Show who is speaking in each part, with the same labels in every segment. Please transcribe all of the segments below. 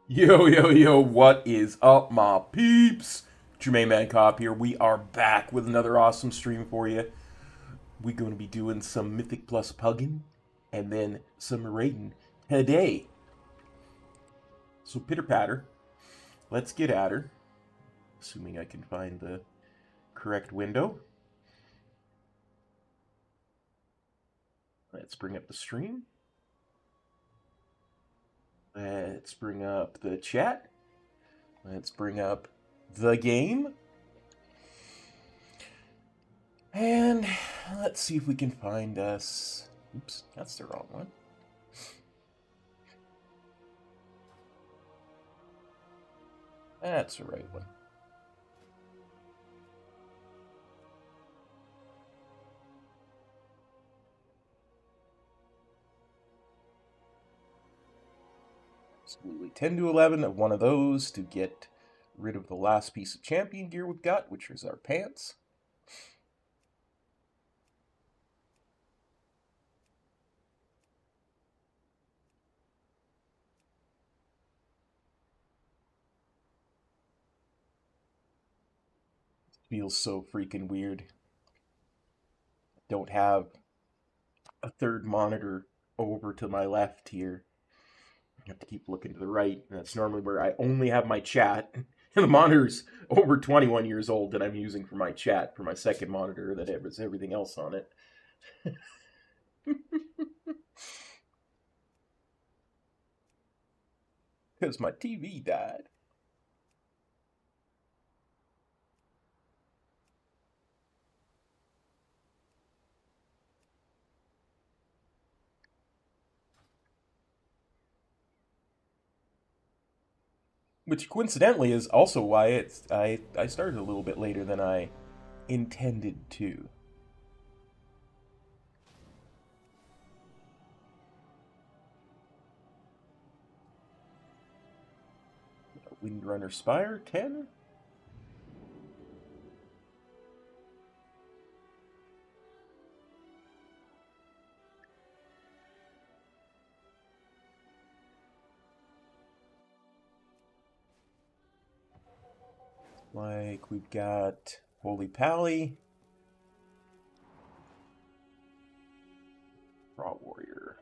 Speaker 1: Yo, yo, yo, what is up, my peeps? Jermaine Man Kop here. We are back with another awesome stream for you. We're going to be doing some Mythic Plus pugging and then some raiding today. So, pitter patter. Let's get at her. Assuming I can find the correct window. Let's bring up the stream. Let's bring up the chat. Let's bring up the game. And let's see if we can find us... Oops, that's the wrong one. That's the right one. Absolutely 10 to 11 of one of those to get rid of the last piece of champion gear we've got, which is our pants. It feels so freaking weird. Don't have a third monitor over to my left here. I have to keep looking to the right. And that's normally where I only have my chat. And the monitor's over 21 years old that I'm using for my chat, for my second monitor that has everything else on it. Because my TV died. Which coincidentally is also why I started a little bit later than I intended to. Windrunner Spire 10. Like we've got Holy Pally, Raw Warrior.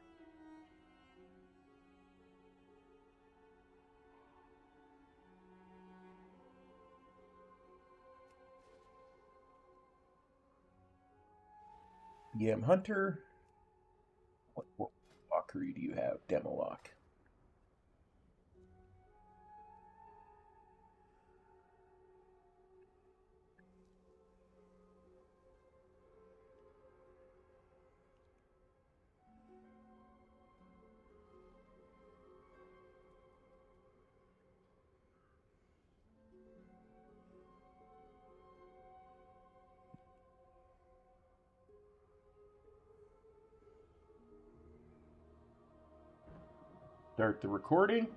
Speaker 1: EM Hunter. What Valkyrie do you have? Demo Lock. Start the recording.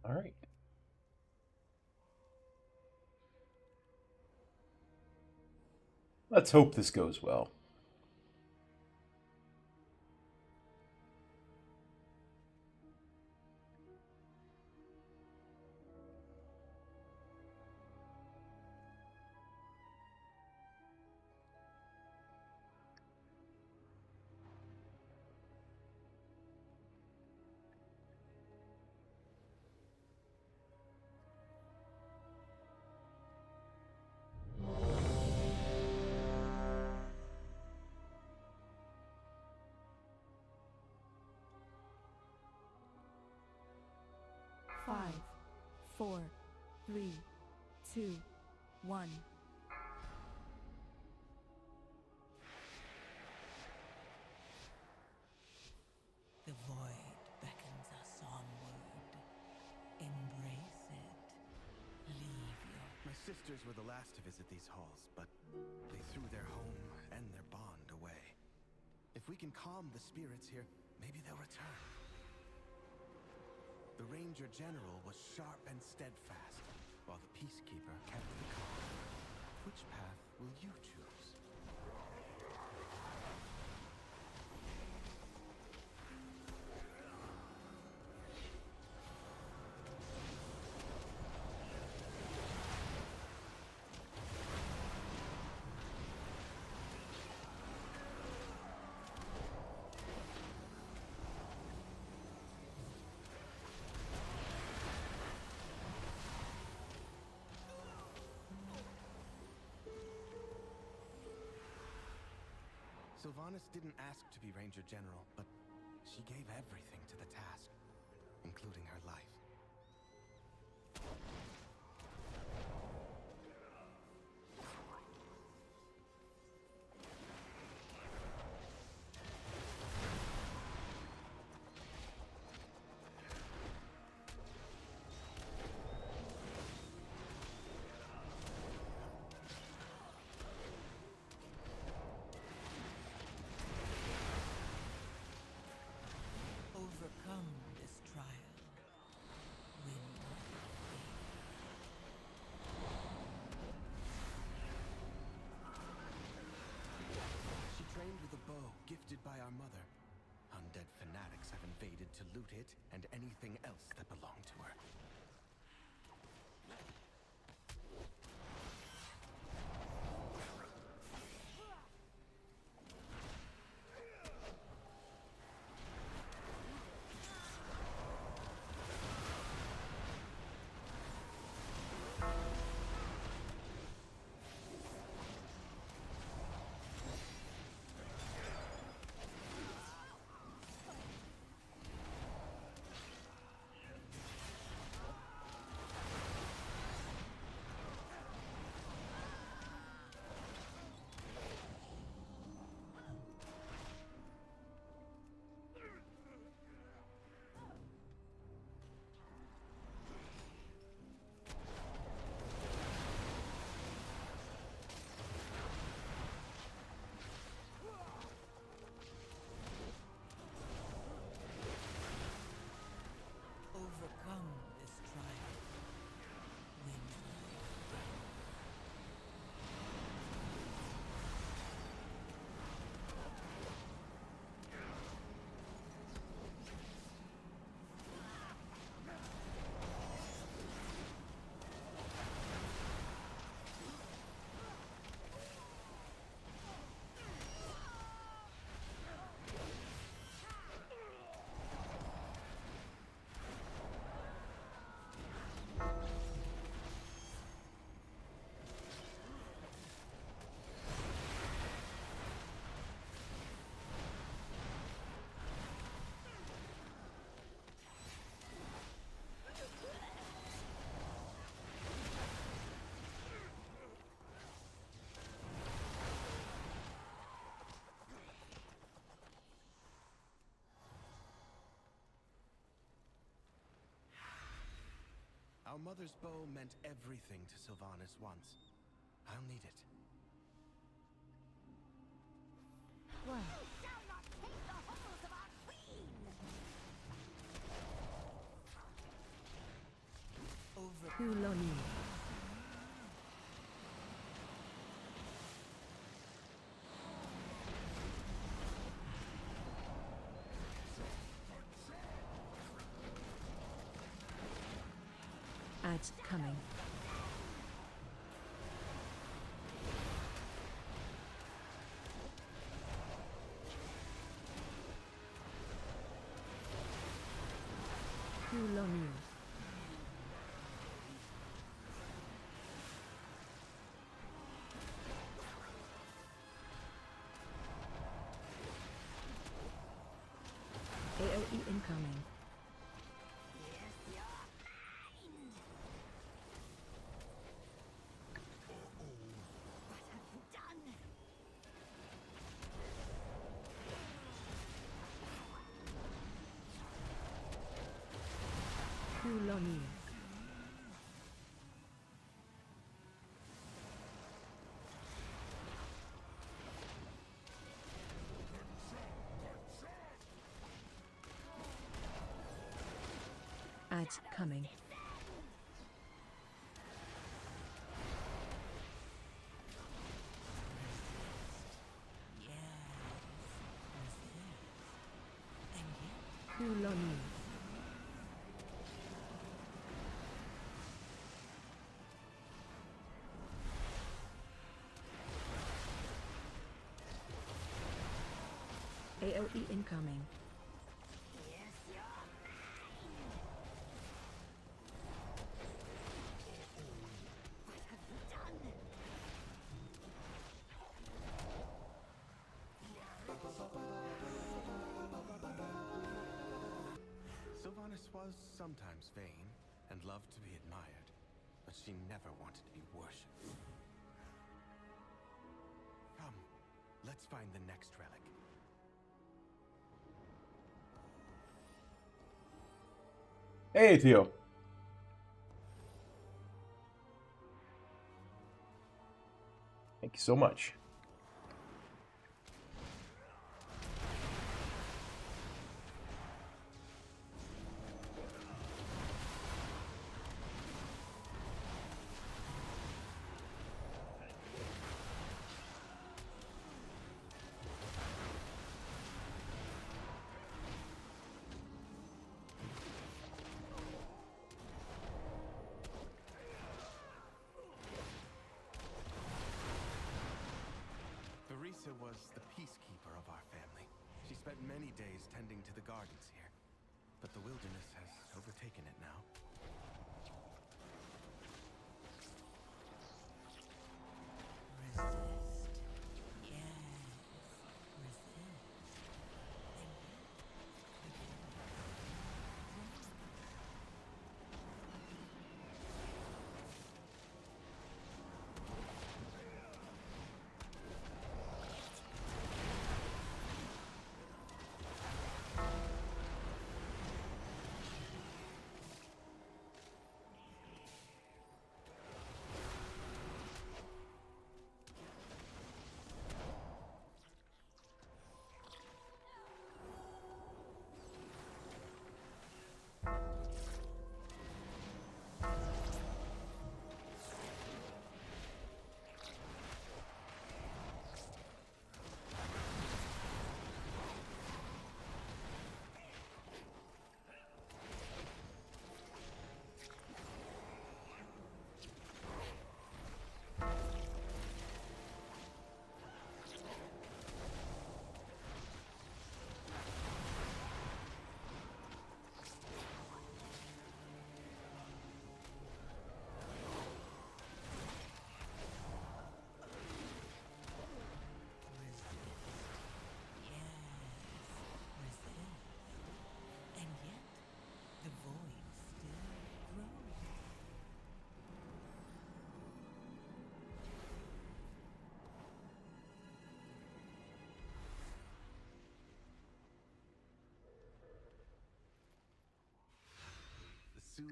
Speaker 1: All right. Let's hope this goes well.
Speaker 2: Five, 4, 3, 2, 1.
Speaker 3: The void beckons us onward. Embrace it. Leave your...
Speaker 4: My sisters were the last to visit these halls, but they threw their home and their bond away. If we can calm the spirits here, maybe they'll return. The Ranger General was sharp and steadfast, while the Peacekeeper kept the calm. Which path will you choose? Sylvanas didn't ask to be Ranger General, but she gave everything to the task, including her life.
Speaker 3: Overcome this trial. Win.
Speaker 4: She trained with a bow gifted by our mother. Undead fanatics have invaded to loot it and anything else that belonged to her. mother's bow meant everything to Sylvanas once. I'll need it.
Speaker 2: One.
Speaker 5: Shall not take the halls of our queen!
Speaker 3: Over.
Speaker 2: Kuloni. Ads coming. Kuloni. AOE incoming.
Speaker 5: What have you done?
Speaker 2: Kuloni. Ads coming. Kuloni. AOE incoming.
Speaker 5: What have you done?
Speaker 4: Sylvanas was sometimes vain and loved to be admired, but she never wanted to be worshipped. Come, let's find the next relic.
Speaker 1: Hey, Theo. Thank you so much.
Speaker 4: Teresa was the peacekeeper of our family. She spent many days tending to the gardens here, but the wilderness has overtaken it now.
Speaker 3: Resist. Yes. Resist.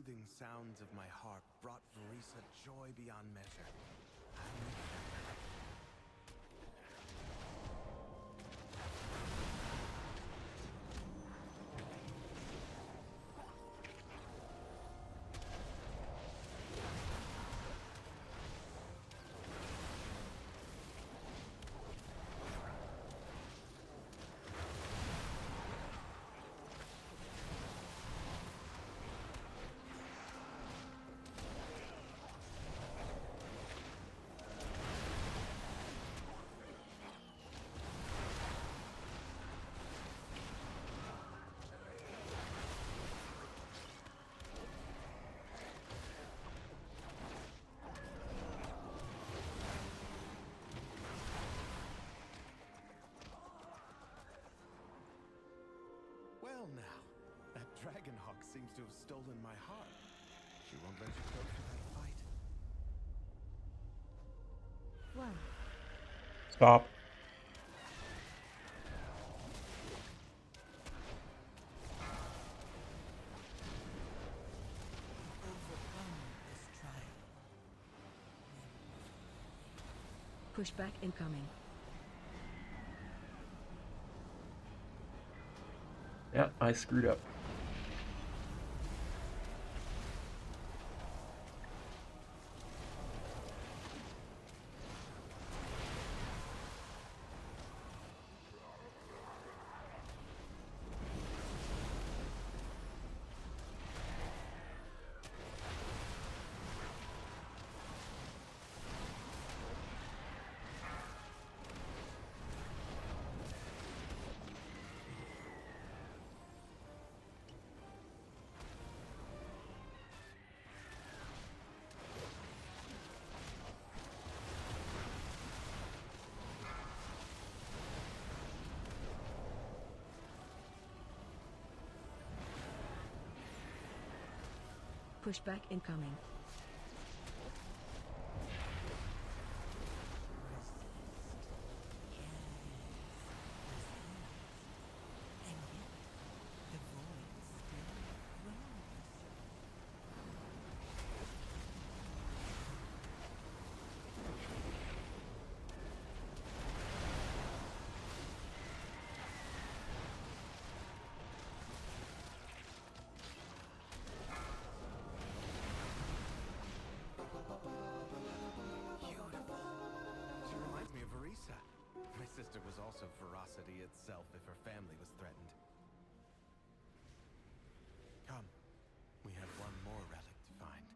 Speaker 4: soothing sounds of my harp brought Verisa joy beyond measure. Well now, that Dragonhawk seems to have stolen my heart. She won't let you close without a fight.
Speaker 2: Well,
Speaker 1: Stop.
Speaker 3: Overcome this trial.
Speaker 2: pushback incoming.
Speaker 1: Yeah, I screwed up.
Speaker 2: Pushback incoming.
Speaker 3: And yet, the void still grows.
Speaker 4: She reminds me of Verisa. My sister was also ferocity itself if her family was threatened. Come, we have one more relic to find.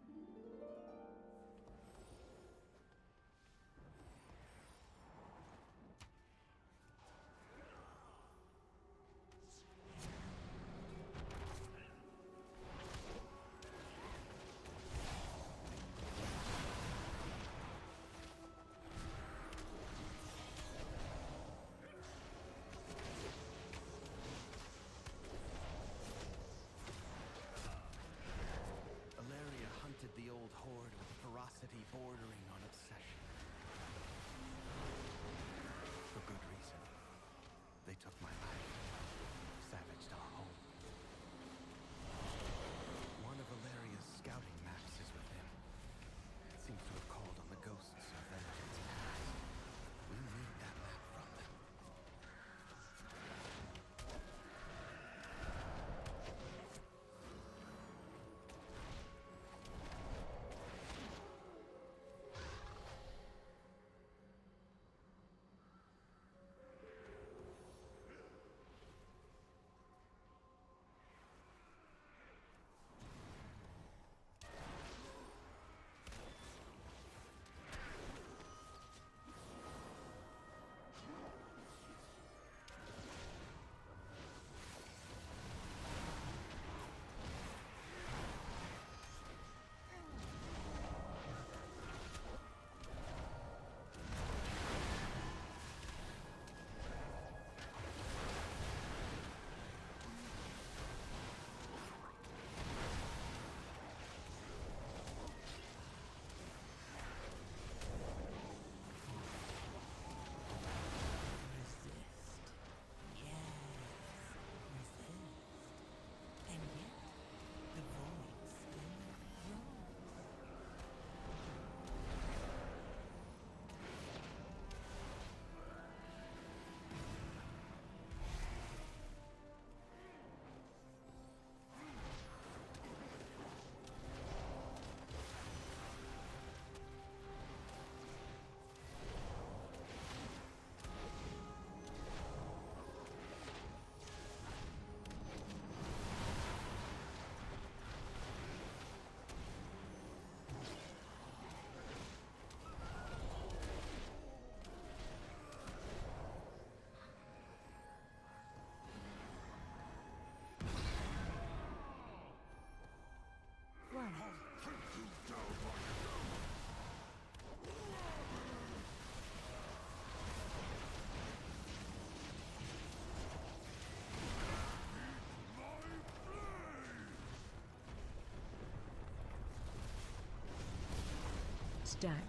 Speaker 2: Stack.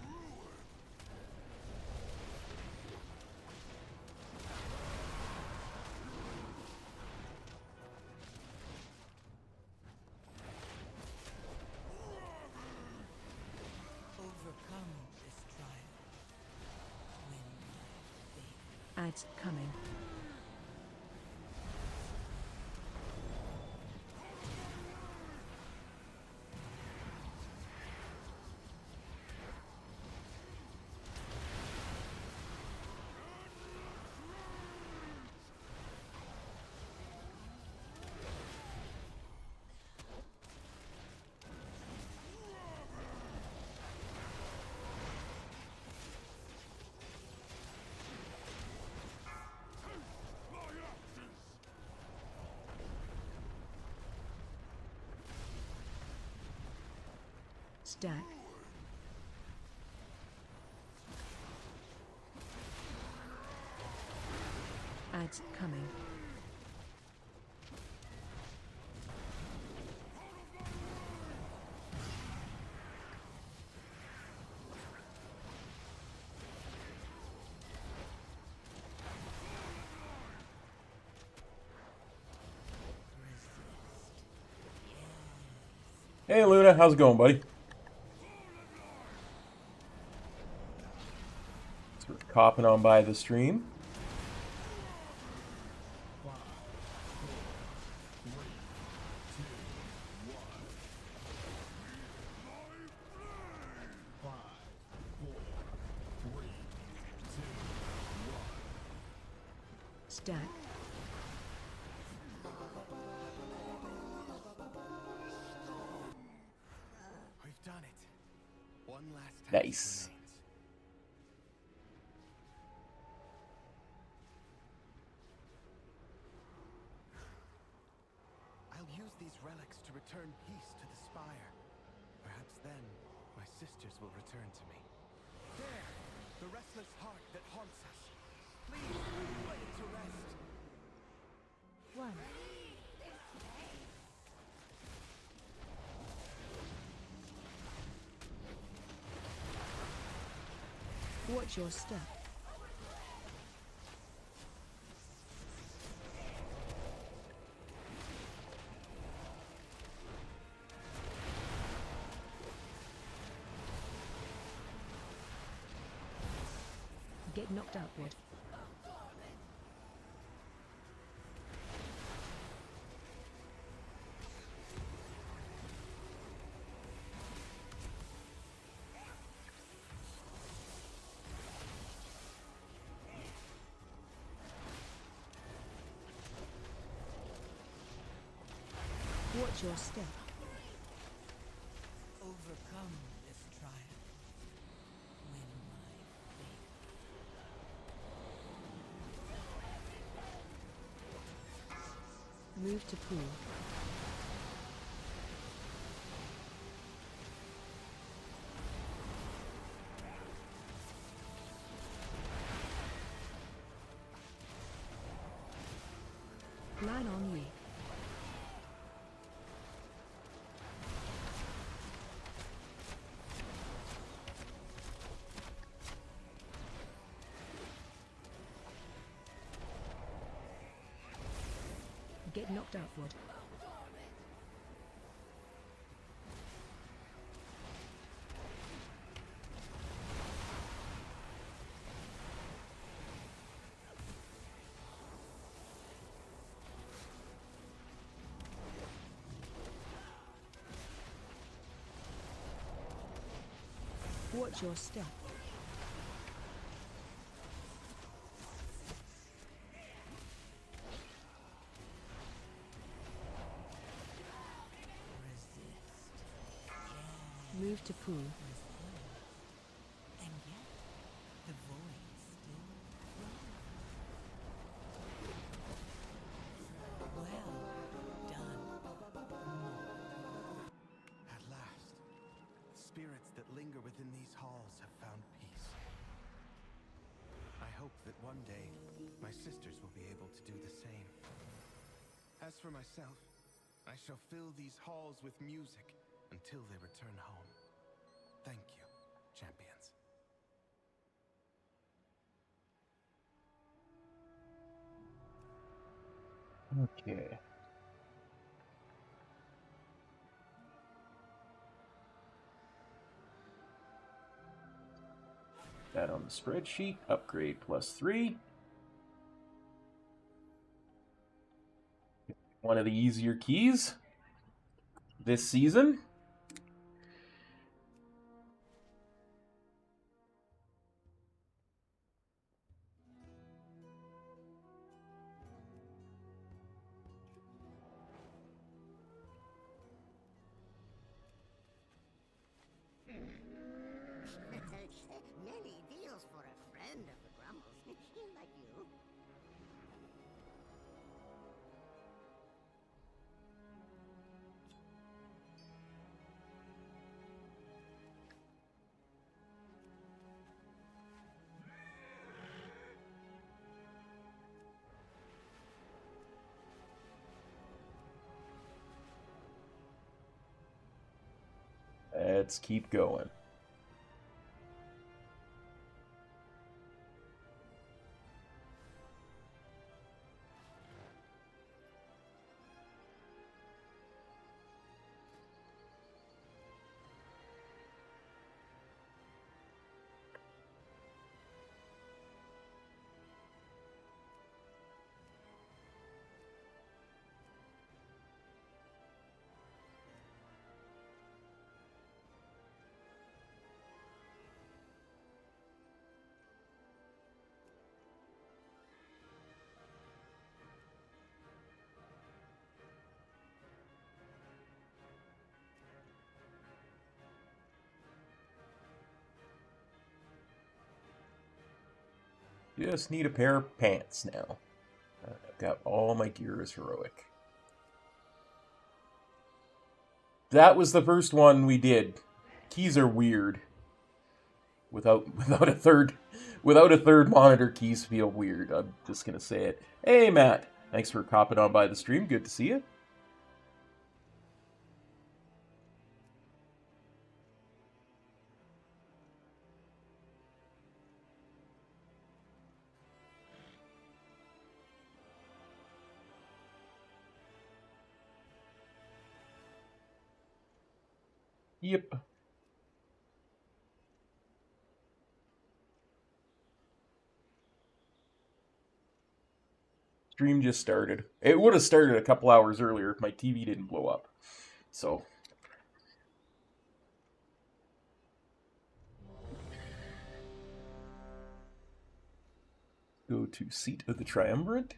Speaker 3: Overcome this trial. Win my faith.
Speaker 2: Ads coming. Stack. Ads coming.
Speaker 1: Hey Luna, how's it going, buddy? So we're copping on by the stream.
Speaker 2: Stack.
Speaker 4: We've done it. One last task
Speaker 1: Nice.
Speaker 4: remains. I'll use these relics to return peace to the spire. Perhaps then my sisters will return to me. There! The restless heart that haunts us. Please, lay it to rest.
Speaker 2: One. Watch your step. Get knocked outward. Watch your step.
Speaker 3: Overcome this trial. Win my faith.
Speaker 2: Move to pool. Line on you. Get knocked outward. Watch your step. Move to pool.
Speaker 3: And yet, the void still grows. Well done.
Speaker 4: At last, spirits that linger within these halls have found peace. I hope that one day, my sisters will be able to do the same. As for myself, I shall fill these halls with music until they return home. Thank you. champions.
Speaker 1: Okay. That on the spreadsheet. Upgrade +3. One of the easier keys this season.
Speaker 5: Many deals for a friend of the Grumbles, like you.
Speaker 1: Let's keep going. Just need a pair of pants now. I've got all my gear as heroic. That was the first one we did. Keys are weird. Without a third monitor, keys feel weird. I'm just gonna say it. Hey Matt, thanks for copping on by the stream. Good to see you. Yep. Stream just started. It would have started a couple hours earlier if my TV didn't blow up. So. Go to Seat of the Triumvirate.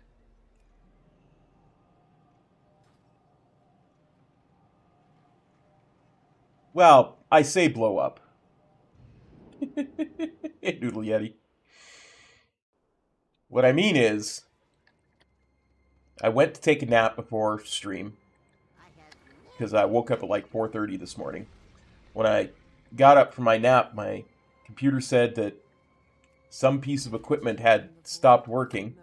Speaker 1: Well, I say blow up. Noodle Yeti. What I mean is, I went to take a nap before stream because I woke up at like 4:30 this morning. When I got up from my nap, my computer said that some piece of equipment had stopped working,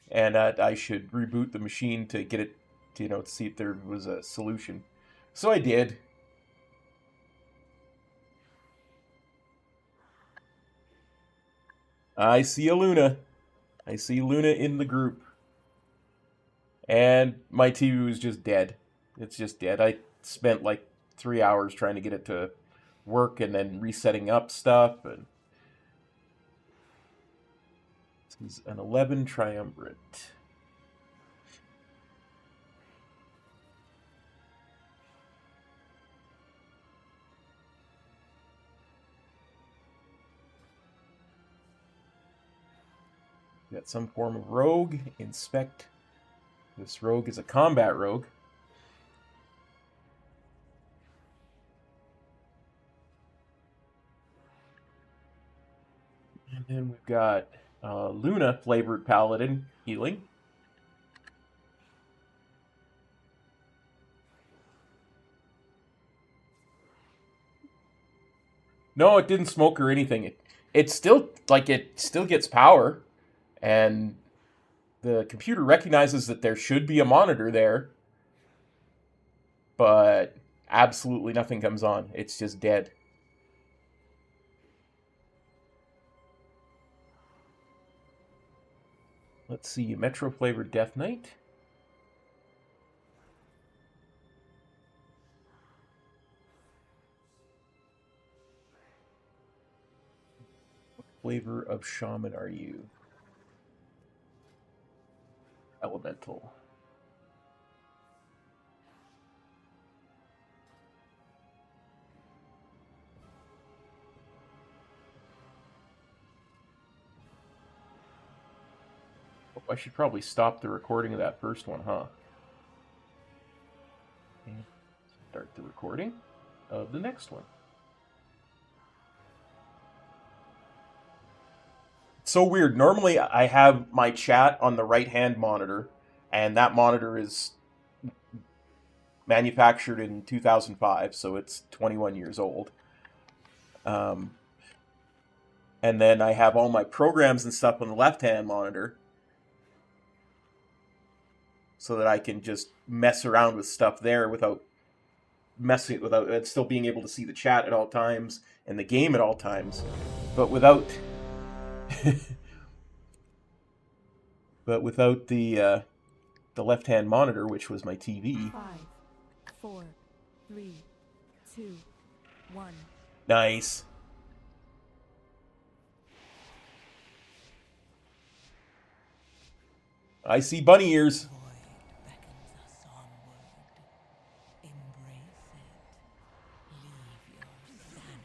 Speaker 1: and I should reboot the machine to get it, to see if there was a solution. So I did. I see a Luna. I see Luna in the group. And my TV was just dead. It's just dead. I spent like 3 hours trying to get it to work and then resetting up stuff. And this is an 11 Triumvirate. Got some form of rogue. Inspect. This rogue is a combat rogue. And then we've got Luna flavored paladin healing. No, it didn't smoke or anything. It still gets power, and the computer recognizes that there should be a monitor there, but absolutely nothing comes on. It's just dead. Let's see, Metro flavored Death Knight. What flavor of shaman are you? Elemental. Oh, I should probably stop the recording of that first one, huh? And start the recording of the next one. It's so weird. Normally, I have my chat on the right-hand monitor, and that monitor is manufactured in 2005, so it's 21 years old. And then I have all my programs and stuff on the left-hand monitor, so that I can just mess around with stuff there without still being able to see the chat at all times and the game at all times, but without the left-hand monitor, which was my TV.
Speaker 2: 5, 4, 3, 2, 1.
Speaker 1: Nice. I see bunny ears.
Speaker 3: Void beckons us onward. Embrace it. Leave your sanity behind.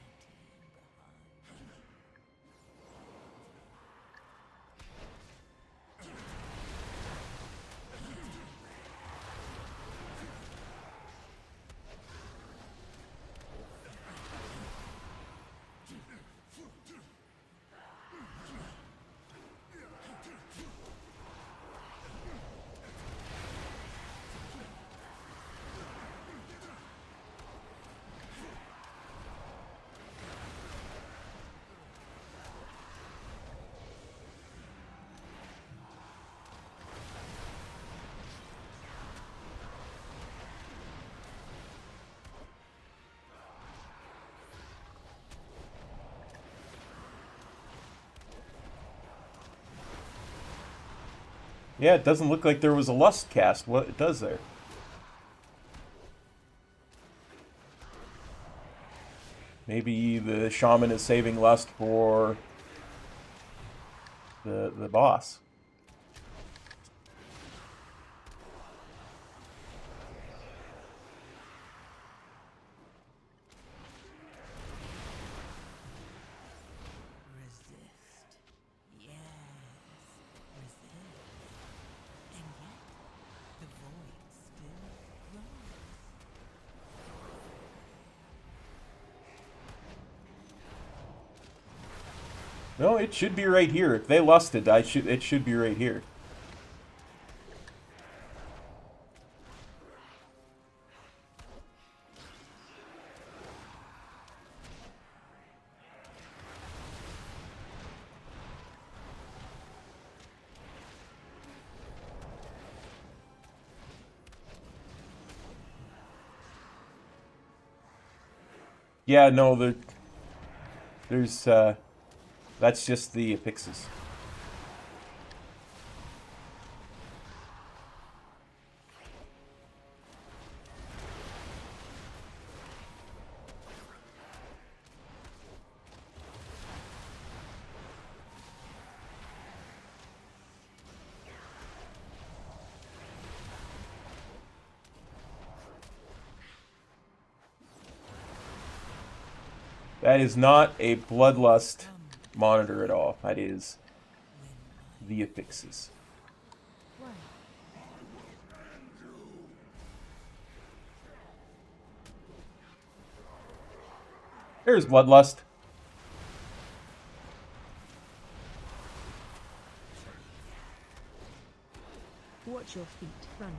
Speaker 1: Yeah, it doesn't look like there was a lust cast. What it does there? Maybe the shaman is saving lust for the boss.
Speaker 3: Resist. Yes. Resist. And yet, the void still grows.
Speaker 1: No, it should be right here. If they lusted, it should be right here. Yeah, no, there's that's just the affixes. That is not a bloodlust monitor at all. That is the affixes.
Speaker 2: Right.
Speaker 1: There's bloodlust.
Speaker 2: Watch your feet, frontal.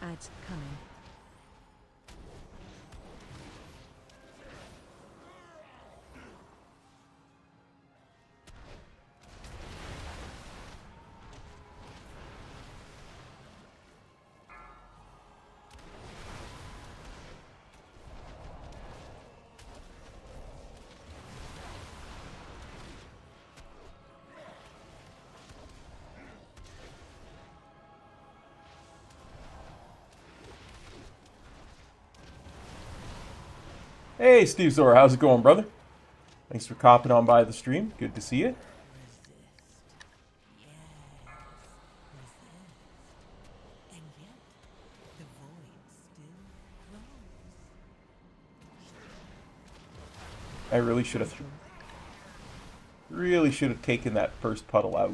Speaker 2: Ads coming.
Speaker 1: Hey, Steve Zora, how's it going, brother? Thanks for copping on by the stream. Good to see you.
Speaker 3: And yet, the void still grows.
Speaker 1: I really should have taken that first puddle out.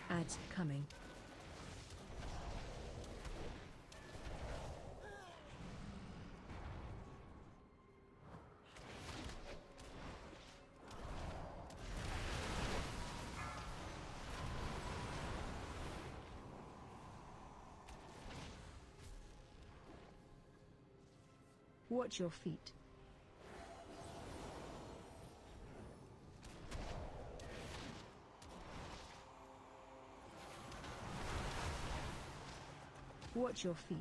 Speaker 2: Ads coming. Watch your feet. Watch your feet.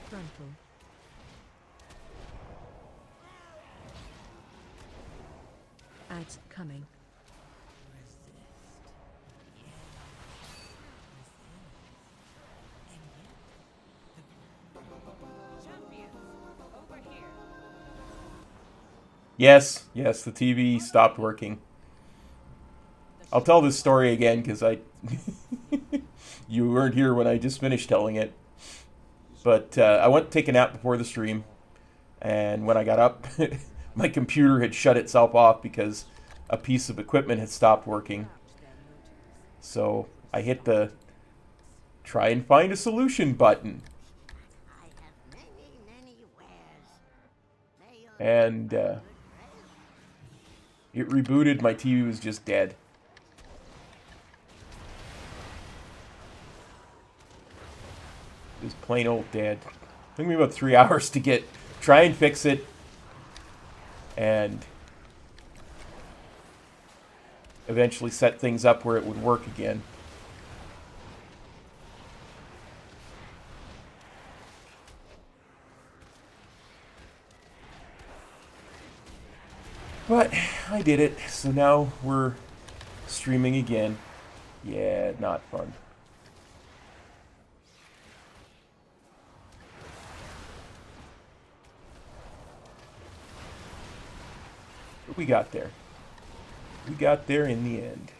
Speaker 2: Frontal. Ads coming.
Speaker 1: Yes, the TV stopped working. I'll tell this story again because you weren't here when I just finished telling it. But I went to take a nap before the stream, and when I got up, my computer had shut itself off because a piece of equipment had stopped working. So I hit the try and find a solution button.
Speaker 5: I have many wares. They all
Speaker 1: And it rebooted. My TV was just dead. It was plain old dead. It took me about 3 hours to try and fix it, and eventually set things up where it would work again. But I did it, so now we're streaming again. Yeah, not fun. But we got there. We got there in the end.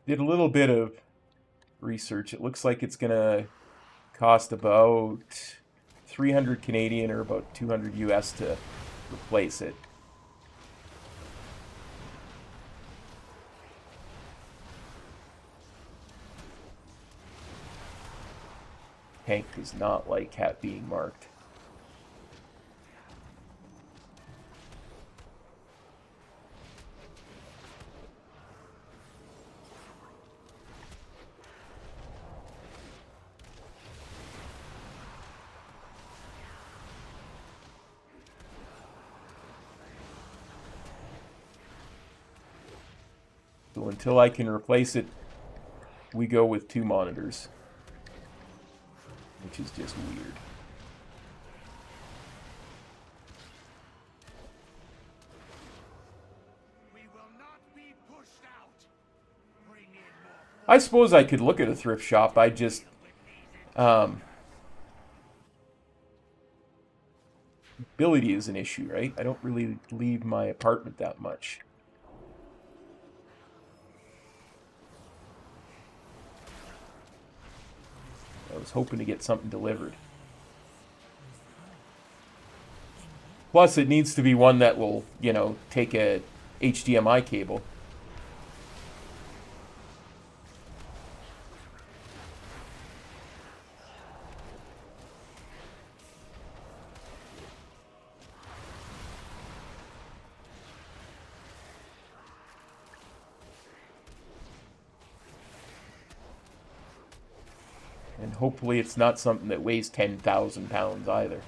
Speaker 1: Did a little bit of research. It looks like it's gonna cost about 300 Canadian or about 200 US to replace it. Hank does not like being marked. So until I can replace it, we go with 2 monitors, which is just weird.
Speaker 4: We will not be pushed out. Bring in more.
Speaker 1: I suppose I could look at a thrift shop. I just ability is an issue, right? I don't really leave my apartment that much. I was hoping to get something delivered. Plus, it needs to be one that will, take a HDMI cable. And hopefully it's not something that weighs 10,000 pounds either.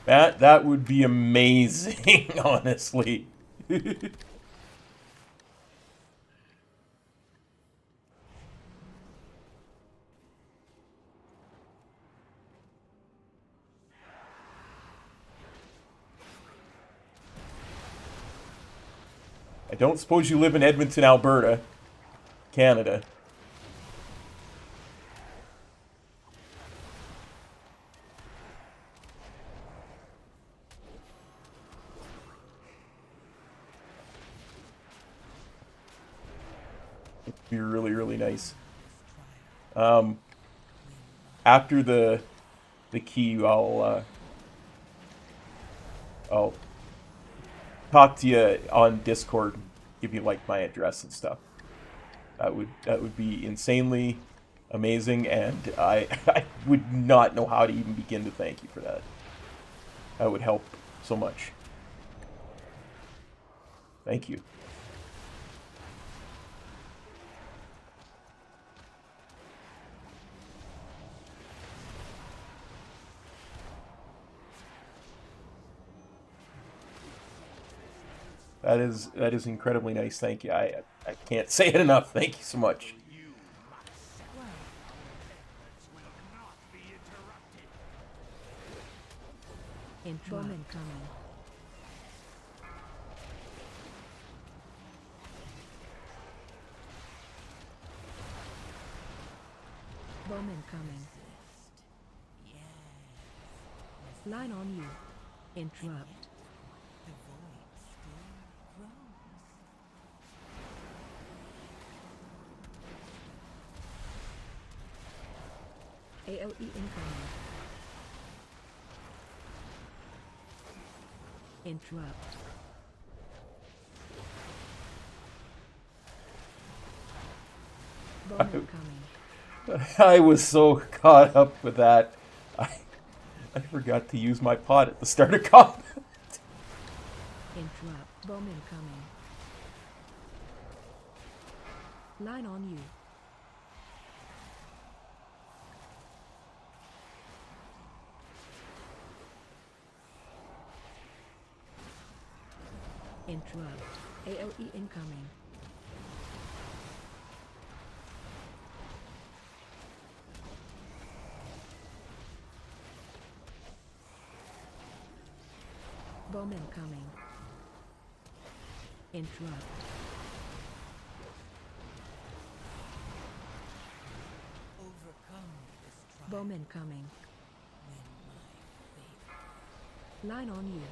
Speaker 1: That would be amazing, honestly. I don't suppose you live in Edmonton, Alberta, Canada. It'd be really, really nice. After the key, I'll talk to you on Discord, give you like my address and stuff. That would be insanely amazing, and I would not know how to even begin to thank you for that. That would help so much. Thank you. That is incredibly nice. Thank you. I can't say it enough. Thank you so much.
Speaker 2: Bowman coming. Bowman coming. Line on you. Interrupt. AOE incoming. Interrupt. Bowman coming.
Speaker 1: I was so caught up with that. I forgot to use my pot at the start of combat.
Speaker 2: Interrupt. Bowman coming. Line on you. Interrupt. AOE incoming. Bowman coming. Interrupt.
Speaker 3: Overcome this trial.
Speaker 2: Bowman coming.
Speaker 3: Win my fate.
Speaker 2: Line on you.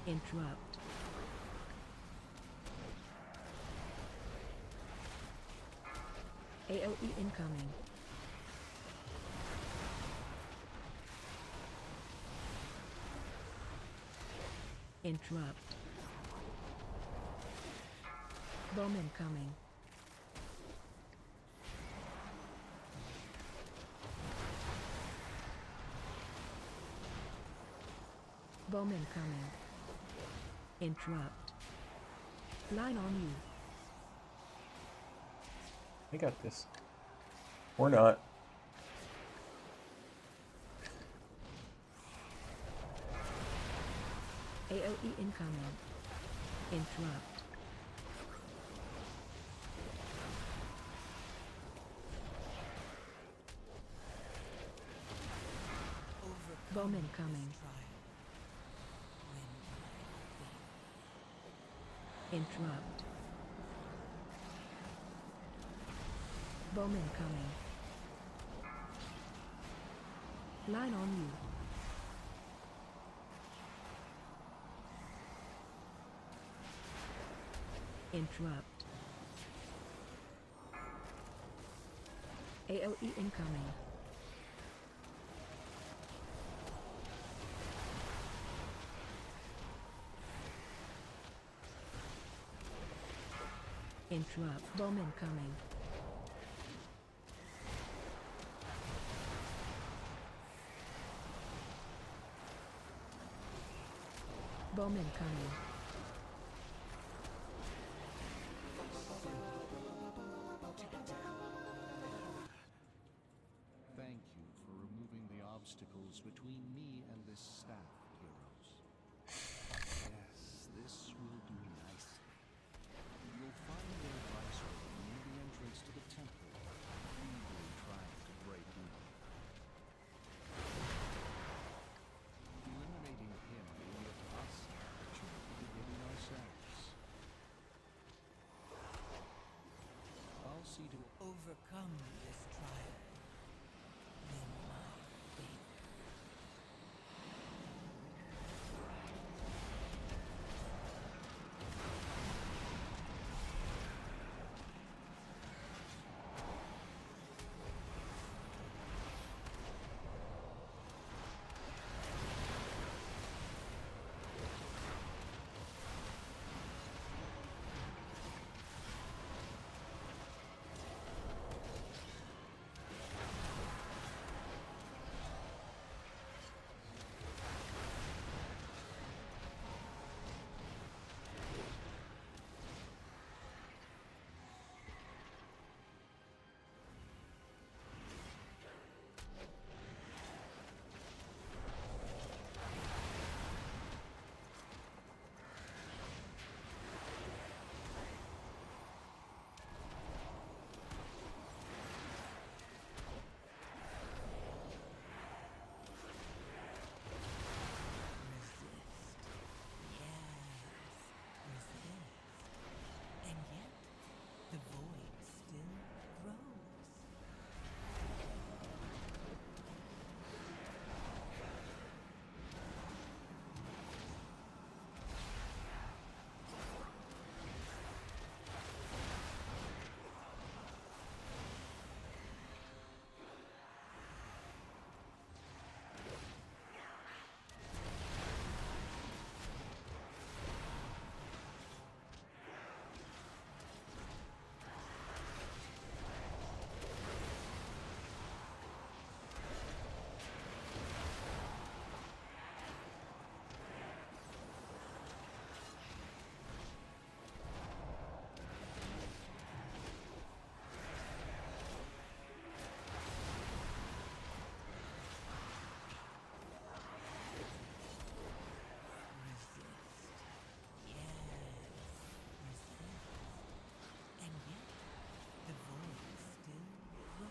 Speaker 2: Interrupt. AOE incoming. Interrupt. Bowman coming. Bowman coming. Interrupt. Line on you.
Speaker 1: I got this. Or not.
Speaker 2: AOE incoming. Interrupt.
Speaker 3: Overcome
Speaker 2: Bowman coming.
Speaker 3: this trial.
Speaker 2: Interrupt. Bowman coming. Line on you. Interrupt. AOE incoming. Interrupt. Bowman coming. Bowman coming.
Speaker 6: Thank you for removing the obstacles between me and this staff, heroes. Yes, this will do nicely. You'll find their viceroy near the entrance to the temple, feebly trying to break in. Eliminating him will give us an opportunity to get in ourselves. I'll see to
Speaker 3: Overcome this trial. Then my fate. And yet, the void still grows. And yet, the void still grows.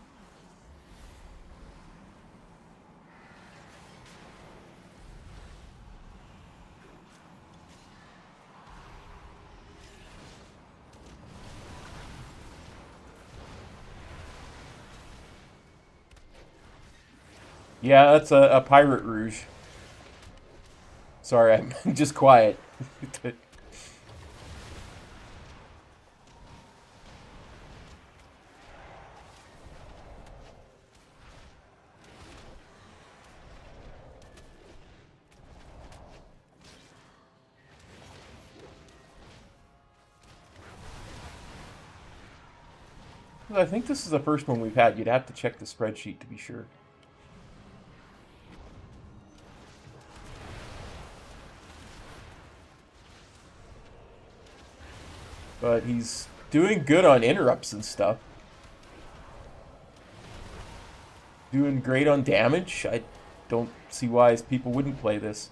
Speaker 1: Yeah, that's a pirate rouge. Sorry, I'm just quiet. I think this is the first one we've had. You'd have to check the spreadsheet to be sure. But he's doing good on interrupts and stuff. Doing great on damage. I don't see why people wouldn't play this.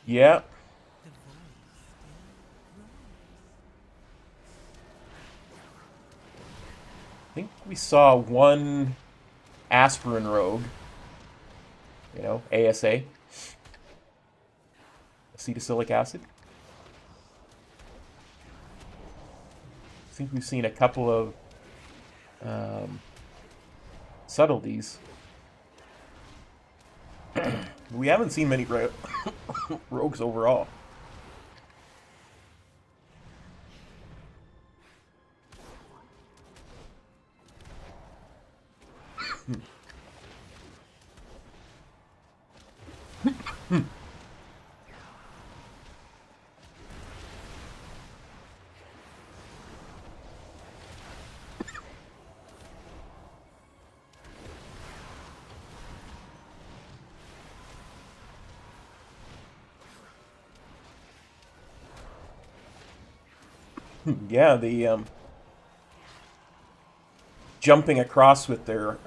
Speaker 1: Yeah. I think we saw one aspirin rogue. You know, ASA. Acetylsilic acid. I think we've seen a couple of subtleties. We haven't seen many rogues overall. Yeah, the jumping across with their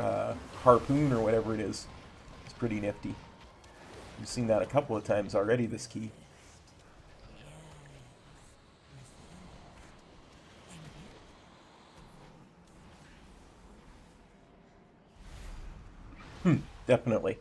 Speaker 1: harpoon or whatever it is pretty nifty. We've seen that a couple of times already this key. Definitely.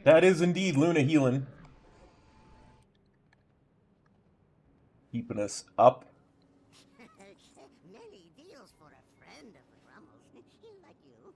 Speaker 1: That is indeed Luna healing. Keeping us up.
Speaker 5: Many deals for a friend of the Grummles. Like you.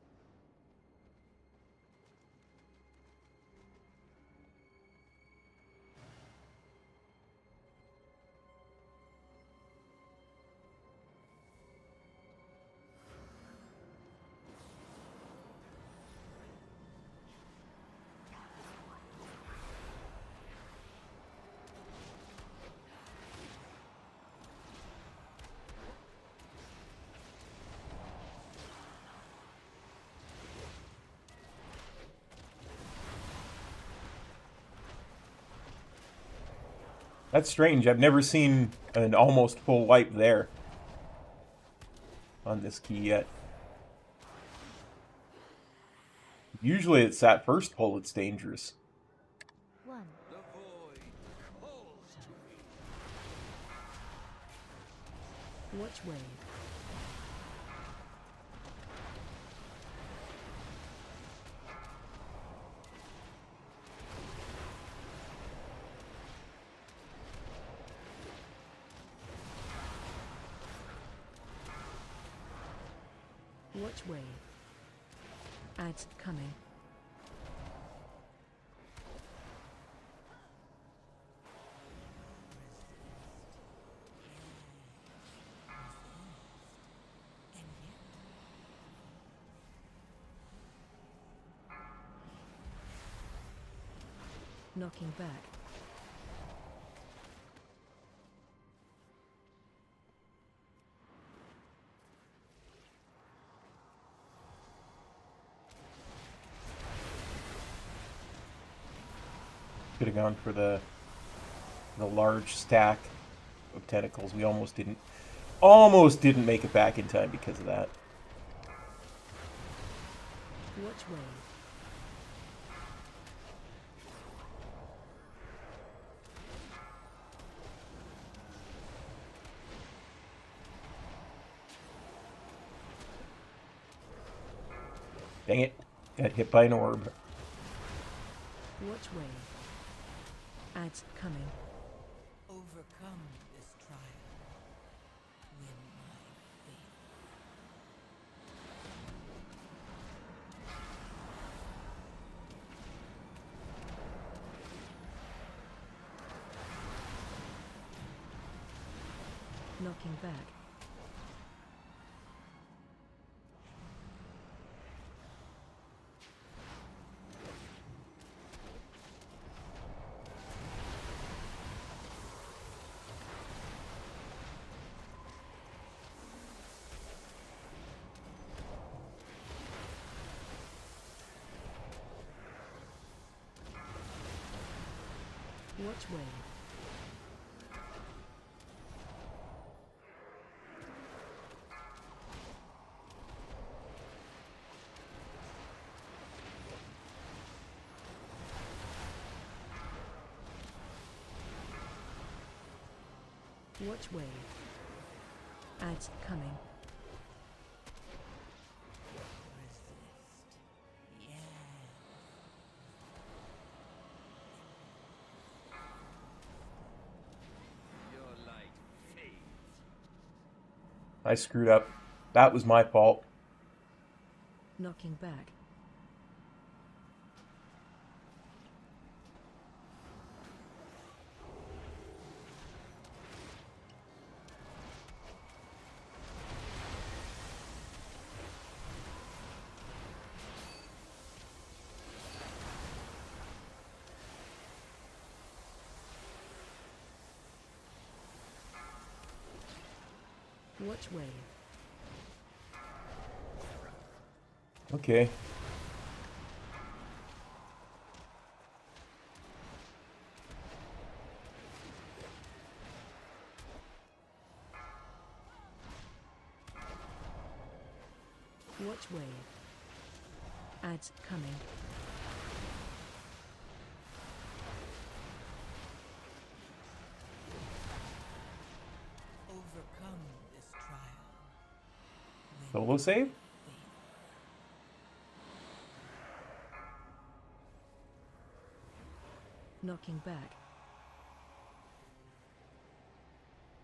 Speaker 1: That's strange. I've never seen an almost full wipe there on this key yet. Usually it's that first pull that's dangerous.
Speaker 2: One.
Speaker 6: The void calls to me.
Speaker 2: Watch wave. Watch wave. Ads coming. Knocking back.
Speaker 1: Could have gone for the large stack of tentacles. We almost didn't make it back in time because of that.
Speaker 2: Watch wave.
Speaker 1: Dang it. Got hit by an orb.
Speaker 2: Watch wave. Ads coming.
Speaker 3: Overcome this trial.
Speaker 2: Knocking back. Watch wave. Watch wave. Ads coming.
Speaker 3: Resist. Yeah. Your light fades.
Speaker 1: I screwed up. That was my fault.
Speaker 2: Knocking back. Watch wave.
Speaker 1: Okay.
Speaker 2: Watch wave. Ads coming.
Speaker 3: Overcome this trial.
Speaker 1: Solo save?
Speaker 2: Knocking back.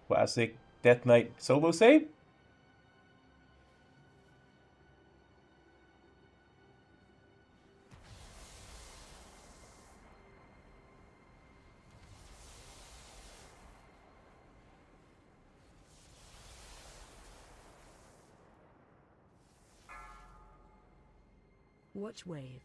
Speaker 1: Classic Death Knight solo save?
Speaker 2: Watch wave.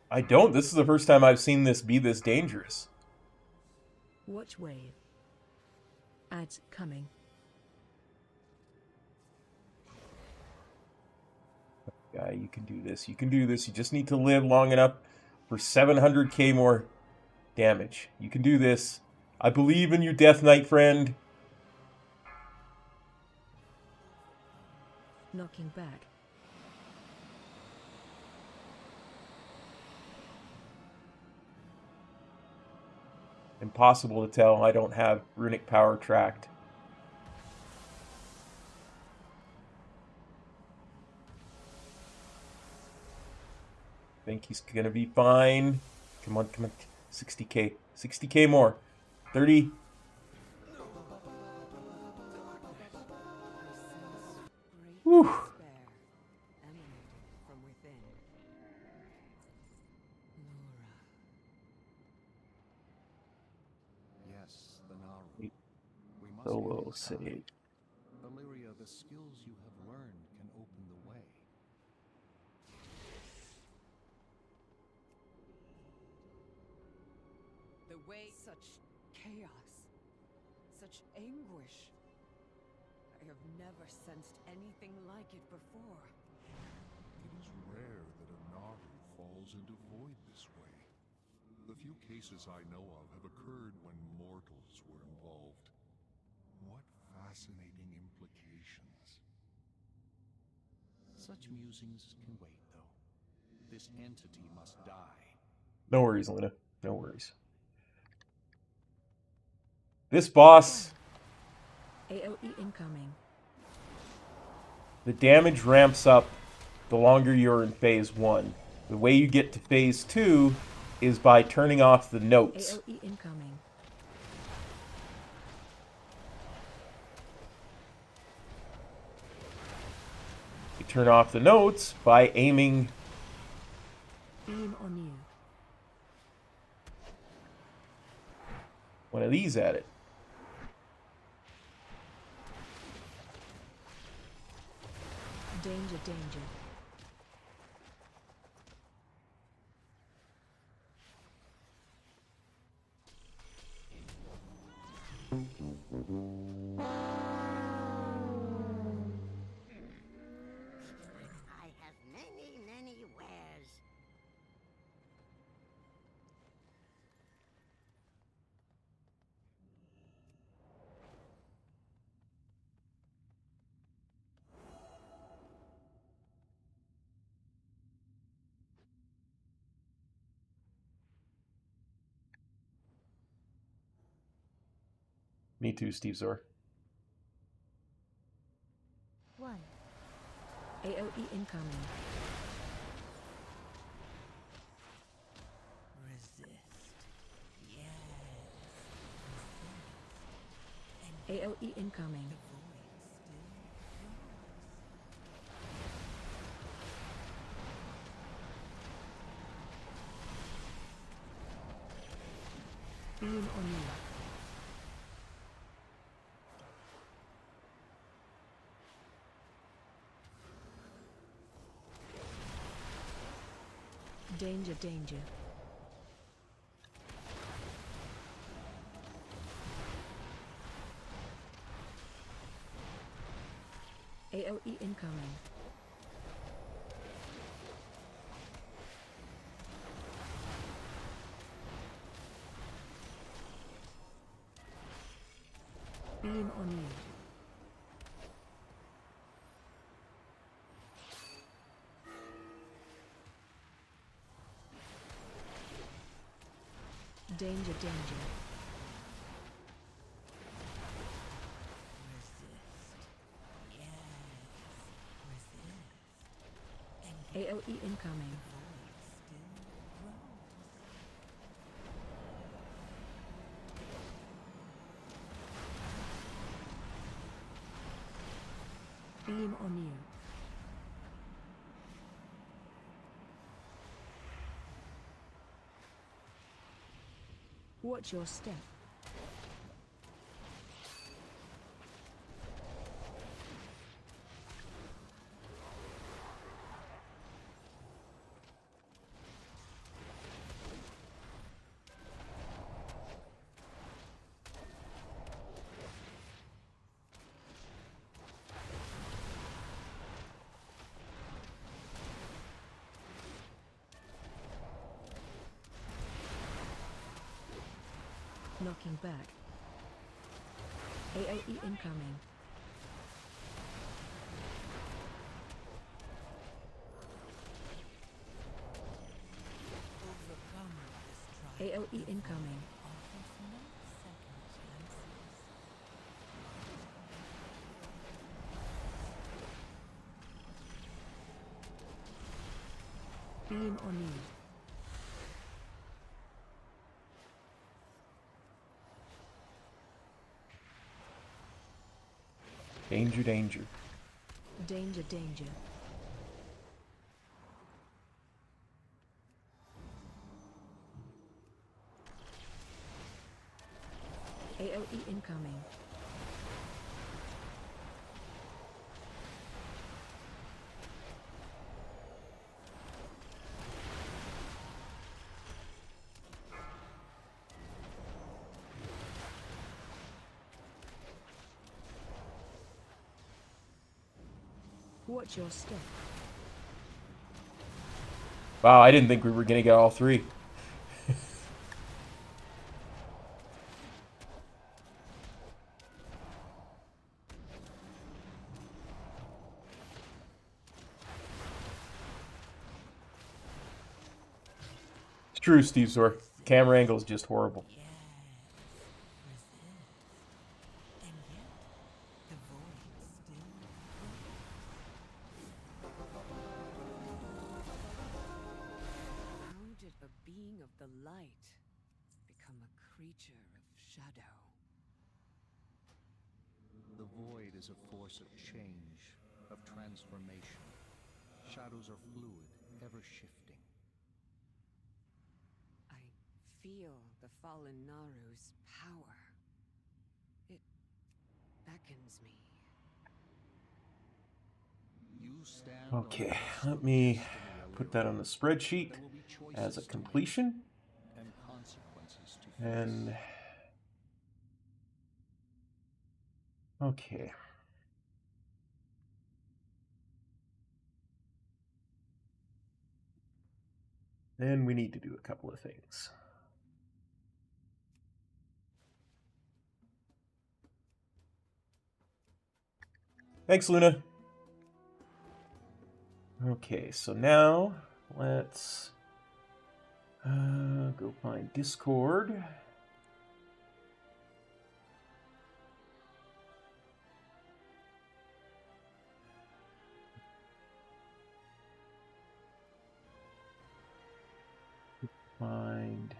Speaker 1: I don't. This is the first time I've seen this be this dangerous.
Speaker 2: Watch wave. Ads coming.
Speaker 1: Yeah, you can do this. You can do this. You just need to live long enough for 700k more damage. You can do this. I believe in you, Death Knight friend.
Speaker 2: Knocking back.
Speaker 1: Impossible to tell. I don't have runic power tracked. Think he's gonna be fine. Come on, come on. 60k. 60k more. 30. Whew.
Speaker 3: Despair emanating from within. Laura.
Speaker 6: Yes, the Naru. We must
Speaker 1: Solo
Speaker 6: get inside.
Speaker 1: save.
Speaker 6: Valyria, the skills you have learned can open the way.
Speaker 3: The way such chaos, such anguish. I have never sensed anything like it before.
Speaker 7: It is rare that a Naru falls into void this way. The few cases I know of have occurred when mortals were involved. What fascinating implications.
Speaker 6: Such musings can wait, though. This entity must die.
Speaker 1: No worries, Luna. No worries. This boss,
Speaker 2: AoE incoming.
Speaker 1: the damage ramps up the longer you're in phase 1. The way you get to phase 2 is by turning off the notes.
Speaker 2: AoE incoming.
Speaker 1: turn off the notes by aiming
Speaker 2: Beam on you.
Speaker 1: one of these at it.
Speaker 2: Danger, danger.
Speaker 5: I have many, many wares.
Speaker 1: Me too, Steve Zor.
Speaker 2: 1. AoE incoming. AoE incoming. Beam on you. Danger, danger. AoE incoming. Beam on you. Danger, danger. AoE incoming. Beam on you. Watch your step. Knocking back. AoE incoming. AoE incoming. Beam on you.
Speaker 1: Danger, danger.
Speaker 2: Danger, danger. AoE incoming. Watch your step.
Speaker 1: Wow, I didn't think we were going to get all three. It's true, Steve Zor. Camera angle is just horrible.
Speaker 3: How did a being of the light become a creature of shadow?
Speaker 6: The void is a force of change, of transformation. Shadows are fluid, ever shifting.
Speaker 3: I feel the fallen Naru's power. It beckons me.
Speaker 6: You stand on the
Speaker 1: Okay,
Speaker 6: cusp
Speaker 1: let
Speaker 6: of
Speaker 1: me
Speaker 6: destiny,
Speaker 1: put that on the
Speaker 6: Alero.
Speaker 1: spreadsheet
Speaker 6: There will be
Speaker 1: as a
Speaker 6: choices to make
Speaker 1: completion.
Speaker 6: and consequences to face.
Speaker 1: And okay. Then we need to do a couple of things. Thanks, Luna. Okay, so now let's go find Discord. Find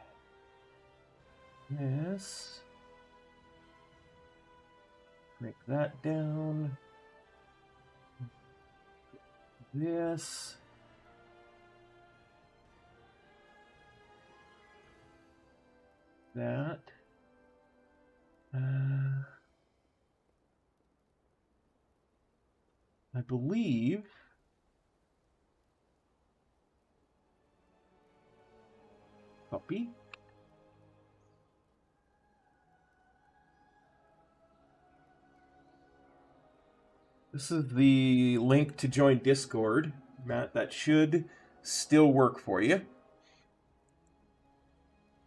Speaker 1: this. Break that down. This. That. I believe copy. This is the link to join Discord, Matt. That should still work for you.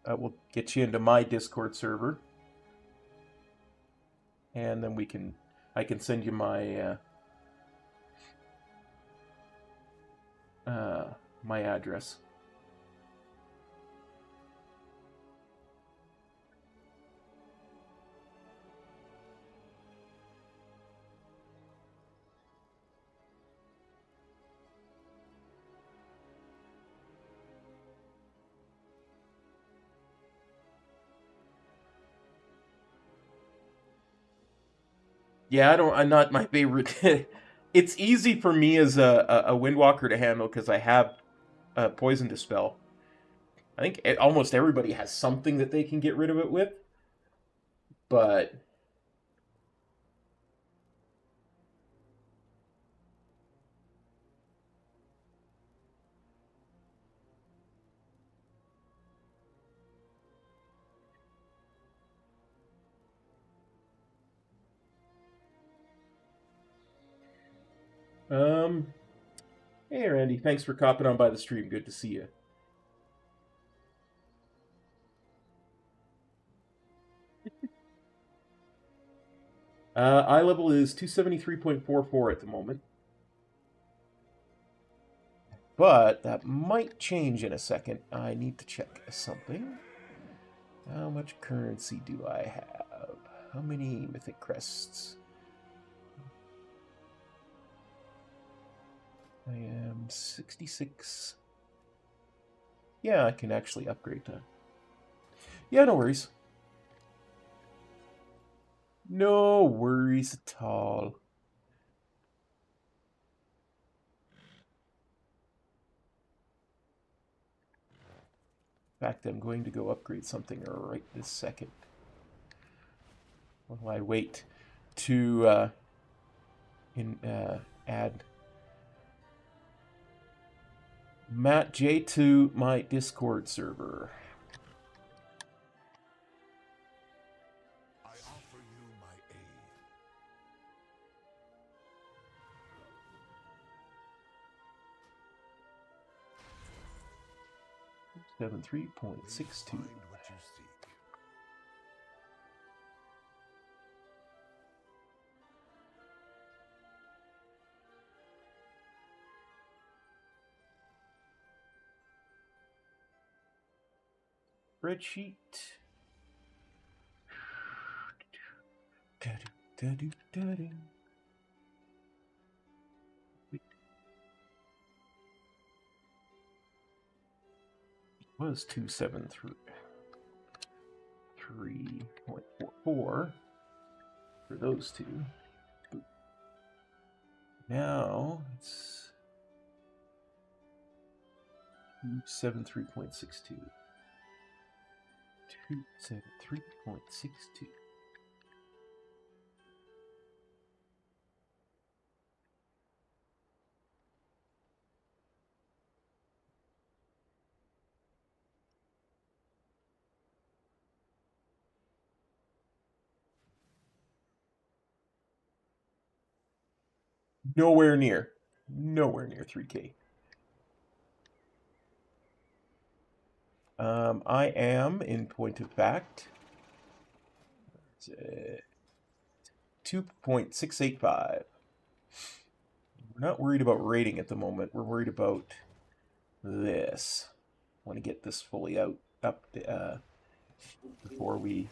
Speaker 1: That will get you into my Discord server, and then I can send you my my address. Yeah, I'm not my favorite. It's easy for me as a Windwalker to handle because I have Poison Dispel. I think almost everybody has something that they can get rid of it with. But hey Randy, thanks for copping on by the stream. Good to see you. Eye level is 273.44 at the moment. But that might change in a second. I need to check something. How much currency do I have? How many mythic crests? I am 66. Yeah, I can actually upgrade that. Yeah, no worries. No worries at all. In fact, I'm going to go upgrade something right this second. While I wait to add Matt J to my Discord server.
Speaker 7: I offer you my aid.
Speaker 1: 73.62.
Speaker 7: Find what you seek.
Speaker 1: Spreadsheet. Wait. It was 273.44 for those two. Now it's 273.62. 273.62. Nowhere near. Nowhere near 3K. I am, in point of fact, 2.685. We're not worried about rating at the moment. We're worried about this. Want to get this fully up before we...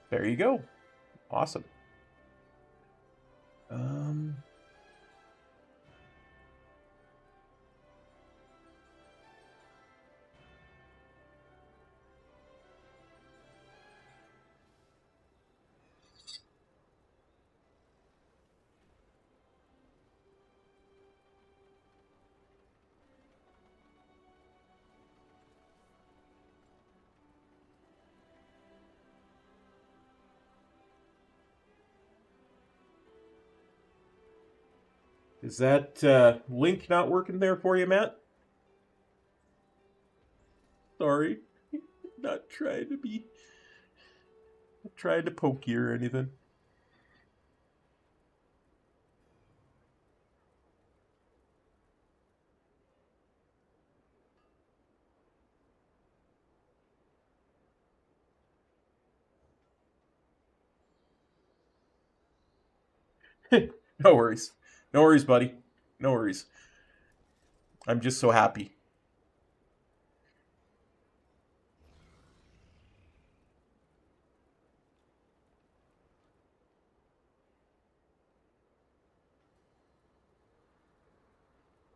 Speaker 1: There you go. Awesome. Is that link not working there for you, Matt? Sorry. Not trying to poke you or anything. No worries. No worries, buddy. No worries. I'm just so happy.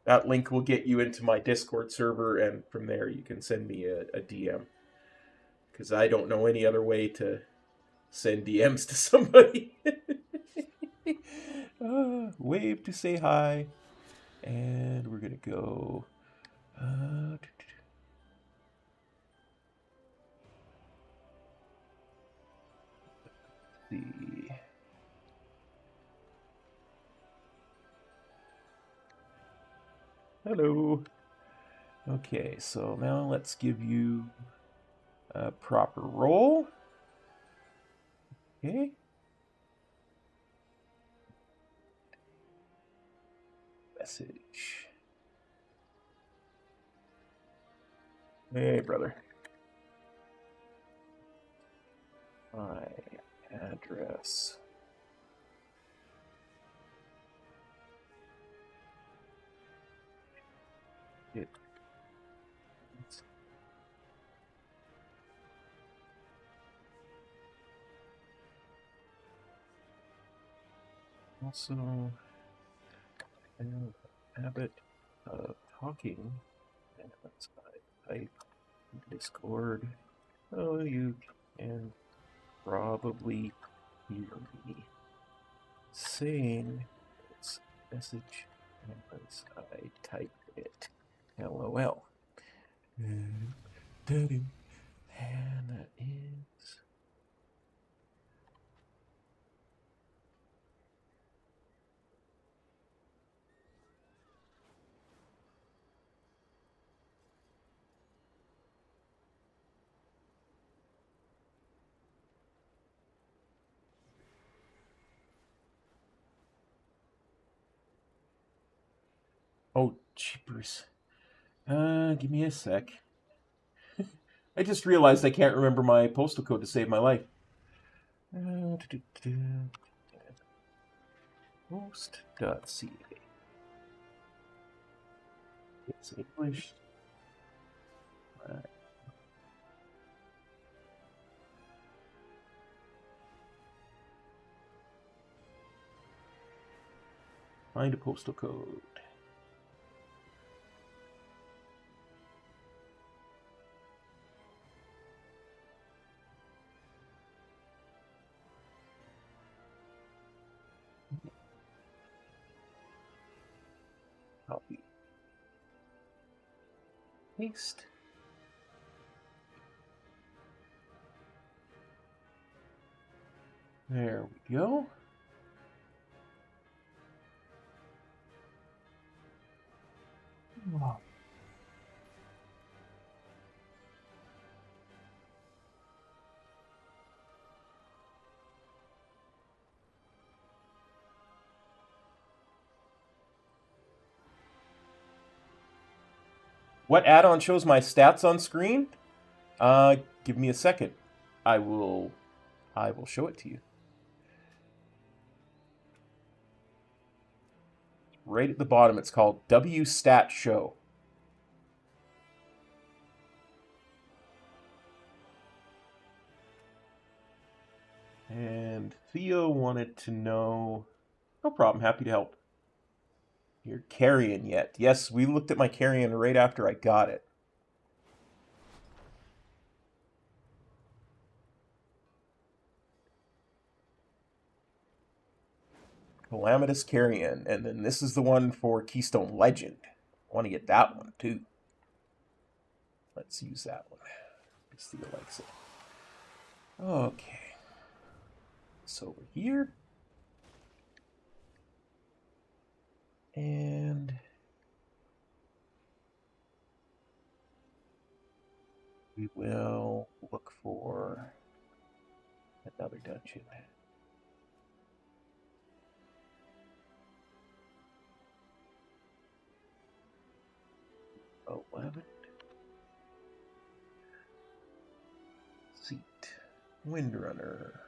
Speaker 1: That link will get you into my Discord server, and from there you can send me a DM. Because I don't know any other way to send DMs to somebody. Wave to say hi. And we're going to go... see. Hello. Okay, so now let's give you a proper role. Okay. Message. Hey, brother. My address. It. Also, I have a habit of talking, and that's I type Discord. Oh, you can probably hear me saying this message as I type it. LOL. And that is... Oh, jeepers. Give me a sec. I just realized I can't remember my postal code to save my life. Post.ca. It's English. Right. Find a postal code. Copy. Paste. There we go. Wow. What add-on shows my stats on screen? Give me a second. I will show it to you. Right at the bottom, it's called W Stat Show. And Theo wanted to know. No problem, happy to help. Your carrion yet? Yes, we looked at my carrion right after I got it. Calamitous Carrion, and then this is the one for Keystone Legend. I want to get that one too. Let's use that one. Because Theo likes it. Okay. So over here. And we will look for another dungeon. 11. Seat. Windrunner.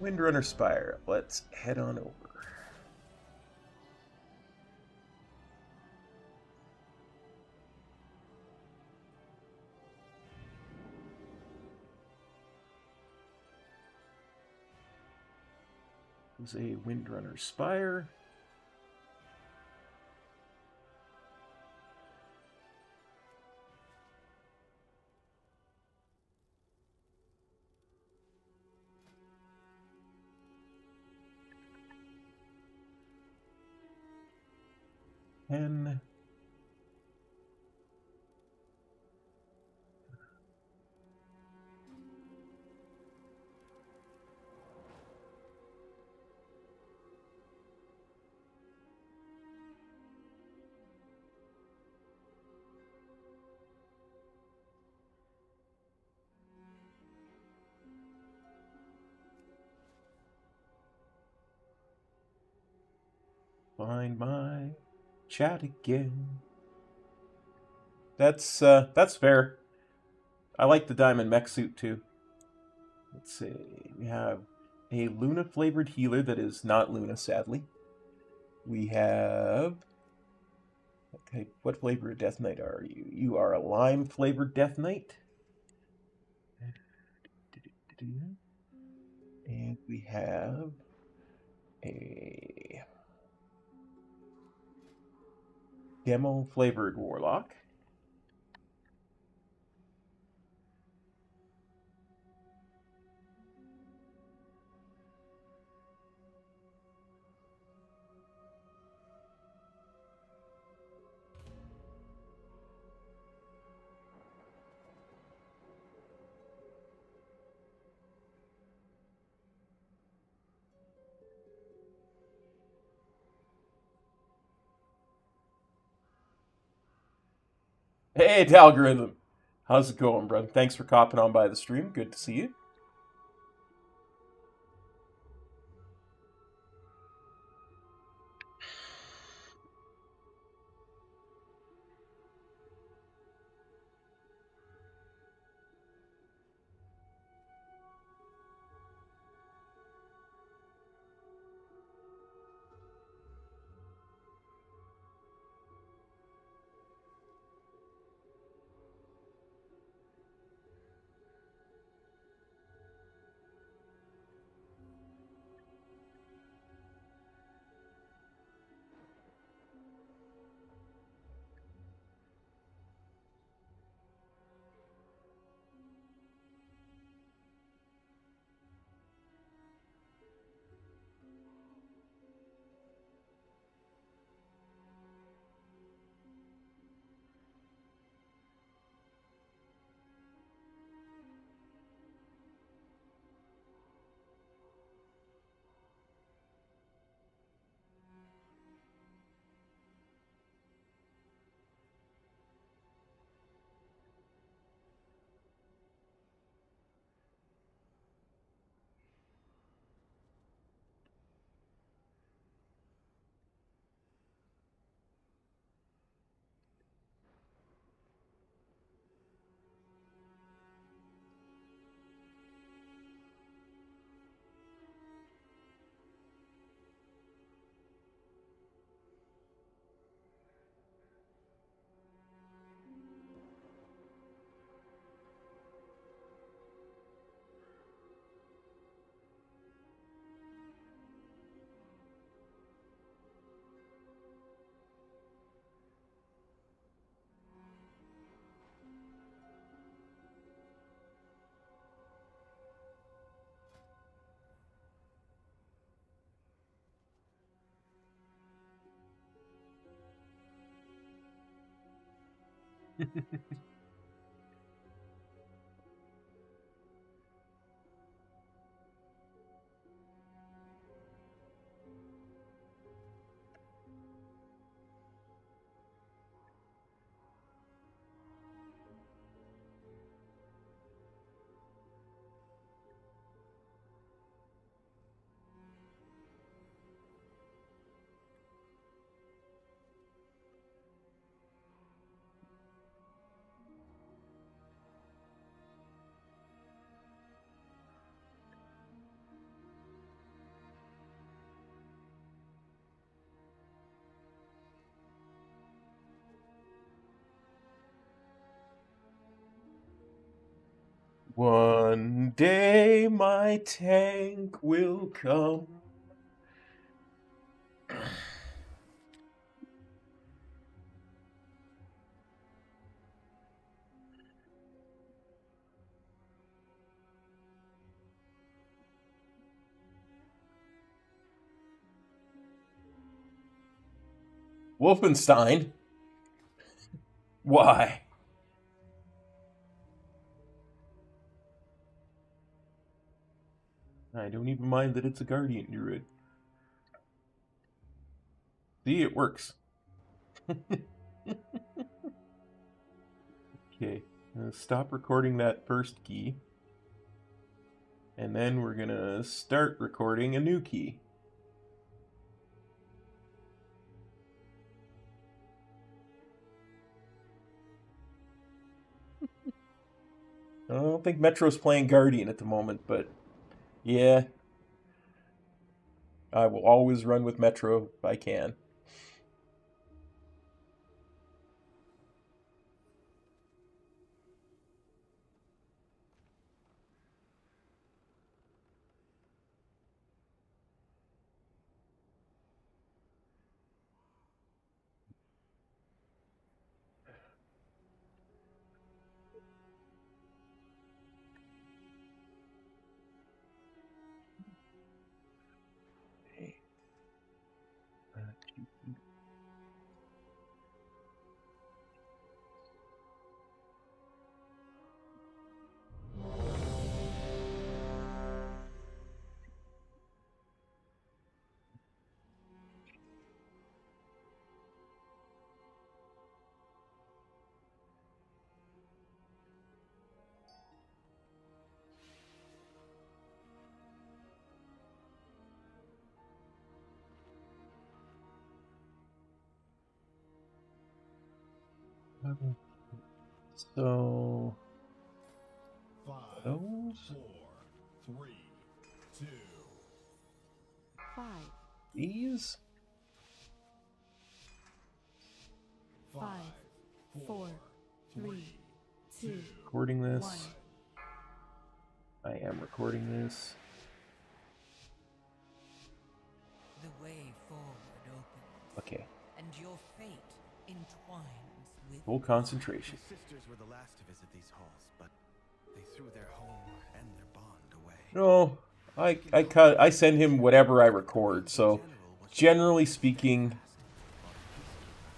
Speaker 1: Windrunner Spire. Let's head on over. There's a Windrunner Spire. And find my chat again. That's fair. I like the diamond mech suit too. Let's see. We have a Luna flavored healer that is not Luna, sadly. We have. Okay, what flavor of Death Knight are you? You are a lime flavored Death Knight. And we have a demo flavored Warlock. Hey, Dalgorithm. How's it going, bro? Thanks for copping on by the stream. Good to see you. One day my tank will come. Wolfenstein? Why? I don't even mind that it's a Guardian Druid. See, it works. Okay, stop recording that first key. And then we're gonna start recording a new key. I don't think Metro's playing Guardian at the moment, but yeah. I will always run with Metro if I can. So
Speaker 7: Five,
Speaker 1: those
Speaker 7: 4, 3, 2.
Speaker 2: 5,
Speaker 1: these
Speaker 2: 5, 4, 3, 2,
Speaker 1: recording this.
Speaker 2: 1.
Speaker 1: I am recording this.
Speaker 3: The way forward opens,
Speaker 1: Okay,
Speaker 3: and your fate entwines with
Speaker 1: full concentration.
Speaker 4: My sisters were the last to visit these halls, but they threw their home and their bond away.
Speaker 1: No, I send him whatever I record. So generally speaking,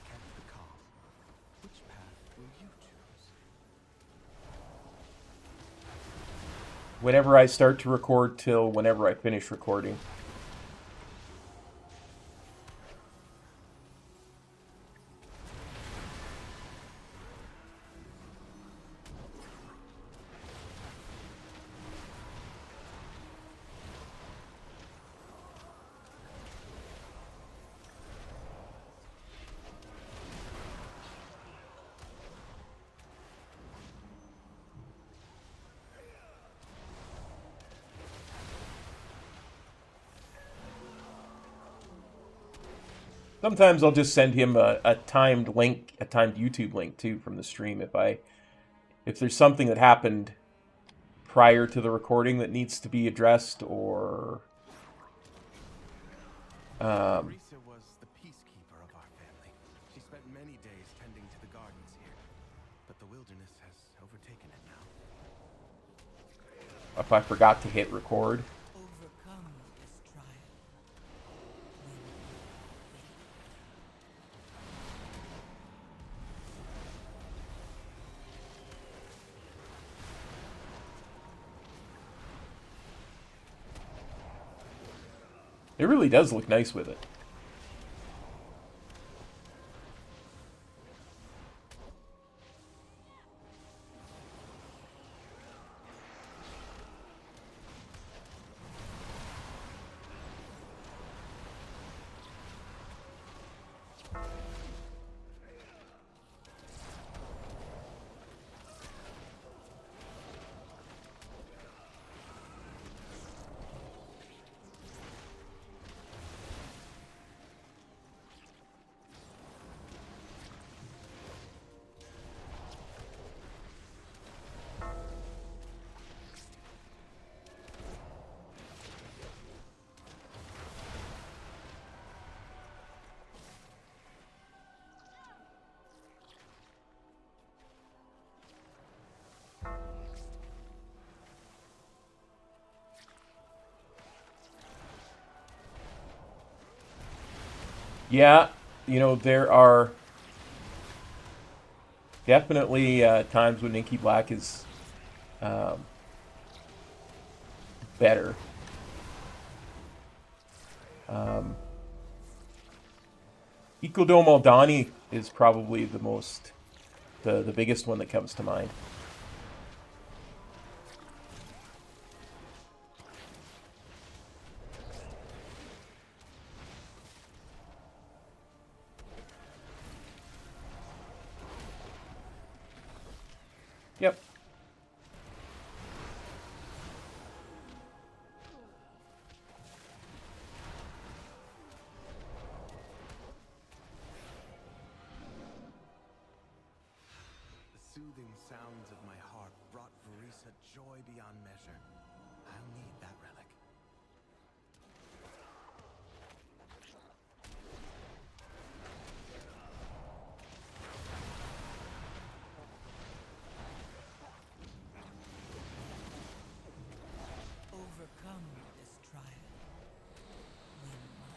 Speaker 4: Kept the calm. Which path will you choose?
Speaker 1: whenever I start to record till whenever I finish recording. Sometimes I'll just send him a timed link, a timed YouTube link too from the stream if there's something that happened prior to the recording that needs to be addressed, or
Speaker 4: Risa was the peacekeeper of our family. She spent many days tending to the gardens here, but the wilderness has overtaken it now.
Speaker 1: if I forgot to hit record.
Speaker 3: overcome this trial.
Speaker 1: It really does look nice with it. Yeah, you know, there are definitely times when Inky Black is better. Icodome Aldani is probably the biggest one that comes to mind. Yep.
Speaker 4: The soothing sounds of my harp brought Verisa joy beyond measure. I'll need that relic.
Speaker 8: Overcome this trial. Win my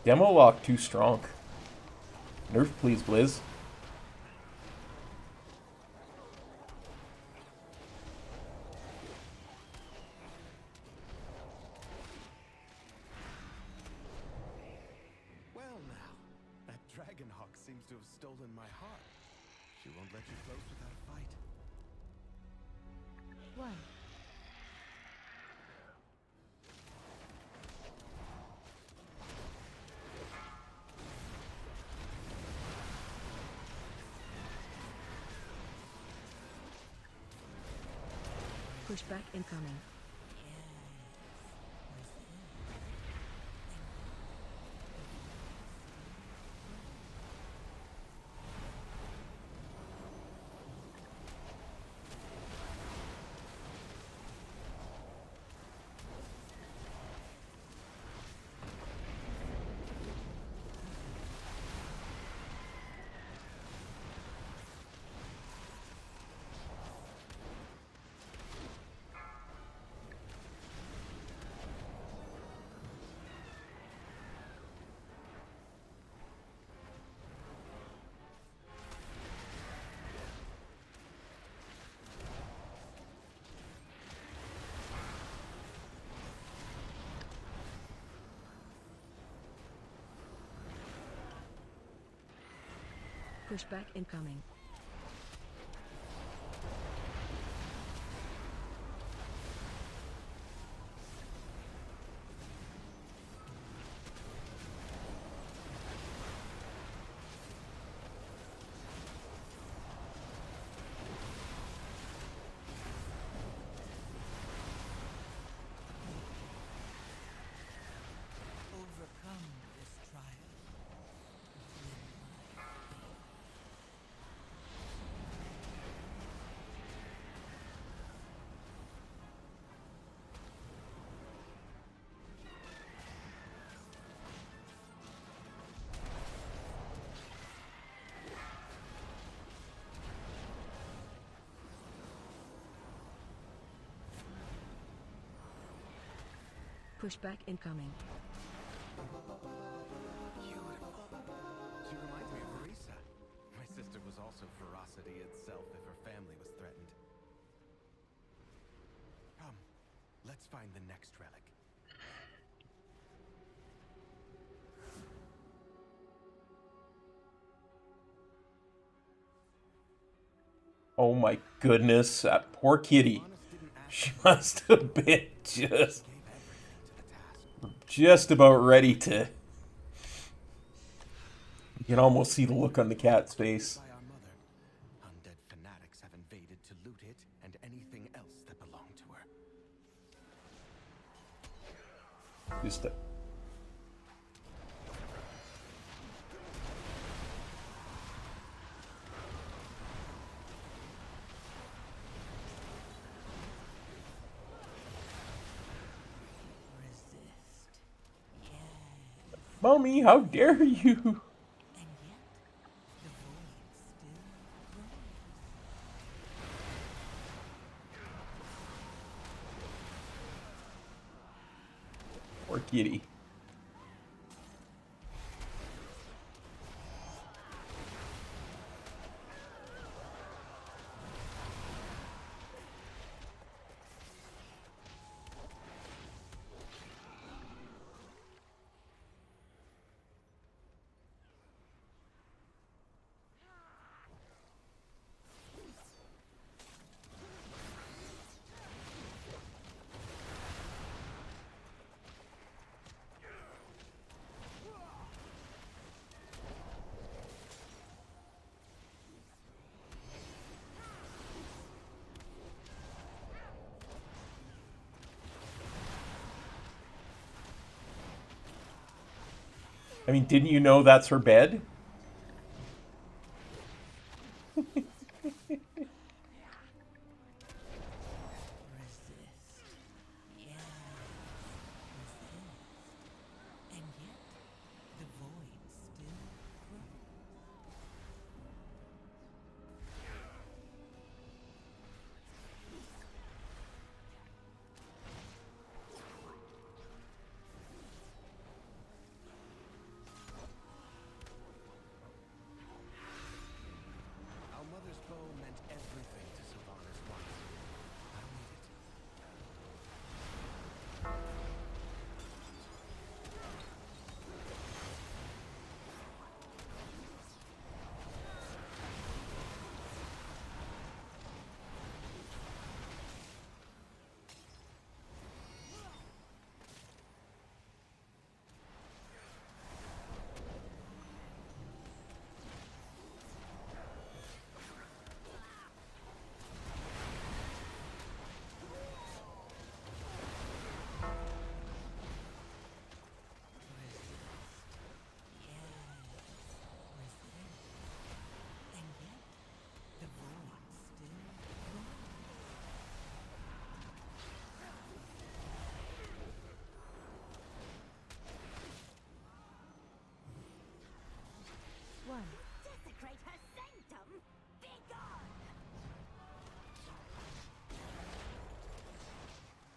Speaker 1: Demo lock too strong. Nerf, please, Blizz.
Speaker 4: Well now, that Dragonhawk seems to have stolen my heart. She won't let you close without a fight.
Speaker 2: One. Pushback incoming. Pushback incoming.
Speaker 8: overcome this trial.
Speaker 2: Pushback incoming.
Speaker 4: Beautiful. She reminds me of Marisa. My sister was also ferocity itself if her family was threatened. Come, let's find the next relic.
Speaker 1: Oh my goodness, that poor kitty. She must have been just about ready to. You can almost see the look on the cat's face.
Speaker 4: By our mother. Undead fanatics have invaded to loot it and anything else that belonged to her.
Speaker 1: Just a.
Speaker 8: Resist. Yes.
Speaker 1: Mommy, how dare you?
Speaker 8: And yet, the void still grows.
Speaker 1: Poor kitty. I mean, didn't you know that's her bed?
Speaker 8: Resist. Yes. Resist. And yet, the void still grows.
Speaker 4: Our mother's bow meant everything to Sylvanas once. I need it.
Speaker 8: And yet, the void still grows.
Speaker 2: One.
Speaker 5: Desecrate her sanctum? Be gone!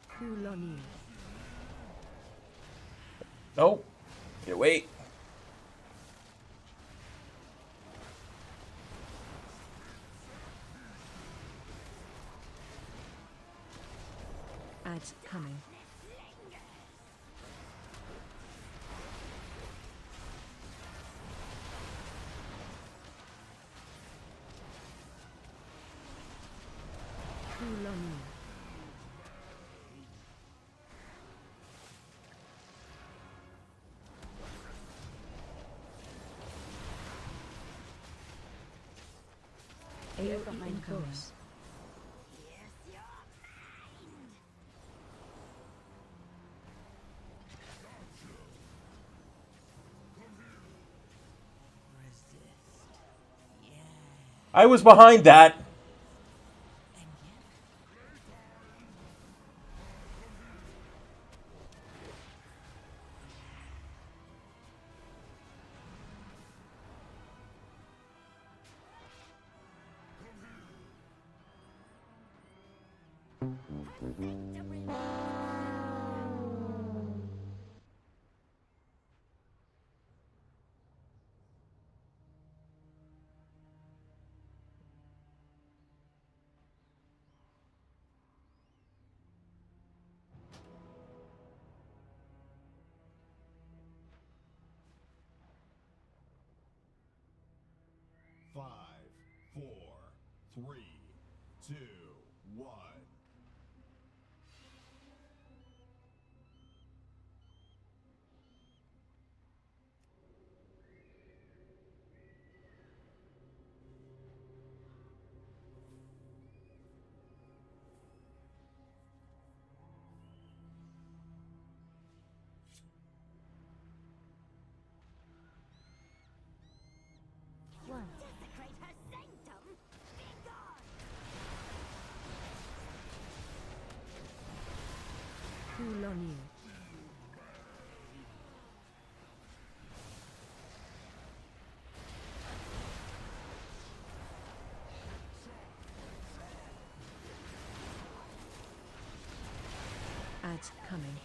Speaker 2: Quel'danas.
Speaker 1: No. Here, wait.
Speaker 2: Ads coming. Quel'danas. AoE incoming.
Speaker 5: Yes, you're mine!
Speaker 8: Resist. Yes.
Speaker 1: I was behind that.
Speaker 8: And yet,
Speaker 9: 3, 2, 1.
Speaker 2: One.
Speaker 5: Desecrate her sanctum? Be gone!
Speaker 2: Cool on you. Ads coming.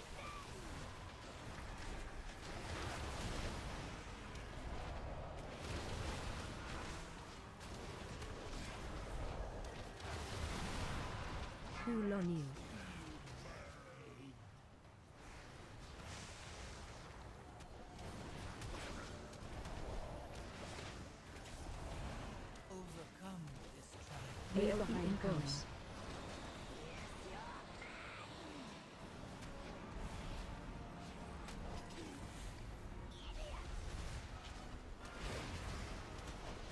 Speaker 2: Cool on you.
Speaker 8: Overcome this trial.
Speaker 2: AOE incoming.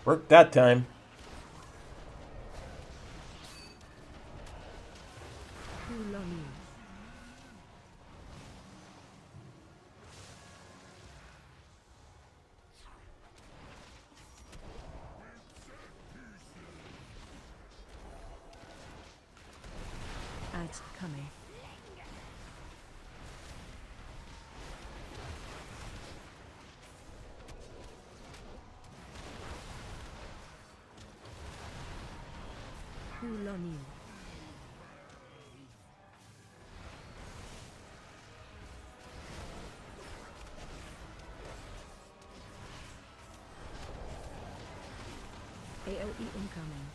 Speaker 1: Worked that time.
Speaker 2: Cool on you. Ads coming. Cool on you. AOE incoming.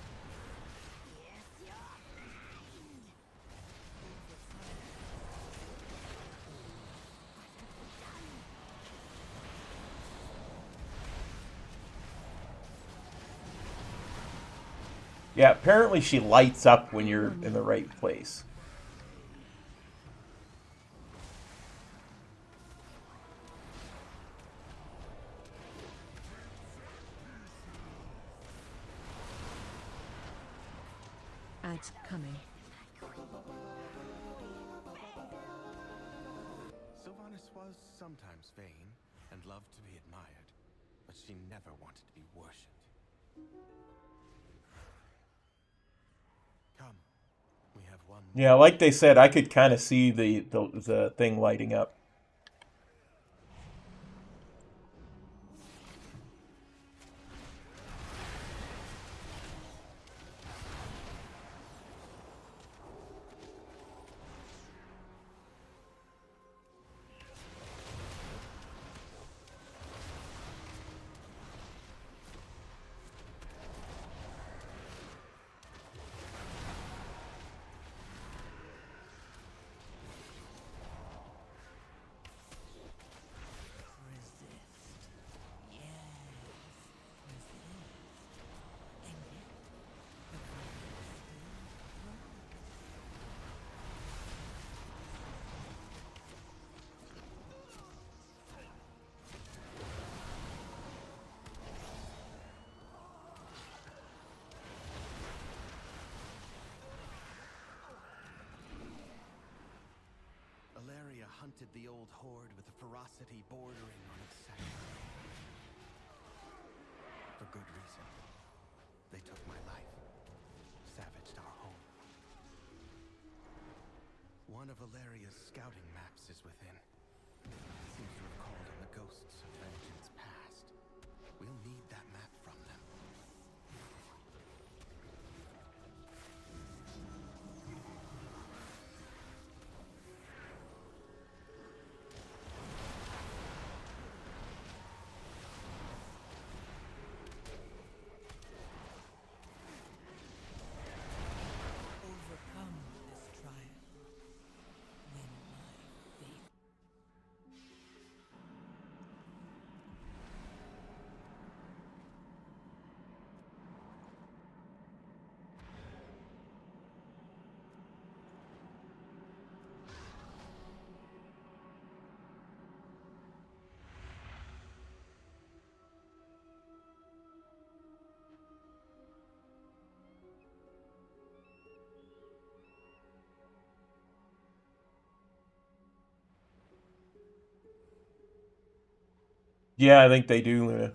Speaker 1: Yeah, apparently she lights up when you're in the right place.
Speaker 2: Ads coming.
Speaker 4: Sylvanas was sometimes vain and loved to be admired, but she never wanted to be worshipped. Come, we have one.
Speaker 1: Yeah, like they said, I could kind of see the thing lighting up.
Speaker 8: Resist. Yes. Resist. And yet, the fire still burns.
Speaker 4: Alaria hunted the old horde with a ferocity bordering on obsession. For good reason. They took my life, savaged our home. One of Alaria's scouting maps is within. Seems to have called on the ghosts of vengeance past. We'll need that map from them.
Speaker 8: Overcome this trial. When my fate
Speaker 1: Yeah, I think they do, Luna.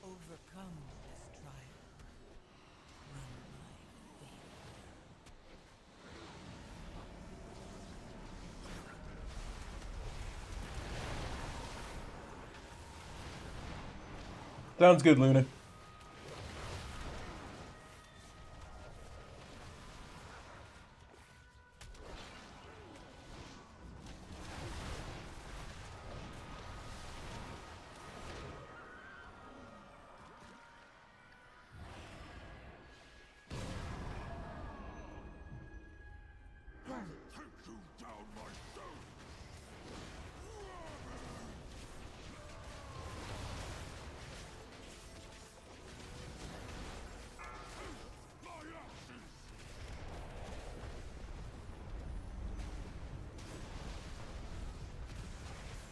Speaker 8: Overcome this trial. Run my faith.
Speaker 1: Sounds good, Luna.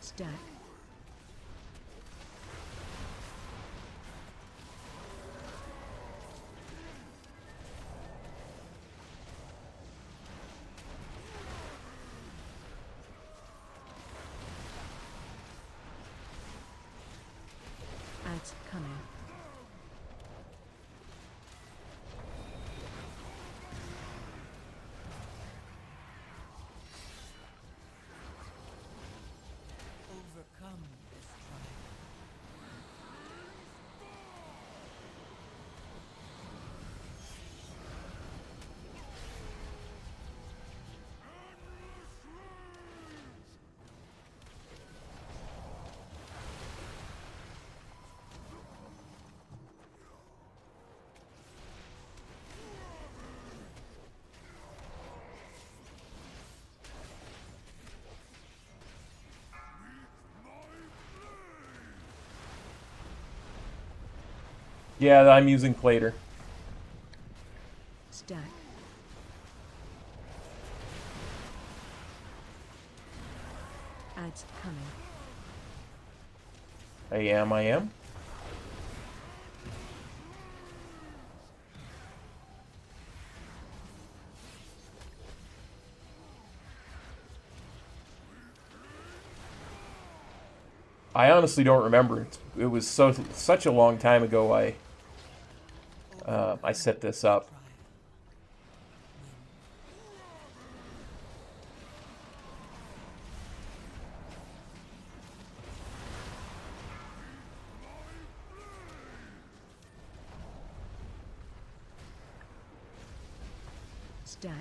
Speaker 2: Stack. Ads coming.
Speaker 8: Overcome this trial.
Speaker 1: Yeah, I'm using Plater.
Speaker 2: Stack. Ads coming.
Speaker 1: I am. I honestly don't remember. It was such a long time ago. I set this up.
Speaker 2: Stack.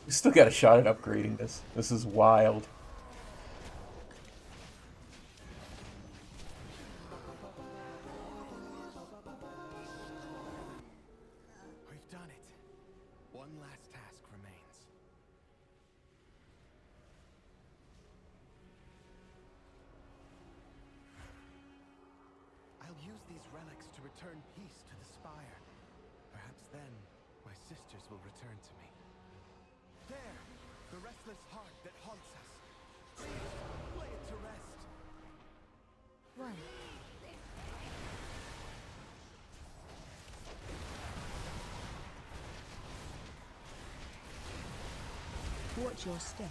Speaker 1: We still got a shot at upgrading this. This is wild.
Speaker 4: We've done it. One last task remains. I'll use these relics to return peace to the spire. Perhaps then my sisters will return to me. There! The restless heart that haunts us. Please, lay it to rest.
Speaker 2: One. Watch your step.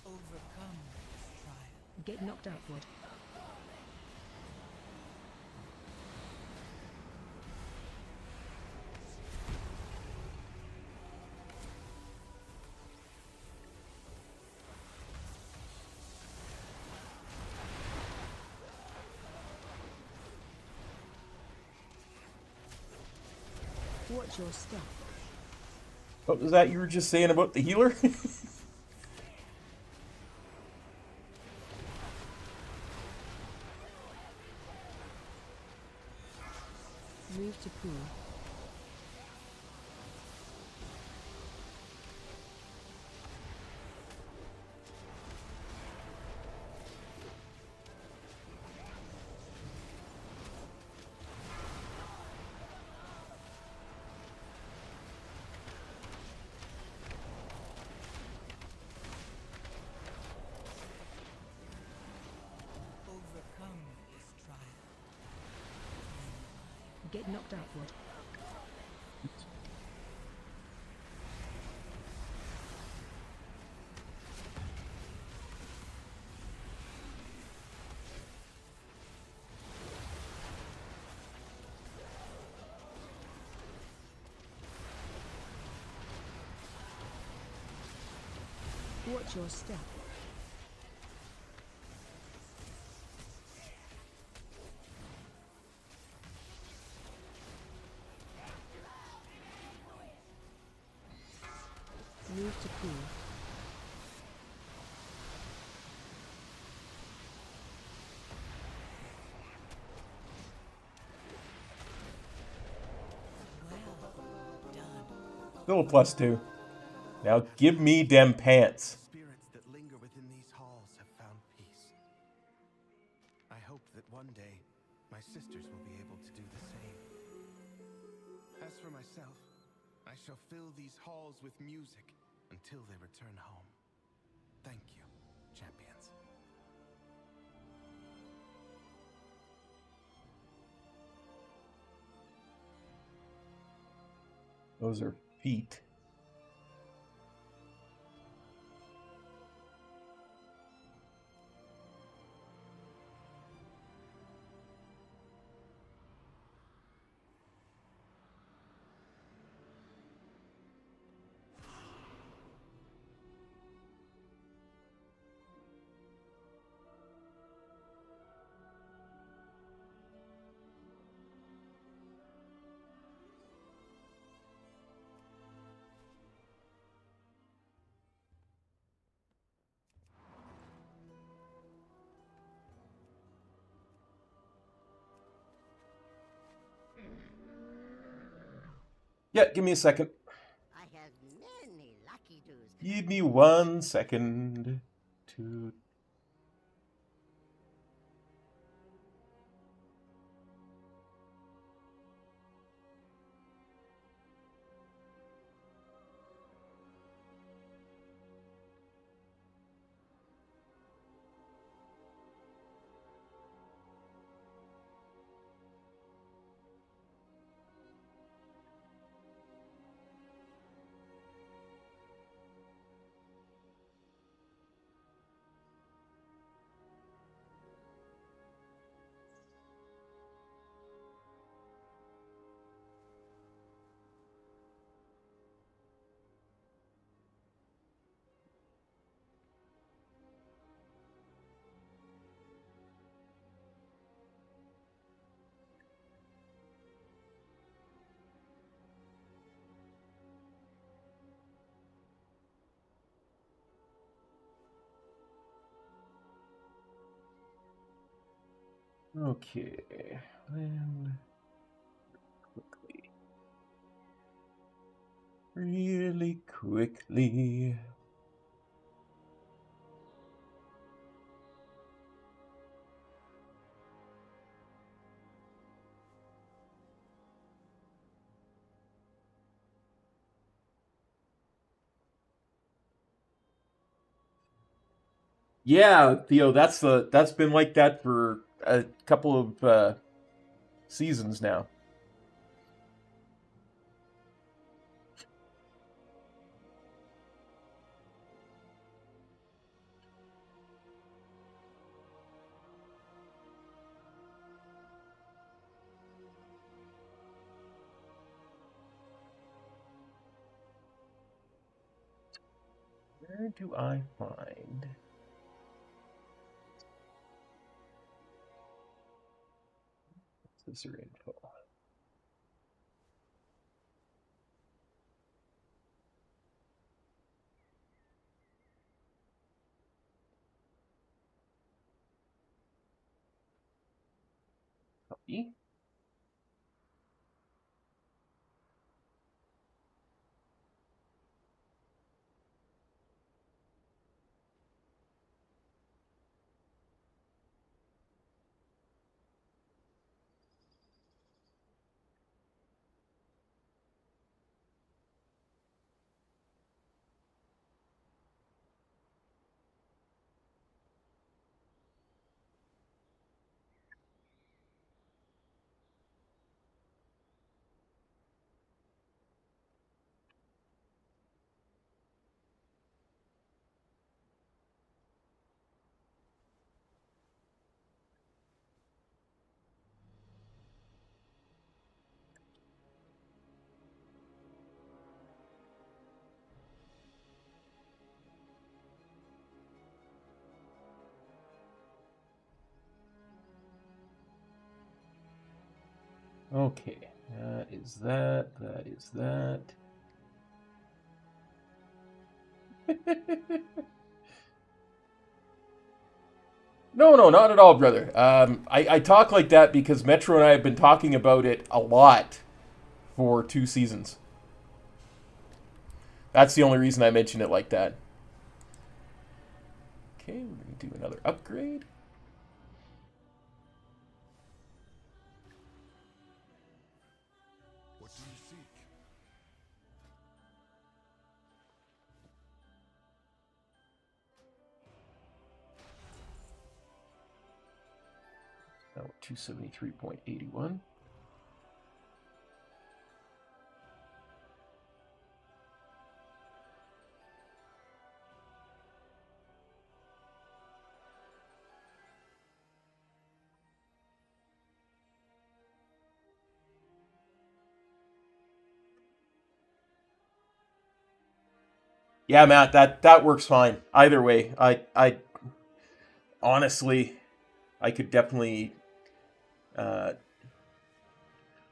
Speaker 8: Overcome this trial.
Speaker 2: Get knocked upward. Watch your step.
Speaker 1: What was that you were just saying about the healer?
Speaker 2: Move to pool.
Speaker 8: Overcome this trial.
Speaker 2: Get knocked upward. Watch your step. Move to pool.
Speaker 8: Well done.
Speaker 1: Still a +2. Now give me them pants.
Speaker 4: Spirits that linger within these halls have found peace. I hope that one day my sisters will be able to do the same. As for myself, I shall fill these halls with music until they return home. Thank you, champions.
Speaker 1: Those are feet. Yeah, give me a second.
Speaker 5: I have many lucky doos.
Speaker 1: Give me 1 second to... Okay, and quickly, really quickly. Yeah, Theo, that's been like that for a couple of seasons now. Where do I find scissor info? Copy. Okay, that is that. That is that. No, no, not at all, brother. I talk like that because Metro and I have been talking about it a lot for 2 seasons. That's the only reason I mention it like that. Okay, we're going to do another upgrade.
Speaker 7: What do you seek?
Speaker 1: Now 273.81. Yeah, Matt, that works fine. Either way, I honestly, I could definitely.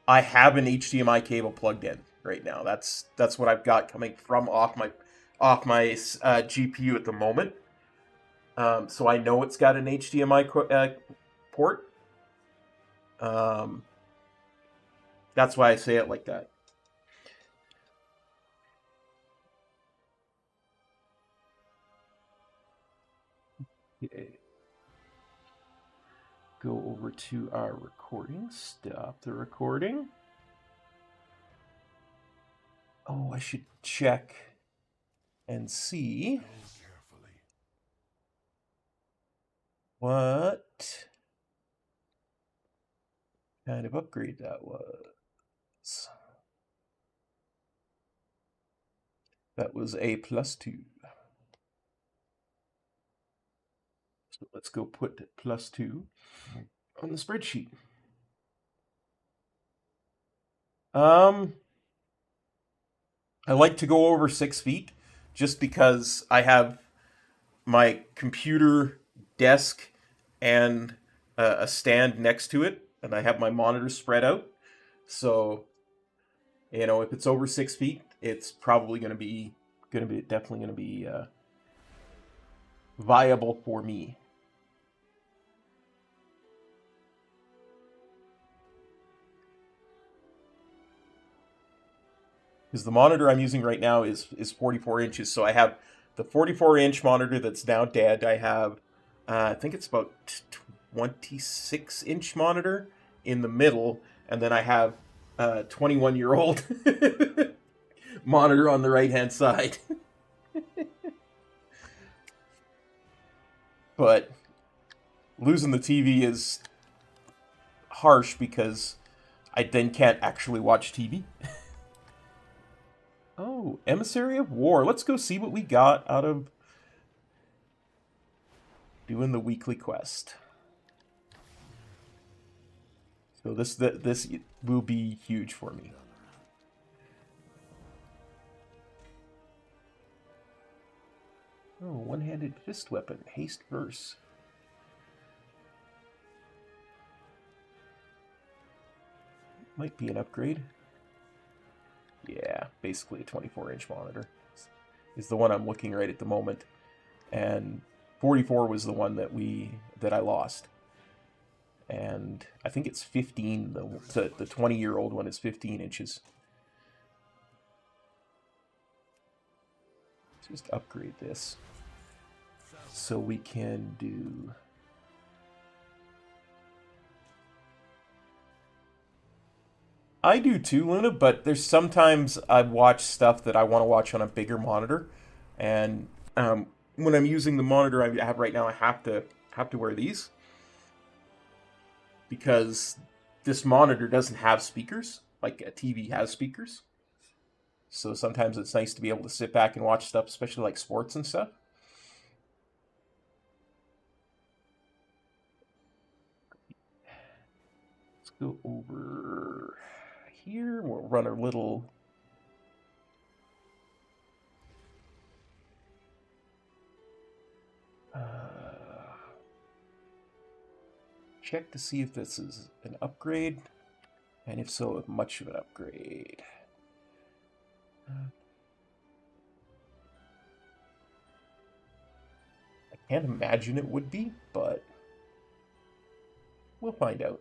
Speaker 1: I have an HDMI cable plugged in right now. That's what I've got coming from off my GPU at the moment. So I know it's got an HDMI port. That's why I say it like that. Okay. Go over to our recording. Stop the recording. Oh, I should check and see what kind of upgrade that was. That was a +2. So let's go put +2 on the spreadsheet. I like to go over 6 feet just because I have my computer desk and a stand next to it, and I have my monitors spread out. So, if it's over 6 feet, it's probably definitely going to be viable for me. Because the monitor I'm using right now is 44 inches, so I have the 44-inch monitor that's now dead. I have, I think it's about 26-inch monitor in the middle, and then I have a 21-year-old monitor on the right-hand side. but losing the TV is harsh because I then can't actually watch TV. Oh, Emissary of War. Let's go see what we got out of doing the weekly quest. So this will be huge for me. Oh, one-handed fist weapon, haste verse. Might be an upgrade. Yeah, basically a 24-inch monitor is the one I'm looking right at the moment, and 44 was the one that I lost, and I think it's 15. The 20-year-old one is 15 inches. Let's just upgrade this so we can do. I do too, Luna, but there's sometimes I watch stuff that I want to watch on a bigger monitor, and when I'm using the monitor I have right now, I have to wear these because this monitor doesn't have speakers like a TV has speakers. So sometimes it's nice to be able to sit back and watch stuff, especially like sports and stuff. Let's go over here. We'll run our little check to see if this is an upgrade, and if so, much of an upgrade. I can't imagine it would be, but we'll find out.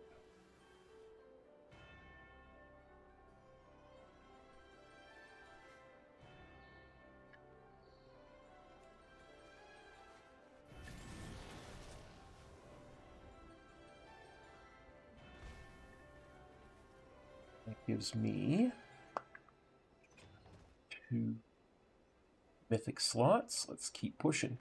Speaker 1: That gives me 2 mythic slots. Let's keep pushing.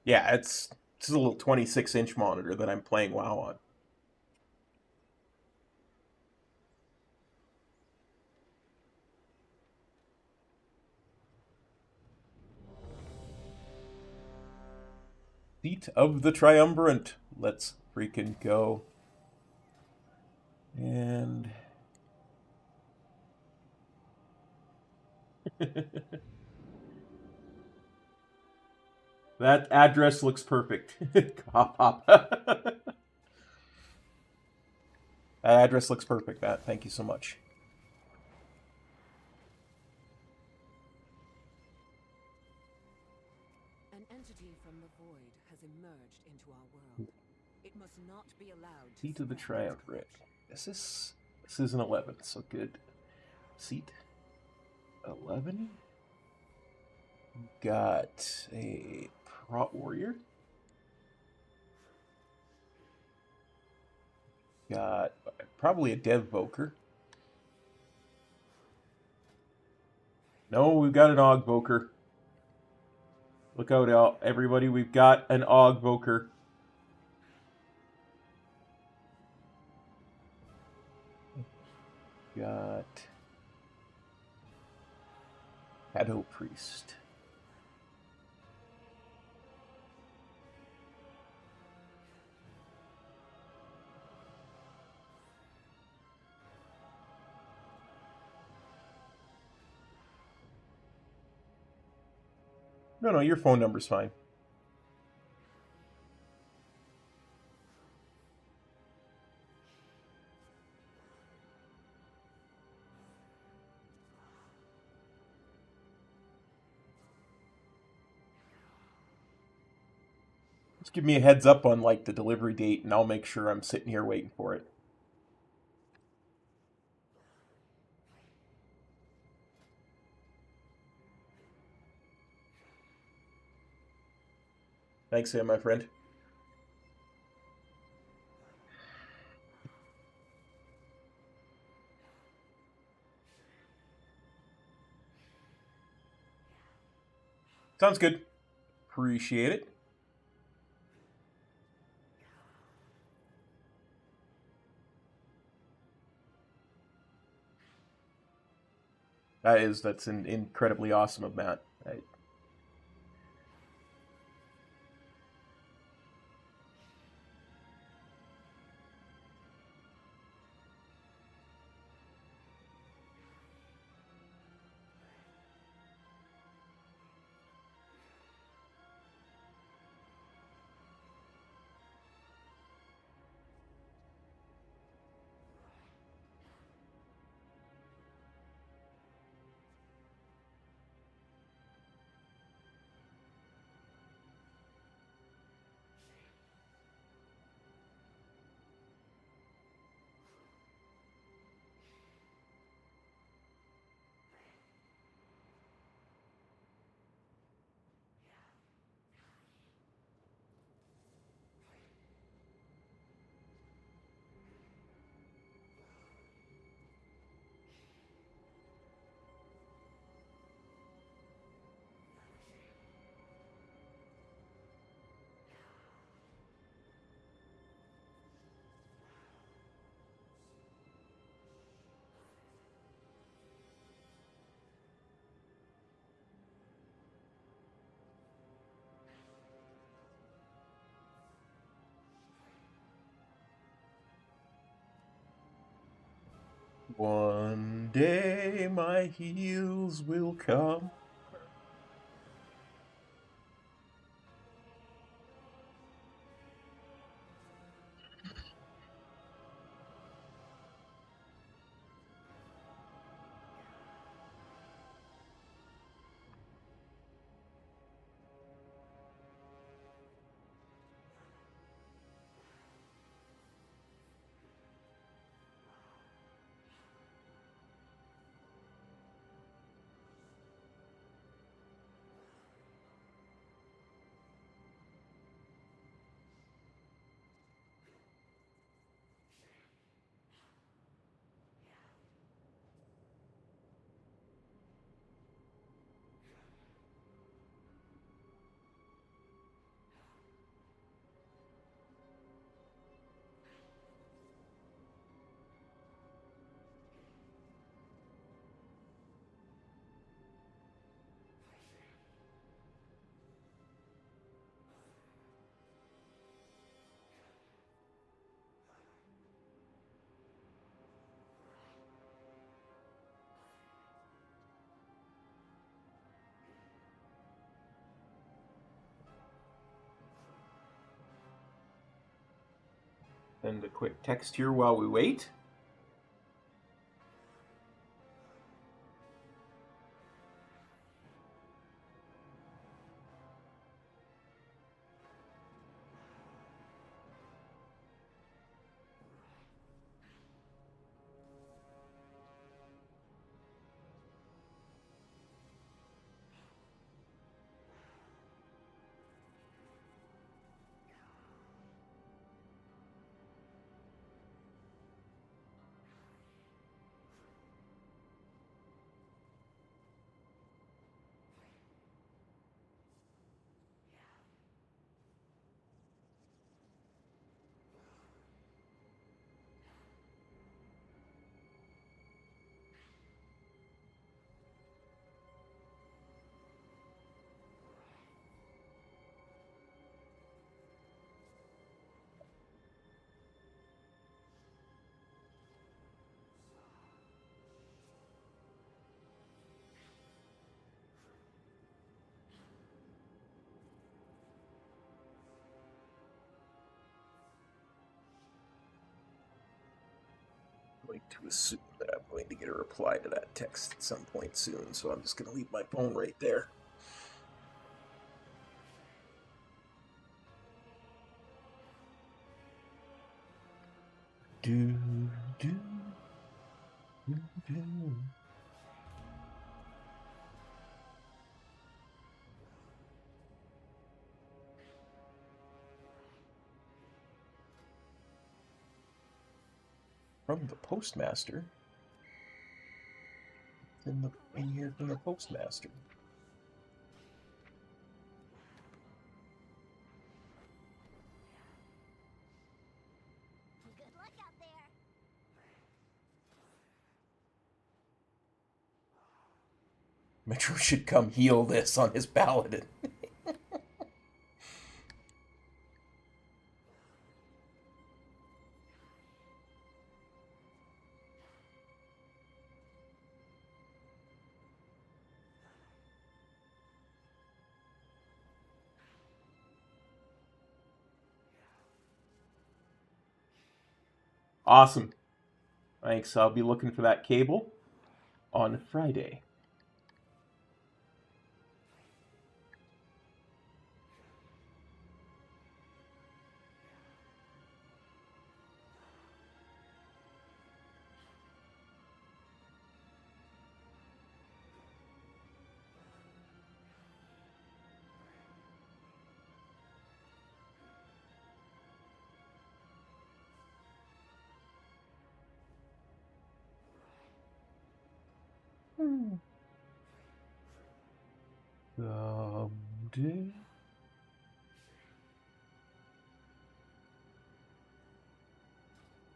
Speaker 1: Yeah, it's a little 26-inch monitor that I'm playing WoW on. Seat of the Triumvirate. Let's freaking go. And that address looks perfect. Hop, hop. That address looks perfect, Matt. Thank you so much.
Speaker 3: An entity from the void has emerged into our world. It must not be allowed to
Speaker 1: Seat of the
Speaker 3: spread its
Speaker 1: Triumvirate. This is an 11, so good. Seat 11. Got a Prot Warrior. Got probably a Dev Voker. No, we've got an Og Voker. Look out, everybody. We've got an Og Voker. Got Shadow Priest. No, your phone number's fine. Just give me a heads up on like the delivery date, and I'll make sure I'm sitting here waiting for it. Thanks, Sam, my friend. Sounds good. Appreciate it. That's an incredibly awesome of Matt. One day my heels will come. Send a quick text here while we wait. Going to assume that I'm going to get a reply to that text at some point soon, so I'm just going to leave my phone right there. do, do, do, do. From the postmaster. In here from the postmaster.
Speaker 5: Good luck out there.
Speaker 1: Metro should come heal this on his paladin. Awesome. Thanks. I'll be looking for that cable on Friday. Someday.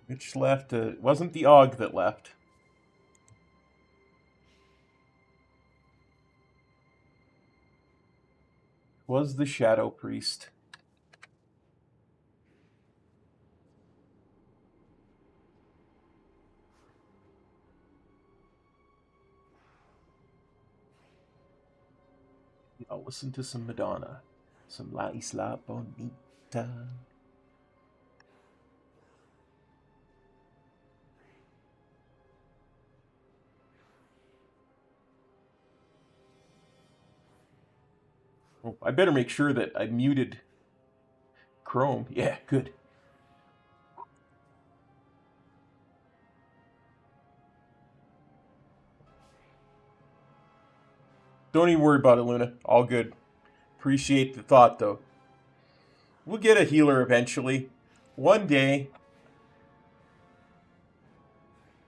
Speaker 1: Which left? It wasn't the Og that left. It was the Shadow Priest. I'll listen to some Madonna. Some La Isla Bonita. Oh, I better make sure that I muted Chrome. Yeah, good. Don't even worry about it, Luna. All good. Appreciate the thought, though. We'll get a healer eventually. One day.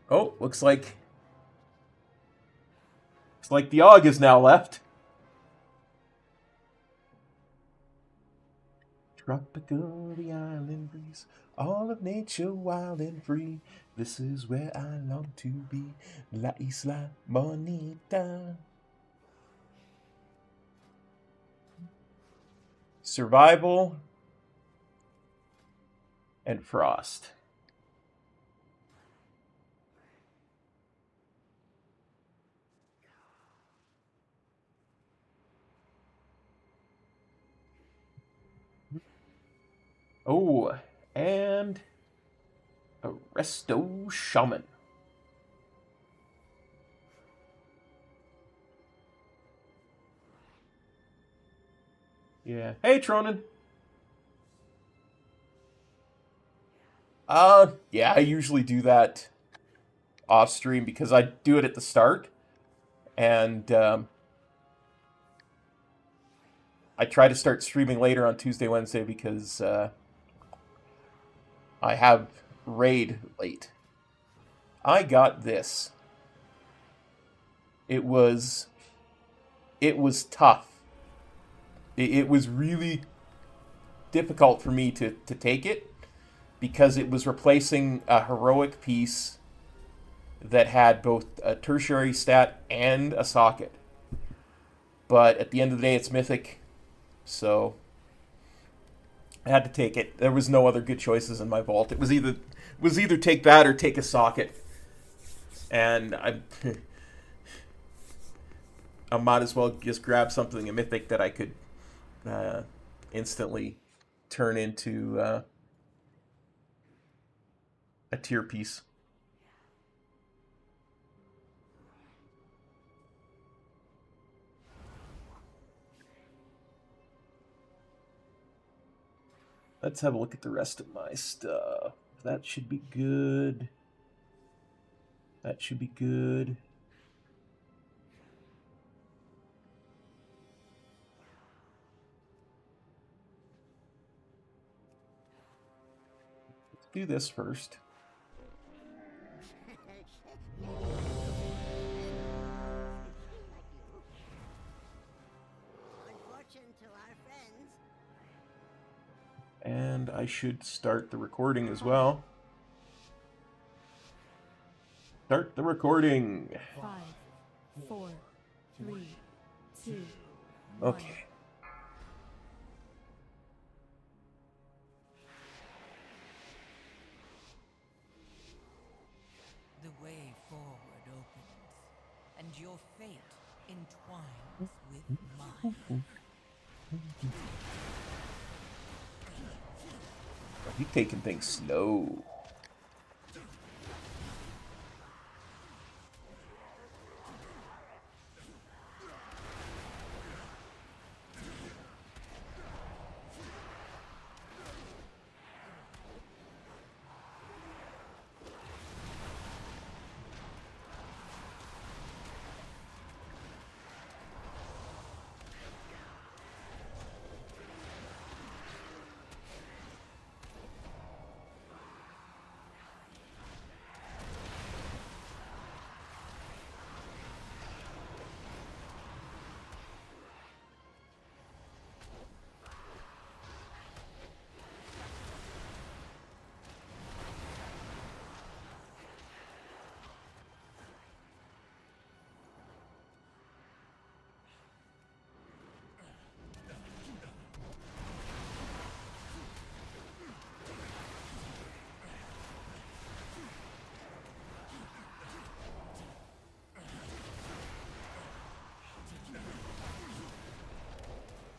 Speaker 1: Oh, looks like the Og is now left. Tropical, the island breeze, all of nature wild and free. This is where I long to be, La Isla Bonita. Survival and Frost. Oh, and a Resto Shaman. Yeah. Hey, Tronin. Yeah, I usually do that off stream because I do it at the start, and I try to start streaming later on Tuesday, Wednesday because I have raid late. I got this. It was tough. It was really difficult for me to take it because it was replacing a heroic piece that had both a tertiary stat and a socket. But at the end of the day, it's mythic, so I had to take it. There was no other good choices in my vault. It was either take that or take a socket, and I might as well just grab something a mythic that I could instantly turn into a tier piece. Let's have a look at the rest of my stuff. That should be good. That should be good. Let's do this first. And I should start the recording as well. Start the recording.
Speaker 2: 5, 4, 3, 2, 1.
Speaker 1: Okay.
Speaker 8: The way forward opens, and your fate entwines with mine.
Speaker 1: He's taking things slow.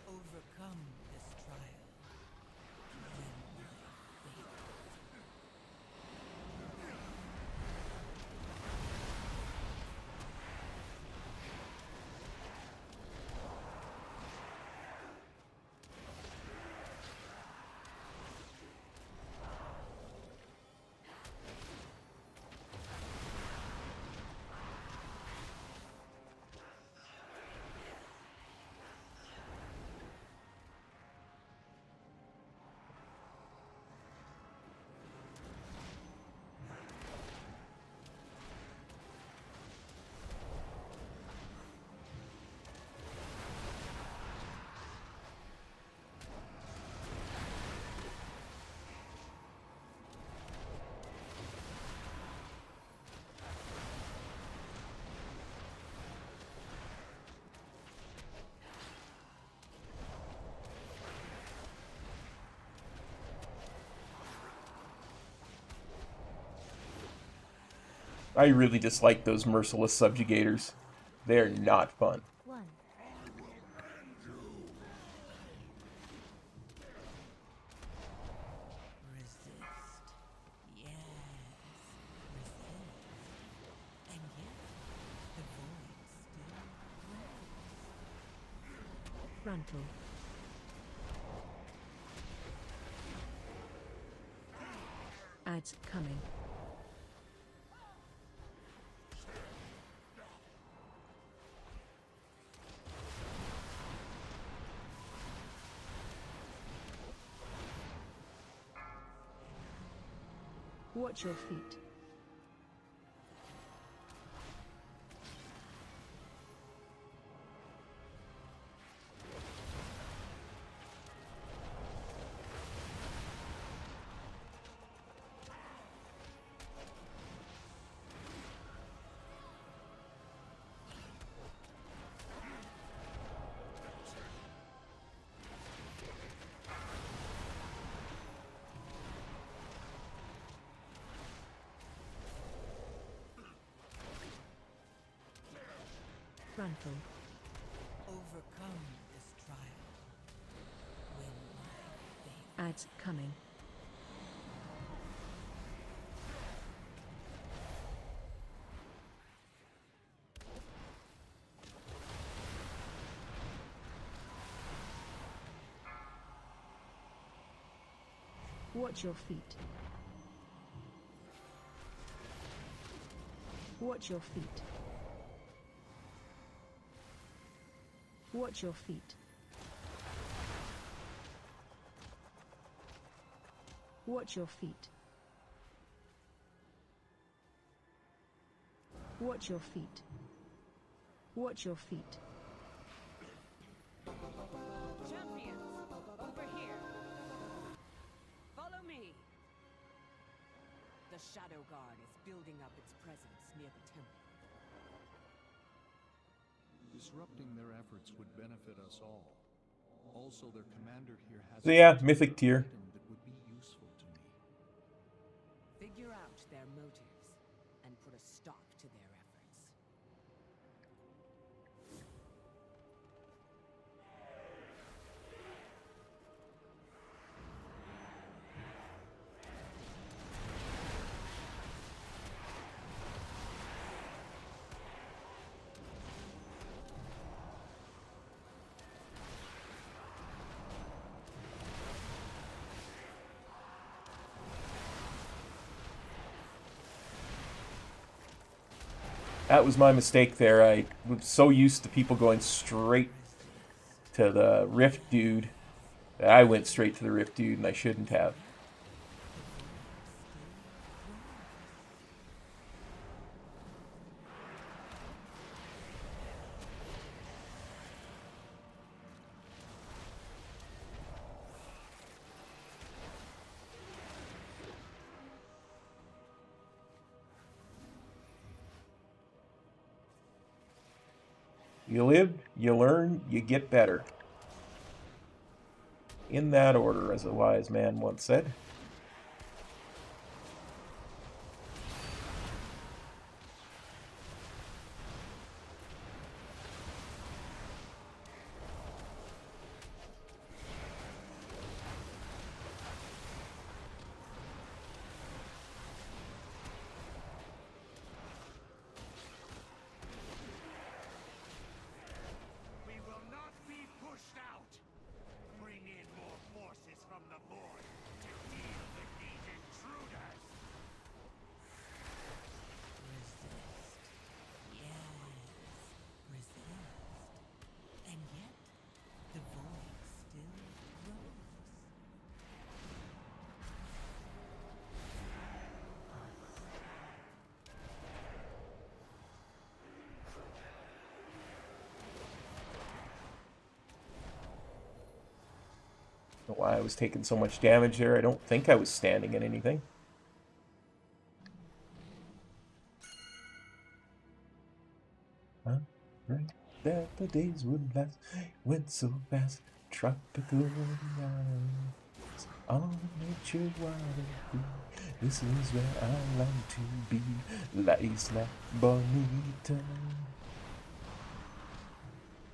Speaker 8: Overcome this trial. Win my fate.
Speaker 1: I really dislike those merciless subjugators. They're not fun.
Speaker 2: 1.
Speaker 8: Resist. Yes. Resist. And yet, the void still grows.
Speaker 2: Frontal. Ads coming. Watch your feet. Frontal.
Speaker 8: Overcome this trial. Win my fate.
Speaker 2: Ads coming. Watch your feet. Watch your feet. Watch your feet. Watch your feet. Watch your feet. Watch your feet.
Speaker 3: Champions, over here. Follow me. The Shadow Guard is building up its presence near the temple.
Speaker 6: Disrupting their efforts would benefit us all. Also, their commander here has
Speaker 1: So yeah, mythic tier.
Speaker 6: item that would be useful to me.
Speaker 3: Figure out their motives and put a stop to their efforts.
Speaker 1: That was my mistake there. I was so used to people going straight to the Rift dude that I went straight to the Rift dude, and I shouldn't have. You live, you learn, you get better. In that order, as a wise man once said.
Speaker 9: We will not be pushed out. Bring in more forces from the void to deal with these intruders.
Speaker 8: Resist. Yes. Resist. And yet, the void still grows.
Speaker 1: Don't know why I was taking so much damage there. I don't think I was standing in anything. Right, that the days would last, went so fast. Tropical nights on nature water. This is where I long to be. La Isla Bonita.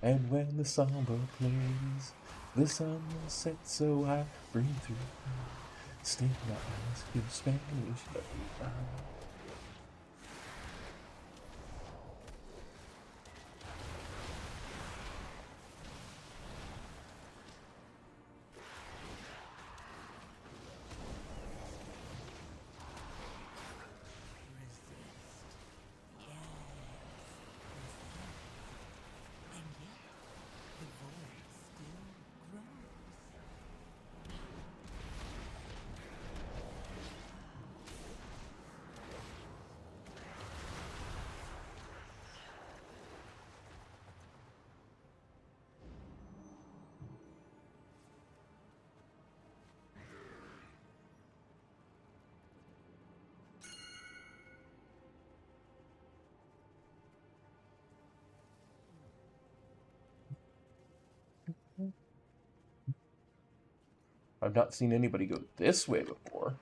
Speaker 1: And when the samba plays, the sun sets so I breathe through. Stay my eyes, your Spanish love.
Speaker 8: Resist. Yes. Resist. And yet, the void still grows.
Speaker 1: I've not seen anybody go this way before.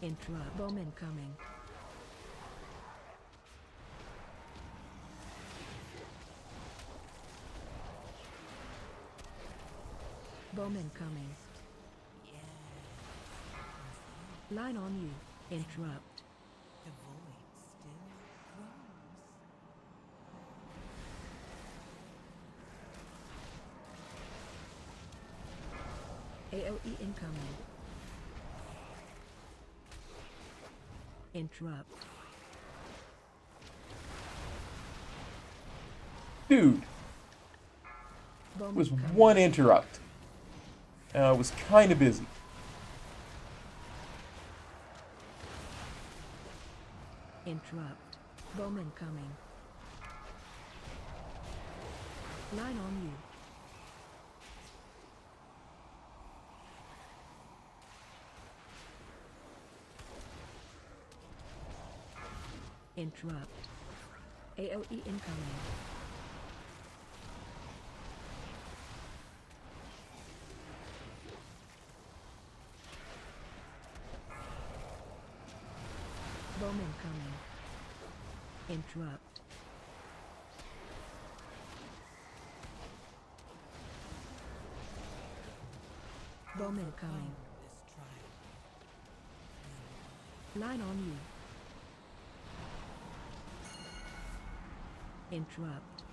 Speaker 2: Interrupt. Bowman coming. Bowman coming. Line on you. Interrupt.
Speaker 8: The void still grows.
Speaker 2: AOE incoming. Interrupt.
Speaker 1: Dude,
Speaker 2: Bowman
Speaker 1: it was
Speaker 2: coming.
Speaker 1: one interrupt. And I was kind of busy.
Speaker 2: Interrupt. Bowman coming. Line on you. Interrupt. AOE incoming. Bowman coming. Interrupt. Bowman coming.
Speaker 8: This trial.
Speaker 2: Line on you. Interrupt.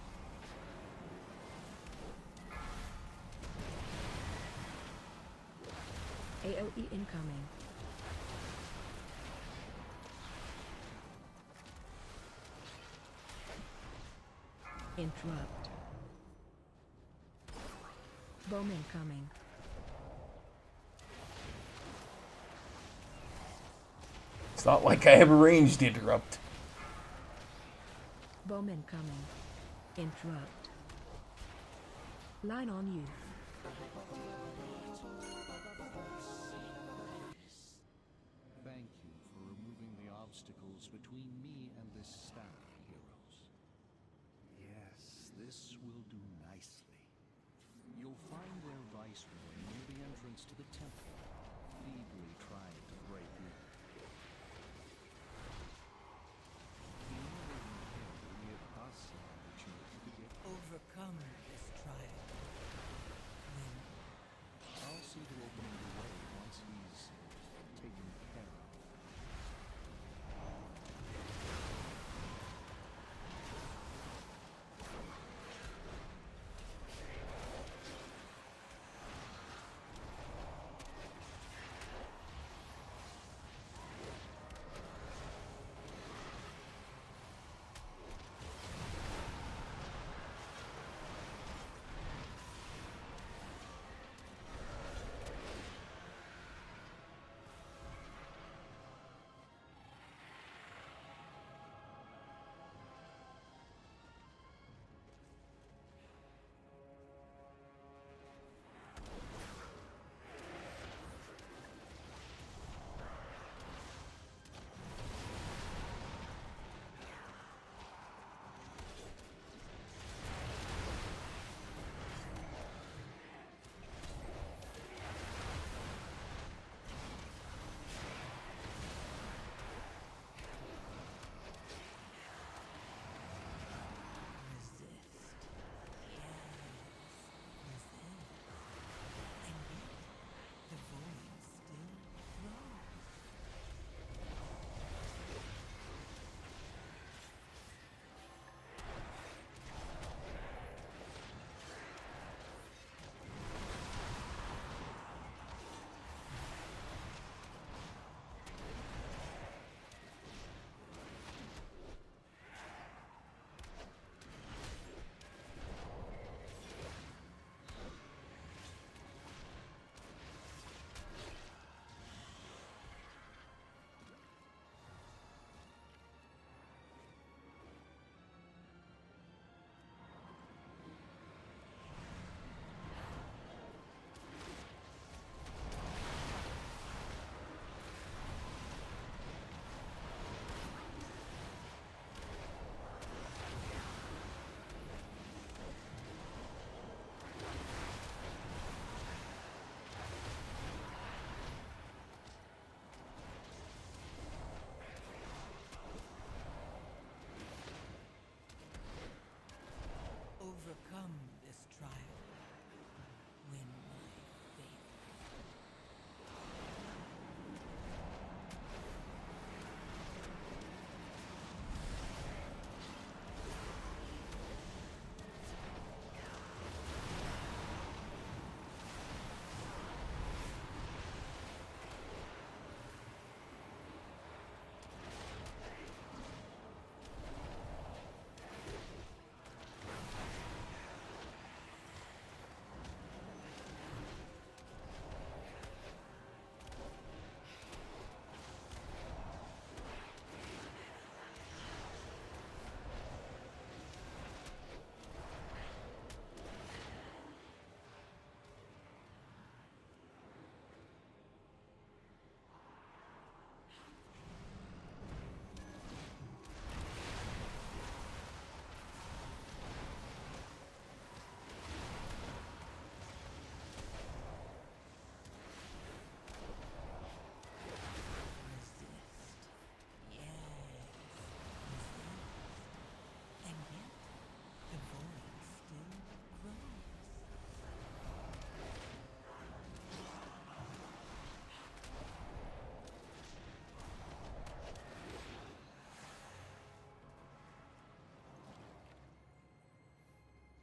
Speaker 2: AOE incoming. Interrupt. Bowman coming.
Speaker 1: It's not like I have a ranged interrupt.
Speaker 2: Bowman coming. Interrupt. Line on you.
Speaker 6: Thank you for removing the obstacles between me and this staff, heroes. Yes, this will do nicely. You'll find their viceroy near the entrance to the temple, feebly trying to break in.
Speaker 8: Overcome this trial. Then
Speaker 6: I'll see to opening the way once he's taken care of.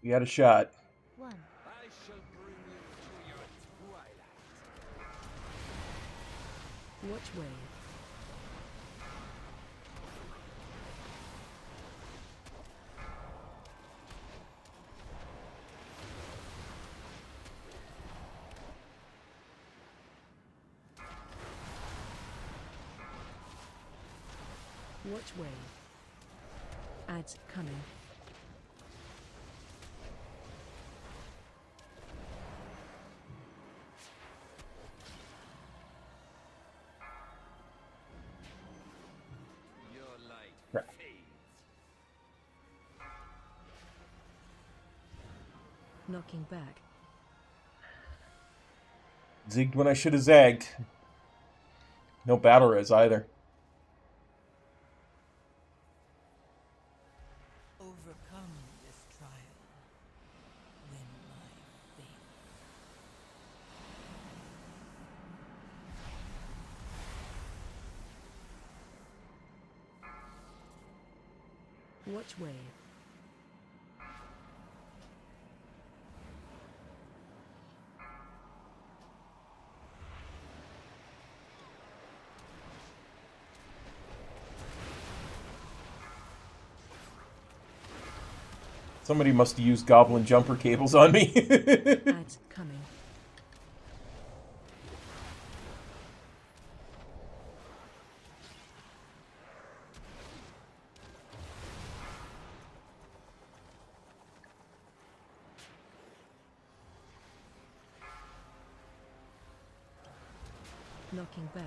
Speaker 1: We had a shot.
Speaker 2: One.
Speaker 9: I shall bring you to your twilight.
Speaker 2: Watch wave. Watch wave. Ads coming.
Speaker 9: Your light
Speaker 1: Right.
Speaker 9: fades.
Speaker 2: Knocking back.
Speaker 1: Zigged when I should have zagged. No battle res either.
Speaker 8: Overcome this trial. Win my faith.
Speaker 2: Watch wave.
Speaker 1: Somebody must have used goblin jumper cables on me.
Speaker 2: Ads coming. Knocking back.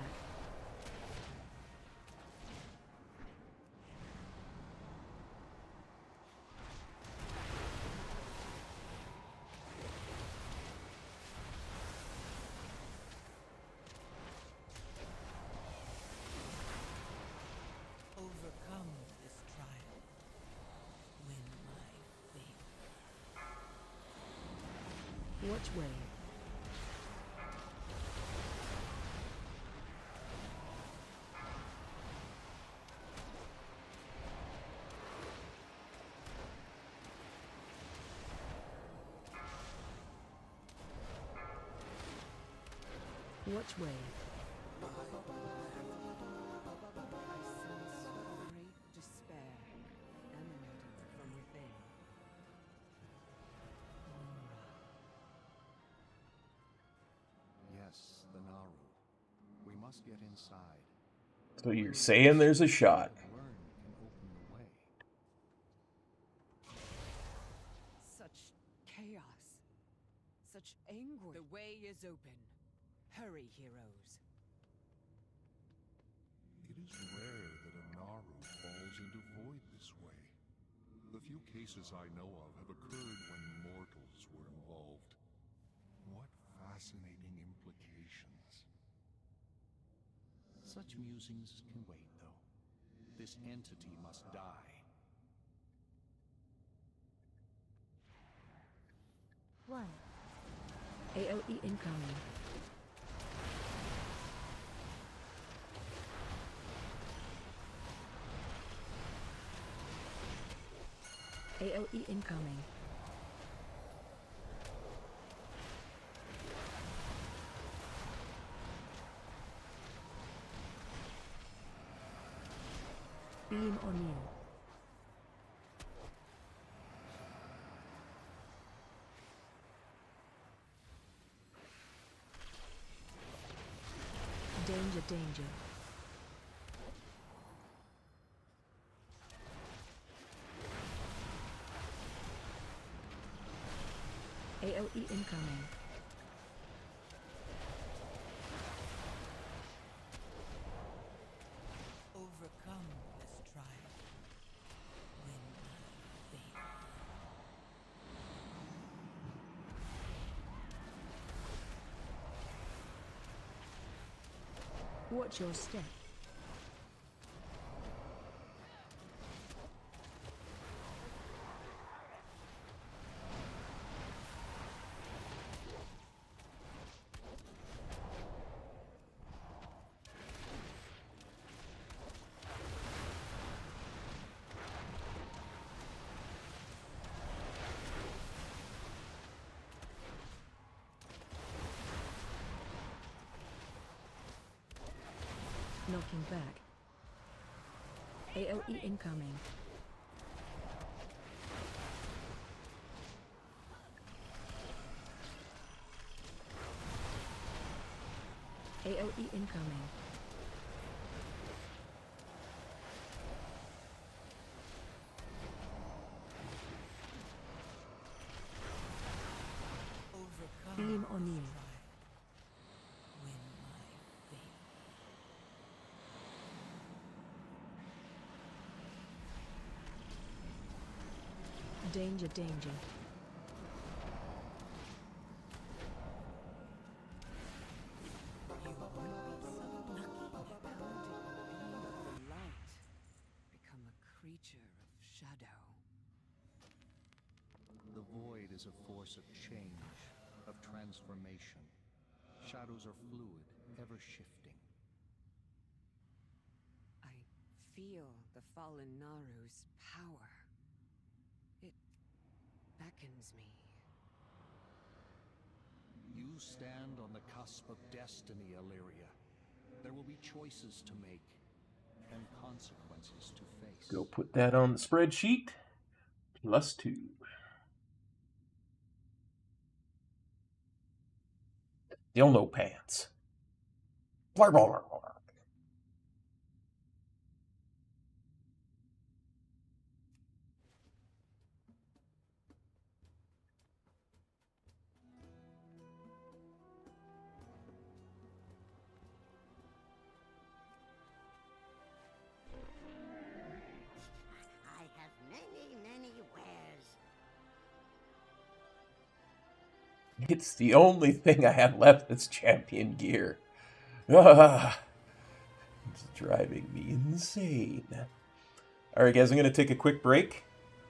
Speaker 8: Overcome this trial. Win my faith.
Speaker 2: Watch wave. Watch wave.
Speaker 3: I sense great despair emanating from within.
Speaker 6: Yes, the Naru. We must get inside.
Speaker 1: So you're saying there's a shot.
Speaker 6: Learn can open the way.
Speaker 3: Such chaos. Such anguish. The way is open. Hurry, heroes.
Speaker 7: It is rare that a Naru falls into void this way. The few cases I know of have occurred when mortals were involved. What fascinating implications.
Speaker 6: Such musings can wait, though. This entity must die.
Speaker 2: One. AOE incoming. AOE incoming. Beam on you. Danger, danger. AOE incoming.
Speaker 8: Overcome this trial. Win my faith.
Speaker 2: Watch your step. Talking back. AOE incoming. AOE incoming.
Speaker 8: Overcome
Speaker 2: Beam on you.
Speaker 8: Win my fate.
Speaker 2: Danger, danger.
Speaker 8: You will be so lucky.
Speaker 3: The light become a creature of shadow.
Speaker 6: The void is a force of change, of transformation. Shadows are fluid, ever shifting.
Speaker 3: I feel the fallen Naru's power. It beckons me.
Speaker 6: You stand on the cusp of destiny, Illyria. There will be choices to make, and consequences to face.
Speaker 1: Go put that on the spreadsheet. +2. Dildo pants. Blah, blah, blah, blah.
Speaker 5: I have many, many wares.
Speaker 1: It's the only thing I have left that's champion gear. Ah, it's driving me insane. Alright guys, I'm going to take a quick break.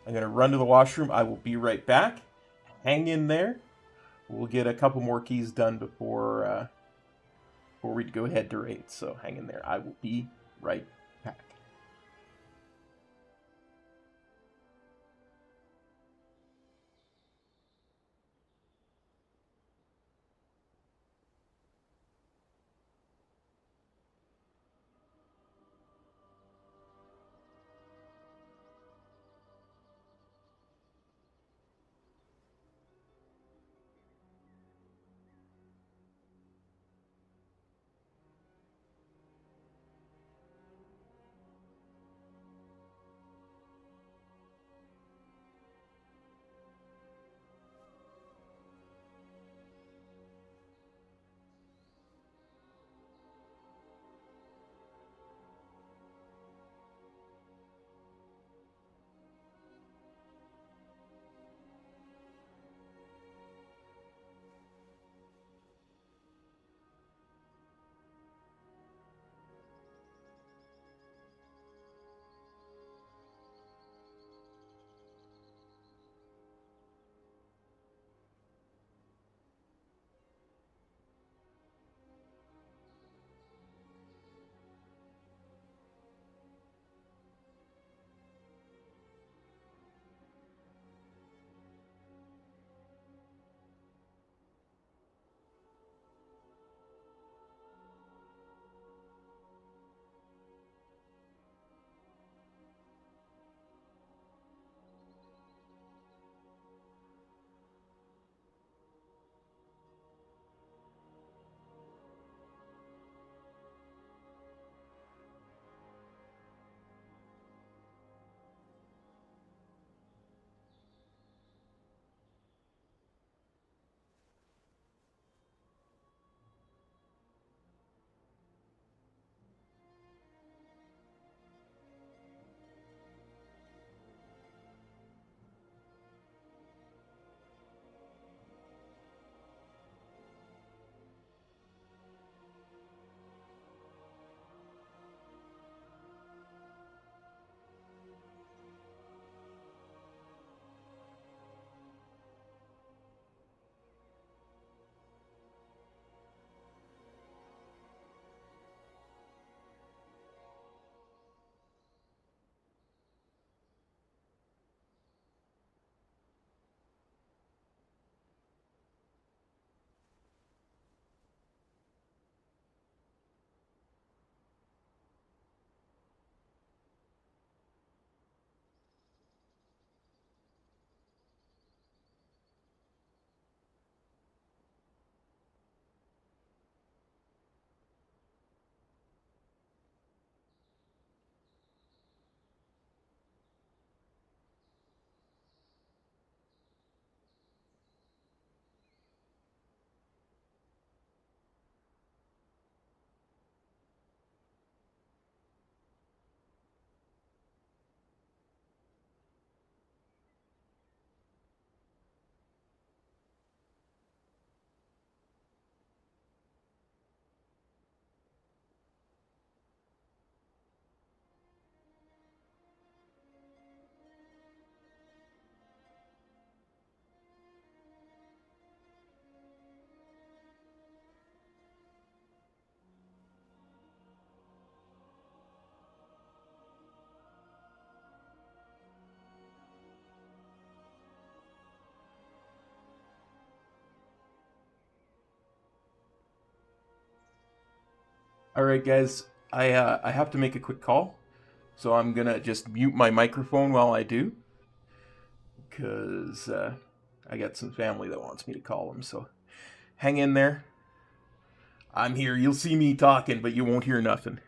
Speaker 1: I'm going to run to the washroom. I will be right back. Hang in there. We'll get a couple more keys done before we go ahead to raid. So hang in there. I will be right back. All right, guys. I have to make a quick call, so I'm gonna just mute my microphone while I do, because I got some family that wants me to call them. So hang in there. I'm here. You'll see me talking, but you won't hear nothing.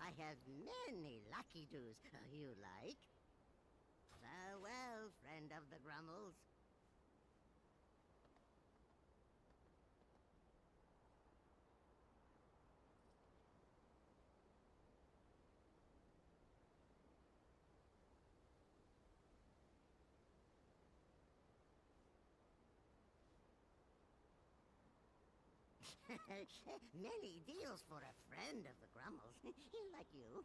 Speaker 5: I have many lucky doos you like. Farewell, friend of the Grummles. Many deals for a friend of the Grummles. Like you.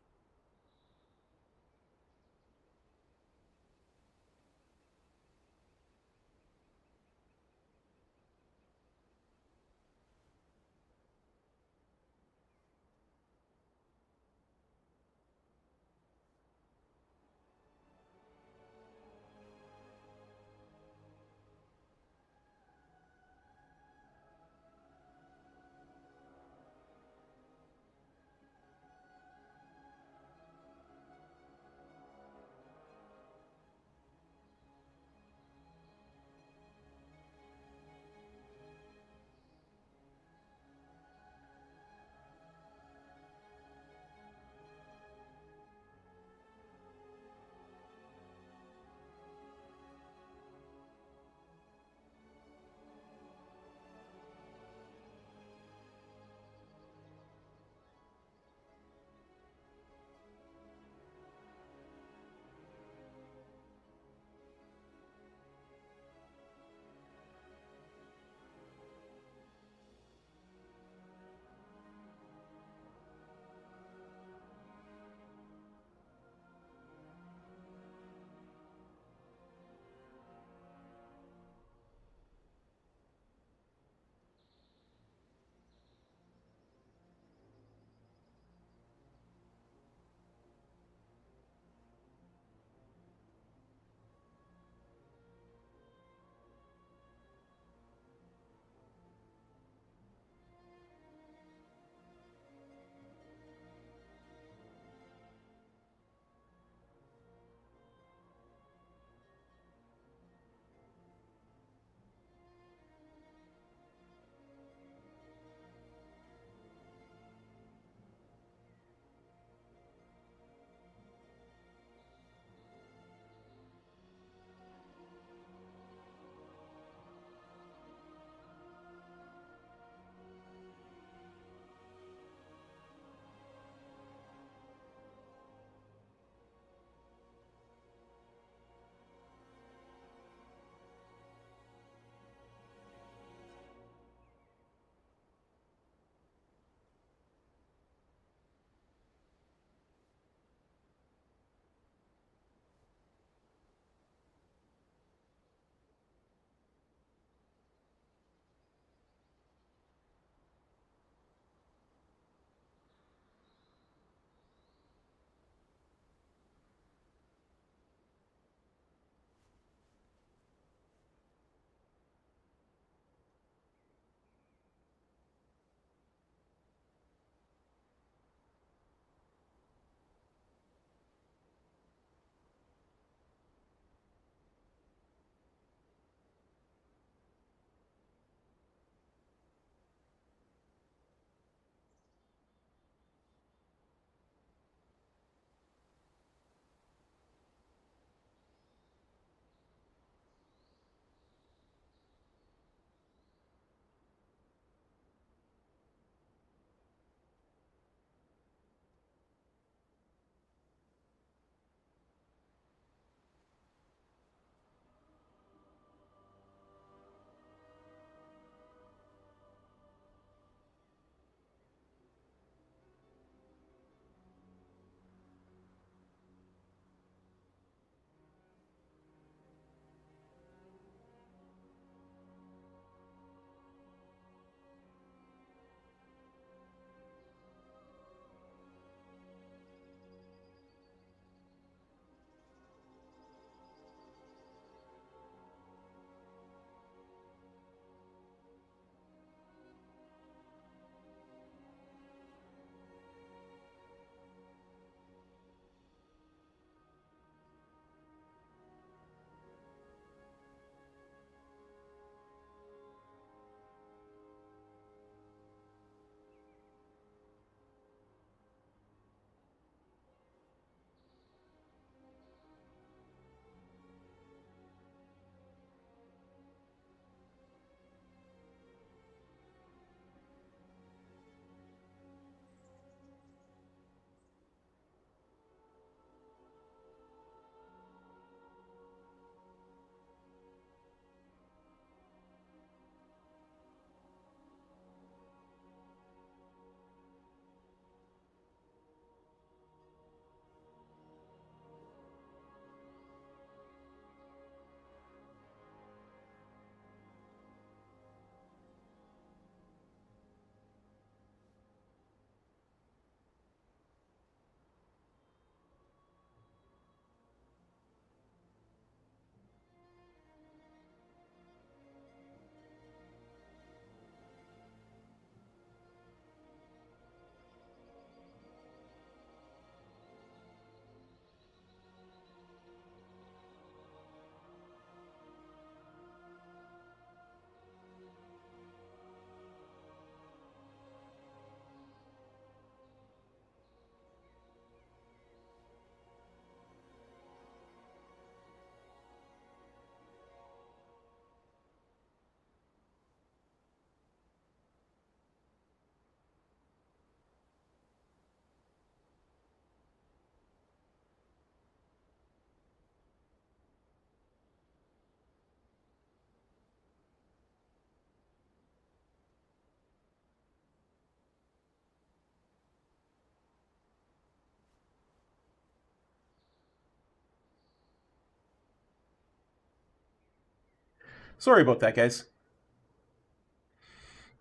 Speaker 1: Sorry about that, guys.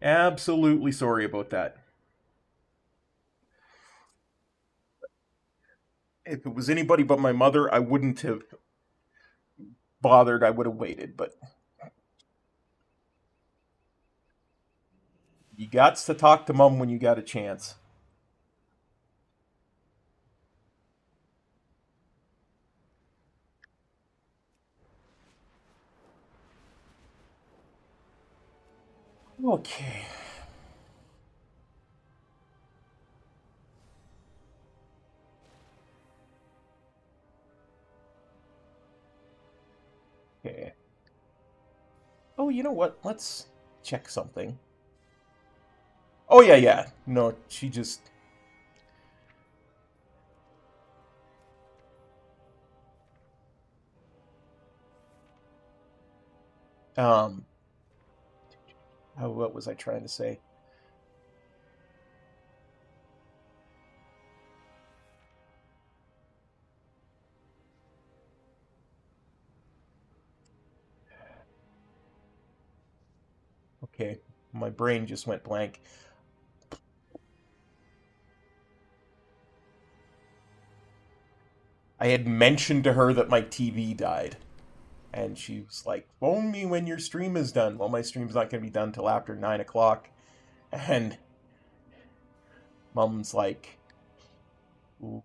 Speaker 1: Absolutely sorry about that. If it was anybody but my mother, I wouldn't have bothered. I would have waited, but you got to talk to Mom when you got a chance. Okay. Okay. Oh, you know what? Let's check something. Oh, yeah, yeah. No, she just... Um... what was I trying to say? Okay, my brain just went blank. I had mentioned to her that my TV died. And she was like, phone me when your stream is done. Well, my stream's not going to be done till after 9 o'clock. And Mom's like, ooh,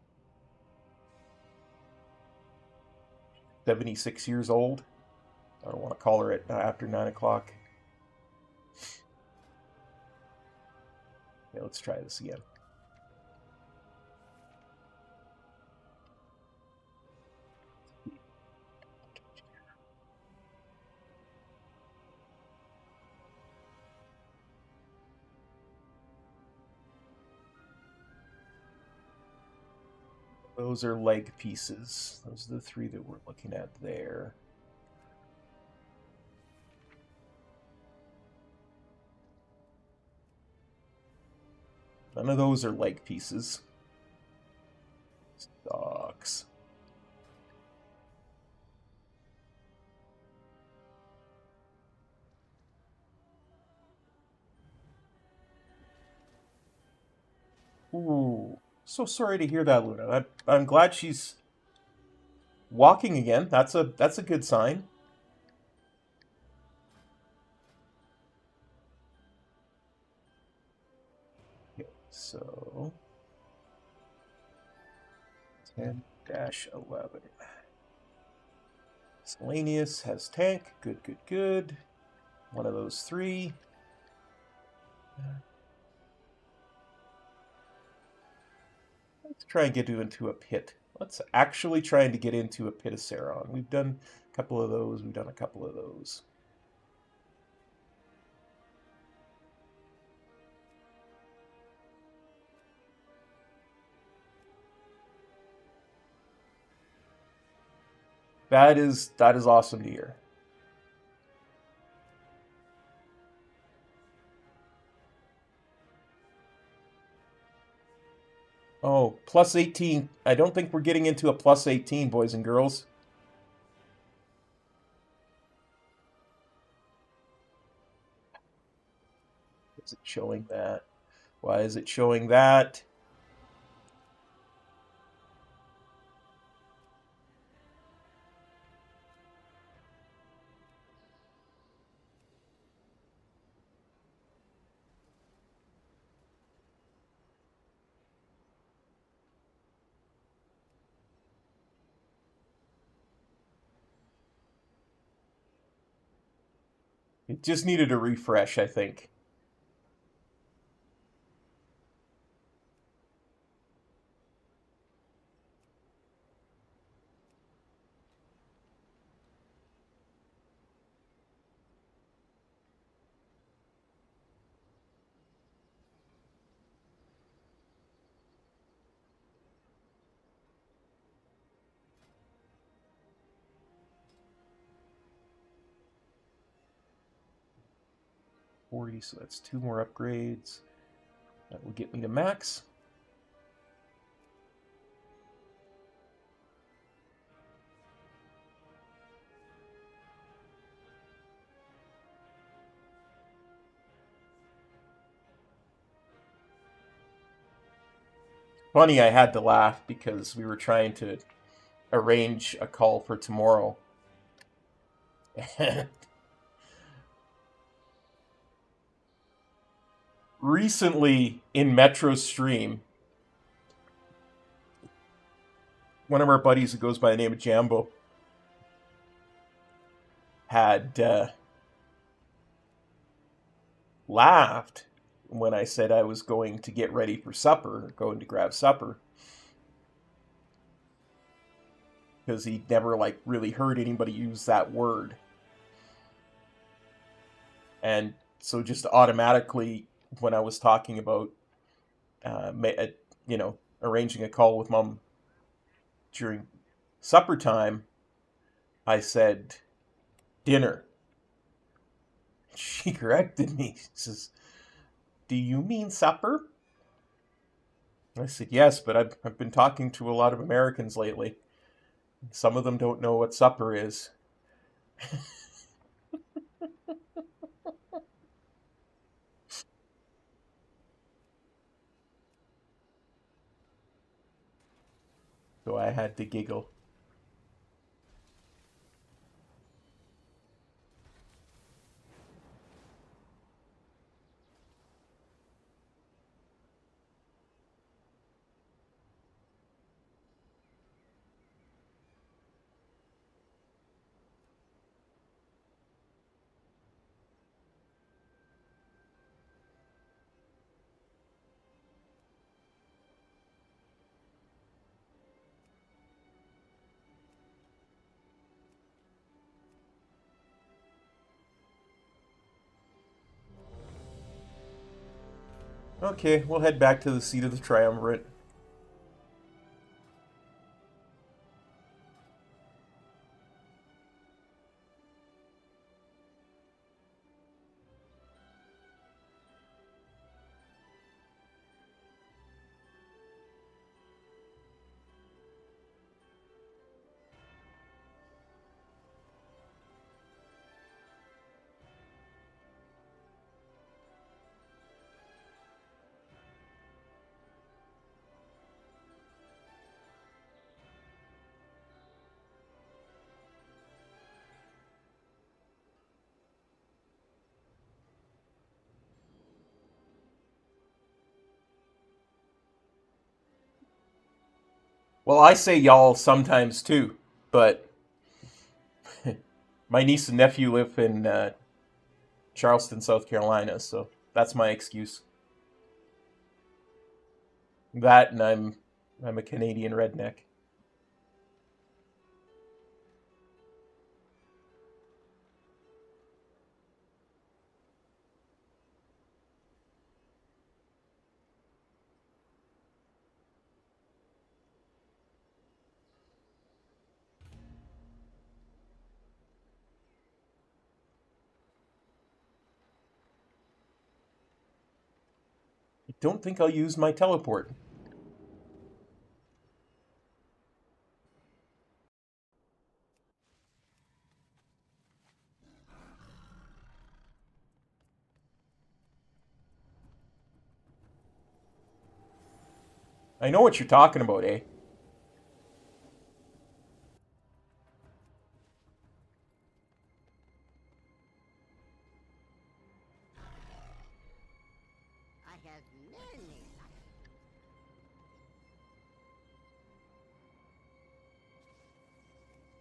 Speaker 1: 76 years old. I don't want to call her at after 9 o'clock. Okay, let's try this again. Those are leg pieces. Those are the three that we're looking at there. None of those are leg pieces. Dogs. Ooh, so sorry to hear that, Luna. I'm glad she's walking again. That's a good sign. Okay, so 10-11. Selenius has tank. Good, good, good. One of those three. Let's try and get into a pit. Let's actually try to get into a pit of Saron. We've done a couple of those. We've done a couple of those. That is awesome to hear. Oh, plus 18. I don't think we're getting into a plus 18, boys and girls. Is it showing that? Why is it showing that? It just needed a refresh, I think. So that's 2 more upgrades. That will get me to max. funny, I had to laugh because we were trying to arrange a call for tomorrow. And recently in Metro Stream, one of our buddies who goes by the name of Jambo had laughed when I said I was going to get ready for supper, going to grab supper. Because he'd never, like, really heard anybody use that word. And so just automatically, when I was talking about, arranging a call with Mom during supper time, I said, dinner. She corrected me. She says, do you mean supper? I said, yes, but I've been talking to a lot of Americans lately. Some of them don't know what supper is. So I had to giggle. Okay, we'll head back to the seat of the triumvirate. Well, I say y'all sometimes too, but my niece and nephew live in Charleston, South Carolina, so that's my excuse. That and I'm a Canadian redneck. I don't think I'll use my teleport. I know what you're talking about, eh?
Speaker 5: I have many.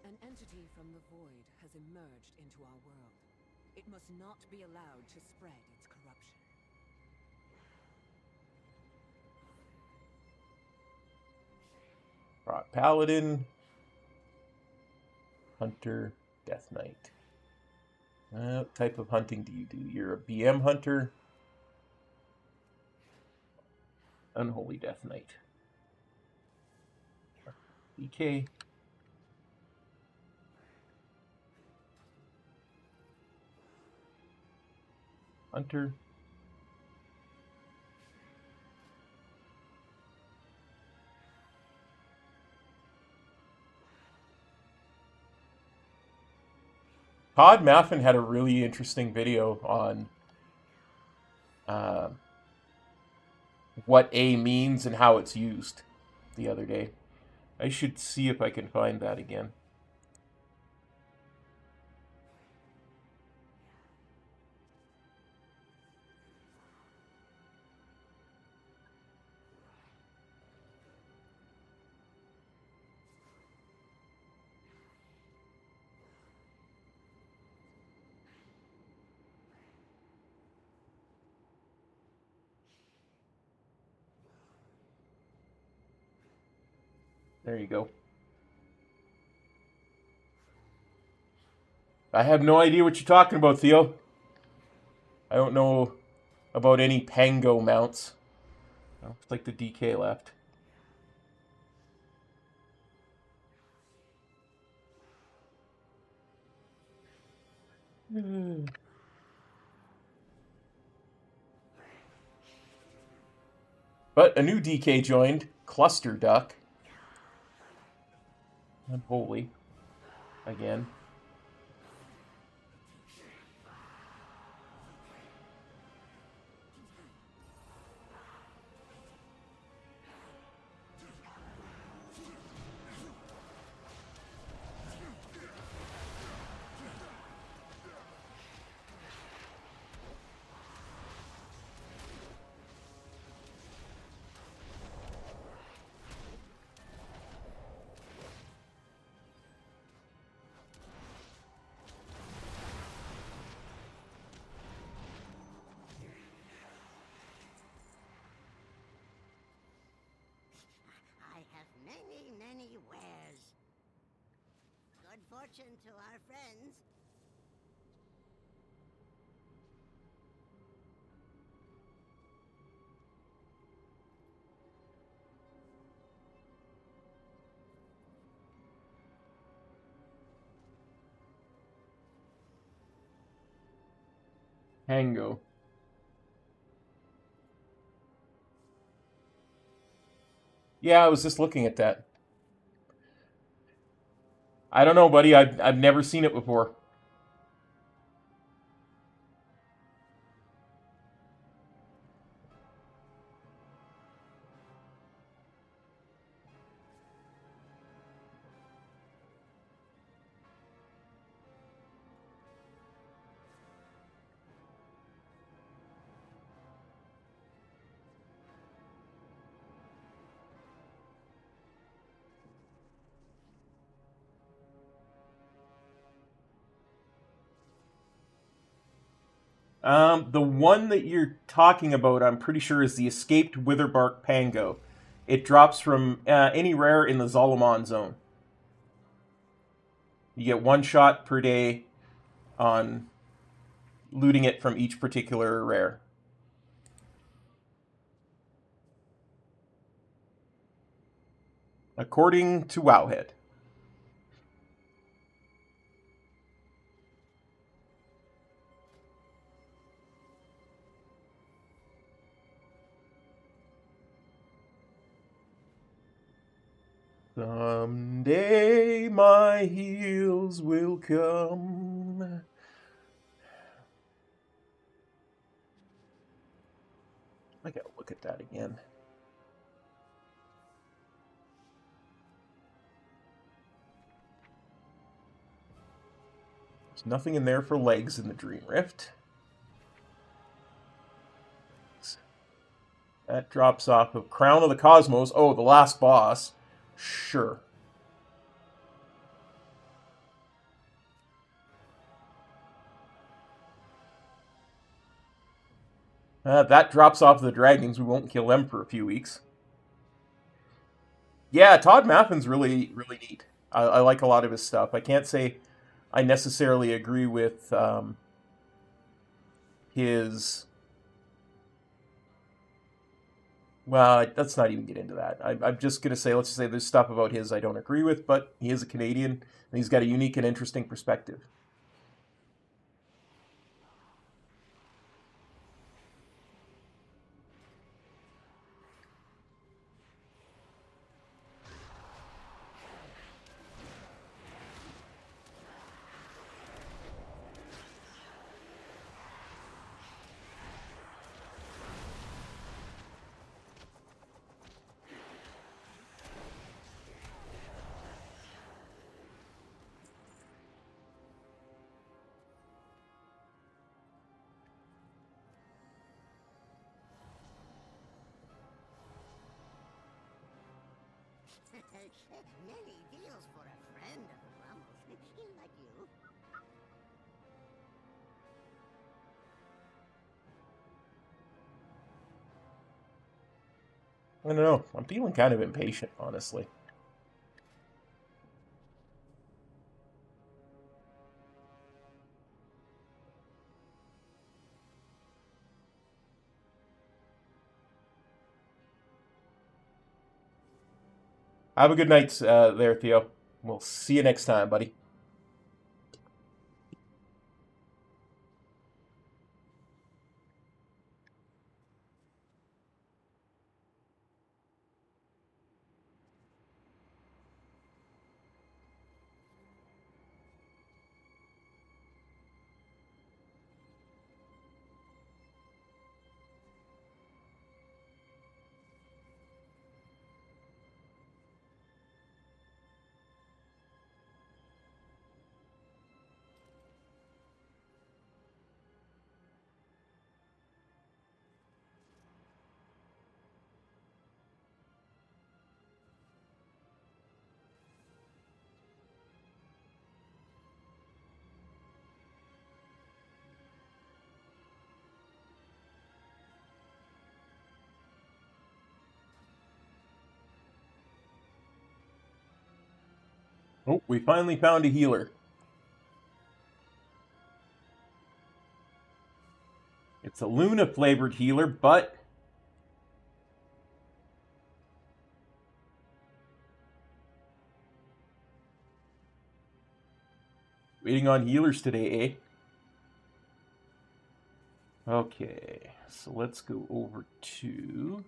Speaker 3: An entity from the void has emerged into our world. It must not be allowed to spread its corruption.
Speaker 1: Rock Paladin, Hunter, Death Knight. What type of hunting do you do? You're a BM hunter. Unholy Death Knight. BK. Hunter. Todd Maffin had a really interesting video on what A means and how it's used the other day. I should see if I can find that again. There you go. I have no idea what you're talking about, Theo. I don't know about any Pango mounts. Oh, it's like the DK left. But a new DK joined, Cluster Duck. Unholy. Again.
Speaker 5: I have many, many wares. Good fortune to our friends.
Speaker 1: Pango. Yeah, I was just looking at that. I don't know, buddy. I've never seen it before. The one that you're talking about, I'm pretty sure, is the Escaped Witherbark Pango. It drops from any rare in the Zolomon zone. You get one shot per day on looting it from each particular rare. According to Wowhead. Someday my heels will come. I gotta look at that again. There's nothing in there for legs in the Dream Rift. That drops off of Crown of the Cosmos. Oh, the last boss. Sure. That drops off the dragons. We won't kill them for a few weeks. Yeah, Todd Maffin's really, really neat. I like a lot of his stuff. I can't say I necessarily agree with his... Well, let's not even get into that. I'm just going to say, let's just say there's stuff about his I don't agree with, but he is a Canadian, and he's got a unique and interesting perspective.
Speaker 5: Many deals for a friend of Rummel's. Like you.
Speaker 1: I don't know. I'm feeling kind of impatient, honestly. Have a good night there, Theo. We'll see you next time, buddy. Oh, we finally found a healer. It's a Luna-flavored healer, but... waiting on healers today, eh? Okay, so let's go over to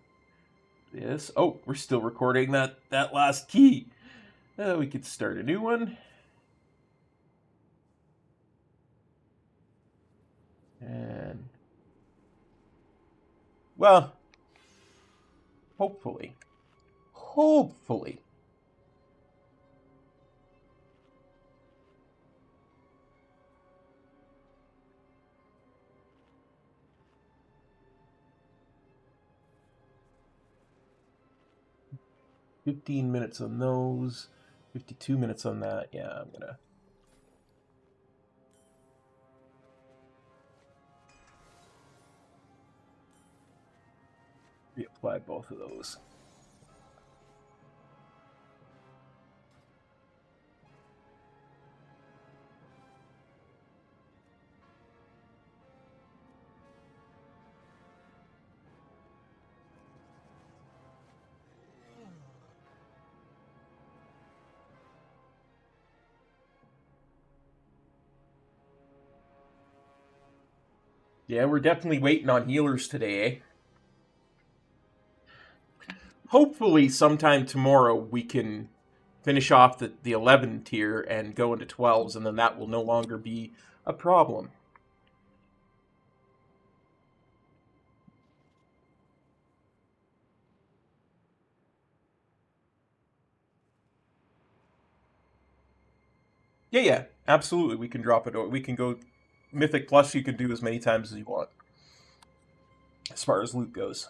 Speaker 1: this. Oh, we're still recording that last key. We could start a new one. And... well, hopefully. Hopefully. "15 minutes on those, 52 minutes on that." Yeah, I'm gonna reapply both of those. Yeah, we're definitely waiting on healers today, eh? Hopefully sometime tomorrow we can finish off the 11 tier and go into 12s, and then that will no longer be a problem. Yeah, absolutely. We can drop it. We can go Mythic Plus. You can do as many times as you want, as far as loot goes.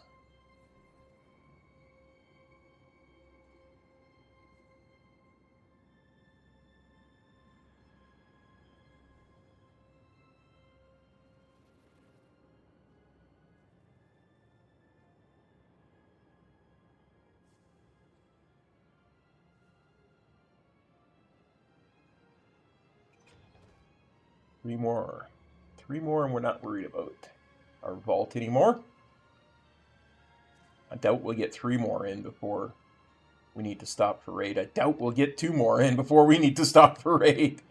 Speaker 1: Three more, and we're not worried about our vault anymore. I doubt we'll get 3 more in before we need to stop for raid. I doubt we'll get 2 more in before we need to stop for raid.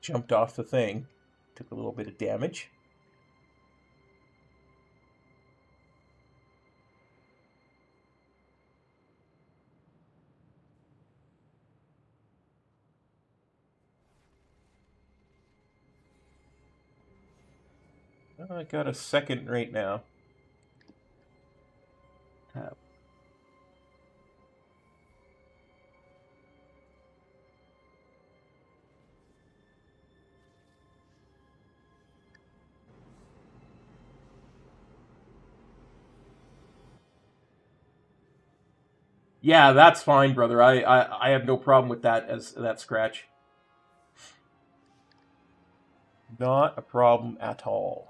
Speaker 1: Jumped off the thing. Took a little bit of damage. I got a second right now. Tab. Yeah, that's fine, brother. I have no problem with that as that scratch. Not a problem at all.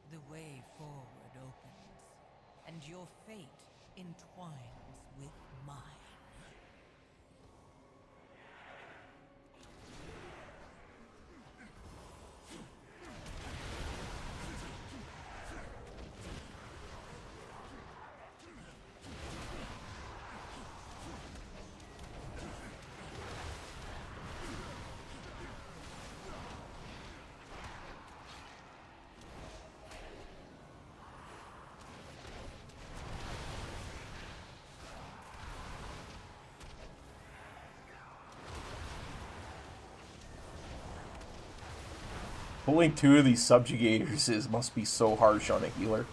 Speaker 8: The way forward opens, and your fate entwines with mine.
Speaker 1: Pulling two of these subjugators must be so harsh on a healer.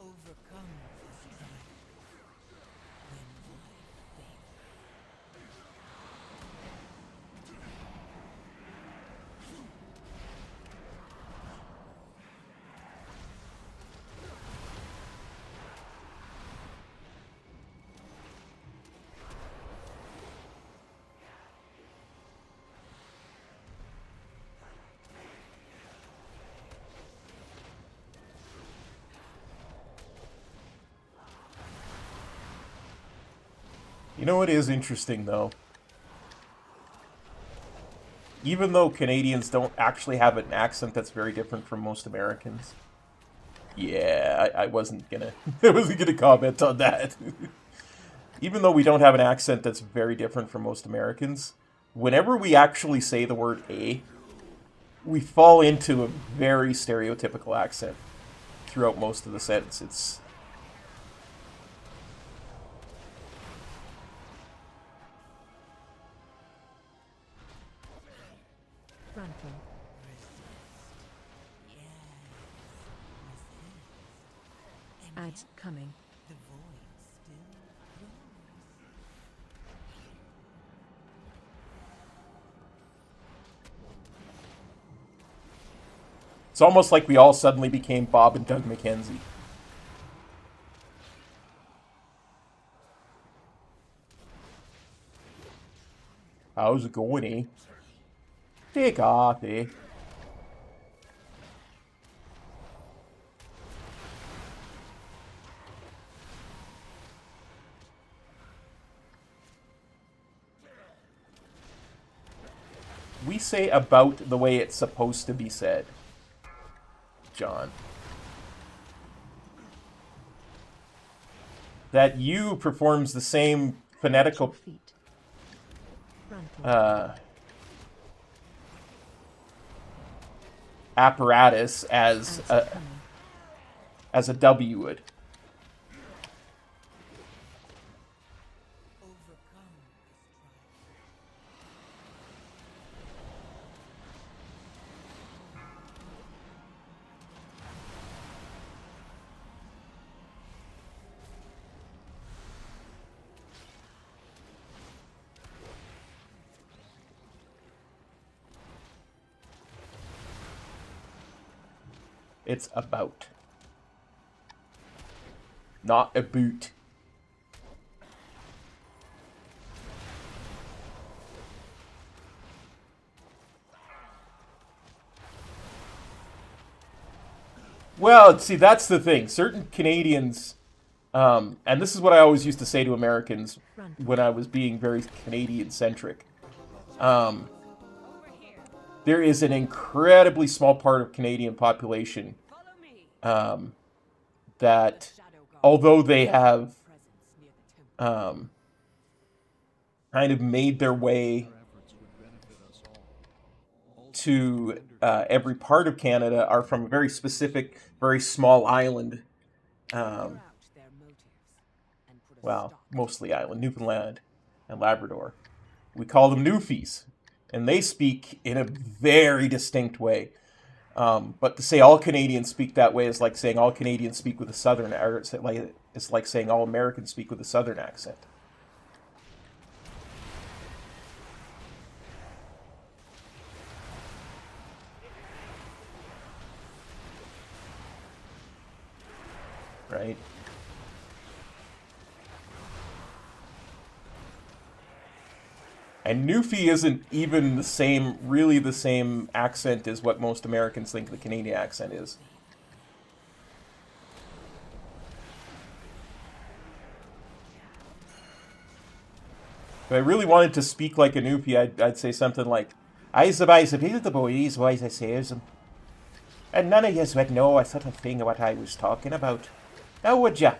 Speaker 8: Overcome the strife when my fate.
Speaker 1: You know what is interesting, though? Even though Canadians don't actually have an accent that's very different from most Americans. Yeah, I wasn't gonna... I wasn't gonna comment on that. Even though we don't have an accent that's very different from most Americans, whenever we actually say the word "a," we fall into a very stereotypical accent throughout most of the sentence. It's...
Speaker 2: Ads coming.
Speaker 8: The void still grows.
Speaker 1: It's almost like we all suddenly became Bob and Doug McKenzie. How's it going, eh? Take off, eh? We say about the way it's supposed to be said, John. That U performs the same phonetical
Speaker 2: Feet. Frontal.
Speaker 1: apparatus as
Speaker 2: Ads coming.
Speaker 1: a W would.
Speaker 8: Overcome
Speaker 1: It's about. Not a boot. Well, see, that's the thing. Certain Canadians, and this is what I always used to say to Americans when I was being very Canadian-centric. There is an incredibly small part of Canadian population that, although they have kind of made their way to every part of Canada, are from a very specific, very small island. Well, mostly island, Newfoundland and Labrador. We call them Newfies. And they speak in a very distinct way. But to say all Canadians speak that way is like saying all Canadians speak with a southern, or it's like saying all Americans speak with a southern accent. Right? And Newfie isn't even really the same accent as what most Americans think the Canadian accent is. If I really wanted to speak like a Newfie, I'd say something like, I suppose the boys, wise I says, and none of yous would know a sort of thing of what I was talking about. Now would ya?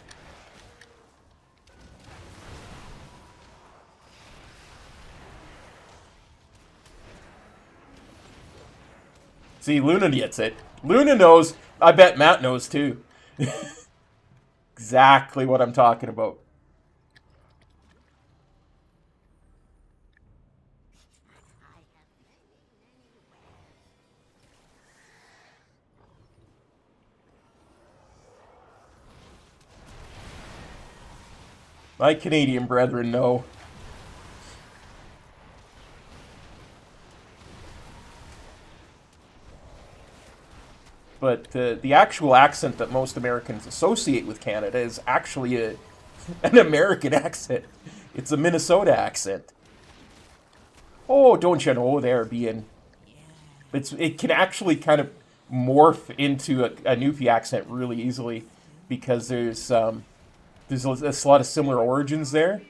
Speaker 1: See, Luna gets it. Luna knows. I bet Matt knows too. Exactly what I'm talking about. My Canadian brethren know. But the actual accent that most Americans associate with Canada is actually an American accent. It's a Minnesota accent. Oh, don't you know they're being... It can actually kind of morph into a Newfie accent really easily because there's a lot of similar origins there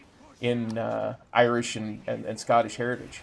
Speaker 1: in Irish and Scottish heritage.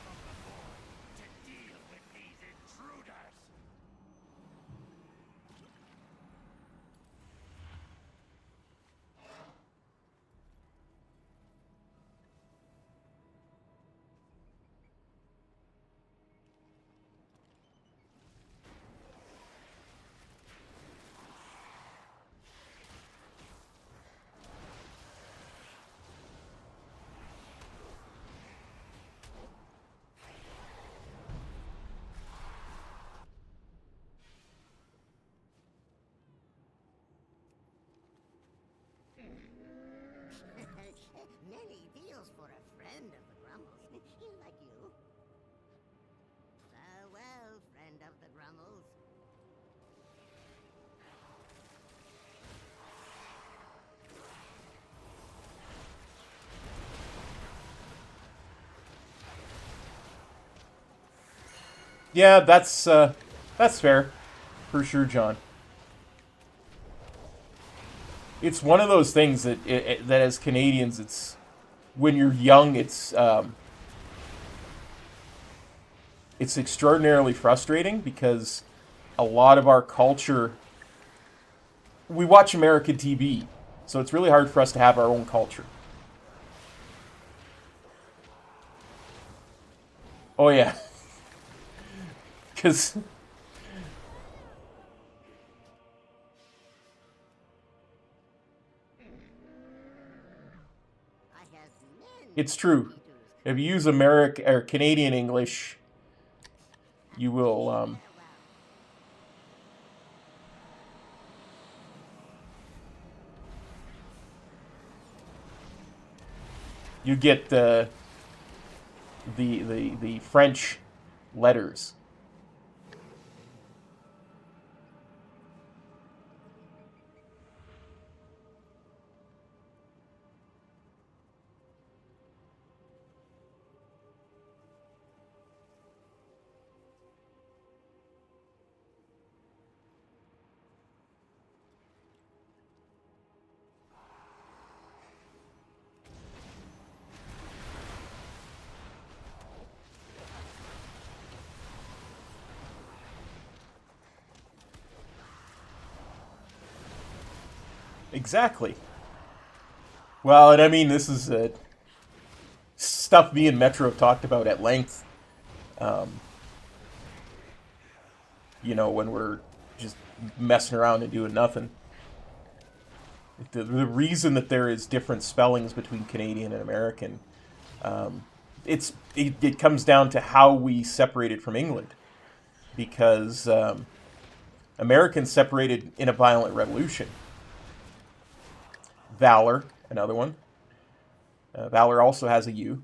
Speaker 1: Yeah, that's fair. For sure, John. It's one of those things that that as Canadians, it's when you're young, it's extraordinarily frustrating because a lot of our culture, we watch American TV, so it's really hard for us to have our own culture. Oh yeah, because
Speaker 5: I have many
Speaker 1: it's true.
Speaker 5: visitors
Speaker 1: If you use American or Canadian English, you will
Speaker 5: farewell.
Speaker 1: you get the French letters. Exactly. Well, and I mean, this is stuff me and Metro have talked about at length. Um, when we're just messing around and doing nothing. The reason that there is different spellings between Canadian and American, it comes down to how we separated from England, because Americans separated in a violent revolution. Valor, another one. Valor also has a U.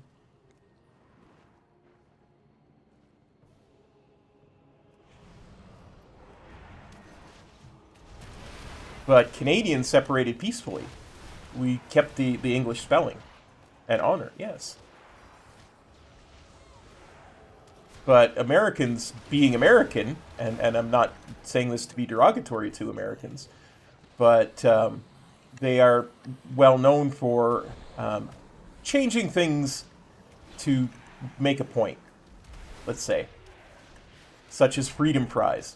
Speaker 1: But Canadians separated peacefully. We kept the English spelling and honor, yes. But Americans, being American, and I'm not saying this to be derogatory to Americans, but they are well known for changing things to make a point, let's say, such as Freedom Prize.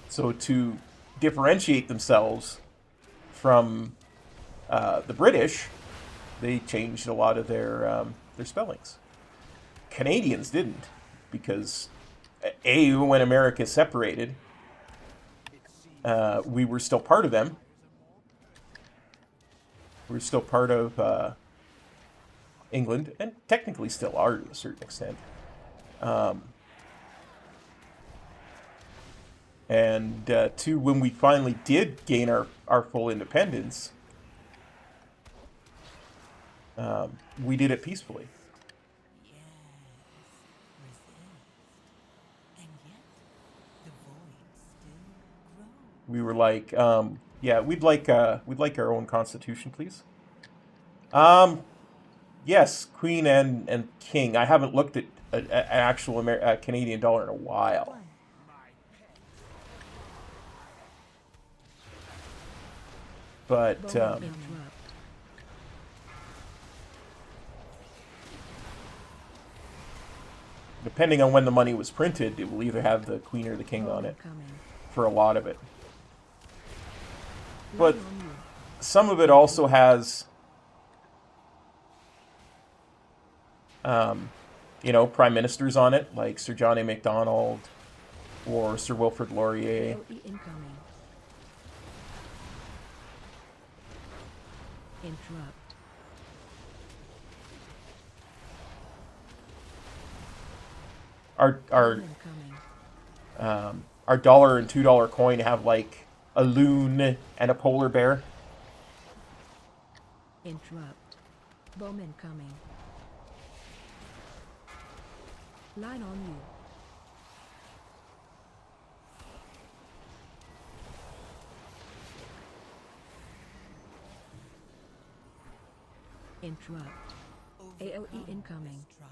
Speaker 1: So to differentiate themselves from the British, they changed a lot of their spellings. Canadians didn't, because when America separated, we were still part of them. We were still part of England, and technically still are to a certain extent. And two, when we finally did gain our full independence, we did it peacefully.
Speaker 8: Yes, resist. And yet, the void still grows.
Speaker 1: We were like, yeah, we'd like our own constitution, please. Yes, Queen and King. I haven't looked at an actual Canadian dollar in a while. But
Speaker 2: Interrupt.
Speaker 1: depending on when the money was printed, it will either have the Queen or the King on it
Speaker 2: Coming.
Speaker 1: for a lot of it.
Speaker 2: Line
Speaker 1: But
Speaker 2: on you.
Speaker 1: some of it also has, prime ministers on it, like Sir John A. Macdonald or Sir Wilfrid Laurier.
Speaker 2: AOE incoming. Interrupt.
Speaker 1: Our
Speaker 2: Incoming.
Speaker 1: our $1 and $2 coin have like a loon and a polar bear.
Speaker 2: Interrupt. Bowman coming. Line on you. Interrupt.
Speaker 8: Overcome
Speaker 2: AOE incoming.
Speaker 8: this trial.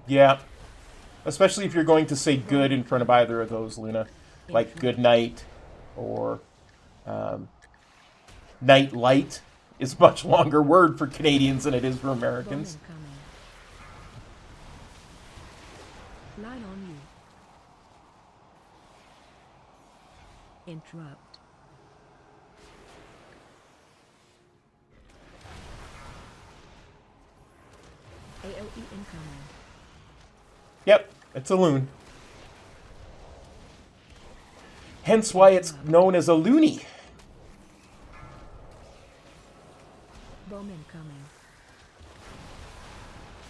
Speaker 8: Then
Speaker 1: Yeah. Especially if you're going to say good in front of either of those, Luna. Like good night or night light is a much longer word for Canadians than it is for
Speaker 2: Bomb
Speaker 1: Americans.
Speaker 2: incoming. Line on you. Interrupt. AOE incoming.
Speaker 1: Yep, it's a loon. Hence why it's known as a loony.
Speaker 2: Bomb incoming.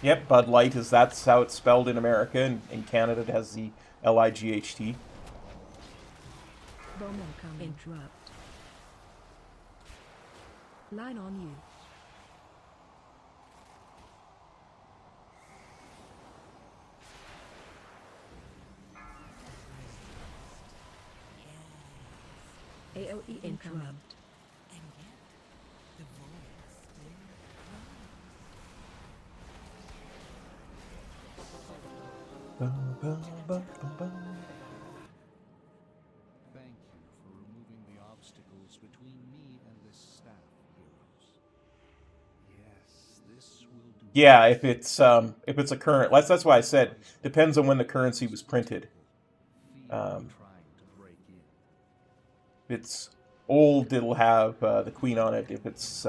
Speaker 1: Yep, Bud Light that's how it's spelled in America, and in Canada it has the L-I-G-H-T.
Speaker 2: Bomb incoming. Interrupt. Line on you. AOE interrupt.
Speaker 8: and yet the void still
Speaker 6: Thank you for removing the obstacles between me and this staff, heroes. Yes, this will do.
Speaker 1: Yeah, if it's a current, that's why I said depends on when the currency was printed.
Speaker 6: Trying to break in.
Speaker 1: If it's old, it'll have the Queen on it. If it's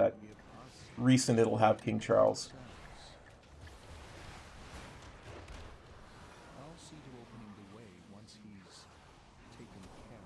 Speaker 1: recent, it'll have King Charles.
Speaker 6: I'll see to opening the way once he's taken care of.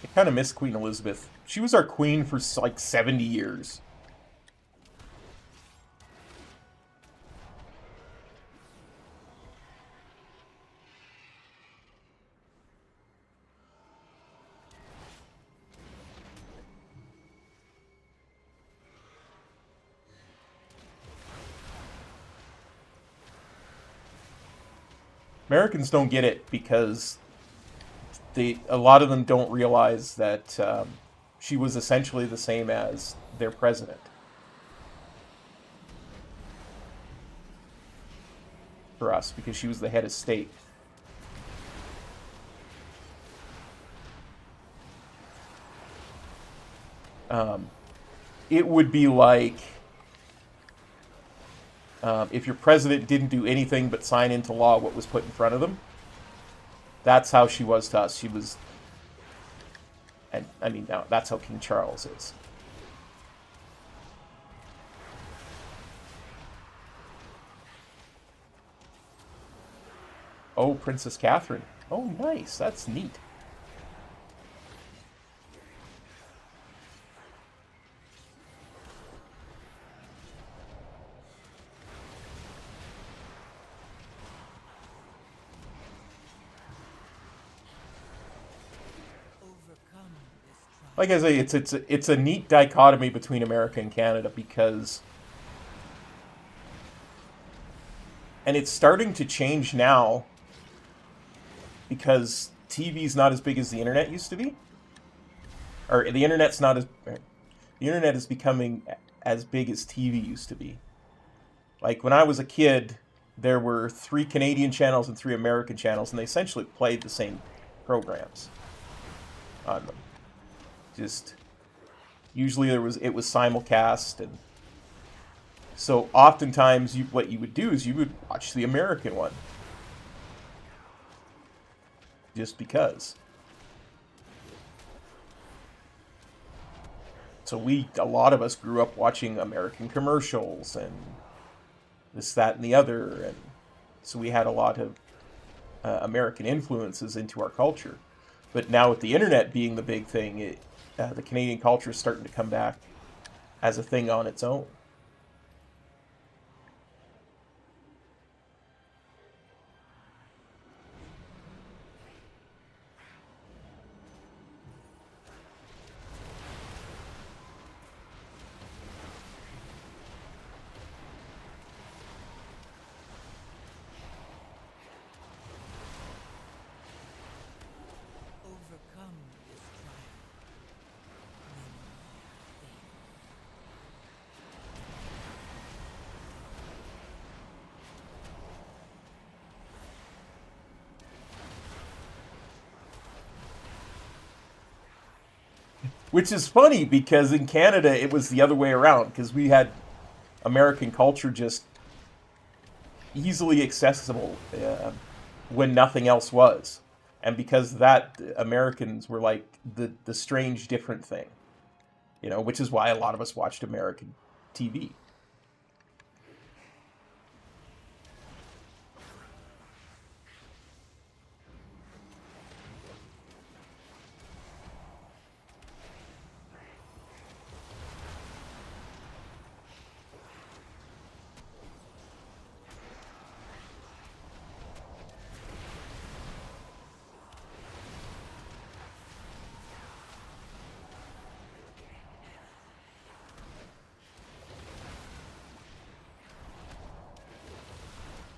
Speaker 1: I kind of miss Queen Elizabeth. She was our queen for like 70 years. Americans don't get it because a lot of them don't realize that she was essentially the same as their president. For us, because she was the head of state. It would be like if your president didn't do anything but sign into law what was put in front of them. That's how she was to us. She was, and I mean, now that's how King Charles is. Oh, Princess Catherine. Oh, nice. That's neat.
Speaker 8: overcome this trial.
Speaker 1: Like I say, it's a neat dichotomy between America and Canada because, and it's starting to change now because TV's not as big as the internet used to be, or the internet is becoming as big as TV used to be. Like when I was a kid, there were 3 Canadian channels and 3 American channels, and they essentially played the same programs on them. Just usually it was simulcast, and so oftentimes what you would do is you would watch the American one just because. So a lot of us grew up watching American commercials and this, that, and the other, and so we had a lot of American influences into our culture. But now with the internet being the big thing, the Canadian culture is starting to come back as a thing on its own.
Speaker 8: Overcome this trial.
Speaker 1: Which is funny because in Canada it was the other way around, because we had American culture just easily accessible when nothing else was. And because of that, Americans were like the strange different thing. You know, which is why a lot of us watched American TV.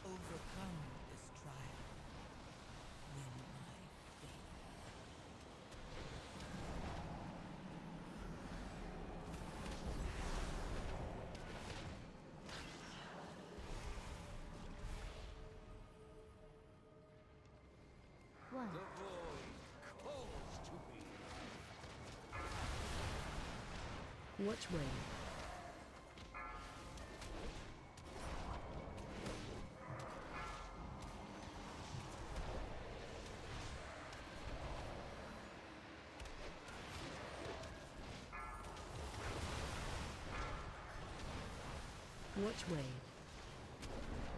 Speaker 8: Overcome this trial. Win my faith.
Speaker 2: One.
Speaker 9: The void calls to me.
Speaker 2: Watch way. Watch way.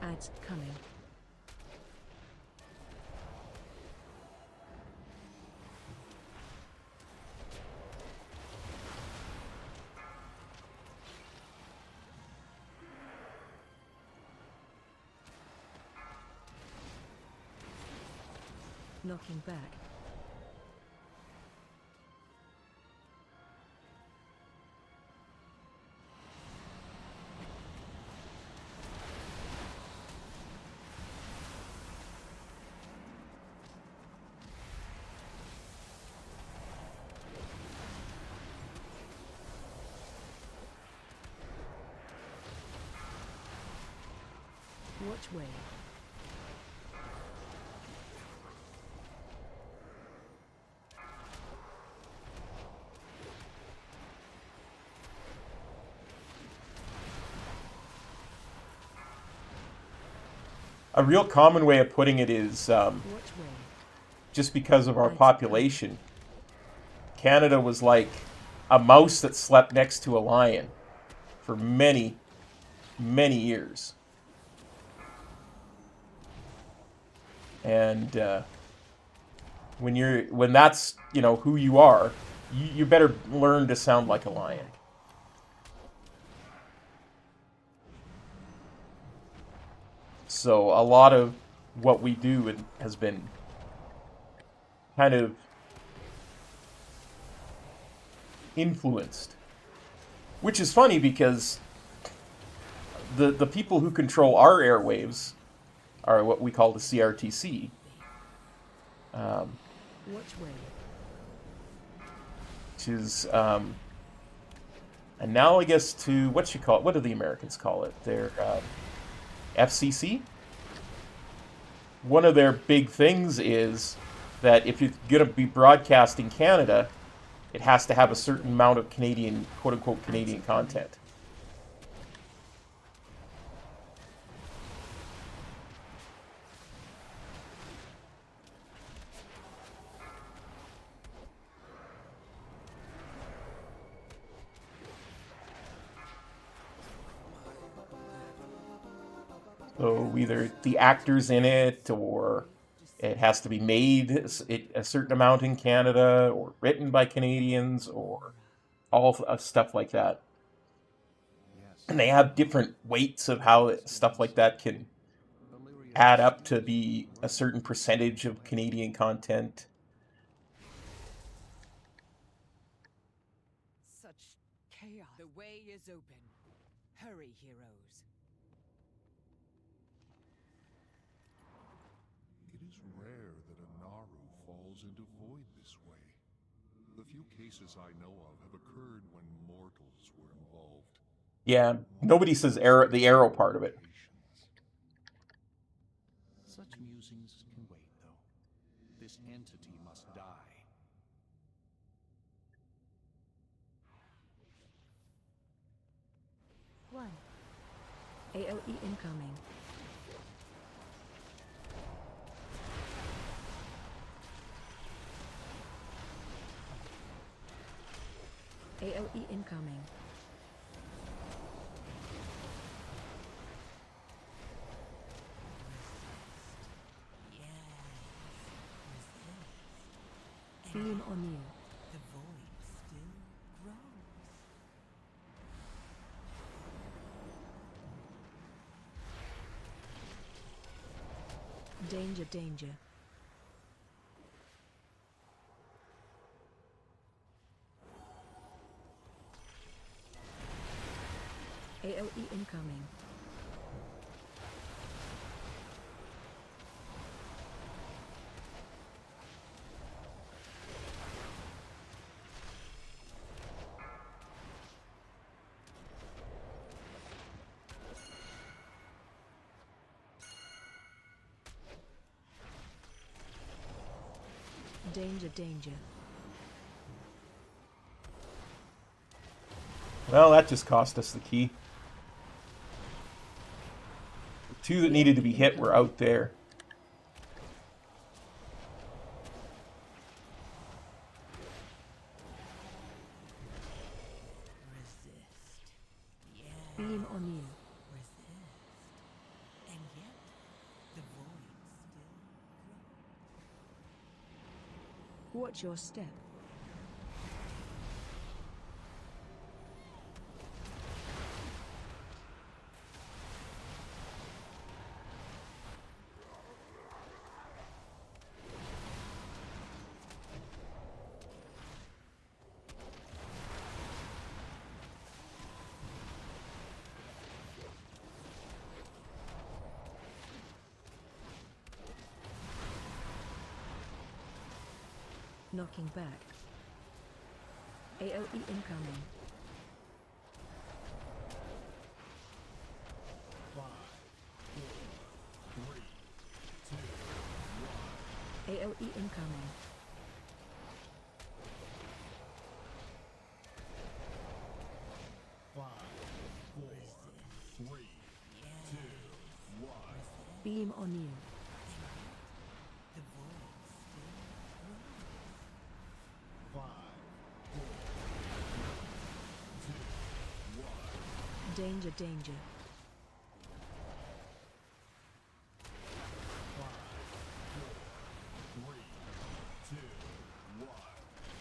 Speaker 2: Ads coming. Knocking back. Watch way.
Speaker 1: A real common way of putting it is
Speaker 2: Watch way.
Speaker 1: just because of our population, Canada was like a mouse that slept next to a lion for many, many years. And when that's, you know, who you are, you better learn to sound like a lion. So a lot of what we do has been kind of influenced. Which is funny because the people who control our airwaves are what we call the CRTC.
Speaker 2: Watch way.
Speaker 1: Which is analogous to what do the Americans call it? Their FCC. One of their big things is that if you're going to be broadcasting Canada, it has to have a certain amount of Canadian, quote-unquote, Canadian content. So either the actors in it or It has to be made a certain amount in Canada, or written by Canadians, or all stuff like that.
Speaker 6: Yes.
Speaker 1: And they have different weights of how stuff like that can add up to be a certain percentage of Canadian content.
Speaker 3: Such chaos. The way is open. Hurry, heroes.
Speaker 7: It is rare that a Naru falls into void this way. The few cases I know of have occurred when mortals were involved.
Speaker 1: Yeah, nobody says the arrow part of it.
Speaker 6: Such musings can wait, though. This entity must die.
Speaker 2: One. AOE incoming. AOE incoming. Beam on you.
Speaker 8: The void still grows.
Speaker 2: Danger, danger. AOE incoming. Danger, danger.
Speaker 1: Well, that just cost us the key. The two that needed to be hit were out there.
Speaker 8: Resist. Yeah.
Speaker 2: Beam on you.
Speaker 8: Resist. And yet, the void still grows.
Speaker 2: Watch your step. Knocking back. AOE incoming. AOE incoming. Beam on you.
Speaker 8: The void still grows.
Speaker 2: Danger, danger.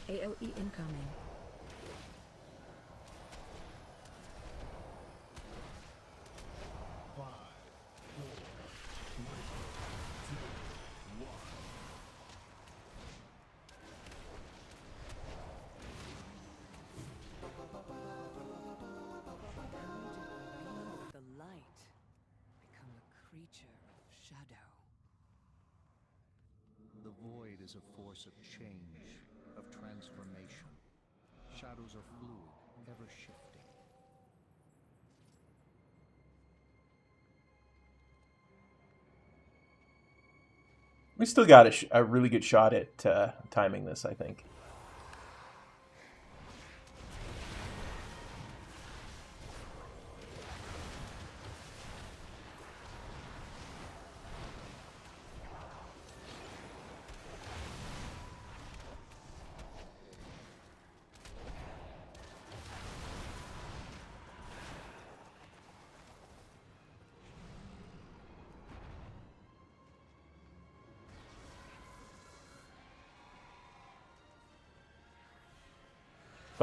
Speaker 2: AOE incoming.
Speaker 3: The light become a creature of shadow.
Speaker 6: The void is a force of change, of transformation. Shadows are fluid, ever shifting.
Speaker 1: We still got a really good shot at timing this, I think.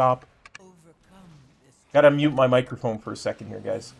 Speaker 1: stop.
Speaker 8: Overcome this
Speaker 1: Gotta mute my microphone for a second here, guys.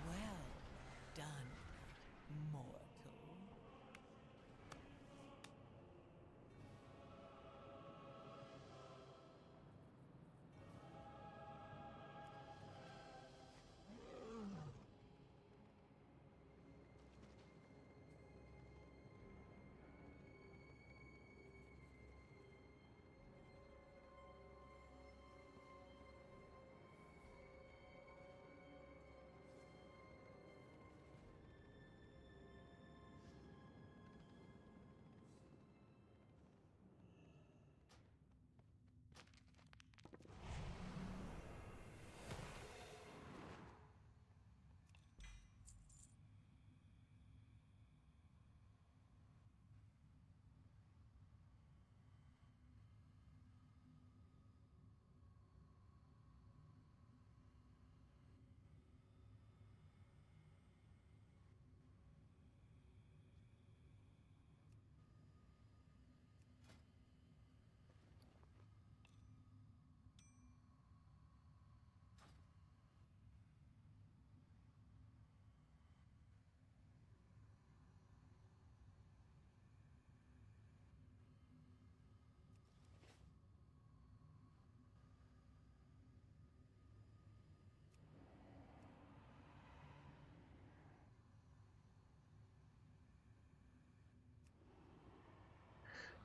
Speaker 8: well done, mortal.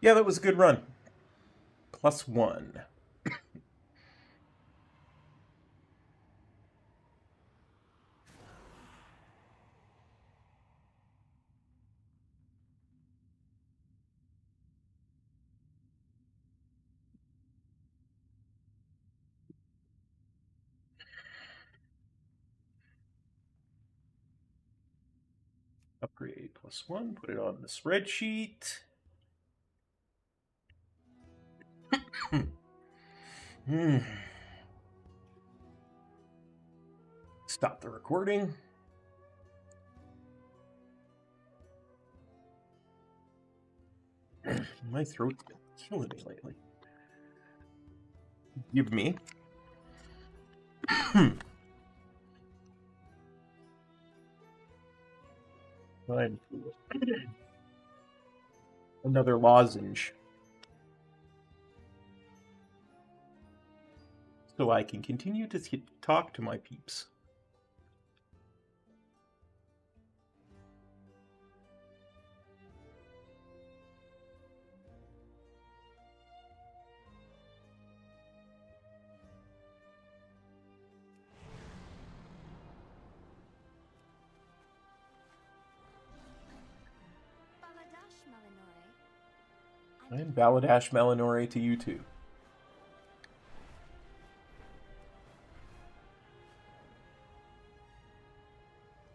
Speaker 8: Yeah, that was a good run. +1. Upgrade +1. Put it on the spreadsheet. Stop the recording. My throat's been killing me lately. Give me. Fine. Another lozenge. So I can continue to talk to my peeps. And Baladash Melanore to you too.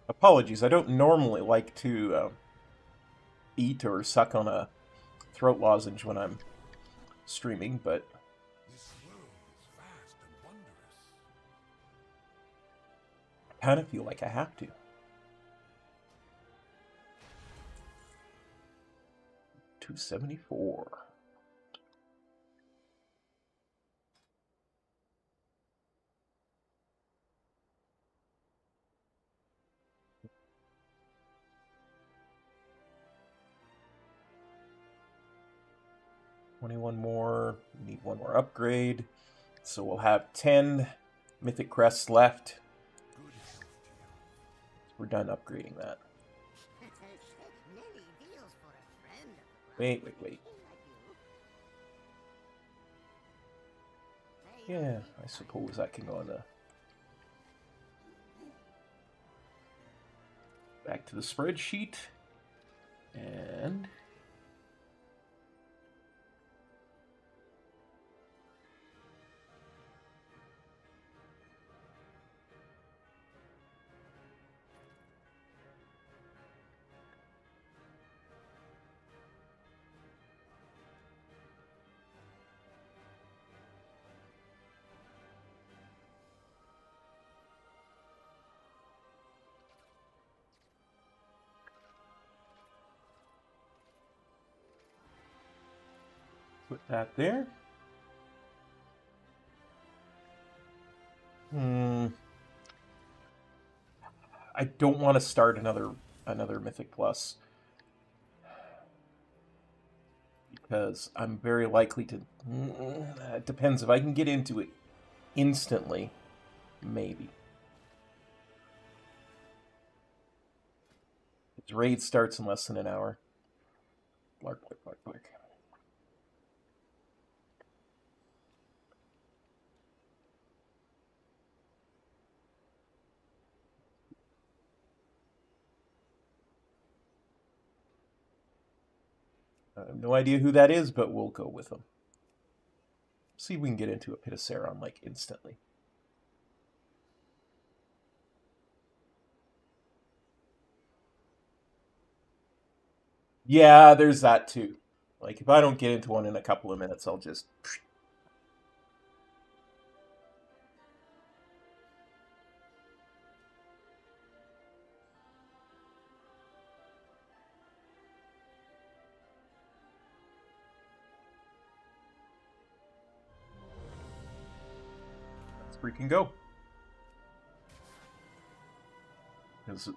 Speaker 8: Apologies, I don't normally like to eat or suck on a throat lozenge when I'm streaming, but
Speaker 7: This world is vast and wondrous.
Speaker 1: I kind of feel like I have to. 274. One more. We need one more upgrade. So we'll have 10 Mythic Crests left.
Speaker 7: Good health to you.
Speaker 1: We're done upgrading that.
Speaker 5: Many deals for a friend of the
Speaker 1: Wait. Yeah, I suppose I can go on the... Back to the spreadsheet. And Put that there. I don't want to start another Mythic Plus because I'm very likely to. It depends if I can get into it instantly, maybe. Its raid starts in less than an hour. Blark, blark, blark, blark. I have no idea who that is, but we'll go with them. See if we can get into a Pit of Sauron, like, instantly. Yeah, there's that too. Like, if I don't get into one in a couple of minutes, I'll just... Let's freaking go. Because Pit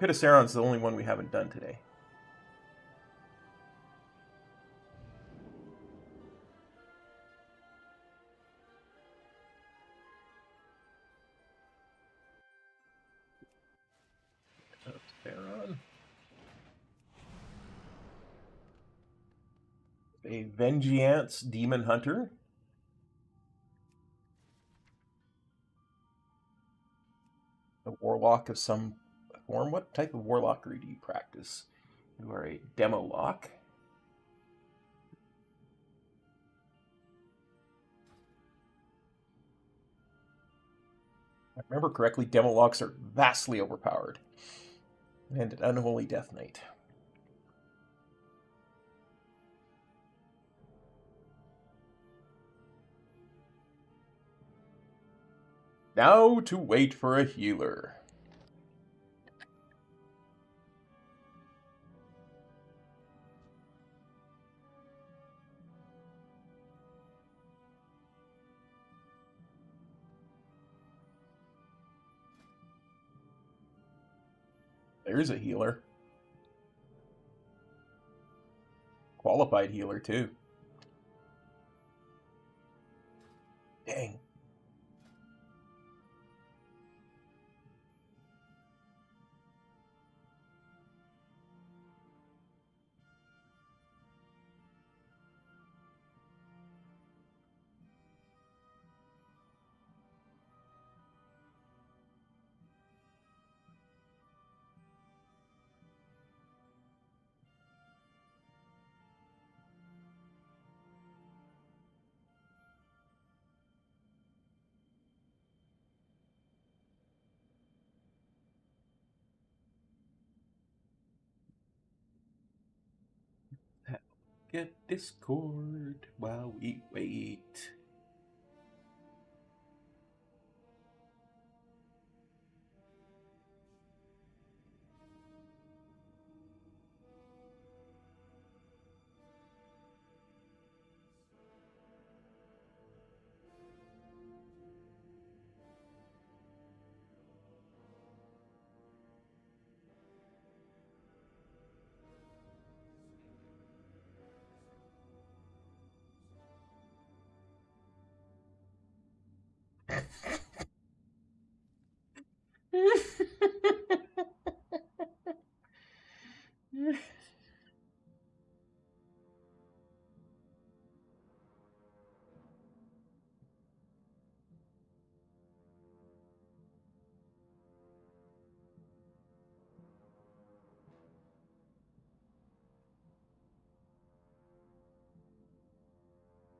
Speaker 1: of Sauron's the only one we haven't done today. Sauron. A Vengeance Demon Hunter. A Warlock of some form. What type of Warlockery do you practice? You are a Demo Lock. If I remember correctly, Demo Locks are vastly overpowered. And an Unholy Death Knight. Now to wait for a healer. There's a healer. Qualified healer, too. Dang. Get Discord while we wait.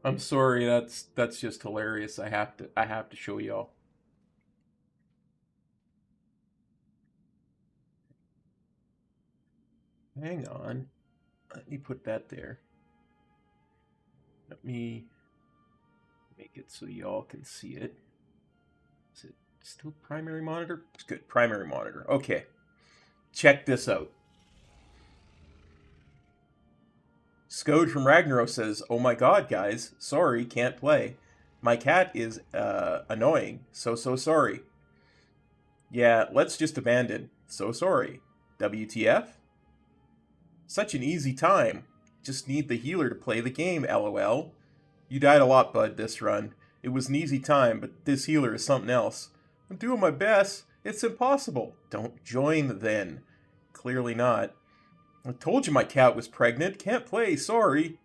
Speaker 1: I'm sorry, that's just hilarious. I have to show y'all. Hang on. Let me put that there. Let me make it so y'all can see it. Is it still primary monitor? It's good. Primary monitor. Okay. Check this out.
Speaker 8: Scode from Ragnaros says, "Oh my god, guys. Sorry, can't play. My cat is, annoying. So sorry. Yeah, let's just abandon. So sorry. WTF? Such an easy time. Just need the healer to play the game, lol. You died a lot, bud, this run. It was an easy time, but this healer is something else. I'm doing my best. It's impossible. Don't join, then. Clearly not. I told you my cat was pregnant. Can't play, sorry."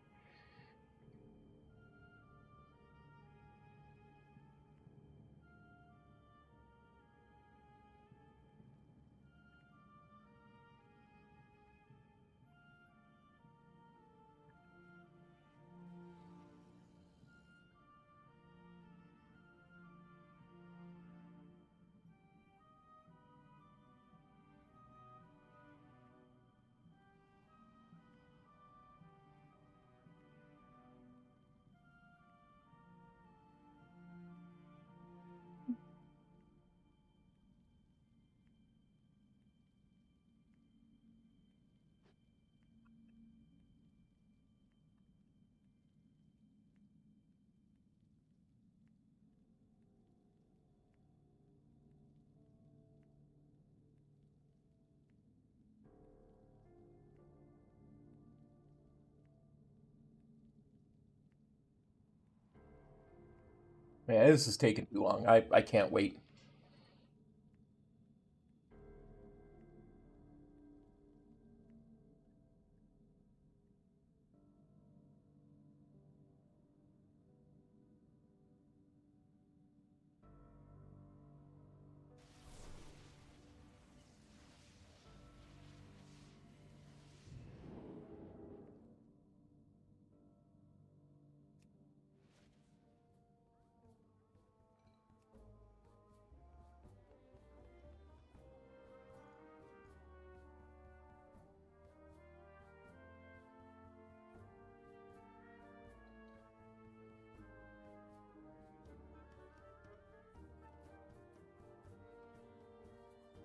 Speaker 8: Yeah, this is taking too long. I can't wait.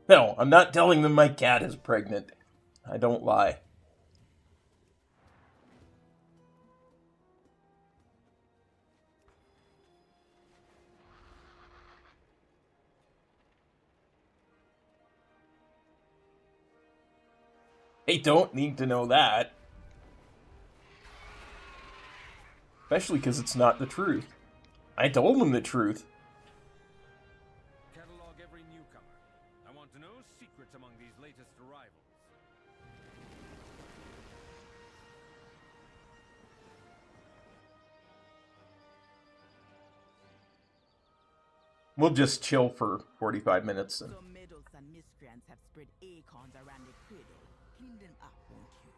Speaker 8: No, I'm not telling them my cat is pregnant. I don't lie. They don't need to know that. Especially because it's not the truth. I told them the truth.
Speaker 9: Catalog every newcomer. I want to know secrets among these latest arrivals.
Speaker 8: We'll just chill for 45 minutes. And
Speaker 10: Some meadows and miscreants have spread acorns around the cradle. Clean them up, won't you?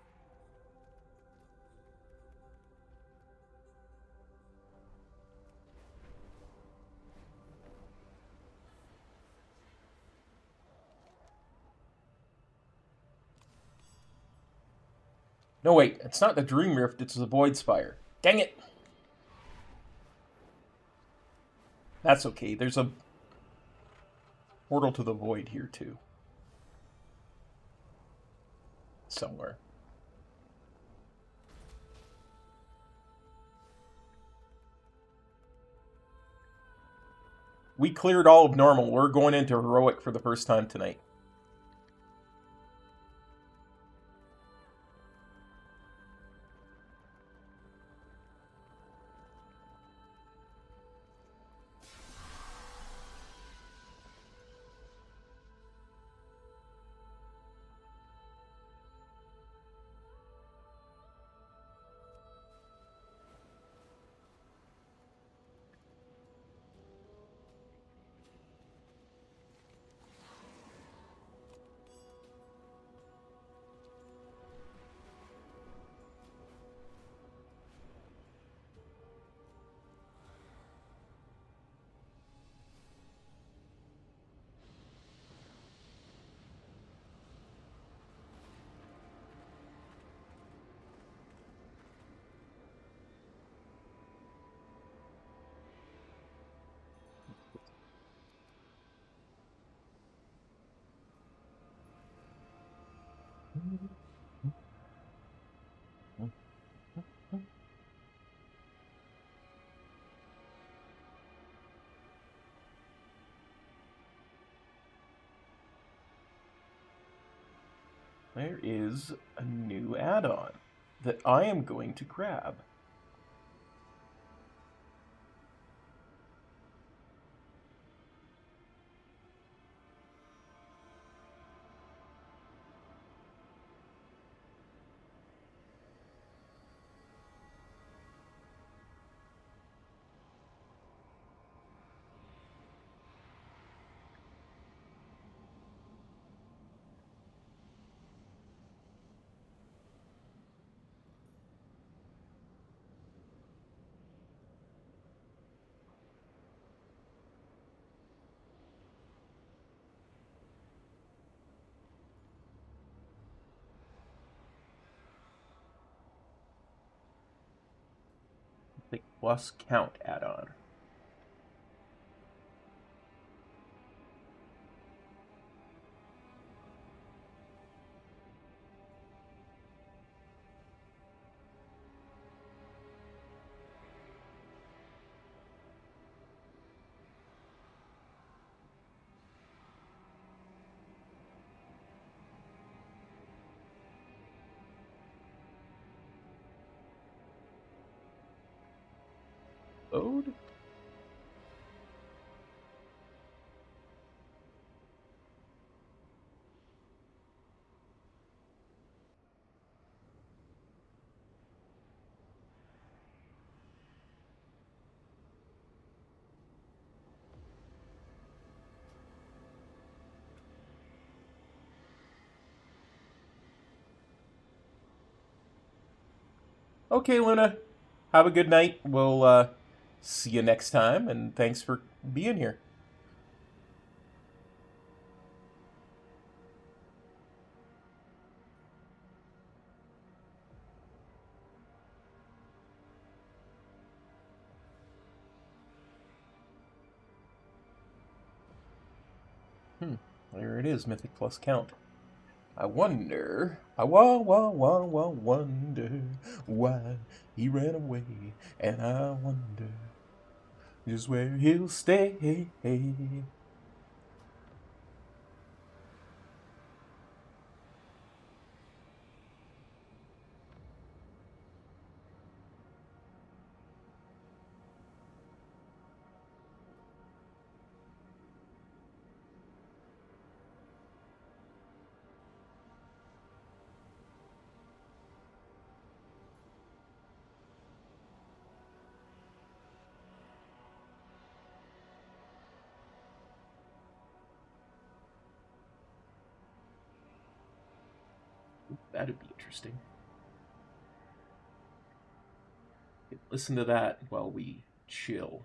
Speaker 8: no, wait, it's not the Dream Rift, it's the Void Spire. Dang it! That's okay, there's a portal to the Void here, too. Somewhere. We cleared all of normal. We're going into heroic for the first time tonight. there is a new add-on that I am going to grab. The plus count add-on. Load. Okay, Luna. Have a good night. We'll see you next time, and thanks for being here. There it is, Mythic plus count. I wonder, I wonder why he ran away, and I wonder just where he'll stay. That'd be interesting. Listen to that while we chill.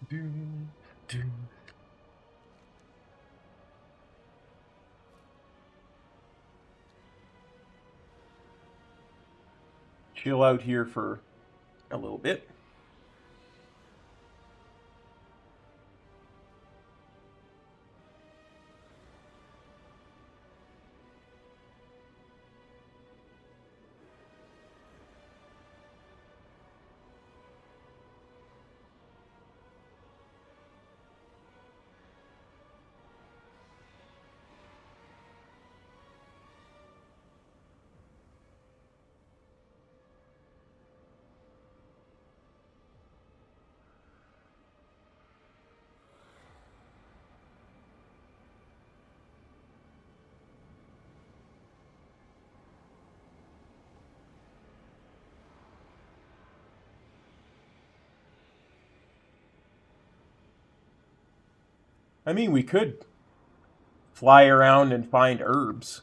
Speaker 8: Doom, doom. Chill out here for a little bit. I mean, we could fly around and find herbs.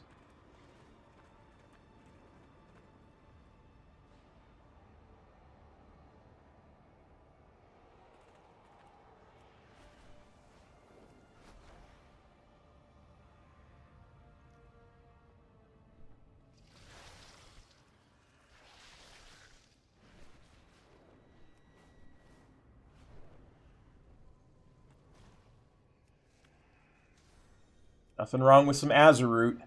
Speaker 8: Nothing wrong with some Azerroot.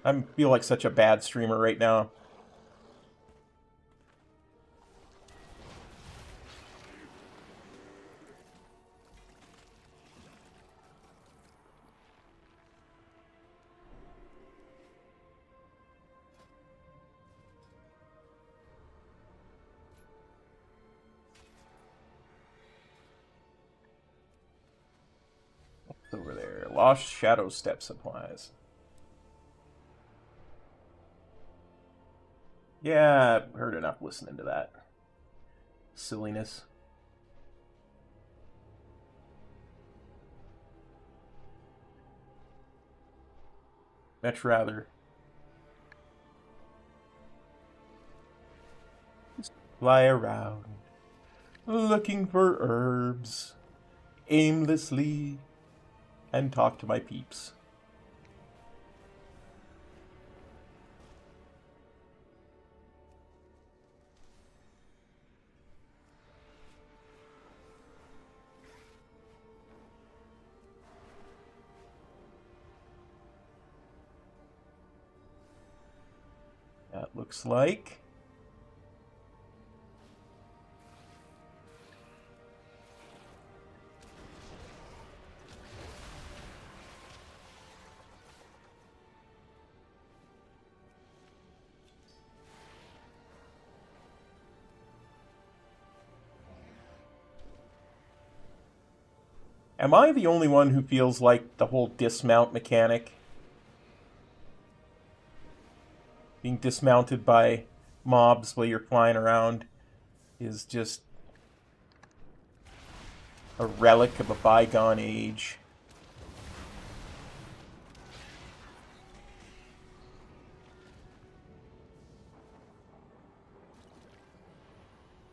Speaker 8: I feel like such a bad streamer right now. What's over there? Lost Shadow Step supplies. Yeah, I've heard enough listening to that silliness. Much rather just fly around looking for herbs aimlessly and talk to my peeps. That looks like Am I the only one who feels like the whole dismount mechanic, being dismounted by mobs while you're flying around, is just a relic of a bygone age?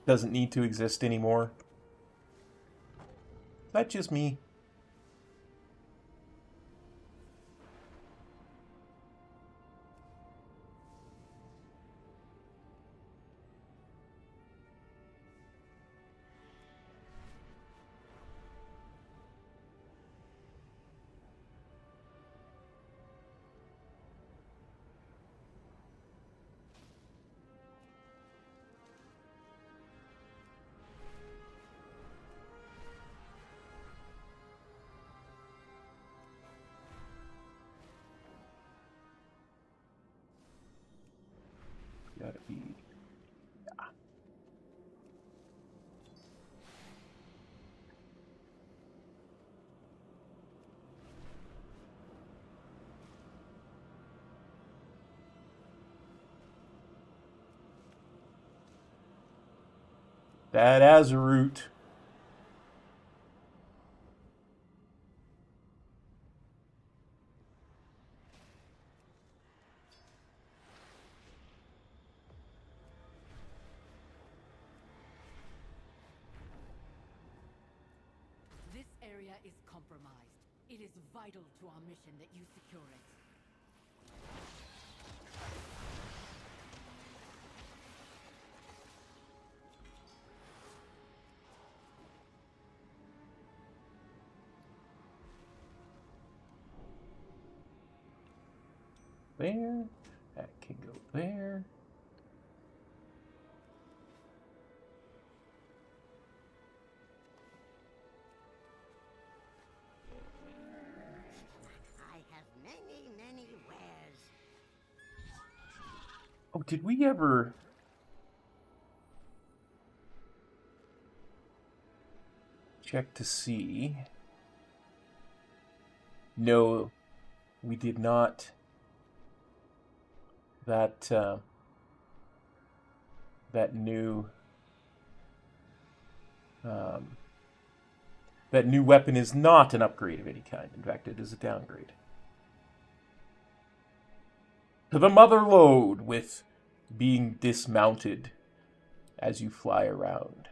Speaker 8: Doesn't need to exist anymore. Is that just me? Gotta be. Yeah. That Azerroot.
Speaker 3: This area is compromised. It is vital to our mission that you secure it.
Speaker 8: There. That can go there.
Speaker 5: I have many, many wares.
Speaker 8: Oh, did we ever... check to see? No, we did not. That that new weapon is not an upgrade of any kind. In fact, it is a downgrade. To the mother lode with being dismounted as you fly around.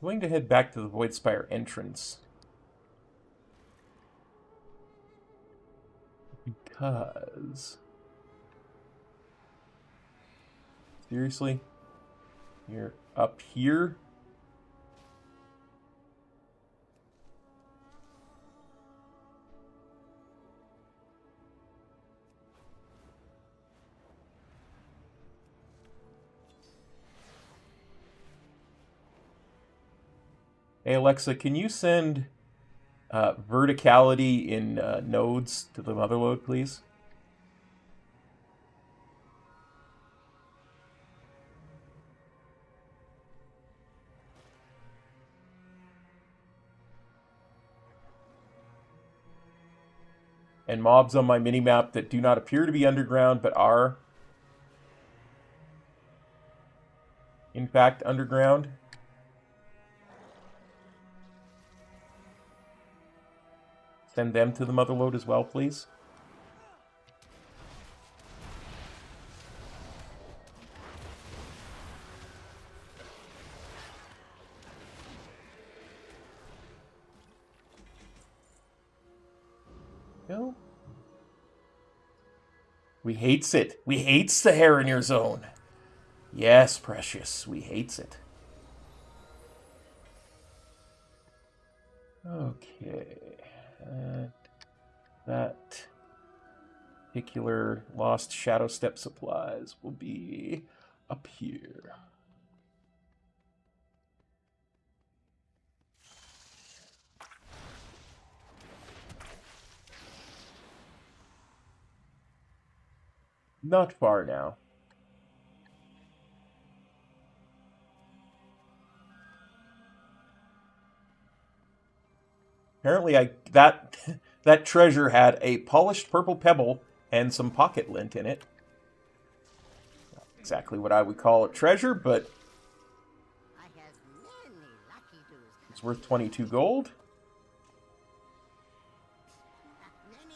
Speaker 8: I'm going to head back to the Voidspire entrance. Because... seriously? You're up here? Hey Alexa, can you send verticality in nodes to the motherlode, please? And mobs on my minimap that do not appear to be underground, but are, in fact, underground. Send them to the motherlode as well, please. No. We hates it. We hates the hair in your zone. Yes, precious. We hates it. Okay. That particular lost shadow step supplies will be up here. Not far now. Apparently, that treasure had a polished purple pebble and some pocket lint in it. Not exactly what I would call a treasure, but
Speaker 5: I have many lucky do's.
Speaker 8: it's worth 22 gold.
Speaker 5: Many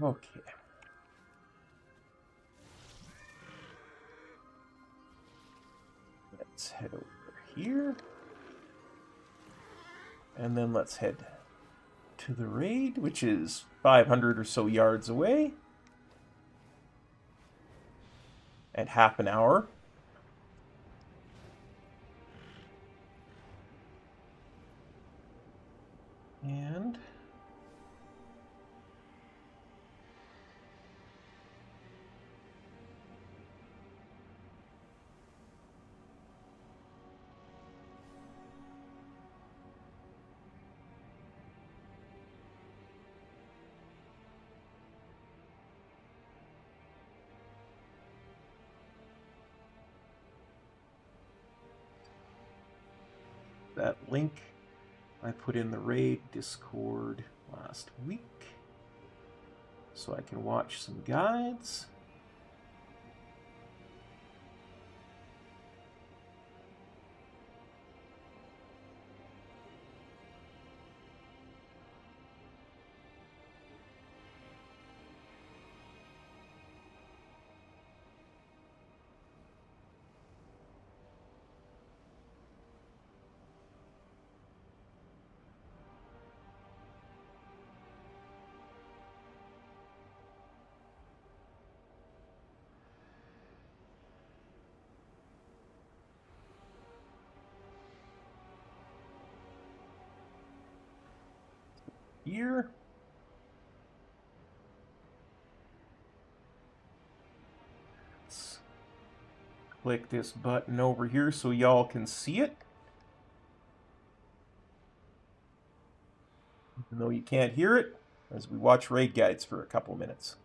Speaker 5: farewell.
Speaker 8: Okay. Let's head over here. And then let's head to the raid, which is 500 or so yards away. At half an hour. And... that link I put in the raid Discord last week, so I can watch some guides. here. Let's click this button over here so y'all can see it. Even though you can't hear it, as we watch raid guides for a couple minutes.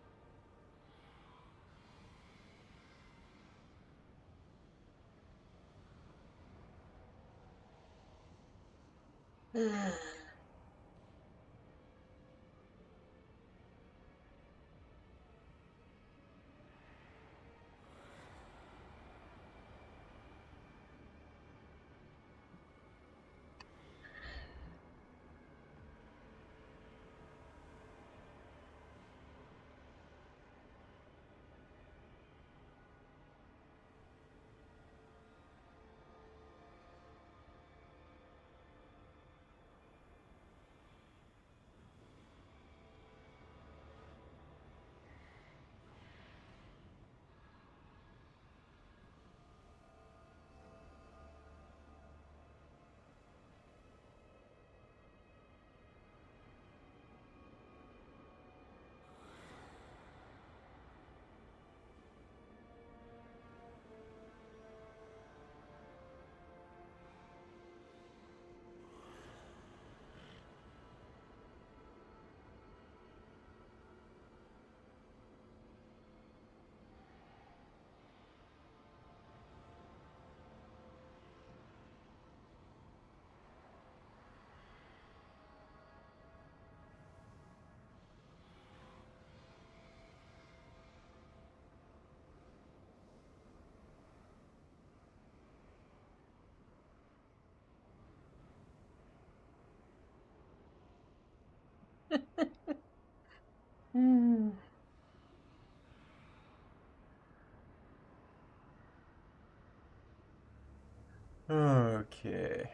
Speaker 8: Okay.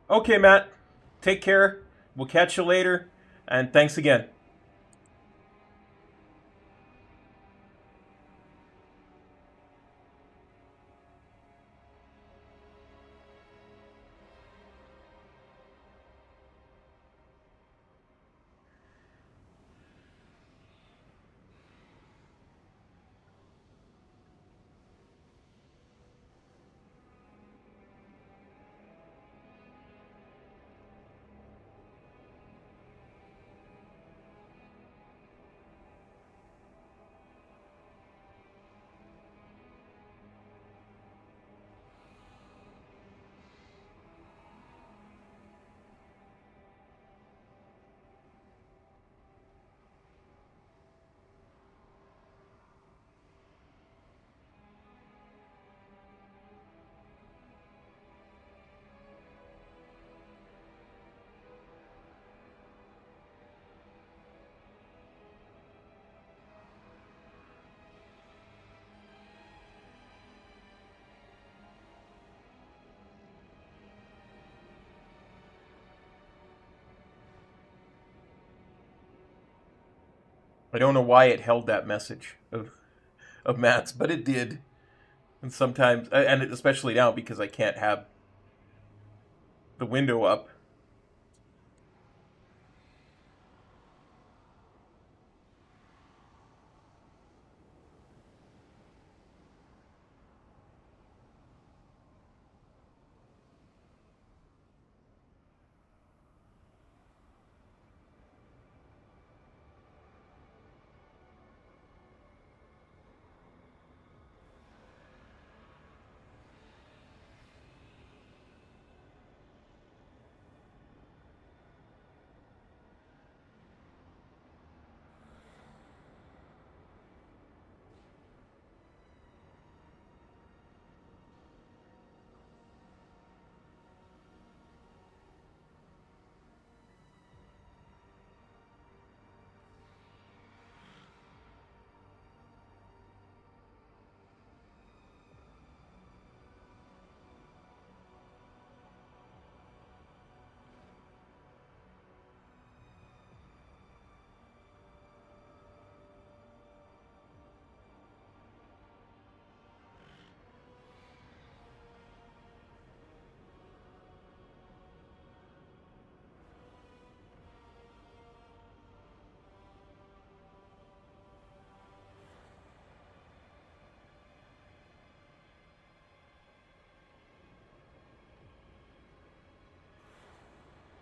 Speaker 8: Okay, Matt. Take care. We'll catch you later. And thanks again. I don't know why it held that message of Matt's, but it did. And sometimes, and especially now because I can't have the window up.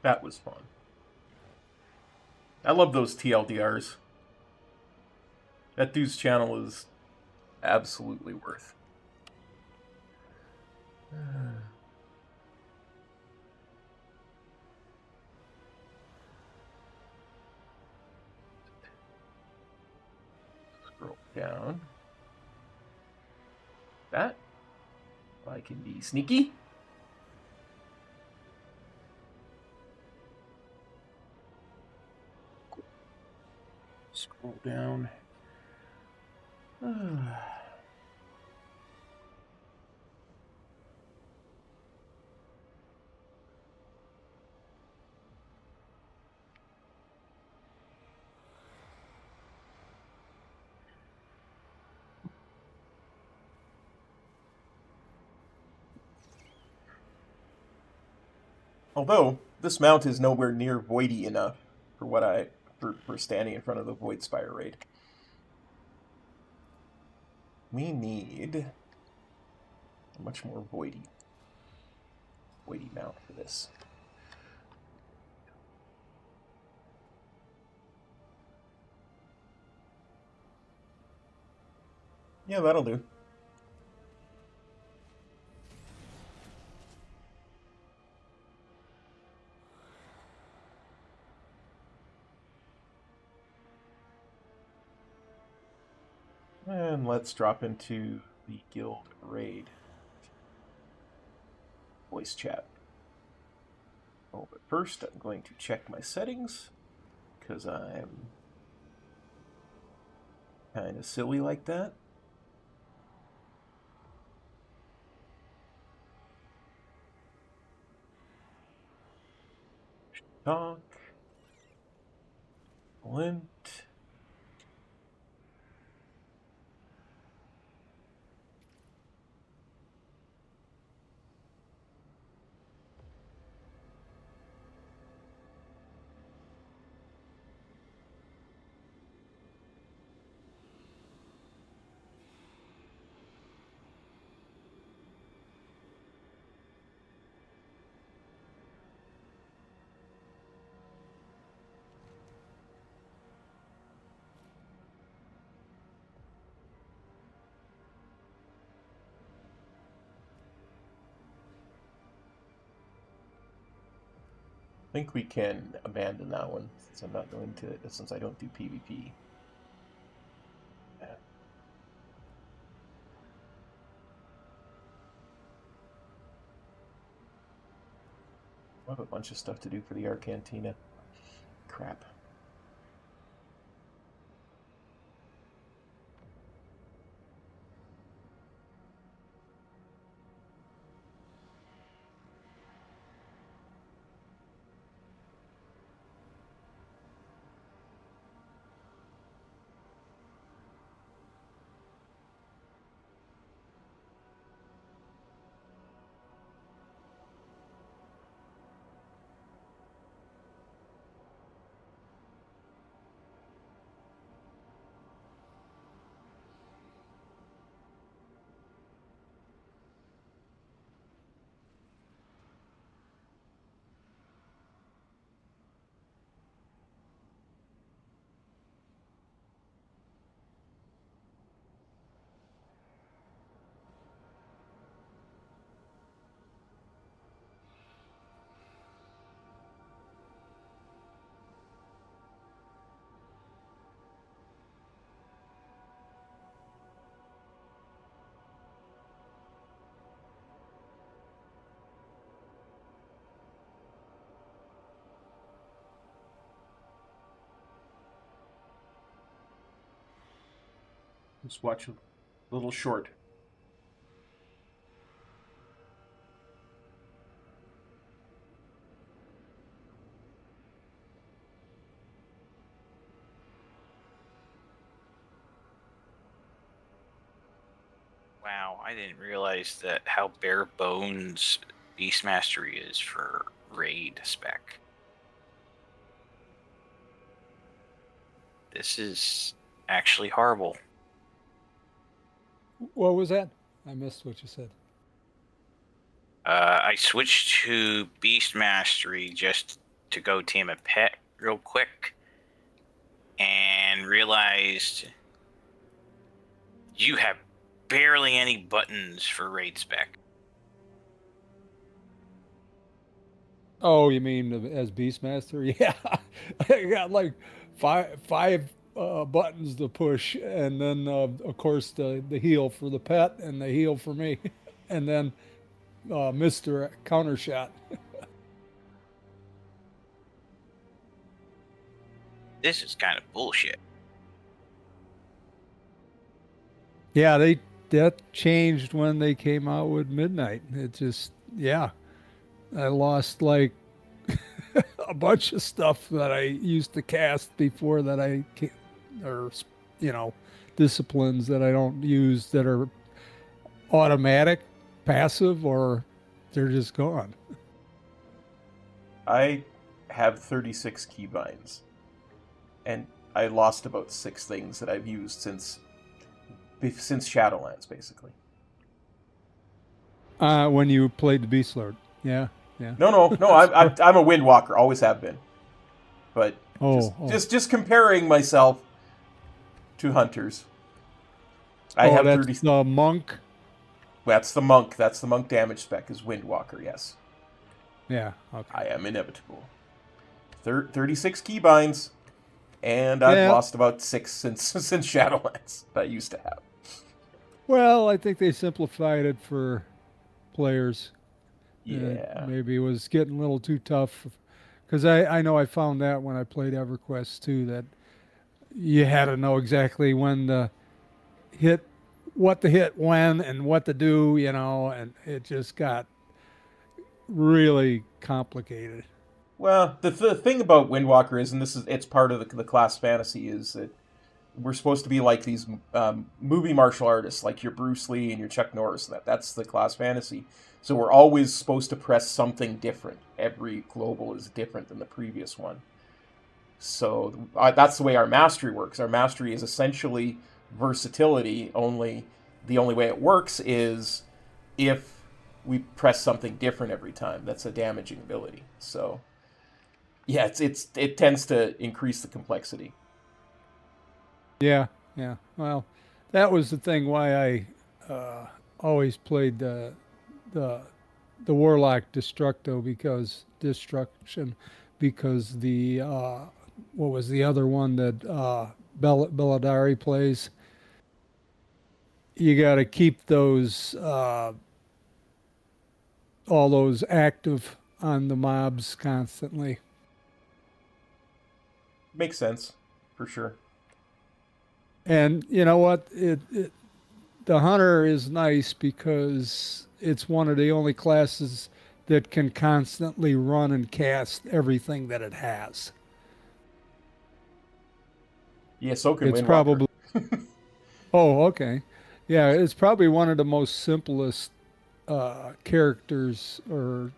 Speaker 8: That was fun. I love those TLDRs. That dude's channel is absolutely worth. Scroll down. That. I can be sneaky. Scroll down. Although, this mount is nowhere near voidy enough for what for standing in front of the Void Spire raid. We need a much more voidy mount for this. Yeah, that'll do. And let's drop into the guild raid voice chat. Oh, but first I'm going to check my settings because I'm kind of silly like that. Talk. Lint. I think we can abandon that one since I'm not going to, since I don't do PvP. Yeah. I have a bunch of stuff to do for the Arcantina. Crap. Just watch a little short.
Speaker 11: Wow, I didn't realize that how bare bones Beast Mastery is for raid spec. This is actually horrible.
Speaker 12: What was that? I missed what you said.
Speaker 11: I switched to Beast Mastery just to go tame a pet real quick and realized you have barely any buttons for raid spec.
Speaker 12: Oh, you mean as Beastmaster? Yeah, I got like five buttons to push, and then of course the heal for the pet and the heal for me, and then Mr. Countershot.
Speaker 11: This is kind of bullshit.
Speaker 12: Yeah, that changed when they came out with Midnight. It just, yeah, I lost like a bunch of stuff that I used to cast before that or disciplines that I don't use that are automatic, passive, or they're just gone.
Speaker 8: I have 36 keybinds, and I lost about 6 things that I've used since Shadowlands, basically.
Speaker 12: When you played the Beast Lord, yeah.
Speaker 8: No. I'm a Windwalker, always have been. But just comparing myself to hunters. I have
Speaker 12: that's
Speaker 8: 30.
Speaker 12: The monk.
Speaker 8: That's the monk. That's the monk damage spec is Windwalker. Yes.
Speaker 12: Yeah. Okay.
Speaker 8: I am inevitable. 36 keybinds, and I've lost about 6 since Shadowlands that I used to have.
Speaker 12: Well, I think they simplified it for players.
Speaker 8: Yeah.
Speaker 12: Maybe it was getting a little too tough. Because I know I found that when I played EverQuest too, that you had to know exactly when to hit, what to hit when, and what to do, and it just got really complicated.
Speaker 8: Well, the thing about Windwalker is, and it's part of the class fantasy, is that we're supposed to be like these movie martial artists, like your Bruce Lee and your Chuck Norris. That's the class fantasy. So we're always supposed to press something different. Every global is different than the previous one. So that's the way our mastery works. Our mastery is essentially versatility, only the only way it works is if we press something different every time. That's a damaging ability. So yeah, it tends to increase the complexity.
Speaker 12: Yeah. Well, that was the thing why I always played the Warlock Destruction, because the what was the other one that Belladari plays? You got to keep those all those active on the mobs constantly.
Speaker 8: Makes sense, for sure.
Speaker 12: And you know what? The hunter is nice because it's one of the only classes that can constantly run and cast everything that it has.
Speaker 8: Yeah, so can
Speaker 12: it's
Speaker 8: Windwalker.
Speaker 12: Probably. Oh, okay. Yeah, it's probably one of the most simplest characters or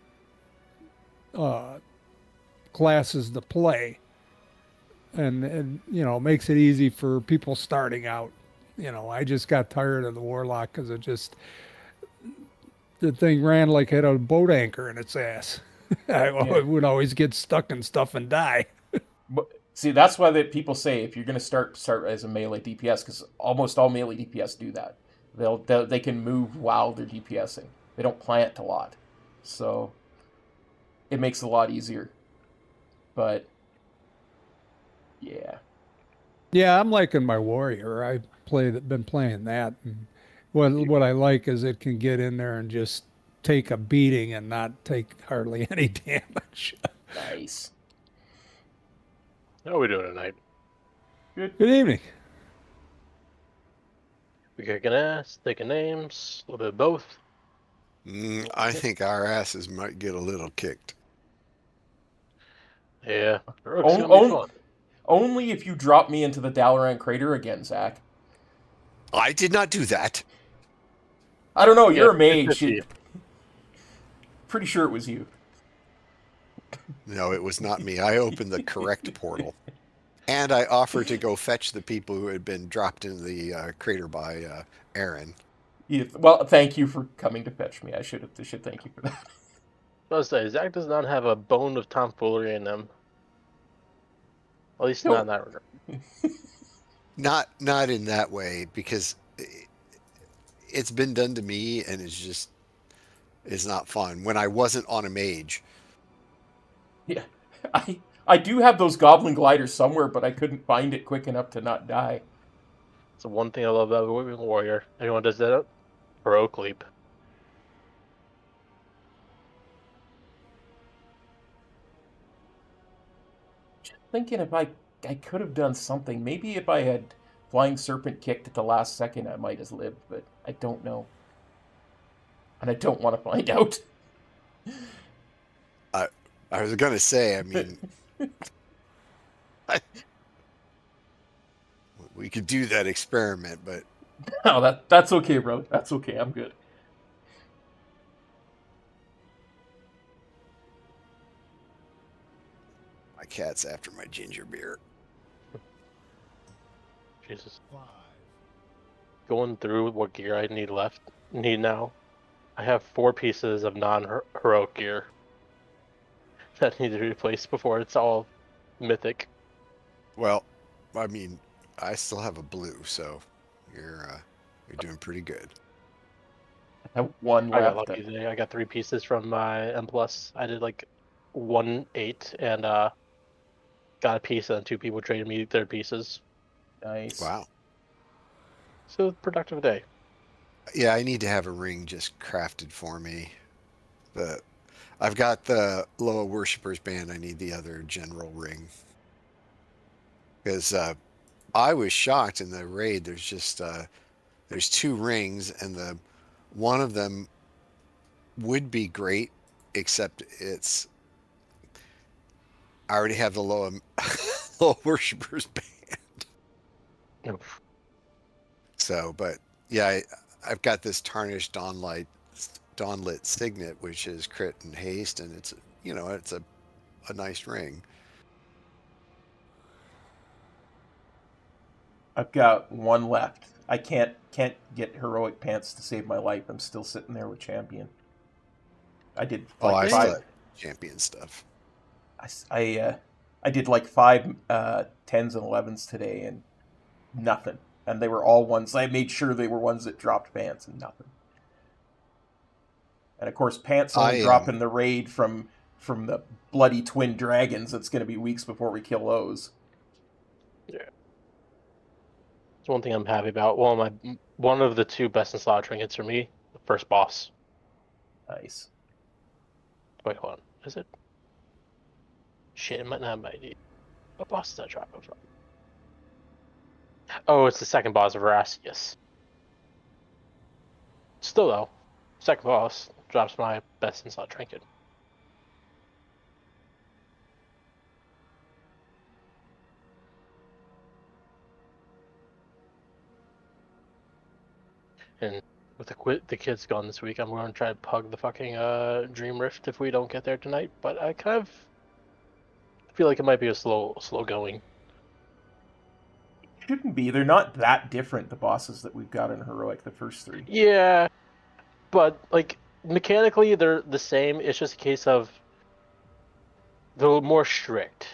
Speaker 12: classes to play, and makes it easy for people starting out. I just got tired of the Warlock because the thing ran like it had a boat anchor in its ass. I would always get stuck in stuff and die.
Speaker 8: But see, that's why people say if you're going to start as a melee DPS, because almost all melee DPS do that. They can move while they're DPSing. They don't plant a lot, so it makes it a lot easier. But yeah.
Speaker 12: Yeah, I'm liking my warrior. Been playing that, and what I like is it can get in there and just take a beating and not take hardly any damage.
Speaker 8: Nice.
Speaker 13: How are we doing tonight?
Speaker 12: Good evening.
Speaker 13: We kicking ass, taking names, a little bit of both.
Speaker 14: I think our asses might get a little kicked.
Speaker 13: Yeah, it's gonna be fun.
Speaker 8: Only if you drop me into the Dalaran crater again, Zach.
Speaker 14: I did not do that.
Speaker 8: I don't know. You're a mage. Pretty sure it was you.
Speaker 14: No, it was not me. I opened the correct portal. And I offered to go fetch the people who had been dropped into the crater by Aaron.
Speaker 8: Well, thank you for coming to fetch me. I should thank you for that.
Speaker 13: I was say Zach does not have a bone of tomfoolery in them. At least
Speaker 1: No.
Speaker 13: not in that regard.
Speaker 14: Not in that way, because it's been done to me, and it's not fun. When I wasn't on a mage,
Speaker 1: Yeah. I do have those goblin gliders somewhere, but I couldn't find it quick enough to not die.
Speaker 13: It's the one thing I love about Women Warrior. Anyone does that? Heroic leap.
Speaker 1: Thinking if I could have done something. Maybe if I had flying serpent kicked at the last second, I might have lived, but I don't know, and I don't want to find out.
Speaker 14: I was gonna say, I mean, we could do that experiment, but
Speaker 1: No, that's okay, bro. That's okay. I'm good.
Speaker 14: my cat's after my ginger beer.
Speaker 13: Jesus. Going through what gear I need now. I have 4 pieces of non-heroic gear that need to be replaced before it's all mythic.
Speaker 14: Well, I mean, I still have a blue, so you're doing pretty good.
Speaker 1: I have one
Speaker 13: I got
Speaker 1: left.
Speaker 13: lucky today. I got 3 pieces from my M+. I did like 1-8 and got a piece, and 2 people traded me their pieces.
Speaker 1: Nice.
Speaker 14: Wow.
Speaker 13: So productive day.
Speaker 14: Yeah, I need to have a ring just crafted for me. But I've got the Loa Worshippers band. I need the other general ring. Because I was shocked in the raid. There's just there's 2 rings, and one of them would be great, except I already have the Loa Worshippers band.
Speaker 13: Oof.
Speaker 14: So, but yeah, I've got this tarnished Dawnlit Signet, which is crit and haste, and it's a nice ring.
Speaker 1: I've got one left. I can't get heroic pants to save my life. I'm still sitting there with champion. I did like
Speaker 14: I
Speaker 1: 5
Speaker 14: still have champion stuff.
Speaker 1: I did like 5 10s and 11s today, and nothing. And they were all ones. I made sure they were ones that dropped pants, and nothing. And of course, pants only drop in the raid from the bloody twin dragons. It's going to be weeks before we kill those.
Speaker 13: Yeah. It's one thing I'm happy about. Well, one of the 2 best in slot trinkets for me, the first boss.
Speaker 1: Nice.
Speaker 13: Wait, hold on. Is it? Shit, it might not be. What boss is that dropping from? Oh, it's the second boss of Erasmus. Still though, second boss drops my best in slot trinket. And with the kids gone this week, I'm going to try to pug the fucking Dream Rift if we don't get there tonight. But I kind of feel like it might be a slow going.
Speaker 1: Shouldn't be. They're not that different, the bosses that we've got in Heroic, the first 3.
Speaker 13: Yeah, but like mechanically they're the same. It's just a case of they're more strict.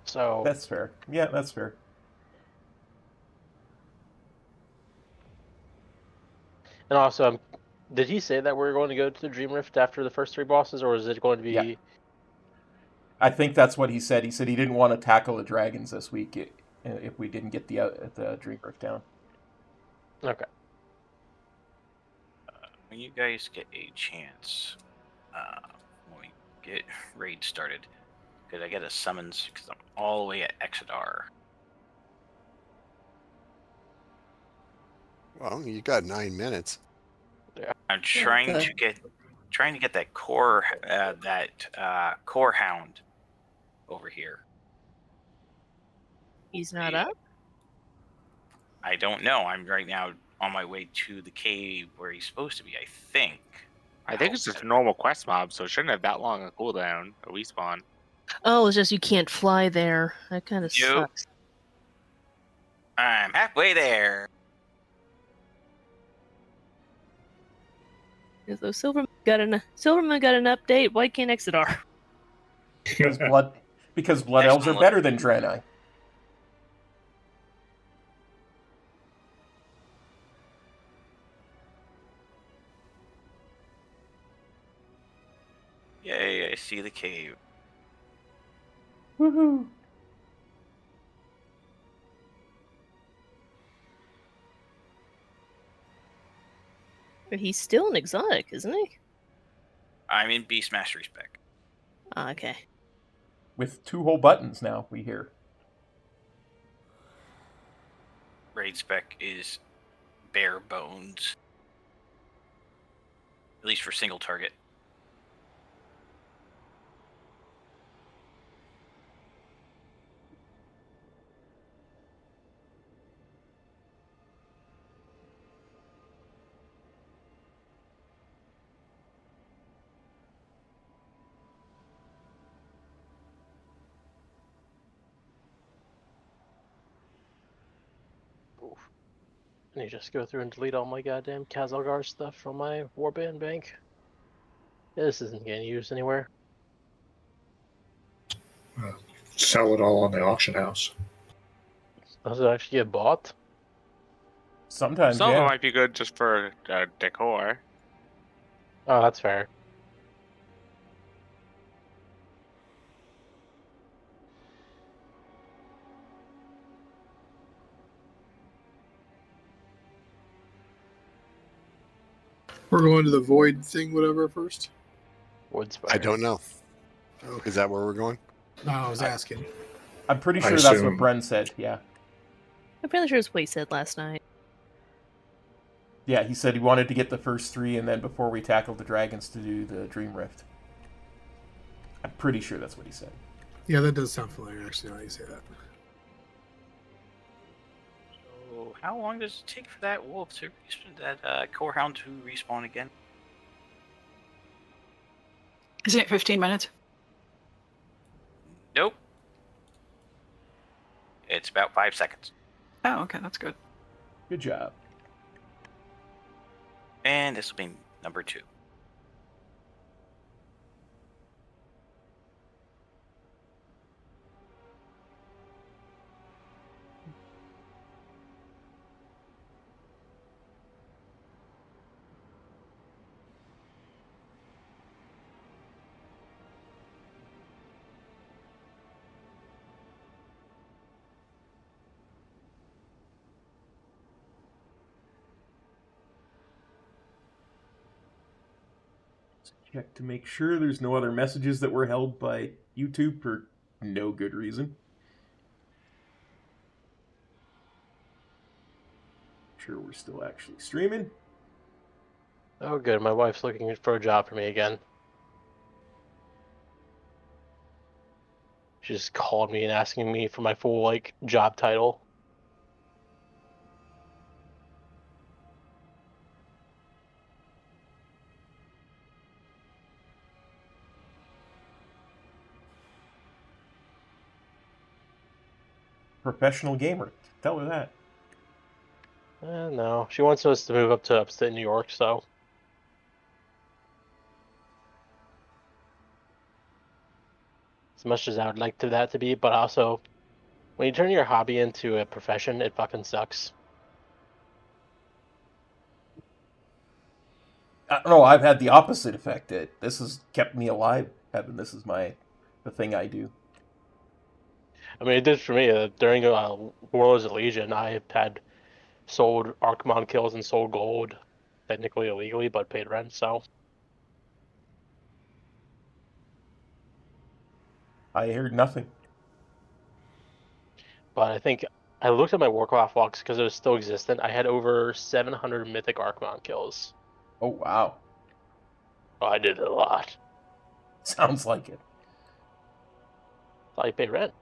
Speaker 13: So
Speaker 1: That's fair. Yeah, that's fair.
Speaker 13: And also, did he say that we're going to go to the Dream Rift after the first 3 bosses, or is it going to be?
Speaker 1: Yeah. I think that's what he said. He said he didn't want to tackle the dragons this week if we didn't get the Dream Rift down.
Speaker 13: Okay.
Speaker 11: When you guys get a chance, when we get raid started, because I get a summons because I'm all the way at Exodar.
Speaker 14: Well, you got 9 minutes.
Speaker 13: Yeah.
Speaker 11: I'm trying to get that core hound over here.
Speaker 15: He's not up?
Speaker 11: I don't know. I'm right now on my way to the cave where he's supposed to be, I think.
Speaker 16: I think it's just a normal quest mob, so it shouldn't have that long a cooldown, a respawn.
Speaker 15: Oh, it's just you can't fly there. That kind of sucks.
Speaker 11: I'm halfway there.
Speaker 15: Those silver Silverman got an update. Why can't Exodar?
Speaker 8: Because blood elves are better than Draenei.
Speaker 11: Yay, I see the cave.
Speaker 8: Woohoo!
Speaker 15: But he's still an exotic, isn't he?
Speaker 11: I'm in Beast Mastery spec.
Speaker 15: Okay.
Speaker 8: With 2 whole buttons now, we hear.
Speaker 11: Raid spec is bare bones. At least for single target.
Speaker 13: Can you just go through and delete all my goddamn Kazalgar stuff from my warband bank? This isn't getting used anywhere.
Speaker 17: Sell it all on the auction house.
Speaker 13: Does it actually get bought?
Speaker 8: Sometimes,
Speaker 16: Some of
Speaker 8: yeah.
Speaker 16: it might be good just for decor.
Speaker 13: Oh, that's fair.
Speaker 17: We're going to the void thing, whatever, first.
Speaker 14: I don't know. Is that where we're going?
Speaker 17: No, I was asking.
Speaker 8: I'm pretty sure that's what Bren said, yeah.
Speaker 15: I'm pretty sure it's what he said last night.
Speaker 8: Yeah, he said he wanted to get the first 3, and then before we tackled the dragons to do the Dream Rift. I'm pretty sure that's what he said.
Speaker 17: Yeah, that does sound familiar, actually, now you say that.
Speaker 11: So, how long does it take for that wolf to respawn, that core hound to respawn again?
Speaker 18: Isn't it 15 minutes?
Speaker 11: Nope. It's about 5 seconds.
Speaker 18: Oh, okay, that's good.
Speaker 8: Good job.
Speaker 11: And this will be number 2.
Speaker 8: Check to make sure there's no other messages that were held by YouTube for no good reason. Sure we're still actually streaming.
Speaker 13: Oh, good. My wife's looking for a job for me again. She just called me and asking me for my full, job title.
Speaker 8: Professional gamer. Tell her that.
Speaker 13: No. She wants us to move up to upstate New York, so... As much as I would like that to be, but also, when you turn your hobby into a profession, it fucking sucks.
Speaker 8: I don't know, I've had the opposite effect. This has kept me alive, Evan. This is the thing I do.
Speaker 13: I mean, it did for me. During Warlords of Legion, I had sold Archmon kills and sold gold, technically illegally, but paid rent, so...
Speaker 8: I heard nothing.
Speaker 13: But I think I looked at my Warcraft logs because it was still existent. I had over 700 Mythic Archmon kills.
Speaker 8: Oh, wow.
Speaker 13: Oh, I did a lot.
Speaker 8: Sounds like it.
Speaker 13: That's how you pay rent.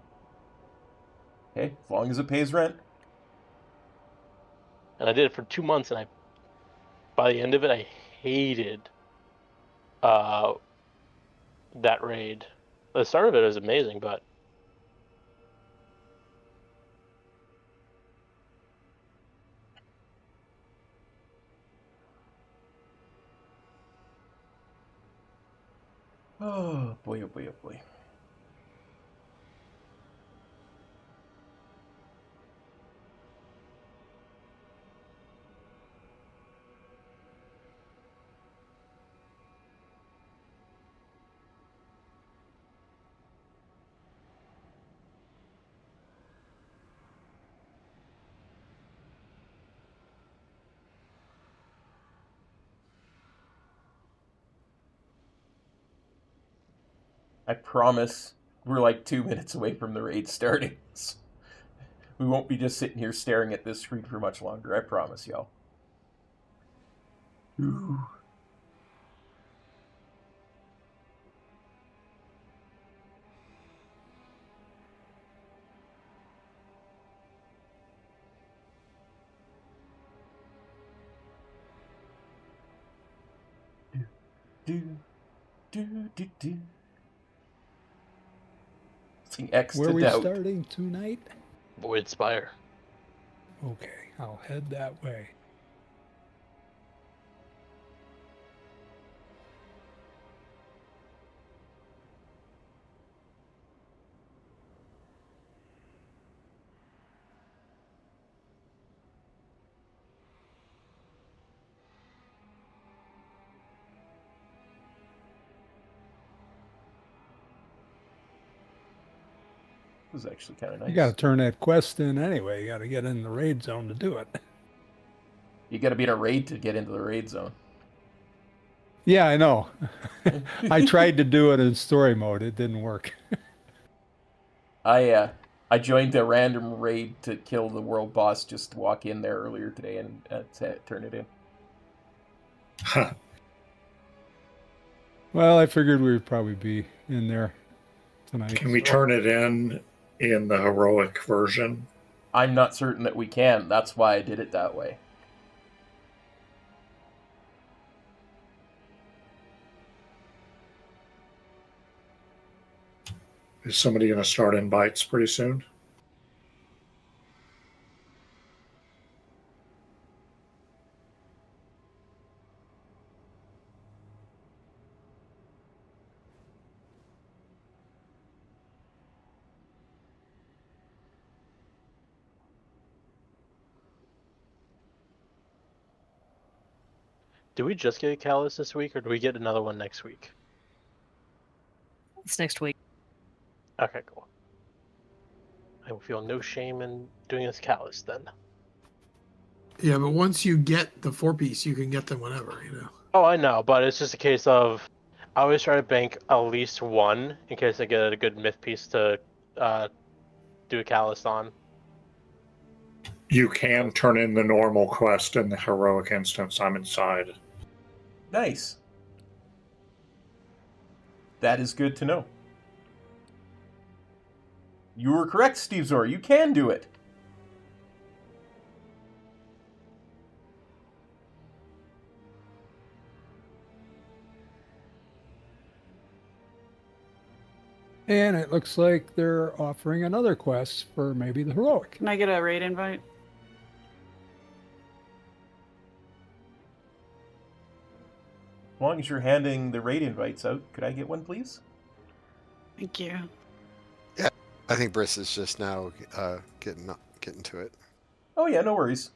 Speaker 8: Okay, as long as it pays rent.
Speaker 13: And I did it for 2 months, and by the end of it, I hated that raid. The start of it was amazing, but
Speaker 8: Oh boy, oh boy, oh boy. I promise we're like 2 minutes away from the raid starting. We won't be just sitting here staring at this screen for much longer. I promise, y'all. Ooh. Do. X
Speaker 12: Where
Speaker 8: to
Speaker 12: are we
Speaker 8: doubt.
Speaker 12: starting tonight?
Speaker 13: Void Spire.
Speaker 12: Okay, I'll head that way.
Speaker 8: It was actually kind of nice.
Speaker 12: You got to turn that quest in anyway. You got to get in the raid zone to do it.
Speaker 8: You got to be in a raid to get into the raid zone.
Speaker 12: Yeah, I know. I tried to do it in story mode. It didn't work.
Speaker 8: I joined a random raid to kill the world boss. Just to walk in there earlier today and turn it in.
Speaker 19: Huh.
Speaker 12: Well, I figured we would probably be in there tonight.
Speaker 19: Can we turn it in the heroic version?
Speaker 8: I'm not certain that we can. That's why I did it that way.
Speaker 19: Is somebody going to start invites pretty soon?
Speaker 13: Do we just get a Callus this week, or do we get another one next week?
Speaker 15: It's next week.
Speaker 13: Okay, cool. I will feel no shame in doing this Callus then.
Speaker 17: Yeah, but once you get the 4-piece, you can get them whenever, you know.
Speaker 13: Oh, I know, but it's just a case of I always try to bank at least one in case I get a good myth piece to do a Callus on.
Speaker 19: You can turn in the normal quest in the heroic instance. I'm inside.
Speaker 8: Nice. That is good to know. You were correct, Steve Zor. You can do it.
Speaker 12: And it looks like they're offering another quest for maybe the heroic.
Speaker 18: Can I get a raid invite?
Speaker 8: As long as you're handing the raid invites out, could I get one, please?
Speaker 18: Thank you.
Speaker 14: Yeah, I think Briss is just now getting to it.
Speaker 8: Oh yeah, no worries.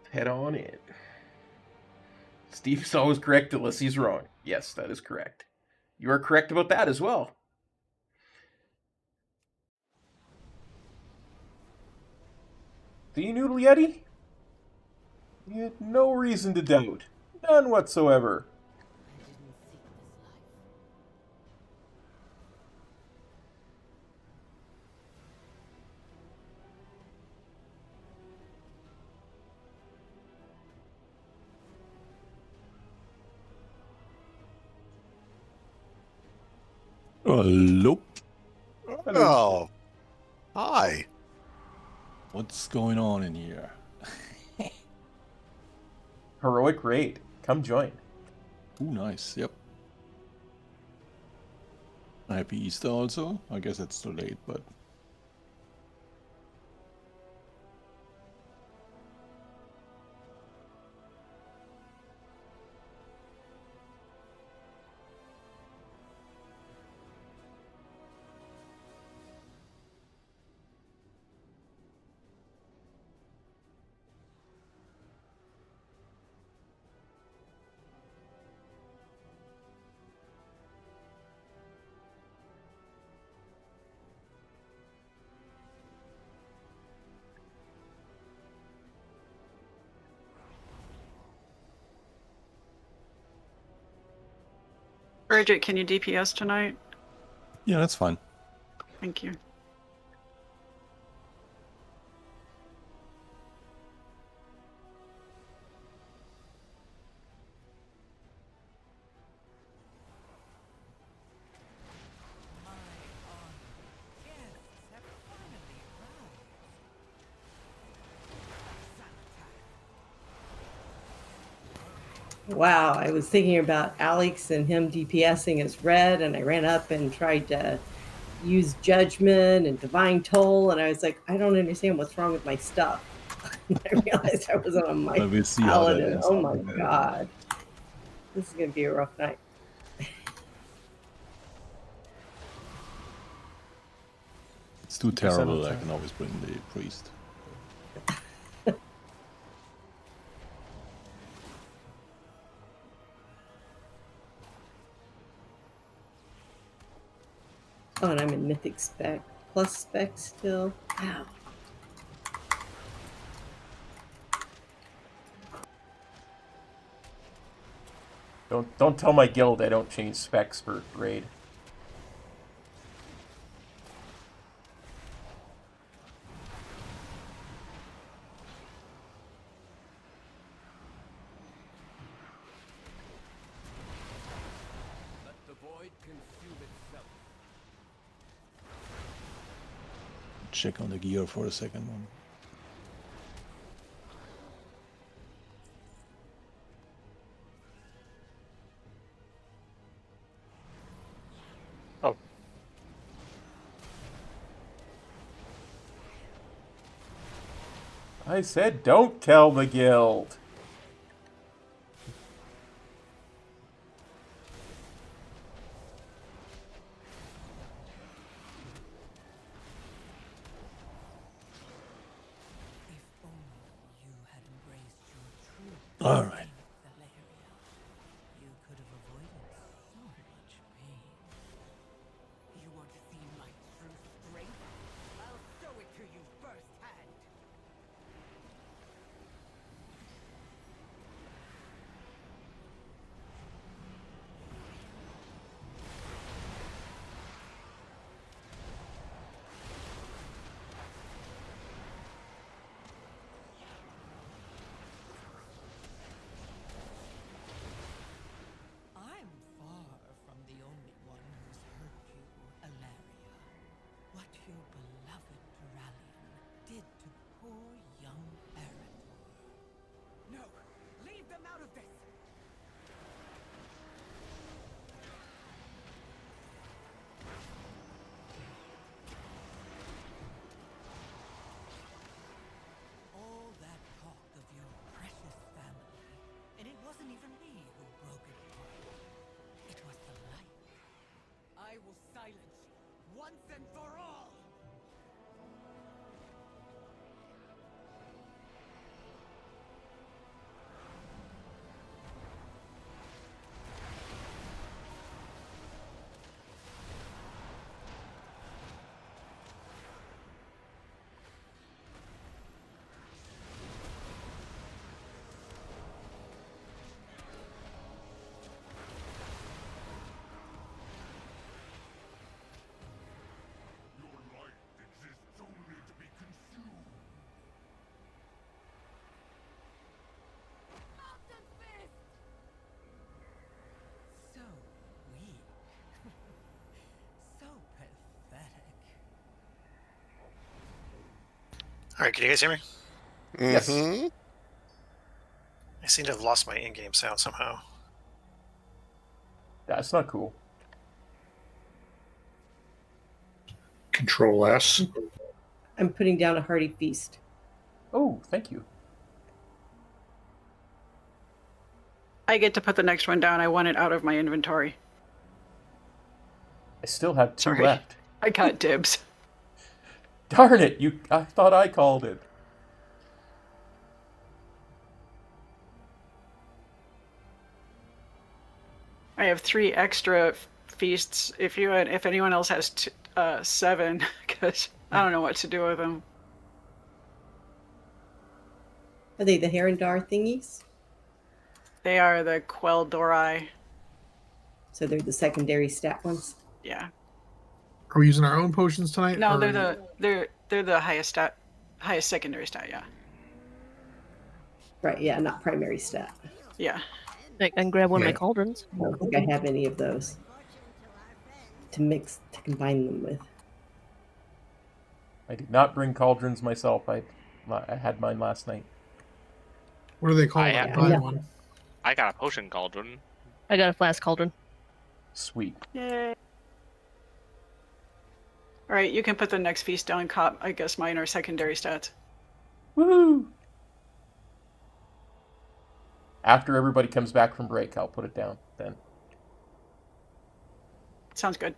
Speaker 8: Head on in. Steve's always correct unless he's wrong. Yes, that is correct. You are correct about that as well. The Noodle Yeti? You had no reason to doubt. None whatsoever.
Speaker 20: Hello.
Speaker 14: Oh, Hi.
Speaker 20: What's going on in here?
Speaker 8: Heroic raid. Come join.
Speaker 20: Ooh, nice. Yep. Happy Easter also. I guess it's too late, but
Speaker 18: Bridget, can you DPS tonight?
Speaker 20: yeah, that's fine.
Speaker 18: Thank you.
Speaker 21: Wow, I was thinking about Alex and him DPSing as red, and I ran up and tried to use judgment and divine toll, and I was like, I don't understand what's wrong with my stuff. I realized I wasn't on my
Speaker 20: But we'll see how that
Speaker 21: paladin.
Speaker 20: ends
Speaker 21: Oh
Speaker 20: up.
Speaker 21: my god. This is gonna be a rough night.
Speaker 20: It's too
Speaker 8: 2%
Speaker 20: terrible.
Speaker 8: of
Speaker 20: I
Speaker 8: time.
Speaker 20: can always bring the priest.
Speaker 21: Oh, and I'm in mythic spec. Plus spec still. Wow.
Speaker 8: Don't tell my guild I don't change specs for raid.
Speaker 9: Let the void consume itself.
Speaker 20: Check on the gear for a second.
Speaker 13: Oh,
Speaker 8: I said don't tell the guild.
Speaker 20: All right.
Speaker 3: You could have avoided so much pain. You want to see my true strength? I'll show it to you firsthand. I'm far from the only one who's hurt you, Alaria. What your beloved Duralian did to poor young Eretor. No! Leave them out of this! All that talk of your precious family, and it wasn't even me who broke it apart. It was the light. I will silence you once and for all!
Speaker 7: Your
Speaker 4: All right, can you guys hear me?
Speaker 1: Yes.
Speaker 14: Mhm.
Speaker 4: I seem to have lost my in-game sound somehow.
Speaker 1: That's not cool.
Speaker 19: Control S.
Speaker 21: I'm putting down a hearty feast.
Speaker 1: Oh, thank you.
Speaker 18: I get to put the next one down. I want it out of my inventory.
Speaker 1: I still have 2
Speaker 18: Sorry.
Speaker 1: left.
Speaker 18: I got dibs.
Speaker 1: Darn it! I thought I called it.
Speaker 18: I have 3 extra feasts. If anyone else has 7, because I don't know what to do with them.
Speaker 21: Are they the Herondar thingies?
Speaker 18: They are the Quel'danas.
Speaker 21: So they're the secondary stat ones?
Speaker 18: Yeah.
Speaker 17: Are we using our own potions tonight?
Speaker 18: No,
Speaker 17: or-
Speaker 18: they're the highest secondary stat. Yeah.
Speaker 21: Right, yeah, not primary stat.
Speaker 18: Yeah.
Speaker 15: I can grab one of
Speaker 21: Yeah.
Speaker 15: my cauldrons.
Speaker 21: I don't think I have any of those to combine them with.
Speaker 1: I did not bring cauldrons myself. I had mine last night.
Speaker 17: What are they called?
Speaker 16: I
Speaker 17: Buy one.
Speaker 16: I got a potion cauldron.
Speaker 15: I got a flask cauldron.
Speaker 1: Sweet.
Speaker 18: Yay. All right, you can put the next feast down, Kop. I guess mine are secondary stats.
Speaker 1: Woohoo! After everybody comes back from break, I'll put it down then.
Speaker 18: Sounds good.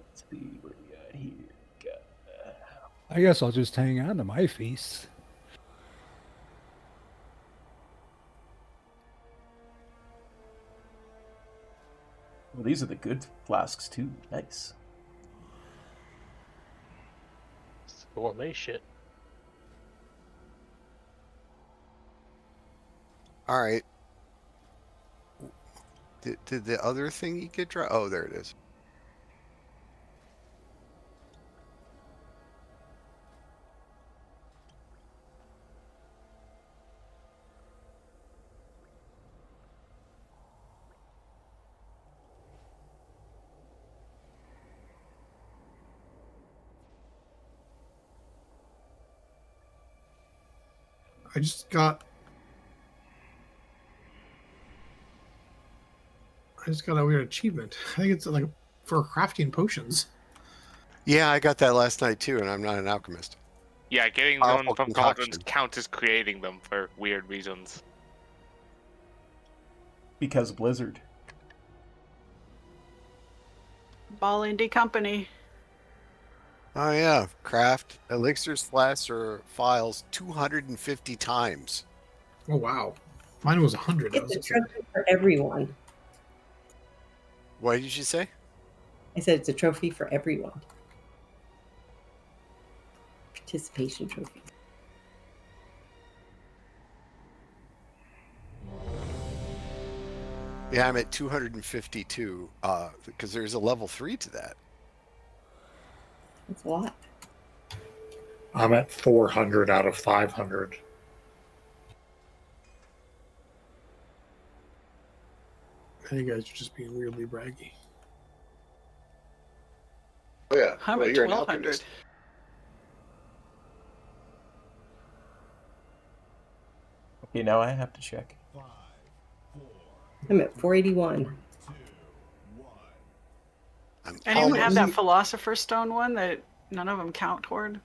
Speaker 1: Let's see what we got here.
Speaker 12: I guess I'll just hang on to my feasts.
Speaker 1: Well, these are the good flasks too. Nice.
Speaker 13: It's gourmet shit.
Speaker 14: All right. Did the other thingy get dry? Oh, there it is.
Speaker 17: I just got a weird achievement. I think it's like for crafting potions.
Speaker 14: Yeah, I got that last night too, and I'm not an alchemist.
Speaker 16: Yeah, getting
Speaker 14: Powerful
Speaker 16: them from
Speaker 14: concoction.
Speaker 16: cauldrons counts as creating them for weird reasons.
Speaker 1: Because Blizzard.
Speaker 18: Ball Indie Company.
Speaker 14: Oh yeah, craft elixirs, flasks, or files 250 times.
Speaker 17: Oh wow, mine was 100.
Speaker 21: It's a trophy for everyone.
Speaker 14: What did you say?
Speaker 21: I said it's a trophy for everyone. Participation trophy.
Speaker 14: Yeah, I'm at 252 because there's a level 3 to that.
Speaker 21: That's a lot.
Speaker 19: I'm at 400 out of 500.
Speaker 17: I think you guys are just being weirdly braggy.
Speaker 14: Oh yeah,
Speaker 18: I'm at 1,200.
Speaker 1: Okay, now I have to check.
Speaker 21: I'm at 481.
Speaker 18: Anyone have that Philosopher's Stone one that none of them count toward?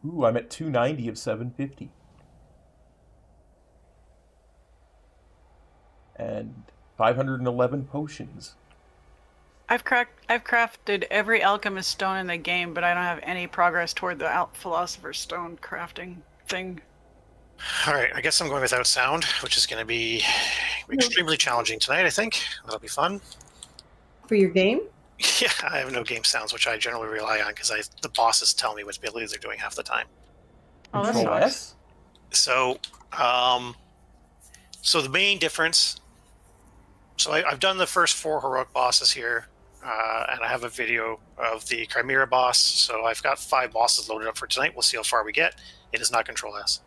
Speaker 1: Ooh, I'm at 290 of 750. And 511 potions.
Speaker 18: I've crafted every alchemist stone in the game, but I don't have any progress toward the Philosopher's Stone crafting thing.
Speaker 4: All right, I guess I'm going without sound, which is going to be extremely challenging tonight, I think. That'll be fun.
Speaker 21: For your game?
Speaker 4: Yeah, I have no game sounds, which I generally rely on because the bosses tell me which abilities they're doing half the time.
Speaker 18: Oh, that
Speaker 1: Control
Speaker 18: sucks.
Speaker 1: S?
Speaker 4: So, so the main difference. So I've done the first 4 heroic bosses here, and I have a video of the Chimera boss. So I've got 5 bosses loaded up for tonight. We'll see how far we get. It is not Control S.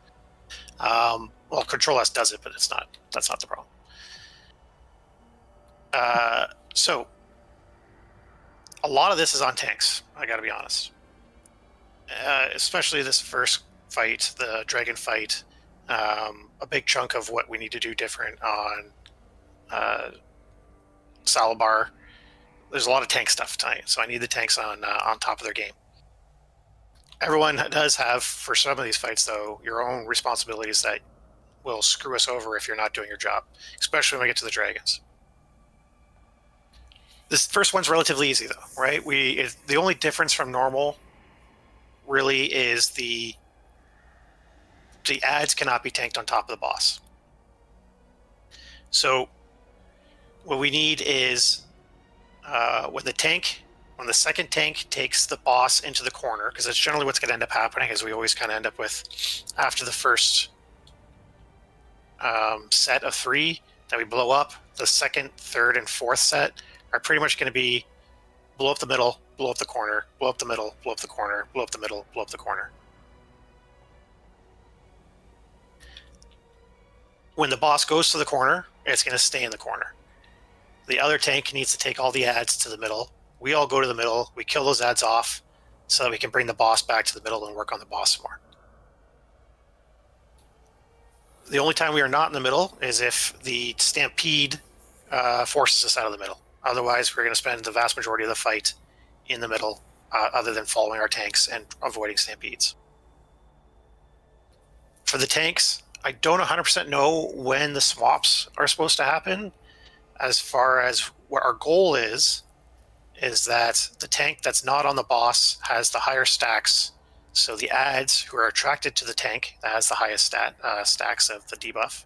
Speaker 4: Well, Control S does it, but it's not. That's not the problem. So a lot of this is on tanks. I got to be honest. Especially this first fight, the dragon fight. A big chunk of what we need to do different on Salabar. There's a lot of tank stuff tonight, so I need the tanks on top of their game. Everyone does have, for some of these fights, though, your own responsibilities that will screw us over if you're not doing your job, especially when we get to the dragons. This first one's relatively easy, though, right? The only difference from normal really is the ads cannot be tanked on top of the boss. So what we need is when the second tank takes the boss into the corner, because that's generally what's going to end up happening, is we always kind of end up with, after the first set of 3 that we blow up, the second, third, and fourth set are pretty much going to be blow up the middle, blow up the corner, blow up the middle, blow up the corner, blow up the middle, blow up the corner. When the boss goes to the corner, it's going to stay in the corner. The other tank needs to take all the ads to the middle. We all go to the middle. We kill those ads off so that we can bring the boss back to the middle and work on the boss some more. The only time we are not in the middle is if the stampede forces us out of the middle. Otherwise, we're going to spend the vast majority of the fight in the middle, other than following our tanks and avoiding stampedes. For the tanks, I don't 100% know when the swaps are supposed to happen. As far as what our goal is that the tank that's not on the boss has the higher stacks. So the ads who are attracted to the tank that has the highest stacks of the debuff,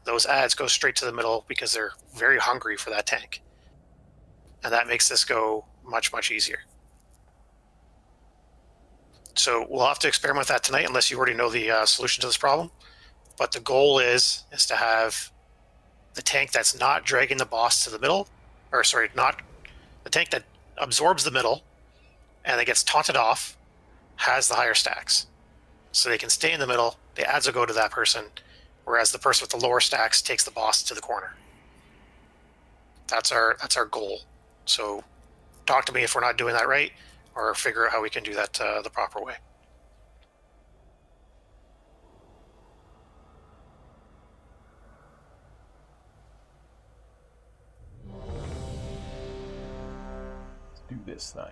Speaker 4: those ads go straight to the middle because they're very hungry for that tank. And that makes this go much, much easier. So we'll have to experiment with that tonight unless you already know the solution to this problem. But the goal is to have the tank that's not dragging the boss to the middle, or sorry, not the tank that absorbs the middle and that gets taunted off has the higher stacks. So they can stay in the middle, the ads will go to that person, whereas the person with the lower stacks takes the boss to the corner. That's our goal. So talk to me if we're not doing that right, or figure out how we can do that the proper way.
Speaker 8: Do this thing.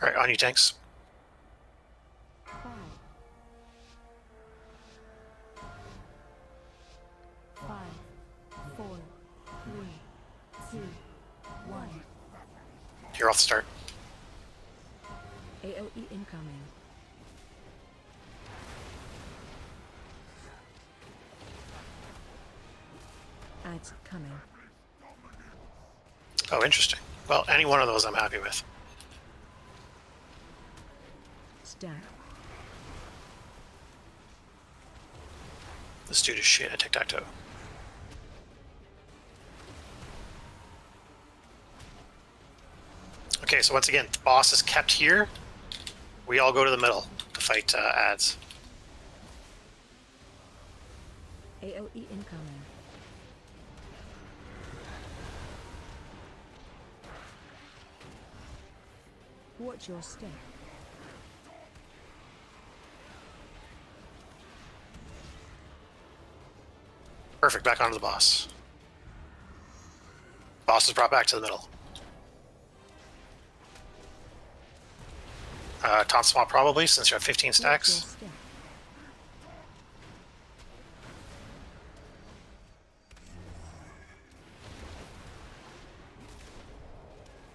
Speaker 4: All right, on you, tanks.
Speaker 2: 5, 4, 3, 2, 1.
Speaker 4: You're off the start.
Speaker 2: AOE incoming. Ads coming.
Speaker 4: Oh, interesting. Well, any one of those I'm happy with.
Speaker 2: Stack.
Speaker 4: This dude is shit at tic-tac-toe. Okay, so once again, the boss is kept here. We all go to the middle to fight ads.
Speaker 2: AOE incoming. Watch your step.
Speaker 4: Perfect, back onto the boss. Boss is brought back to the middle. Taunt swap probably, since you have 15 stacks.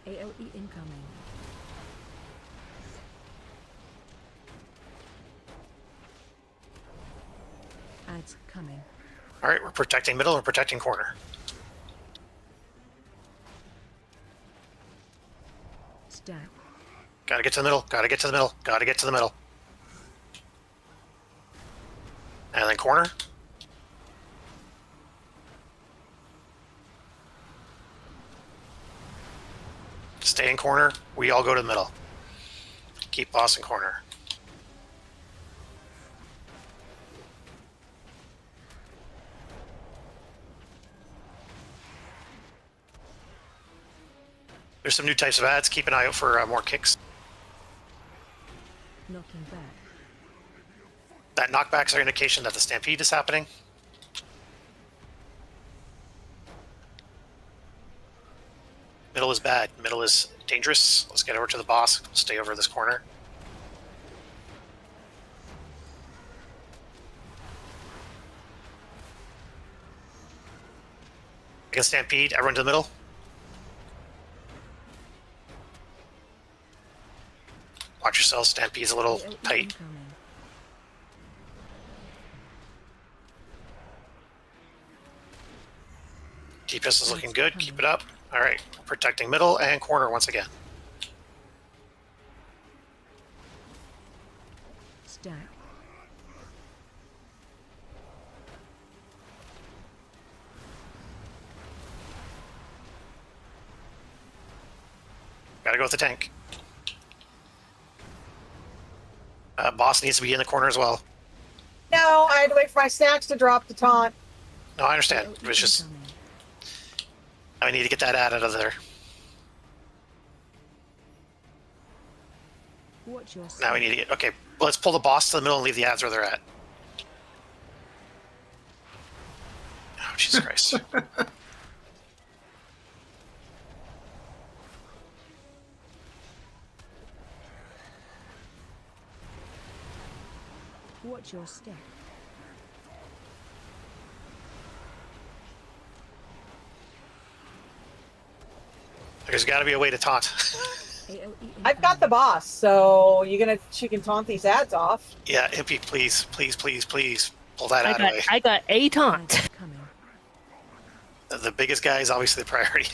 Speaker 2: AOE incoming. Ads coming.
Speaker 4: All right, we're protecting middle, we're protecting corner.
Speaker 2: Stack.
Speaker 4: Gotta get to the middle, gotta get to the middle, gotta get to the middle. And then corner. Stay in corner, we all go to the middle. Keep boss in corner. There's some new types of ads. Keep an eye out for more kicks.
Speaker 2: Knocking back.
Speaker 4: That knockbacks are indication that the stampede is happening. Middle is bad. Middle is dangerous. Let's get over to the boss. Stay over this corner. Against stampede. Everyone to the middle. Watch yourselves. Stampede's a little tight. DPS is looking good. Keep it up. All right. Protecting middle and corner once again.
Speaker 2: Stack.
Speaker 4: Gotta go with the tank. Boss needs to be in the corner as well.
Speaker 6: No, I had to wait for my stacks to drop to taunt.
Speaker 4: No, I understand. It was just... I need to get that ad out of there.
Speaker 2: Watch your
Speaker 4: Now we need to get... Okay, let's pull the boss to the middle and leave the ads where they're at. Oh, Jesus Christ.
Speaker 2: Watch your step.
Speaker 4: There's got to be a way to taunt.
Speaker 6: I've got the boss, so she can taunt these ads off.
Speaker 4: Yeah, Impy, please, please, please, please pull that ad away.
Speaker 15: I got a taunt.
Speaker 4: The biggest guy is obviously the priority.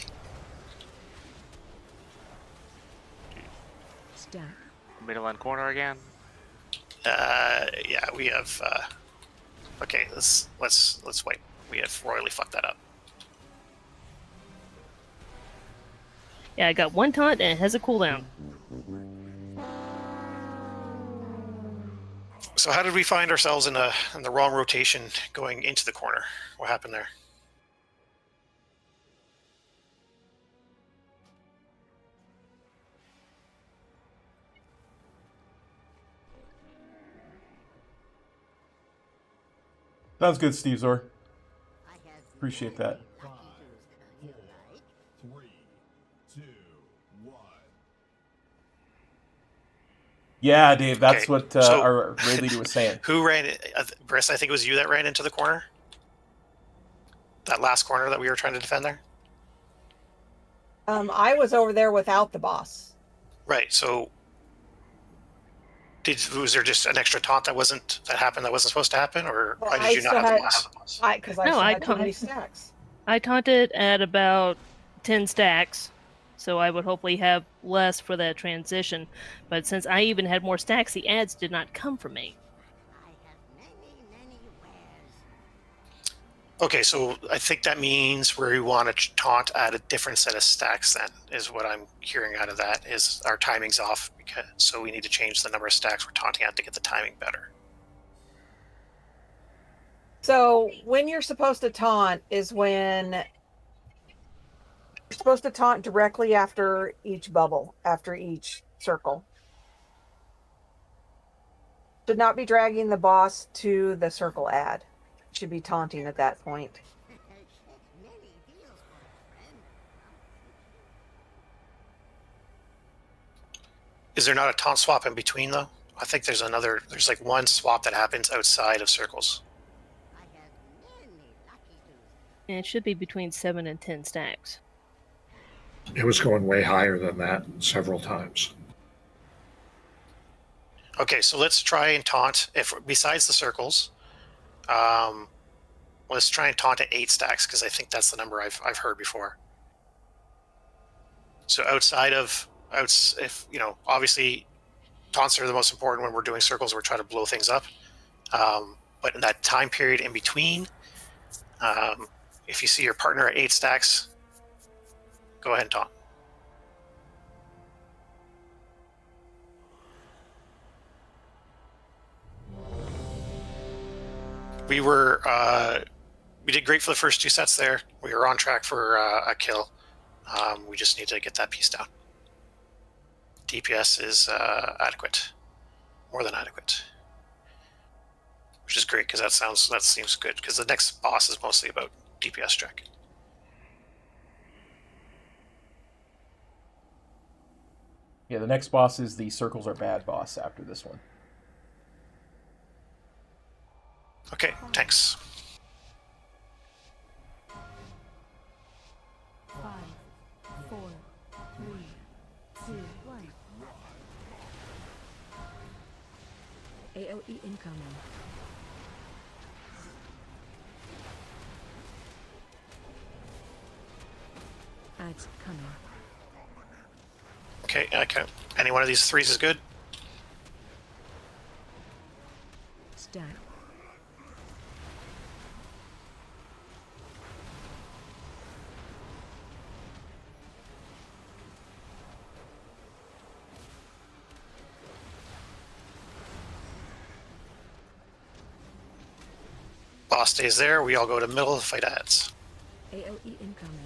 Speaker 2: Stack.
Speaker 16: Middle and corner again.
Speaker 4: Yeah, we have. Okay, let's wait. We have royally fucked that up.
Speaker 15: Yeah, I got one taunt and it has a cooldown.
Speaker 4: So how did we find ourselves in the wrong rotation going into the corner? What happened there?
Speaker 8: Sounds good, Steve Zor. Appreciate that.
Speaker 7: 5, 4, 3, 2, 1.
Speaker 8: Yeah, Dave, that's
Speaker 4: Okay,
Speaker 8: what
Speaker 4: so-
Speaker 8: our raid leader was saying.
Speaker 4: Who ran? Briss, I think it was you that ran into the corner. That last corner that we were trying to defend there.
Speaker 6: I was over there without the boss.
Speaker 4: Right. So, was there just an extra taunt that happened that wasn't supposed to happen, or why did you not have the boss?
Speaker 6: Because I
Speaker 15: No,
Speaker 6: still
Speaker 15: I
Speaker 6: had too many
Speaker 15: taunt-
Speaker 6: stacks.
Speaker 15: I taunted at about 10 stacks, so I would hopefully have less for that transition. But since I even had more stacks, the ads did not come from me.
Speaker 4: Okay, so I think that means we want to taunt at a different set of stacks. Then is what I'm hearing out of that. Is our timing's off, so we need to change the number of stacks we're taunting at to get the timing better.
Speaker 6: So when you're supposed to taunt is when you're supposed to taunt directly after each bubble, after each circle. Should not be dragging the boss to the circle ad. Should be taunting at that point.
Speaker 4: Is there not a taunt swap in between though? I think there's like one swap that happens outside of circles.
Speaker 15: And it should be between 7 and 10 stacks.
Speaker 19: It was going way higher than that several times.
Speaker 4: Okay, so let's try and taunt. If besides the circles, let's try and taunt at 8 stacks because I think that's the number I've heard before. So obviously taunts are the most important when we're doing circles. We're trying to blow things up, but in that time period in between, if you see your partner at 8 stacks, go ahead and taunt. We did great for the first 2 sets there. We were on track for a kill. We just need to get that piece down. DPS is adequate, more than adequate, which is great because that seems good because the next boss is mostly about DPS check.
Speaker 8: Yeah, the next boss is the Circles Are Bad boss after this one.
Speaker 4: Okay, tanks.
Speaker 2: 5, 4, 3, 2, 1. AOE incoming. Ads coming.
Speaker 4: Okay, any one of these threes is good.
Speaker 2: Stack.
Speaker 4: Boss stays there. We all go to middle to fight ads.
Speaker 2: AOE incoming.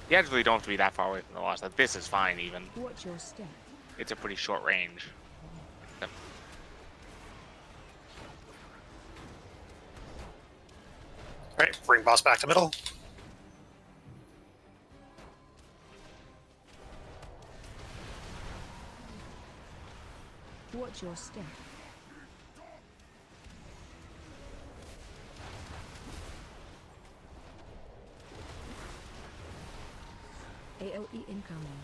Speaker 16: You actually don't have to be that far away from the boss. Like, this is fine even.
Speaker 2: Watch your step.
Speaker 16: It's a pretty short range.
Speaker 4: Alright, bring boss back to middle.
Speaker 2: Watch your step. AOE incoming.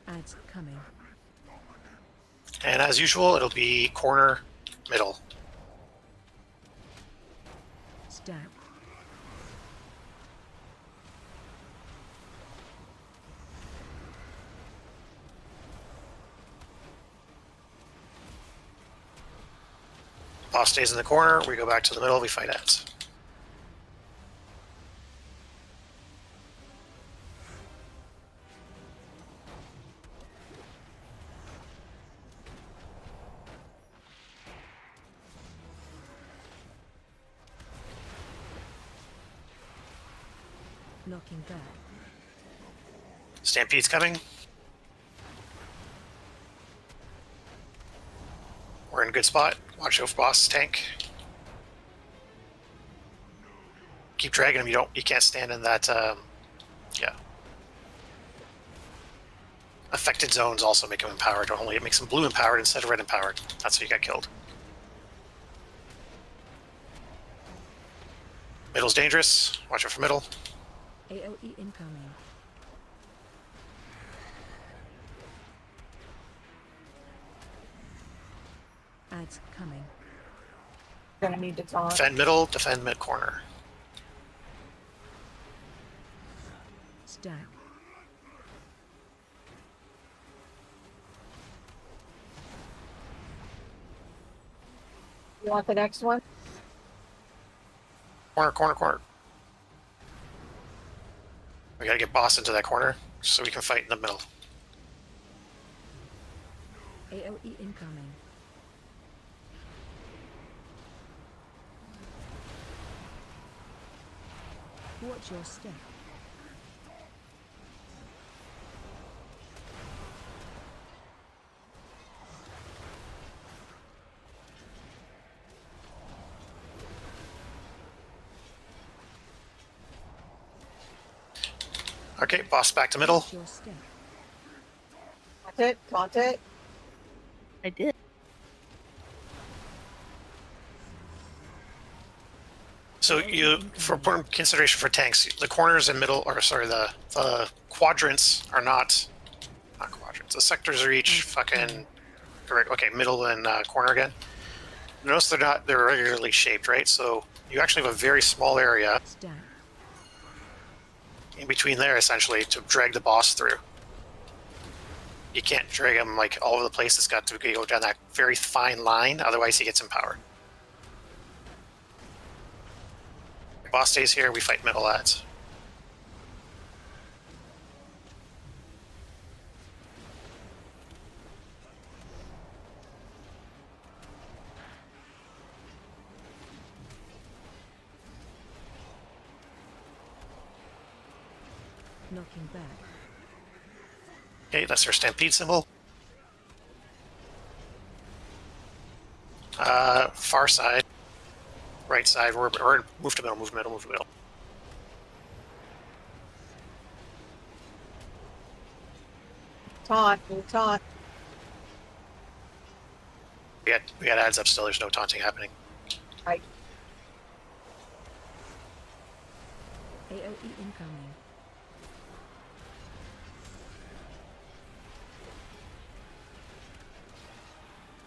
Speaker 2: Ads coming.
Speaker 4: And as usual, it'll be corner, middle.
Speaker 2: Stab.
Speaker 4: Boss stays in the corner. We go back to the middle. We fight ads.
Speaker 2: Knocking back.
Speaker 4: Stampede's coming. We're in a good spot. Watch out for boss tank. Keep dragging him. You can't stand in that. Yeah. Affected zones also make him empowered. Only it makes him blue empowered instead of red empowered. That's how you got killed. Middle's dangerous. Watch out for middle.
Speaker 2: AOE incoming. Ads coming.
Speaker 6: Gonna need to taunt.
Speaker 4: Defend middle, defend mid corner.
Speaker 2: Stack.
Speaker 6: You want the next one?
Speaker 4: Corner, corner, corner. We gotta get boss into that corner so we can fight in the middle.
Speaker 2: AOE incoming. Watch your step.
Speaker 4: Okay, boss back to middle.
Speaker 2: Watch your step.
Speaker 6: Taunt it, taunt it.
Speaker 15: I did.
Speaker 4: So you, for important consideration for tanks, the corners and middle, or sorry, the quadrants are not quadrants. The sectors are each fucking correct. Okay, middle and corner again. Notice they're regularly shaped, right? So you actually have a very small area
Speaker 2: Stack.
Speaker 4: in between there, essentially, to drag the boss through. You can't drag him like all over the place. It's got to go down that very fine line, otherwise he gets empowered. Boss stays here, we fight middle ads.
Speaker 2: Knocking back.
Speaker 4: Okay, that's our stampede symbol. Far side. Right side. Or move to middle, move middle, move middle.
Speaker 6: Taunt, taunt.
Speaker 4: We got ads up still. There's no taunting happening.
Speaker 6: Right.
Speaker 2: AOE incoming.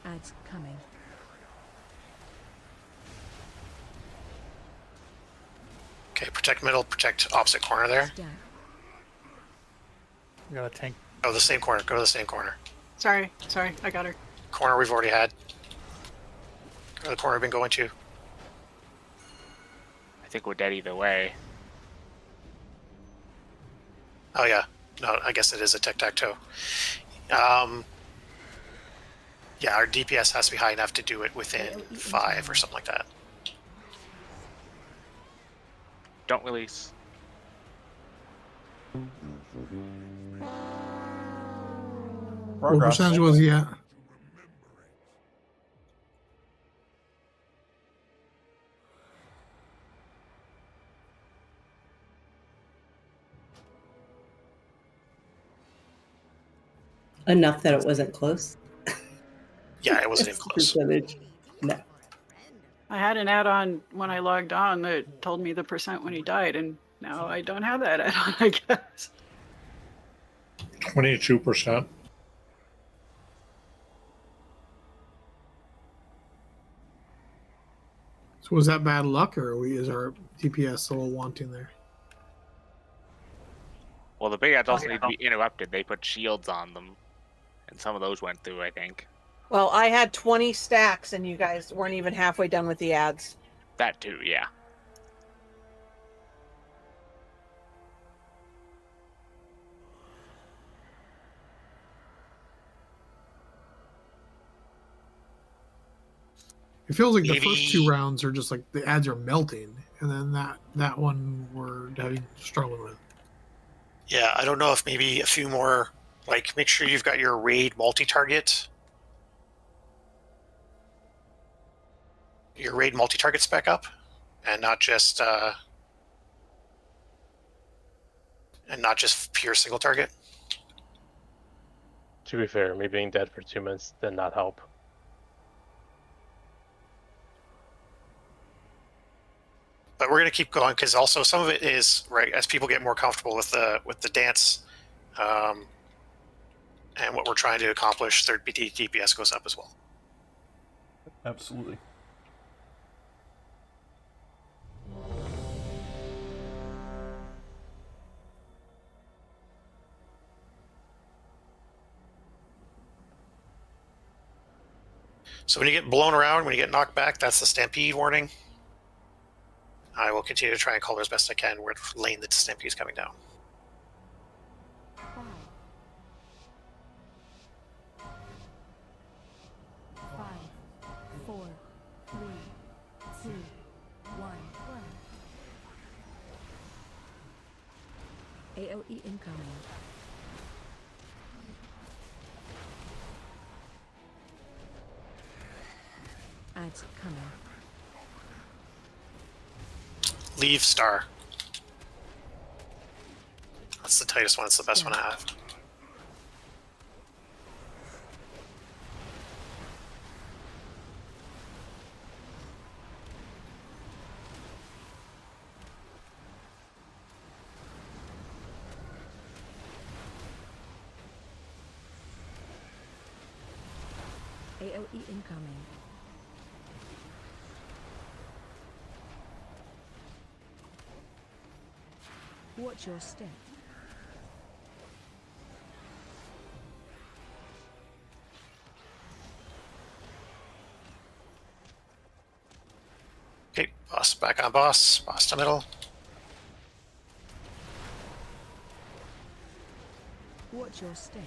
Speaker 2: Ads coming.
Speaker 4: Okay, protect middle, protect opposite corner there.
Speaker 2: Stab.
Speaker 10: We got a tank.
Speaker 4: Oh, the same corner. Go to the same corner.
Speaker 18: Sorry, I got her.
Speaker 4: Corner we've already had. Go to the corner we've been going to.
Speaker 16: I think we're dead either way.
Speaker 4: Oh yeah. No, I guess it is a tic-tac-toe. Yeah, our DPS has to be high enough to do it within 5 or something like that.
Speaker 16: Don't release.
Speaker 17: What percentage was he at?
Speaker 21: Enough that it wasn't close.
Speaker 4: Yeah, it wasn't even close.
Speaker 21: Percentage. No.
Speaker 18: I had an add-on when I logged on that told me the percent when he died, and now I don't have that add-on, I guess.
Speaker 19: 22%.
Speaker 17: So was that bad luck, or is our DPS a little wanting there?
Speaker 16: Well, the big ads also need to be interrupted. They put shields on them, and some of those went through, I think.
Speaker 6: Well, I had 20 stacks, and you guys weren't even halfway done with the ads.
Speaker 16: That too, yeah.
Speaker 17: It feels like the first 2 rounds are just like the ads are melting, and then that one we're struggling with.
Speaker 4: Yeah, I don't know if maybe a few more, like make sure you've got your raid multi-target. Your raid multi-target spec up, and not just pure single target.
Speaker 13: To be fair, me being dead for 2 minutes did not help.
Speaker 4: But we're going to keep going because also some of it is right as people get more comfortable with the dance, and what we're trying to accomplish. Third DPS goes up as well.
Speaker 8: Absolutely.
Speaker 4: So when you get blown around, when you get knocked back, that's the stampede warning. I will continue to try and call as best I can where lane the stampede is coming down.
Speaker 2: 5, 4, 3, 2, 1. AOE incoming. Ads coming.
Speaker 4: Leave star. That's the tightest one. It's the best one I have.
Speaker 2: AOE incoming. Watch your step.
Speaker 4: Okay, boss back on boss. Boss to middle.
Speaker 2: Watch your step.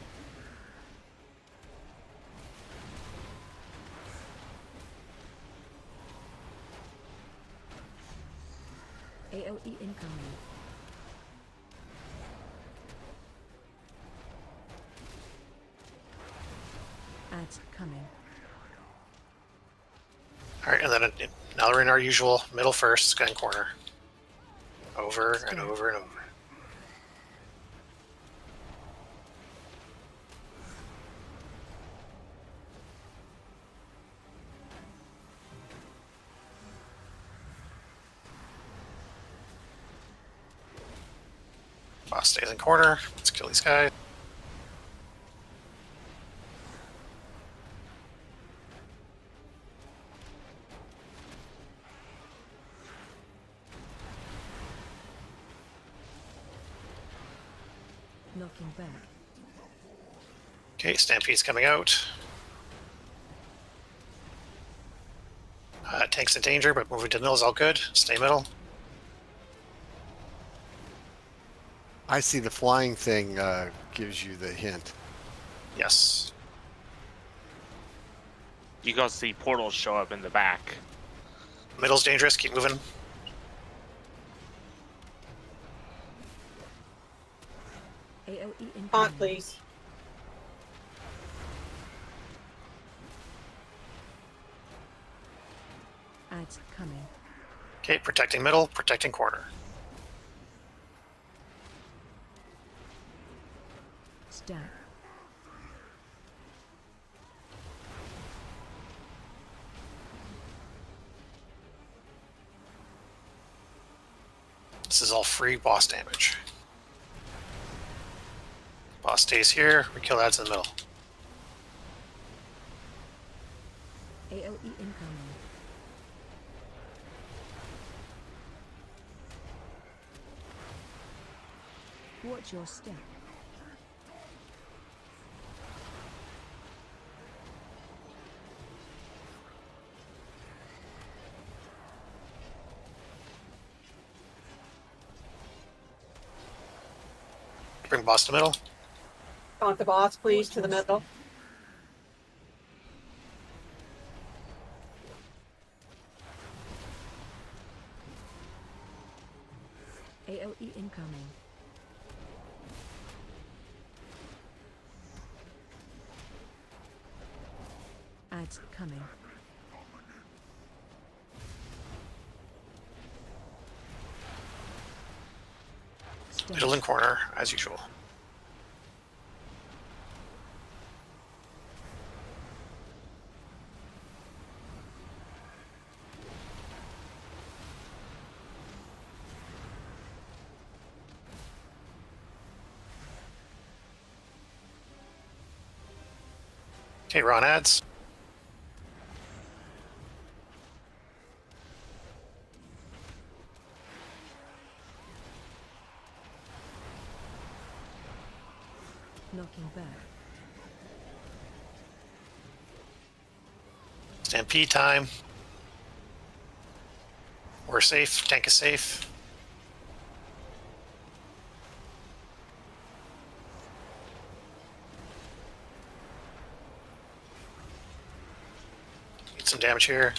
Speaker 2: AOE incoming. Ads coming.
Speaker 4: All right, and then now we're in our usual middle first, gun corner. Over and over and over. Boss stays in corner. Let's kill these guys.
Speaker 2: Knocking back.
Speaker 4: Okay, Stampede's coming out. Tank's in danger, but moving to the middle is all good. Stay middle.
Speaker 14: I see the flying thing gives you the hint.
Speaker 4: Yes.
Speaker 16: You go see portals show up in the back.
Speaker 4: Middle's dangerous. Keep moving.
Speaker 2: AOE incoming.
Speaker 6: Taunt, please.
Speaker 2: Ads coming.
Speaker 4: Okay, protecting middle, protecting corner.
Speaker 2: Stack.
Speaker 4: This is all free boss damage. Boss stays here. We kill ads in the middle.
Speaker 2: AOE incoming. Watch your step.
Speaker 4: Bring boss to middle.
Speaker 6: Taunt the boss, please, to the middle.
Speaker 2: AOE incoming. Ads coming.
Speaker 4: Middle and corner, as usual. Okay, Ron ads.
Speaker 2: Knocking back.
Speaker 4: Stampede time. We're safe. Tank is safe. Get some damage here.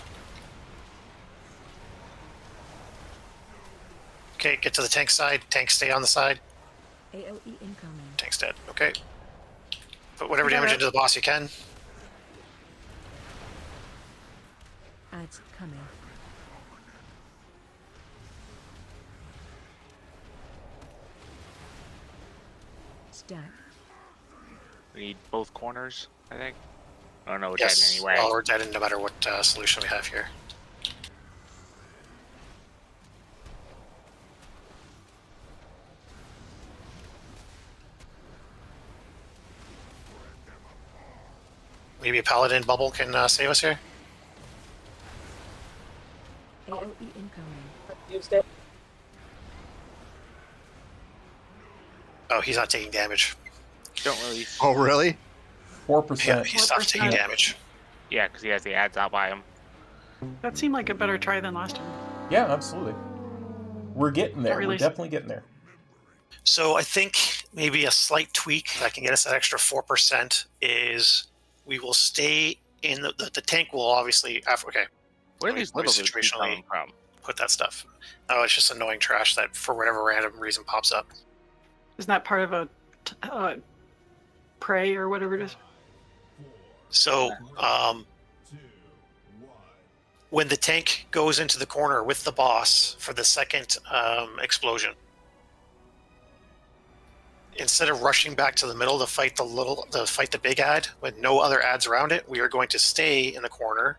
Speaker 4: Okay, get to the tank side. Tank stay on the side.
Speaker 2: AOE incoming.
Speaker 4: Tank's dead. Okay. Put whatever damage into the boss you can.
Speaker 2: Ads coming. Stack.
Speaker 16: We need both corners, I think. Oh no, we're
Speaker 4: Yes.
Speaker 16: dead anyway.
Speaker 4: Well, we're dead no matter what solution we have here. Maybe a paladin bubble can save us here.
Speaker 2: AOE incoming.
Speaker 6: Used it.
Speaker 4: Oh, he's not taking damage.
Speaker 16: Don't really.
Speaker 14: Oh, really?
Speaker 8: 4%.
Speaker 4: Yeah, he stopped taking damage.
Speaker 16: Yeah, because he has the ads out by him.
Speaker 18: That seemed like a better try than last time.
Speaker 8: Yeah, absolutely. We're getting there.
Speaker 18: Really-
Speaker 8: We're definitely getting there.
Speaker 4: So I think maybe a slight tweak that can get us that extra 4% is we will stay in the tank will obviously after okay.
Speaker 16: Where are these little dudes
Speaker 4: situationally
Speaker 16: coming from?
Speaker 4: put that stuff. Oh, it's just annoying trash that for whatever random reason pops up.
Speaker 18: Isn't that part of a prey or whatever it is?
Speaker 4: So, when the tank goes into the corner with the boss for the second explosion, instead of rushing back to the middle to fight the big ad with no other ads around it, we are going to stay in the corner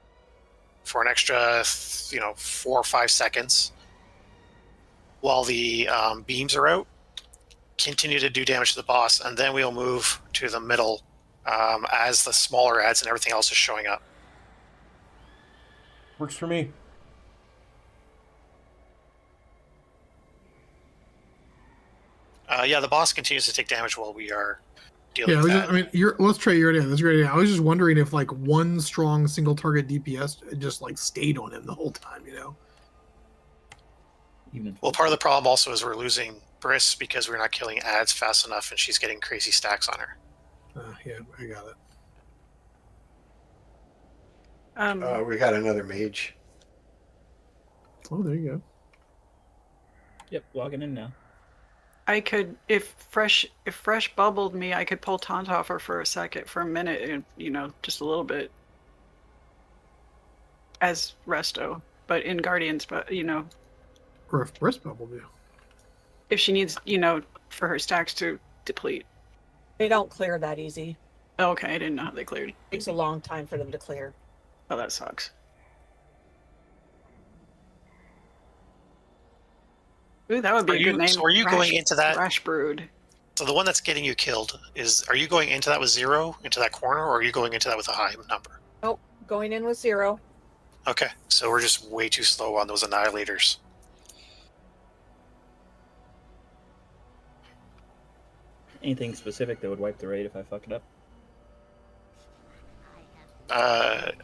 Speaker 4: for an extra, 4 or 5 seconds while the beams are out. Continue to do damage to the boss, and then we'll move to the middle as the smaller ads and everything else is showing up.
Speaker 8: Works for me.
Speaker 4: Yeah, the boss continues to take damage while we are dealing with that.
Speaker 17: Let's try your idea. That's a great idea. I was just wondering if like one strong single target DPS just like stayed on him the whole time,
Speaker 4: Well, part of the problem also is we're losing Briss because we're not killing ads fast enough, and she's getting crazy stacks on her.
Speaker 17: Yeah, I got it.
Speaker 14: We got another mage.
Speaker 17: Oh, there you go.
Speaker 10: Yep, logging in now.
Speaker 18: I could, if fresh bubbled me, I could pull taunt off her for a minute, and just a little bit as resto, but in Guardians, but
Speaker 17: Or if breast bubbled you.
Speaker 18: if she needs, for her stacks to deplete.
Speaker 6: They don't clear that easy.
Speaker 18: Oh, okay, I didn't know how they cleared.
Speaker 6: It takes a long time for them to clear.
Speaker 18: Oh, that sucks. Ooh, that would be a good name.
Speaker 4: So are you going into that?
Speaker 18: Rash Brood.
Speaker 4: So the one that's getting you killed are you going into that with 0 into that corner, or are you going into that with a high number?
Speaker 6: Oh, going in with 0.
Speaker 4: Okay, so we're just way too slow on those annihilators.
Speaker 10: Anything specific that would wipe the raid if I fuck it up?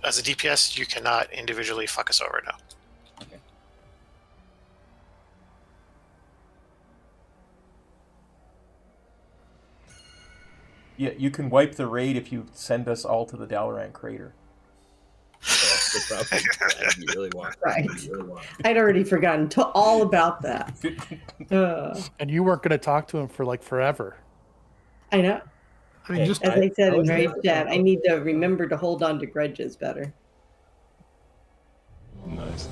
Speaker 4: As a DPS, you cannot individually fuck us over now.
Speaker 10: Okay.
Speaker 8: Yeah, you can wipe the raid if you send us all to the Dalaran crater.
Speaker 21: Right. I'd already forgotten all about that.
Speaker 22: And you weren't going to talk to him for like forever.
Speaker 21: I know.
Speaker 17: I mean, just
Speaker 21: as I said in Raid Chat, I need to remember to hold on to grudges better.
Speaker 20: Nice.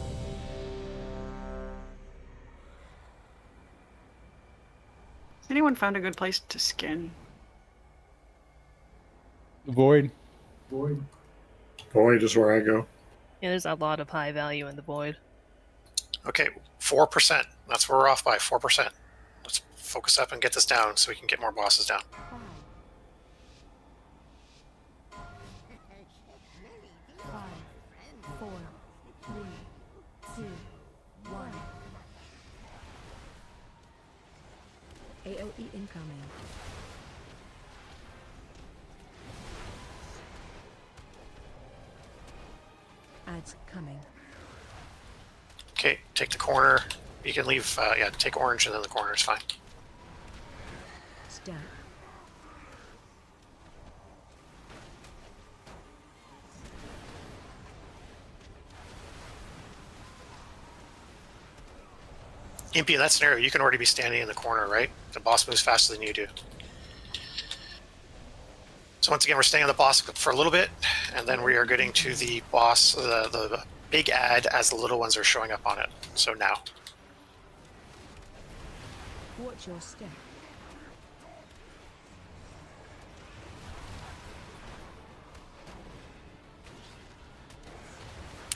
Speaker 18: Has anyone found a good place to skin?
Speaker 12: Void.
Speaker 19: Void is where I go.
Speaker 15: Yeah, there's a lot of high value in the void.
Speaker 4: Okay, 4%. That's where we're off by 4%. Let's focus up and get this down so we can get more bosses down.
Speaker 2: 5, 4, 3, 2, 1. AOE incoming. Ads coming.
Speaker 4: Okay, take the corner. You can leave, take orange and then the corner is fine.
Speaker 2: Stab.
Speaker 4: Impy, in that scenario, you can already be standing in the corner, right? The boss moves faster than you do. So once again, we're staying on the boss for a little bit, and then we are getting to the boss, the big ad as the little ones are showing up on it. So now.
Speaker 2: Watch your step.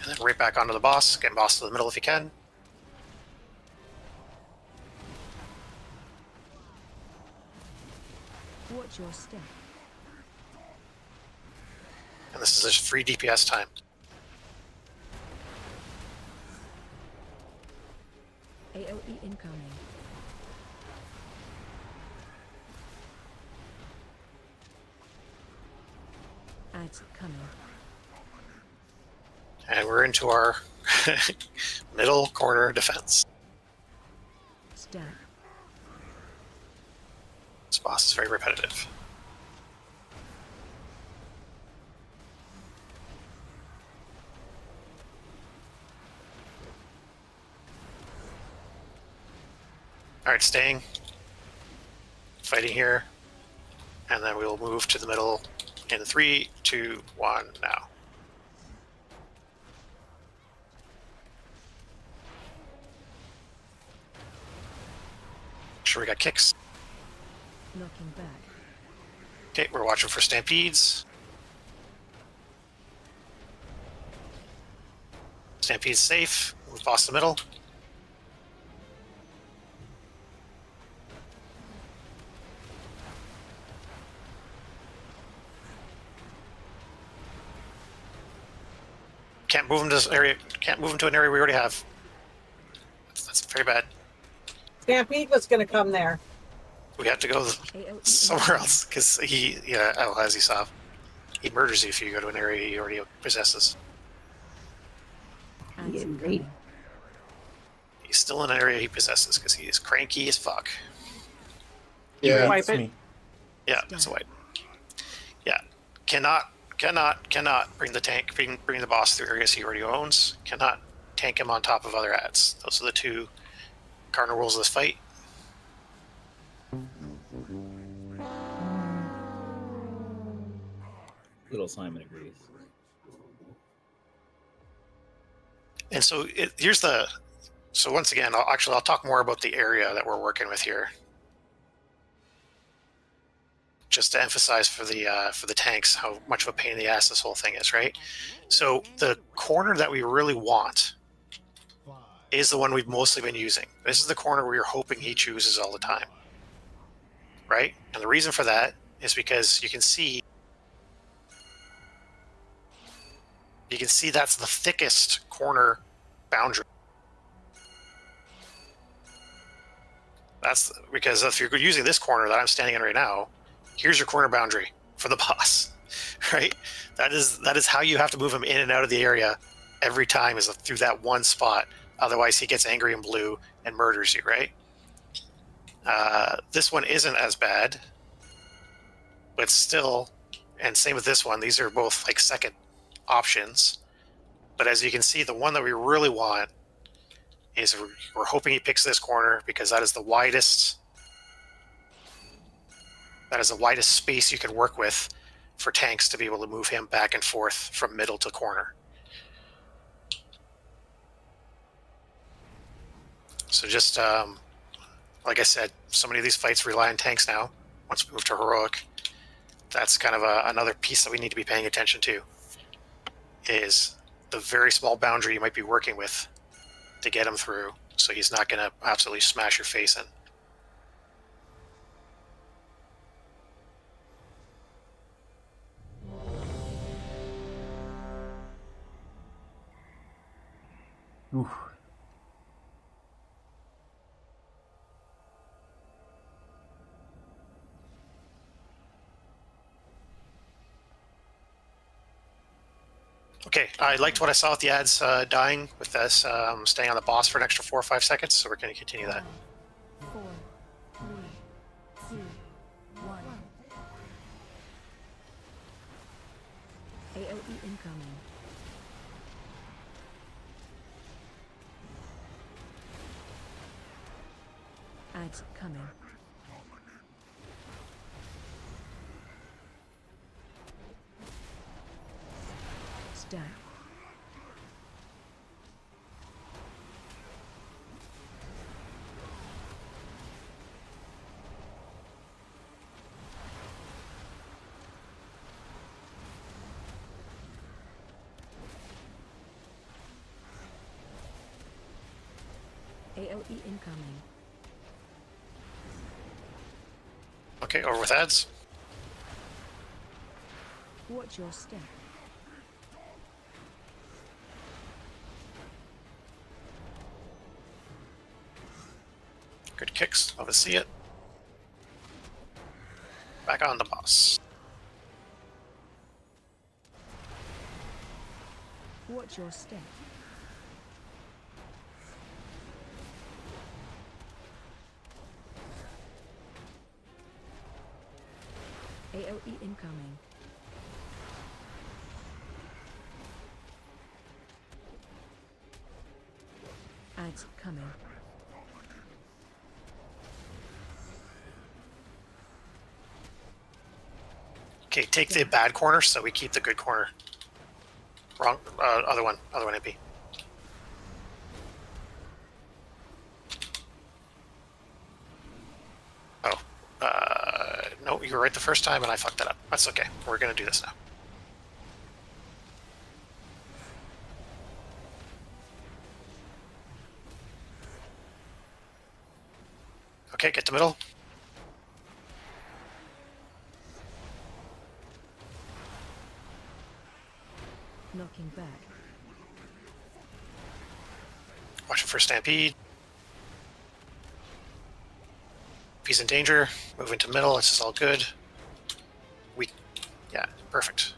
Speaker 4: And then right back onto the boss. Get boss to the middle if you can.
Speaker 2: Watch your step.
Speaker 4: And this is a free DPS time.
Speaker 2: AOE incoming. Ads coming.
Speaker 4: And we're into our middle corner defense.
Speaker 2: Stab.
Speaker 4: This boss is very repetitive. Alright, staying. Fighting here. And then we'll move to the middle in 3, 2, 2, 1, now. Sure, we got kicks.
Speaker 2: Knocking back.
Speaker 4: Okay, we're watching for stampedes. Stampede's safe. Move boss to the middle. Can't move him to this area. Can't move him to an area we already have. That's very bad.
Speaker 6: Stampede was going to come there.
Speaker 4: We have to go somewhere else because as you saw, he murders you if you go to an area he already possesses.
Speaker 21: Great.
Speaker 4: He's still in an area he possesses because he is cranky as fuck.
Speaker 8: Yeah,
Speaker 6: Wipe
Speaker 8: it's
Speaker 6: it.
Speaker 8: me.
Speaker 4: Yeah, it's a wipe. Yeah, cannot bring the tank, bring the boss through areas he already owns. Cannot tank him on top of other ads. Those are the two cardinal rules of this fight.
Speaker 10: Little Simon agrees.
Speaker 4: And so so once again, I'll talk more about the area that we're working with here, just to emphasize for the tanks how much of a pain in the ass this whole thing is, right? So the corner that we really want is the one we've mostly been using. This is the corner we're hoping he chooses all the time, right? And the reason for that is because you can see that's the thickest corner boundary. That's because if you're using this corner that I'm standing in right now, here's your corner boundary for the boss, right? That is how you have to move him in and out of the area every time, is through that one spot. Otherwise, he gets angry and blue and murders you, right? This one isn't as bad, but still, and same with this one. These are both like second options. But as you can see, the one that we really want is we're hoping he picks this corner because that is the widest space you can work with for tanks to be able to move him back and forth from middle to corner. So just like I said, so many of these fights rely on tanks now. Once we move to heroic, that's kind of another piece that we need to be paying attention to, is the very small boundary you might be working with to get him through, so he's not going to absolutely smash your face in.
Speaker 8: Oof.
Speaker 4: Okay, I liked what I saw with the ads dying, with us staying on the boss for an extra 4 or 5 seconds, so we're going to continue that.
Speaker 2: 4, 3, 2, 1. AOE incoming. Ads coming. Stack. AOE incoming.
Speaker 4: Okay, over with ads.
Speaker 2: Watch your step.
Speaker 4: Good kicks, love to see it. Back on the boss.
Speaker 2: Watch your step. AOE incoming. Ads coming.
Speaker 4: Okay, take the bad corner so we keep the good corner. Wrong. Other one MP. Oh. No, you were right the first time and I fucked that up. That's okay. We're gonna do this now. Okay, get to middle.
Speaker 2: Knocking back.
Speaker 4: Watching for stampede. If he's in danger, move into middle. This is all good. Yeah, perfect.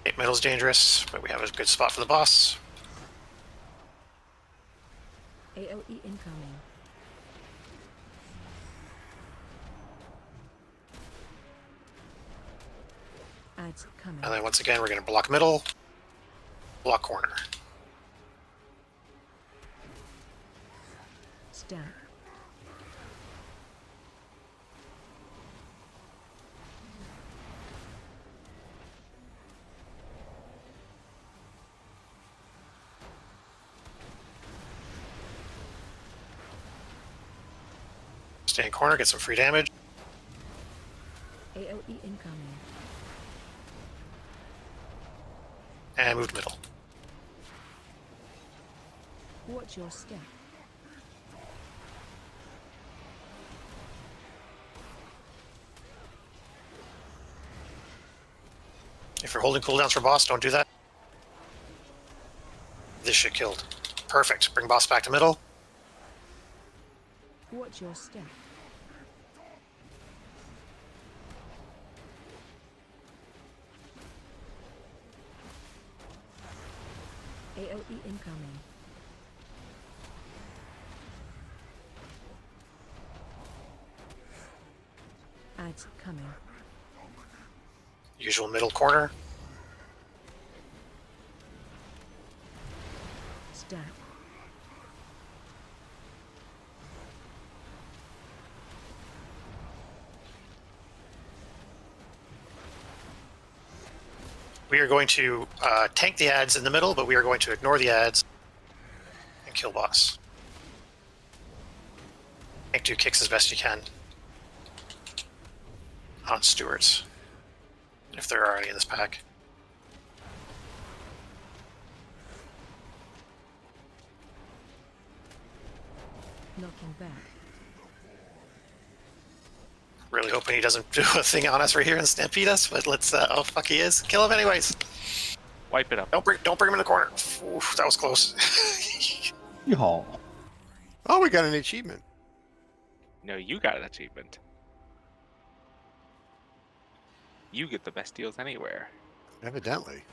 Speaker 4: Okay, middle's dangerous, but we have a good spot for the boss.
Speaker 2: AOE incoming. Ads coming.
Speaker 4: And then once again, we're going to block middle, block corner.
Speaker 2: Stamp.
Speaker 4: Stay in corner, get some free damage.
Speaker 2: AOE incoming.
Speaker 4: And move to middle.
Speaker 2: Watch your step.
Speaker 4: If you're holding cooldowns for boss, don't do that. This shit killed. Perfect. Bring boss back to middle.
Speaker 2: Watch your step. AOE incoming. Ads coming.
Speaker 4: Usual middle corner.
Speaker 2: Stab.
Speaker 4: We are going to tank the ads in the middle, but we are going to ignore the ads and kill boss. Tank 2 kicks as best you can on stewards, if there are any in this pack.
Speaker 2: Knocking back.
Speaker 4: Really hoping he doesn't do a thing on us right here and stampede us, but let's. Oh fuck, he is. Kill him anyways.
Speaker 16: Wipe it up.
Speaker 4: Don't bring him in the corner. Oof, that was close.
Speaker 20: Yeehaw.
Speaker 14: Oh, we got an achievement.
Speaker 16: No, you got an achievement. You get the best deals anywhere.
Speaker 14: Evidently.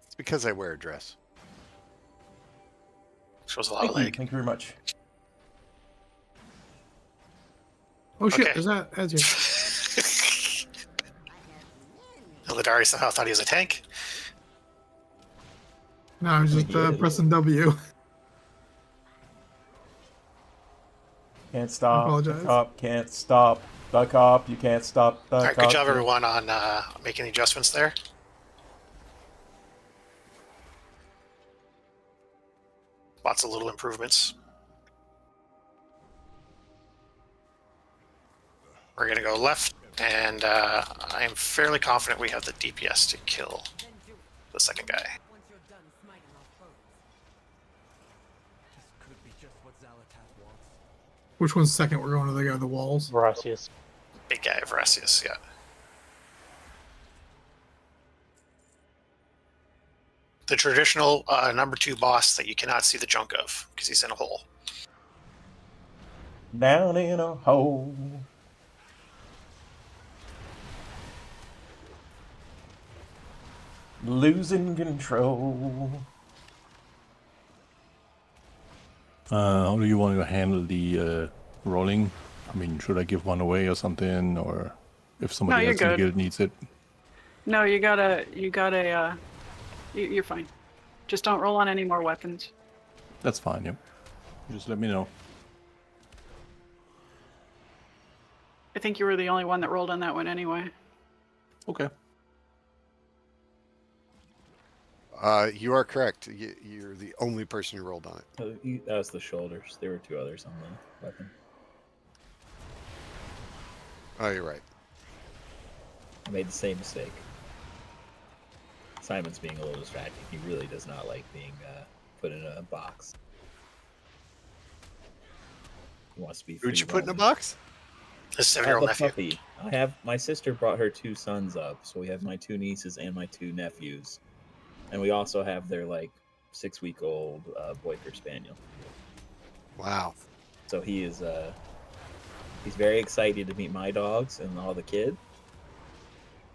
Speaker 14: It's because I wear a dress.
Speaker 4: Shows a lot of leg.
Speaker 8: Thank you very much.
Speaker 17: Oh shit,
Speaker 4: Okay.
Speaker 17: is that Ezio?
Speaker 4: Eldari somehow thought he was a tank.
Speaker 17: No, I was just pressing W.
Speaker 8: Can't stop.
Speaker 17: apologize.
Speaker 8: The cop can't stop. The cop, you can't stop. The
Speaker 4: All right,
Speaker 8: cop.
Speaker 4: good job everyone on making the adjustments there. Lots of little improvements. We're going to go left, and I am fairly confident we have the DPS to kill the second guy.
Speaker 17: Which one's second? We're going to the guy with the walls.
Speaker 13: Veracious.
Speaker 4: Big guy, Veracious, yeah. The traditional number 2 boss that you cannot see the junk of, because he's in a hole.
Speaker 8: Down in a hole. Losing control.
Speaker 20: How do you want to handle the rolling? I mean, should I give one away or something, or if somebody
Speaker 18: you're
Speaker 20: else in the
Speaker 18: good.
Speaker 20: guild needs it?
Speaker 18: No, you gotta. You're fine. Just don't roll on any more weapons.
Speaker 20: That's fine, yep. Just let me know.
Speaker 18: I think you were the only one that rolled on that one anyway.
Speaker 20: Okay.
Speaker 14: You are correct. You're the only person who rolled on it.
Speaker 10: That was the shoulders. There were 2 others on the weapon.
Speaker 14: Oh, you're right.
Speaker 10: I made the same mistake. Simon's being a little distracted. He really does not like being put in a box. He wants to be free.
Speaker 14: Who'd you put in a box?
Speaker 4: A 7-year-old nephew.
Speaker 10: Puppy. I have my sister brought her 2 sons up, so we have my 2 nieces and my 2 nephews, and we also have their 6-week-old Boyker Spaniel.
Speaker 14: Wow.
Speaker 10: So he is he's very excited to meet my dogs and all the kids.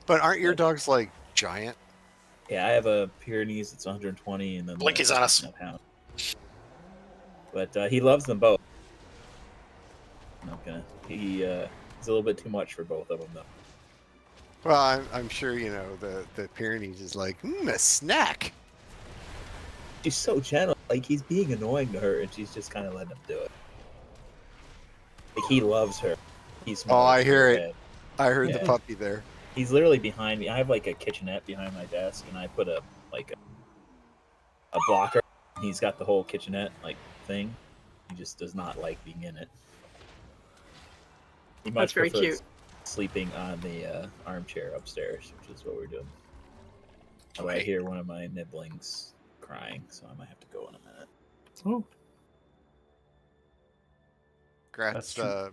Speaker 14: But aren't your dogs giant?
Speaker 10: Yeah, I have a Pyrenees that's 120, and then
Speaker 4: Blinky's on us.
Speaker 10: But he loves them both. I'm not gonna. He's a little bit too much for both of them, though.
Speaker 14: Well, I'm sure the Pyrenees is a snack.
Speaker 10: She's so gentle. He's being annoying to her, and she's just kind of letting him do it. He loves her. He's.
Speaker 14: Oh, I hear it. I heard the puppy there.
Speaker 10: He's literally behind me. I have a kitchenette behind my desk, and I put a blocker. He's got the whole kitchenette thing. He just does not like being in it. He
Speaker 18: That's very
Speaker 10: prefers
Speaker 18: cute.
Speaker 10: Sleeping on the armchair upstairs, which is what we're doing. Oh, I hear one of my nibblings crying, so I might have to go in a minute.
Speaker 17: Oh.
Speaker 14: Grats,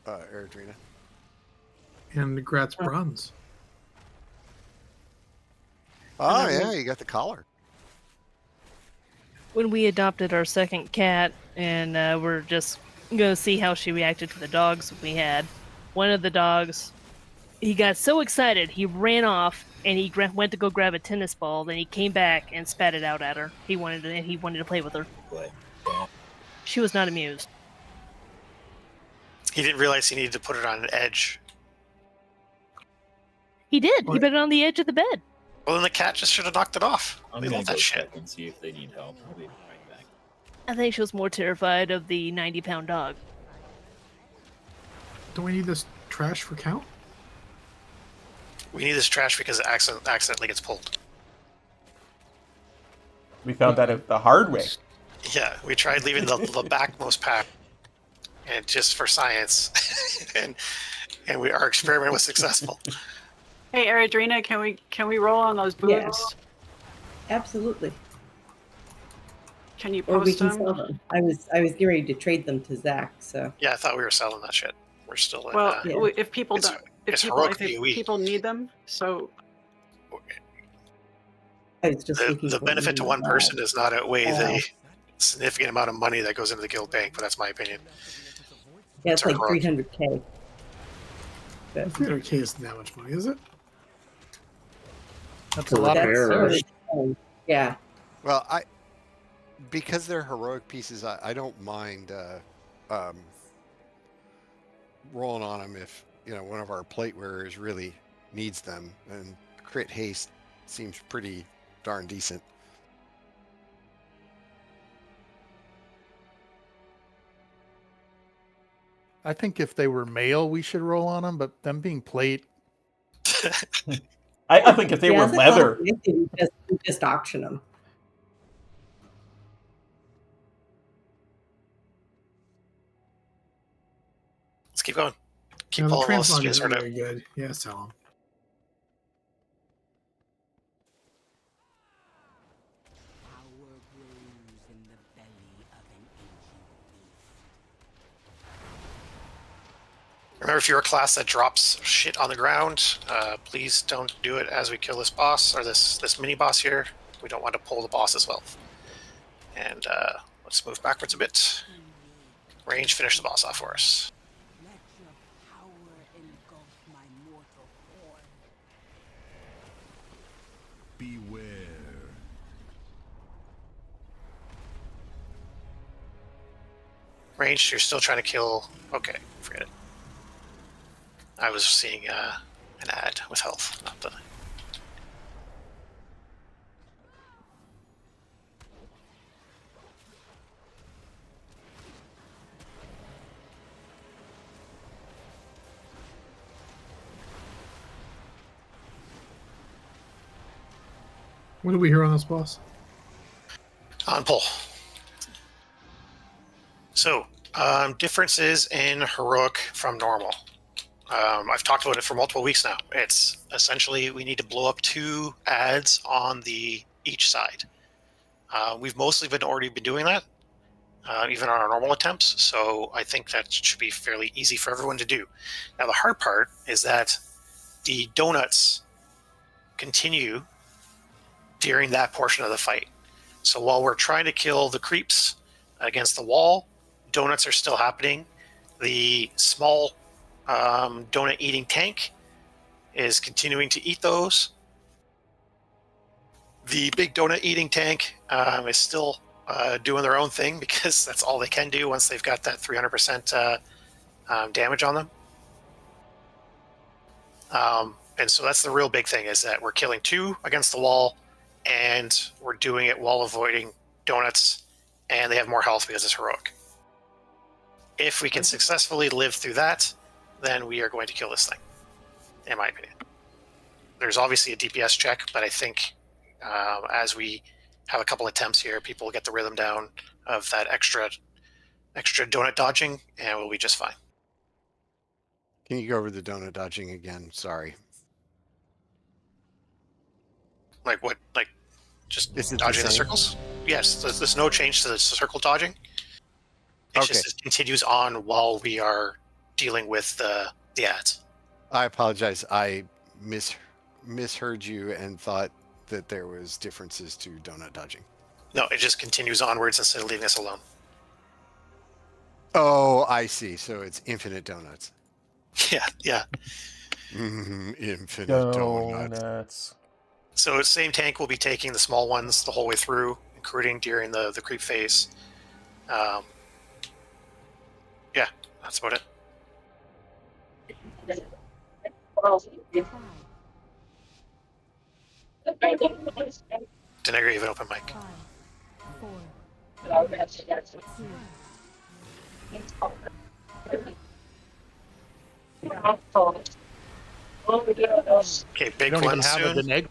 Speaker 14: Eridrina.
Speaker 17: And Gratz bronze.
Speaker 14: Oh, yeah, you got the collar.
Speaker 15: When we adopted our second cat, and we're just going to see how she reacted to the dogs we had, one of the dogs, he got so excited, he ran off, and he went to go grab a tennis ball, then he came back and spat it out at her. He wanted to play with her. She was not amused.
Speaker 4: He didn't realize he needed to put it on an edge.
Speaker 15: He did. He put it on the edge of the bed.
Speaker 4: Well, then the cat just should have knocked it off.
Speaker 10: I'm
Speaker 4: We
Speaker 10: gonna
Speaker 4: love
Speaker 10: go
Speaker 4: that shit.
Speaker 10: check and see if they need help. I'll be right back.
Speaker 15: I think she was more terrified of the 90-pound dog.
Speaker 17: Don't we need this trash for count?
Speaker 4: We need this trash because it accidentally gets pulled.
Speaker 8: We found that out the hard way.
Speaker 4: Yeah, we tried leaving the backmost pack, and just for science, and our experiment was successful.
Speaker 18: Hey, Eridrina, can we roll on those boobs?
Speaker 21: Yes. Absolutely.
Speaker 18: Can you
Speaker 21: Or we
Speaker 18: post
Speaker 21: can
Speaker 18: them?
Speaker 21: sell them. I was getting ready to trade them to Zach. So
Speaker 4: Yeah, I thought we were selling that shit. We're still in.
Speaker 18: Well, if people
Speaker 4: it's-
Speaker 18: don't,
Speaker 4: it's
Speaker 18: if
Speaker 4: heroic
Speaker 18: people need them, so
Speaker 21: I was just
Speaker 4: the benefit to one person does not outweigh the significant amount of money that goes into the guild bank, but that's my opinion.
Speaker 21: Yeah, it's
Speaker 4: Sorry,
Speaker 21: like
Speaker 4: Rock.
Speaker 21: 300K.
Speaker 17: 300K isn't that much money, is it?
Speaker 19: That's a lot of errors.
Speaker 21: Yeah.
Speaker 14: Well, because they're heroic pieces, I don't mind rolling on them if one of our plate wearers really needs them, and crit haste seems pretty darn decent.
Speaker 22: I think if they were male, we should roll on them, but them being plate.
Speaker 8: I think if they were
Speaker 21: as a
Speaker 8: leather,
Speaker 21: company, we just auction them.
Speaker 4: Let's keep going. Keep
Speaker 17: The
Speaker 4: pulling those
Speaker 17: translog
Speaker 4: strings
Speaker 17: isn't
Speaker 4: right out.
Speaker 17: very good. Yeah, sell them.
Speaker 4: Remember, if you're a class that drops shit on the ground, please don't do it as we kill this boss, or this mini boss here. We don't want to pull the boss's wealth. And let's move backwards a bit. Range, finish the boss off for us.
Speaker 7: Beware.
Speaker 4: Range, you're still trying to kill... Okay, forget it. I was seeing an ad with health, not the.
Speaker 17: What do we hear on this boss?
Speaker 4: On pull. So, differences in heroic from normal. I've talked about it for multiple weeks now. It's essentially we need to blow up 2 ads on each side. We've mostly already been doing that, even on our normal attempts. So I think that should be fairly easy for everyone to do. Now the hard part is that the donuts continue during that portion of the fight. So while we're trying to kill the creeps against the wall, donuts are still happening. The small donut eating tank is continuing to eat those. The big donut eating tank is still doing their own thing because that's all they can do once they've got that 300% damage on them. And so that's the real big thing, is that we're killing 2 against the wall, and we're doing it while avoiding donuts, and they have more health because it's heroic. If we can successfully live through that, then we are going to kill this thing, in my opinion. There's obviously a DPS check, but I think as we have a couple attempts here, people will get the rhythm down of that extra donut dodging, and we'll be just fine.
Speaker 14: Can you go over the donut dodging again? Sorry.
Speaker 4: Like what? Like just
Speaker 14: Is it
Speaker 4: dodging the
Speaker 14: same?
Speaker 4: circles? Yes, there's no change to the circle dodging. It's just it continues on while we are dealing with the ads.
Speaker 14: I apologize. I misheard you and thought that there was differences to donut dodging.
Speaker 4: No, it just continues onwards instead of leaving us alone.
Speaker 14: Oh, I see. So it's infinite donuts.
Speaker 4: Yeah.
Speaker 14: Infinite donuts.
Speaker 8: Donuts.
Speaker 4: So same tank will be taking the small ones the whole way through, including during the creep phase. Yeah, that's about it. Denegra, you have an open mic.
Speaker 2: 4,
Speaker 4: Okay, big
Speaker 22: don't
Speaker 4: one
Speaker 22: even have
Speaker 4: soon.
Speaker 22: a Deneg.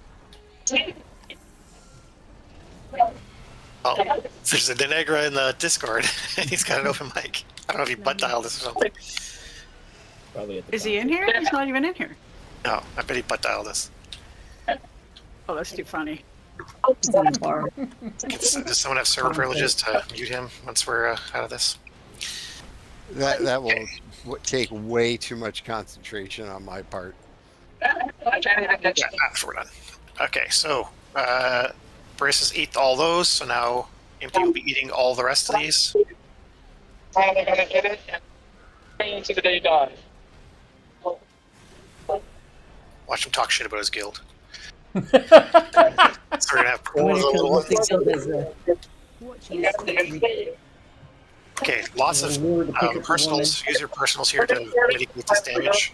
Speaker 4: Oh, there's a Denegra in the Discord, and he's got an open mic. I don't know if he butt dialed this or something.
Speaker 10: Probably at the
Speaker 18: Is he in here? He's not even in here.
Speaker 4: No, I bet he butt dialed this.
Speaker 18: Oh, that's too funny.
Speaker 4: Does someone have server privileges to mute him once we're out of this?
Speaker 14: That will take way too much concentration on my part.
Speaker 4: After we're done. Okay, so Braces eat all those, so now Impy will be eating all the rest of these. Watch him talk shit about his guild. So we're gonna have pools of little ones. Okay, lots of personals. Use your personals here to mitigate this damage.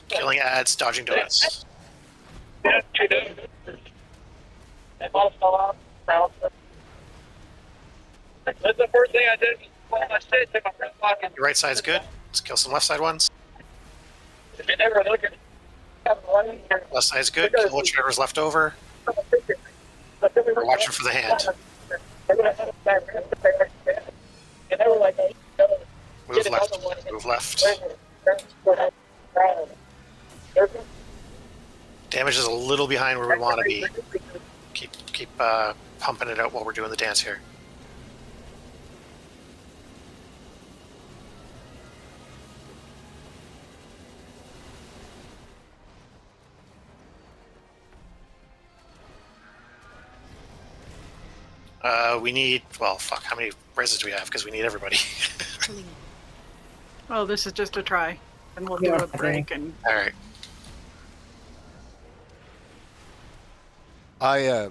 Speaker 4: Killing ads, dodging donuts.
Speaker 9: That's the first thing I did. I said, take my front pocket.
Speaker 4: Your right side's good. Let's kill some left side ones.
Speaker 9: If you never look at
Speaker 4: Left side's good. Kill whichever's left over. We're watching for the hand. Move left. Move left. Damage is a little behind where we want to be. Keep pumping it out while we're doing the dance here. We need, well, fuck, how many reses do we have? Because we need everybody.
Speaker 18: Oh, this is just a try. And we'll do a break and
Speaker 4: All right.
Speaker 14: I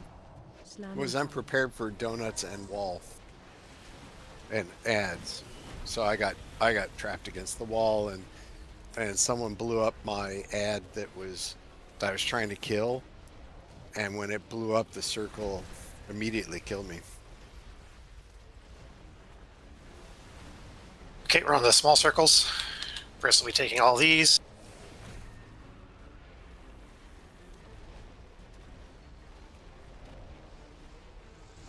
Speaker 14: was unprepared for donuts and wall. and ads. So I got trapped against the wall, and someone blew up my ad that I was trying to kill, and when it blew up, the circle immediately killed me.
Speaker 4: Okay, we're on the small circles. Chris will be taking all these.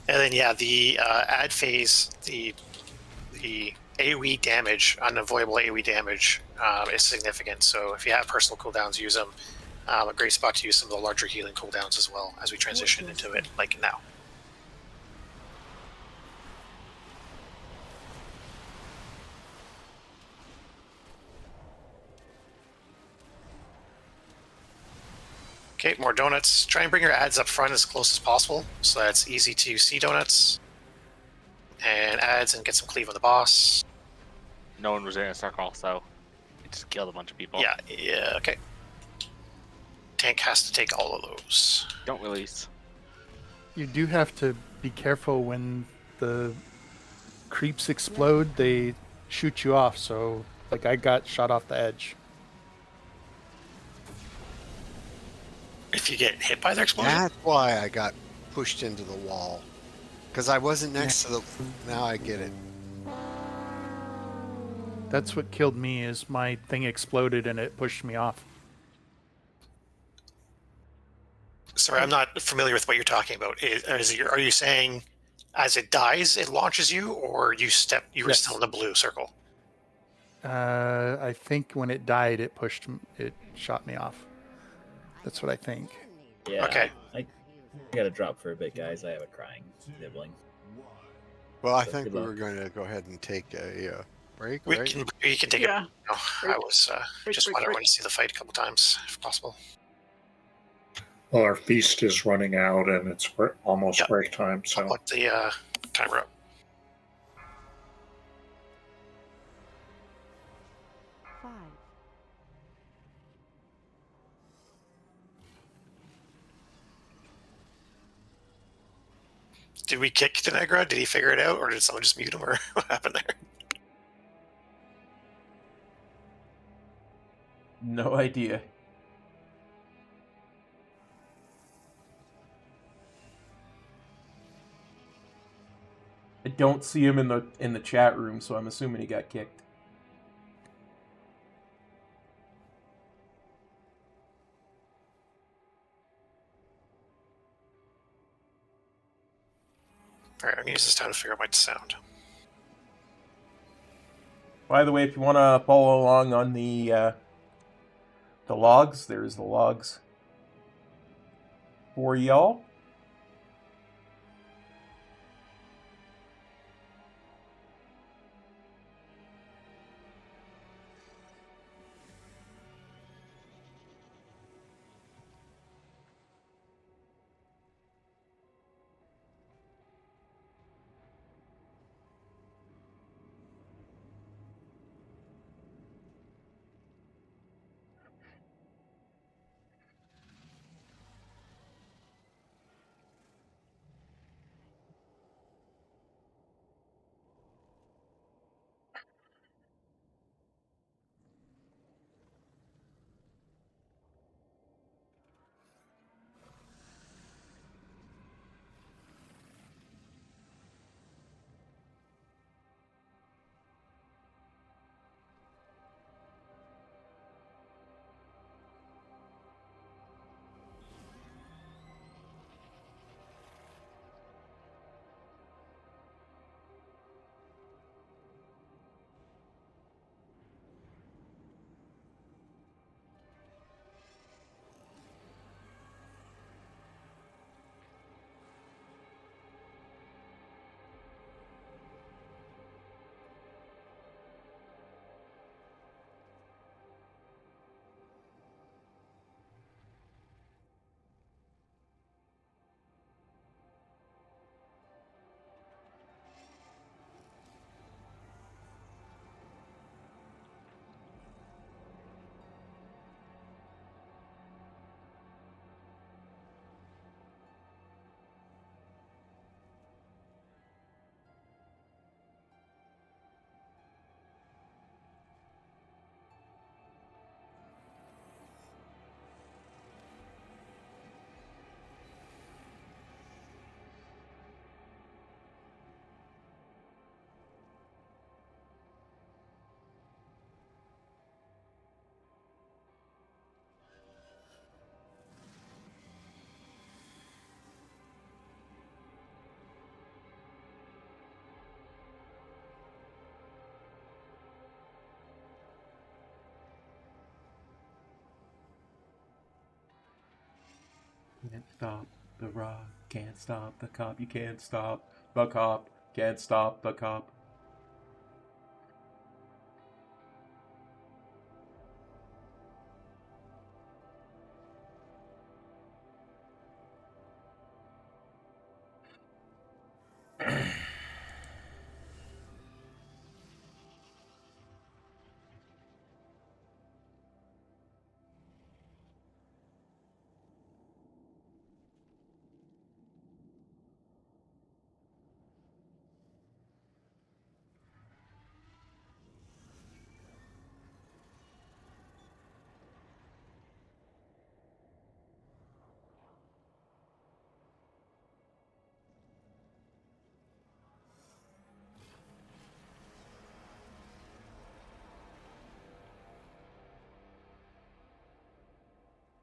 Speaker 4: And then, yeah, the ad phase, the AoE damage, unavoidable AoE damage, is significant. So if you have personal cooldowns, use them. A great spot to use some of the larger healing cooldowns as well as we transition into it, like now. Okay, more donuts. Try and bring your ads up front as close as possible, so that it's easy to see donuts. And ads and get some cleave on the boss.
Speaker 16: No one was in a circle, so it just killed a bunch of people.
Speaker 4: Yeah, okay. Tank has to take all of those.
Speaker 16: Don't release.
Speaker 22: You do have to be careful when the creeps explode, they shoot you off. So, like, I got shot off the edge.
Speaker 4: If you get hit by the explosion?
Speaker 14: That's why I got pushed into the wall. Because I wasn't next to the... Now I get it.
Speaker 22: That's what killed me, is my thing exploded and it pushed me off.
Speaker 4: Sorry, I'm not familiar with what you're talking about. Are you saying as it dies, it launches you, or you were still in the blue circle?
Speaker 22: I think when it died, it shot me off. That's what I think.
Speaker 10: Yeah.
Speaker 4: Okay.
Speaker 10: I gotta drop for a bit, guys. I have a crying nibbling.
Speaker 14: Well, I
Speaker 10: So
Speaker 14: think
Speaker 10: good
Speaker 14: we
Speaker 10: luck.
Speaker 14: were going to go ahead and take a break,
Speaker 4: We
Speaker 14: right?
Speaker 4: can take
Speaker 18: Yeah.
Speaker 4: it. No, I was just wanted everyone to see the fight a couple times, if possible.
Speaker 19: Well, our feast is running out, and it's almost break time. So
Speaker 4: I'll put the timer up. Did we kick Tenegra? Did he figure it out, or did someone just mute him, or what happened there?
Speaker 8: No idea. I don't see him in the chat room, so I'm assuming he got kicked.
Speaker 4: All right, I'm gonna use this time to figure out my sound.
Speaker 8: By the way, if you want to follow along on the logs, there's the logs for y'all. Can't stop the rock, can't stop the cop, you can't stop the cop, can't stop the cop.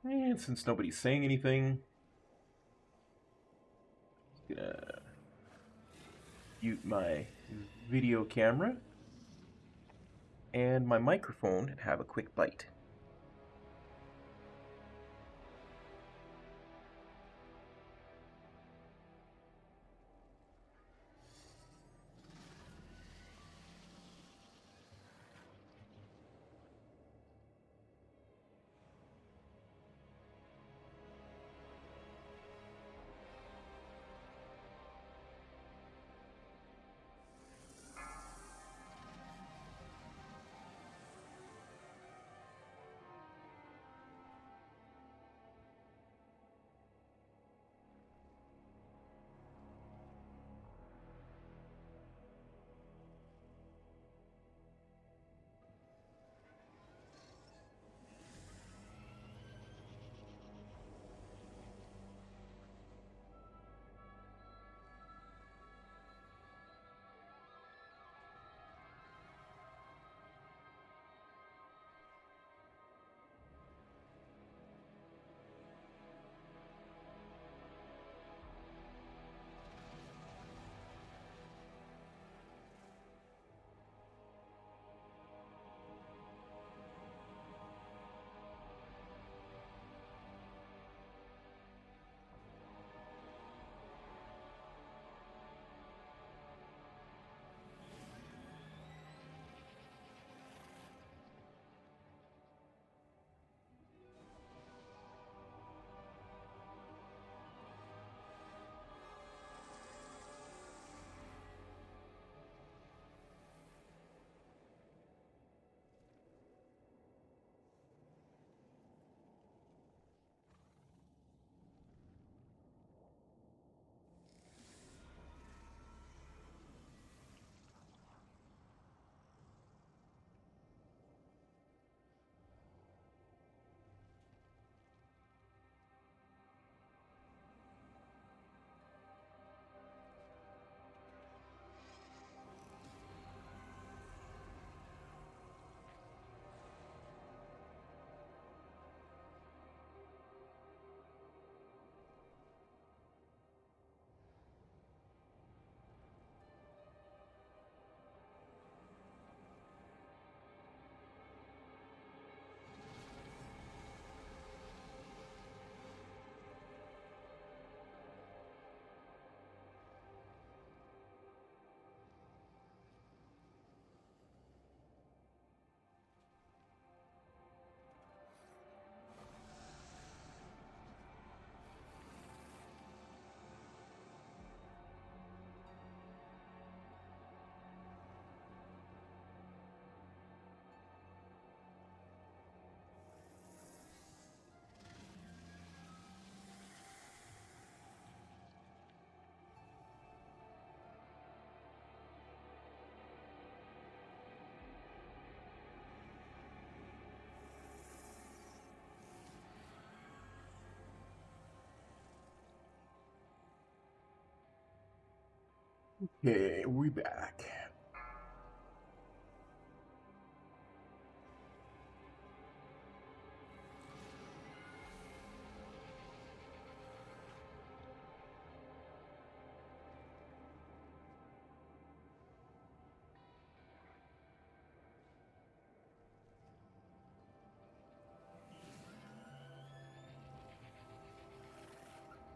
Speaker 8: And since nobody's saying anything, I'm gonna mute my video camera and my microphone and have a quick bite. Okay, we back.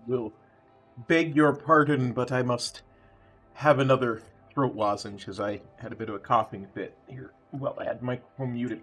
Speaker 8: will beg your pardon, but I must have another throat lozenge as I had a bit of a coughing fit here. Well, I had my microphone muted.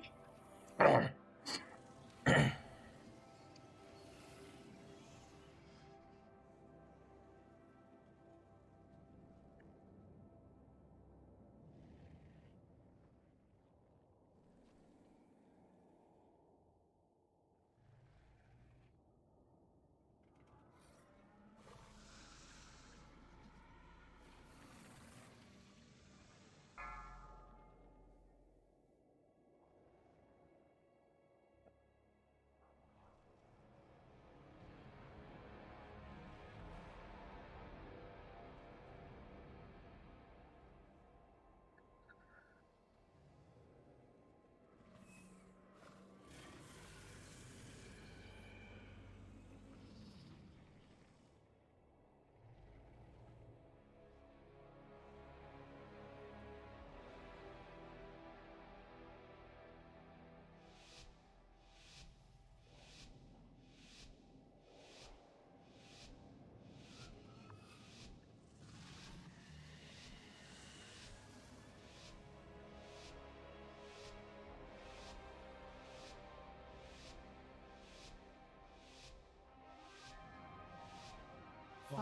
Speaker 5: 5,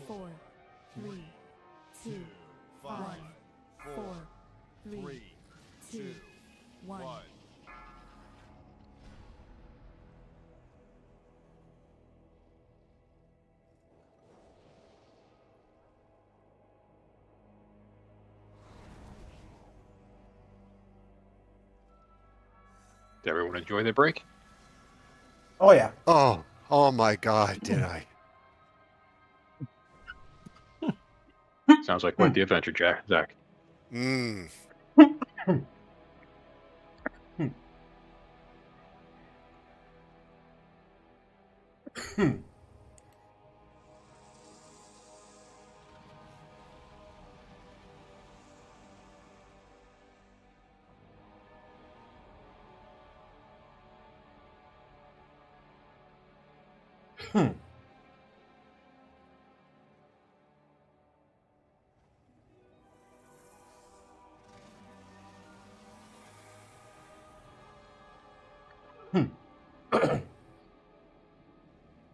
Speaker 5: 4, 3, 2, 1, 4, 3, 2, 1.
Speaker 11: Did everyone enjoy their break?
Speaker 8: Oh yeah.
Speaker 14: Oh my God! Did I?
Speaker 11: Sounds like quite the adventure, Zach.
Speaker 14: Mm.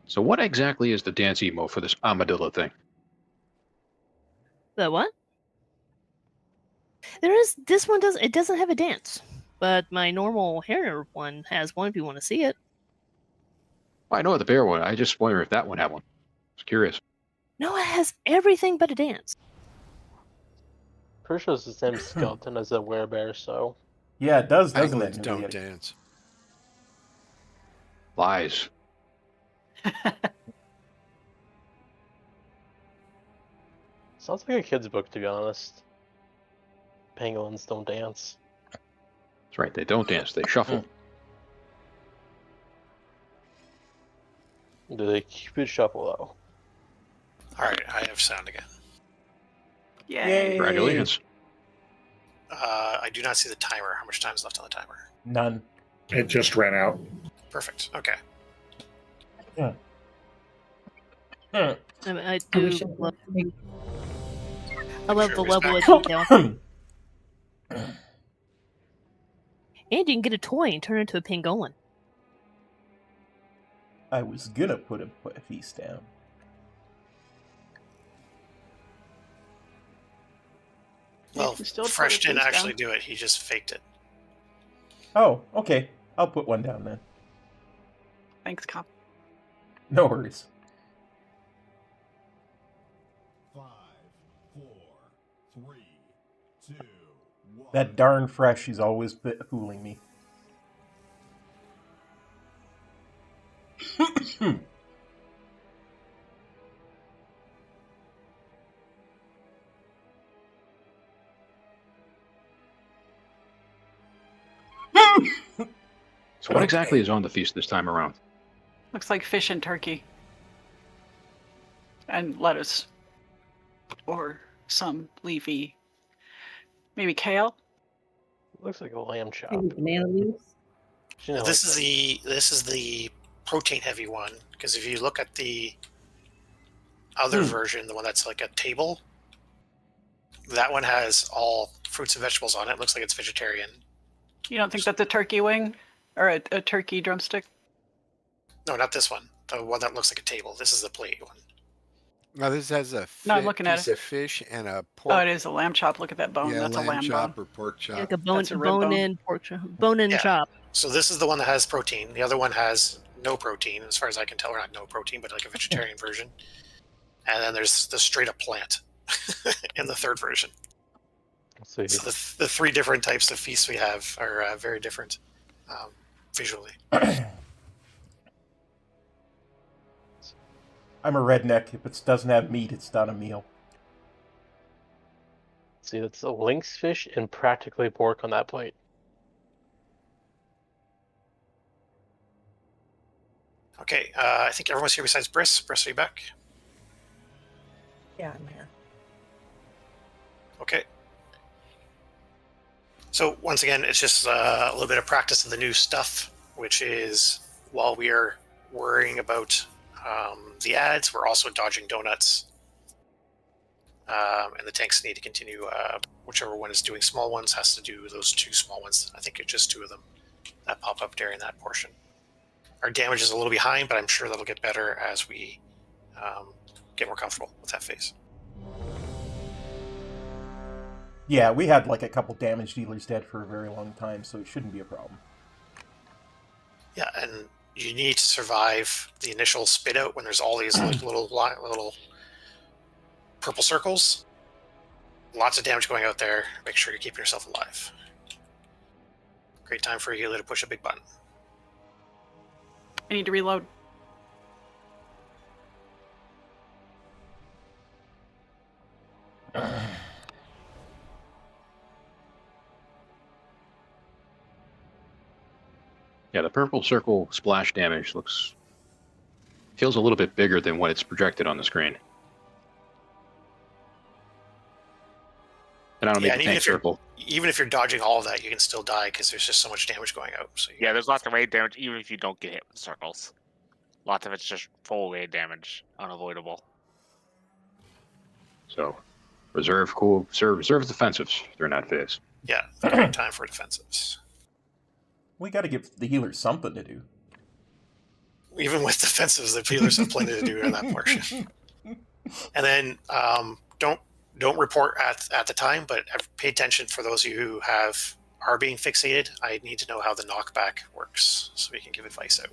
Speaker 11: So what exactly is the dance emo for this armadillo thing?
Speaker 15: The what? This one doesn't have a dance, but my normal hair one has one if you want to see it.
Speaker 11: Well, I know the bear one. I just wonder if that one had one. I was curious.
Speaker 15: No, it has everything but a dance.
Speaker 13: Pretty sure it's the same skeleton as the werebear, so.
Speaker 8: Yeah, it does, doesn't
Speaker 14: Penguins
Speaker 8: it?
Speaker 14: don't dance.
Speaker 11: Lies.
Speaker 13: Sounds like a kid's book, to be honest. Penguins don't dance.
Speaker 11: That's right, they don't dance, they shuffle.
Speaker 13: Do they keep it shuffle, though?
Speaker 4: Alright, I have sound again.
Speaker 14: Yay!
Speaker 11: Congratulations.
Speaker 4: I do not see the timer. How much time is left on the timer?
Speaker 8: None.
Speaker 19: It just ran out.
Speaker 4: Perfect. Okay.
Speaker 8: Yeah.
Speaker 15: I do
Speaker 21: wish
Speaker 15: love, I love the level of detail. And you can get a toy and turn it into a pangolin.
Speaker 8: I was gonna put a piece down.
Speaker 4: Well,
Speaker 18: can still
Speaker 4: Fresh
Speaker 18: put a
Speaker 4: didn't
Speaker 18: piece
Speaker 4: actually
Speaker 18: down.
Speaker 4: do it. He just faked it.
Speaker 8: Oh, okay. I'll put one down then.
Speaker 18: Thanks, Kop.
Speaker 8: No worries.
Speaker 7: 5, 4, 3, 2, 1.
Speaker 8: That darn Fresh is always fooling me.
Speaker 11: So what exactly is on the feast this time around?
Speaker 18: Looks like fish and turkey. And lettuce. Or some leafy. Maybe kale?
Speaker 13: Looks like a lamb chop.
Speaker 21: Maybe banana leaves.
Speaker 4: This is the protein heavy one, because if you look at the other version, the one that's like a table, that one has all fruits and vegetables on it. It looks like it's vegetarian.
Speaker 18: You don't think that's a turkey wing or a turkey drumstick?
Speaker 4: No, not this one. The one that looks like a table. This is the plate one.
Speaker 14: Now this has a
Speaker 18: No, I'm looking at
Speaker 14: piece
Speaker 18: it.
Speaker 14: of fish and a pork.
Speaker 18: Oh, it is a lamb chop. Look at that bone.
Speaker 14: Yeah,
Speaker 18: That's a lamb
Speaker 14: chop
Speaker 18: bone.
Speaker 14: or pork chop.
Speaker 15: Like a bone,
Speaker 18: That's a rib
Speaker 15: bone
Speaker 18: bone.
Speaker 15: in pork, bone in
Speaker 4: Yeah.
Speaker 15: chop.
Speaker 4: So this is the one that has protein. The other one has no protein, as far as I can tell, or not no protein, but like a vegetarian version. And then there's the straight up plant in the third version.
Speaker 13: So
Speaker 4: So the three different types of feasts we have are very different visually.
Speaker 8: I'm a redneck. If it doesn't have meat, it's not a meal.
Speaker 13: see, that's a lynx fish and practically pork on that plate.
Speaker 4: Okay, I think everyone's here besides Briss. Briss, are you back?
Speaker 6: Yeah, I'm here.
Speaker 4: Okay. So once again, it's just a little bit of practice of the new stuff, which is while we are worrying about the ads, we're also dodging donuts. And the tanks need to continue, whichever one is doing small ones has to do those two small ones. I think it's just two of them that pop up during that portion. Our damage is a little behind, but I'm sure that'll get better as we get more comfortable with that phase.
Speaker 8: Yeah, we had like a couple damage dealers dead for a very long time, so it shouldn't be a problem.
Speaker 4: Yeah, and you need to survive the initial spit out when there's all these like little purple circles. Lots of damage going out there. Make sure you're keeping yourself alive. Great time for a healer to push a big button.
Speaker 18: I need to reload.
Speaker 11: Yeah, the purple circle splash damage feels a little bit bigger than what it's projected on the screen. And I don't
Speaker 4: Yeah,
Speaker 11: make
Speaker 4: and
Speaker 11: the
Speaker 4: even
Speaker 11: tank
Speaker 4: if you're
Speaker 11: circle.
Speaker 4: even if you're dodging all of that, you can still die because there's just so much damage going out. So
Speaker 16: Yeah, there's lots of raid damage even if you don't get hit with circles. Lots of it's just full raid damage, unavoidable.
Speaker 11: So, reserve defensives during that phase.
Speaker 4: yeah, great time for defensives.
Speaker 8: We got to give the healers something to do.
Speaker 4: Even with defensives, the healers have plenty to do in that portion. And then don't report at the time, but pay attention for those of you who are being fixated. I need to know how the knockback works so we can give advice out.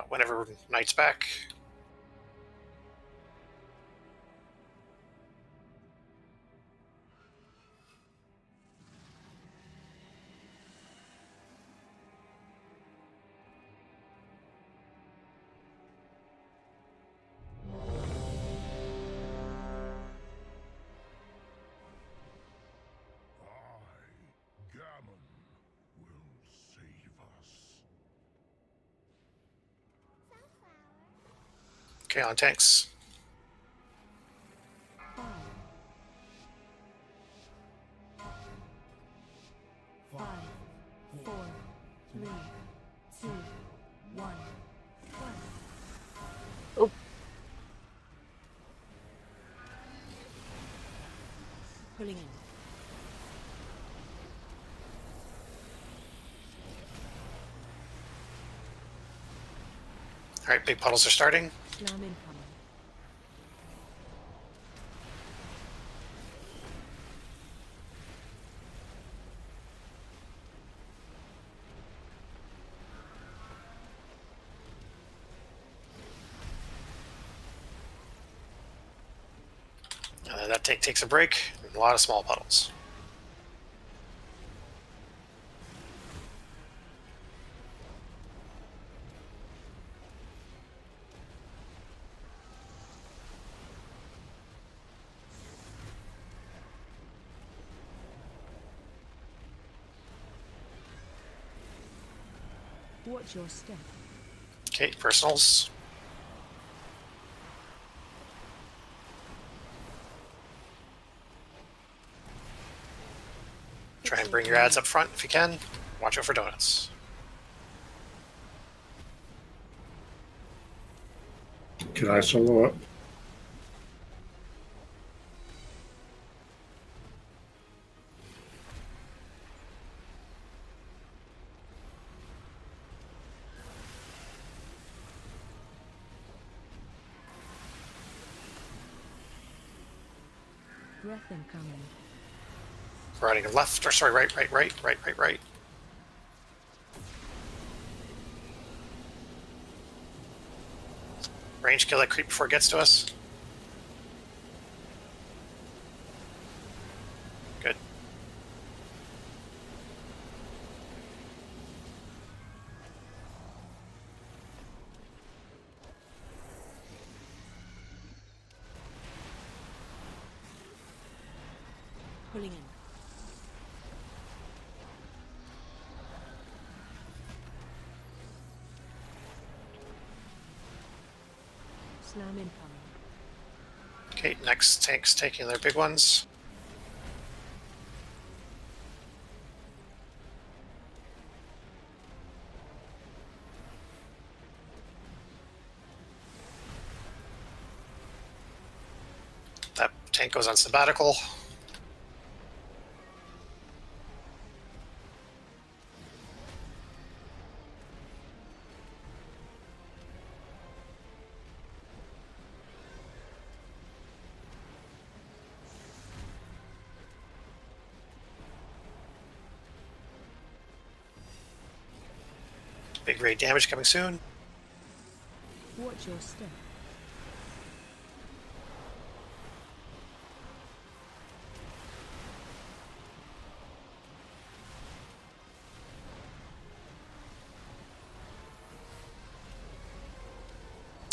Speaker 4: Whenever Knight's back. Okay, on tanks.
Speaker 5: Five, four, three, two, one.
Speaker 13: Oh.
Speaker 5: Pulling in.
Speaker 4: All right, big puddles are starting.
Speaker 2: Slam incoming.
Speaker 4: And then that tank takes a break. A lot of small puddles.
Speaker 2: Watch your step.
Speaker 4: Okay, personals. Try and bring your ads up front if you can. Watch out for donuts.
Speaker 19: Can I solo it?
Speaker 2: Breath incoming.
Speaker 4: Riding left, or sorry, right. Range kill that creep before it gets to us. Good.
Speaker 5: Pulling in.
Speaker 2: Slam incoming.
Speaker 4: Okay, next tank's taking their big ones. That tank goes on sabbatical. Big raid damage coming soon.
Speaker 2: Watch your step.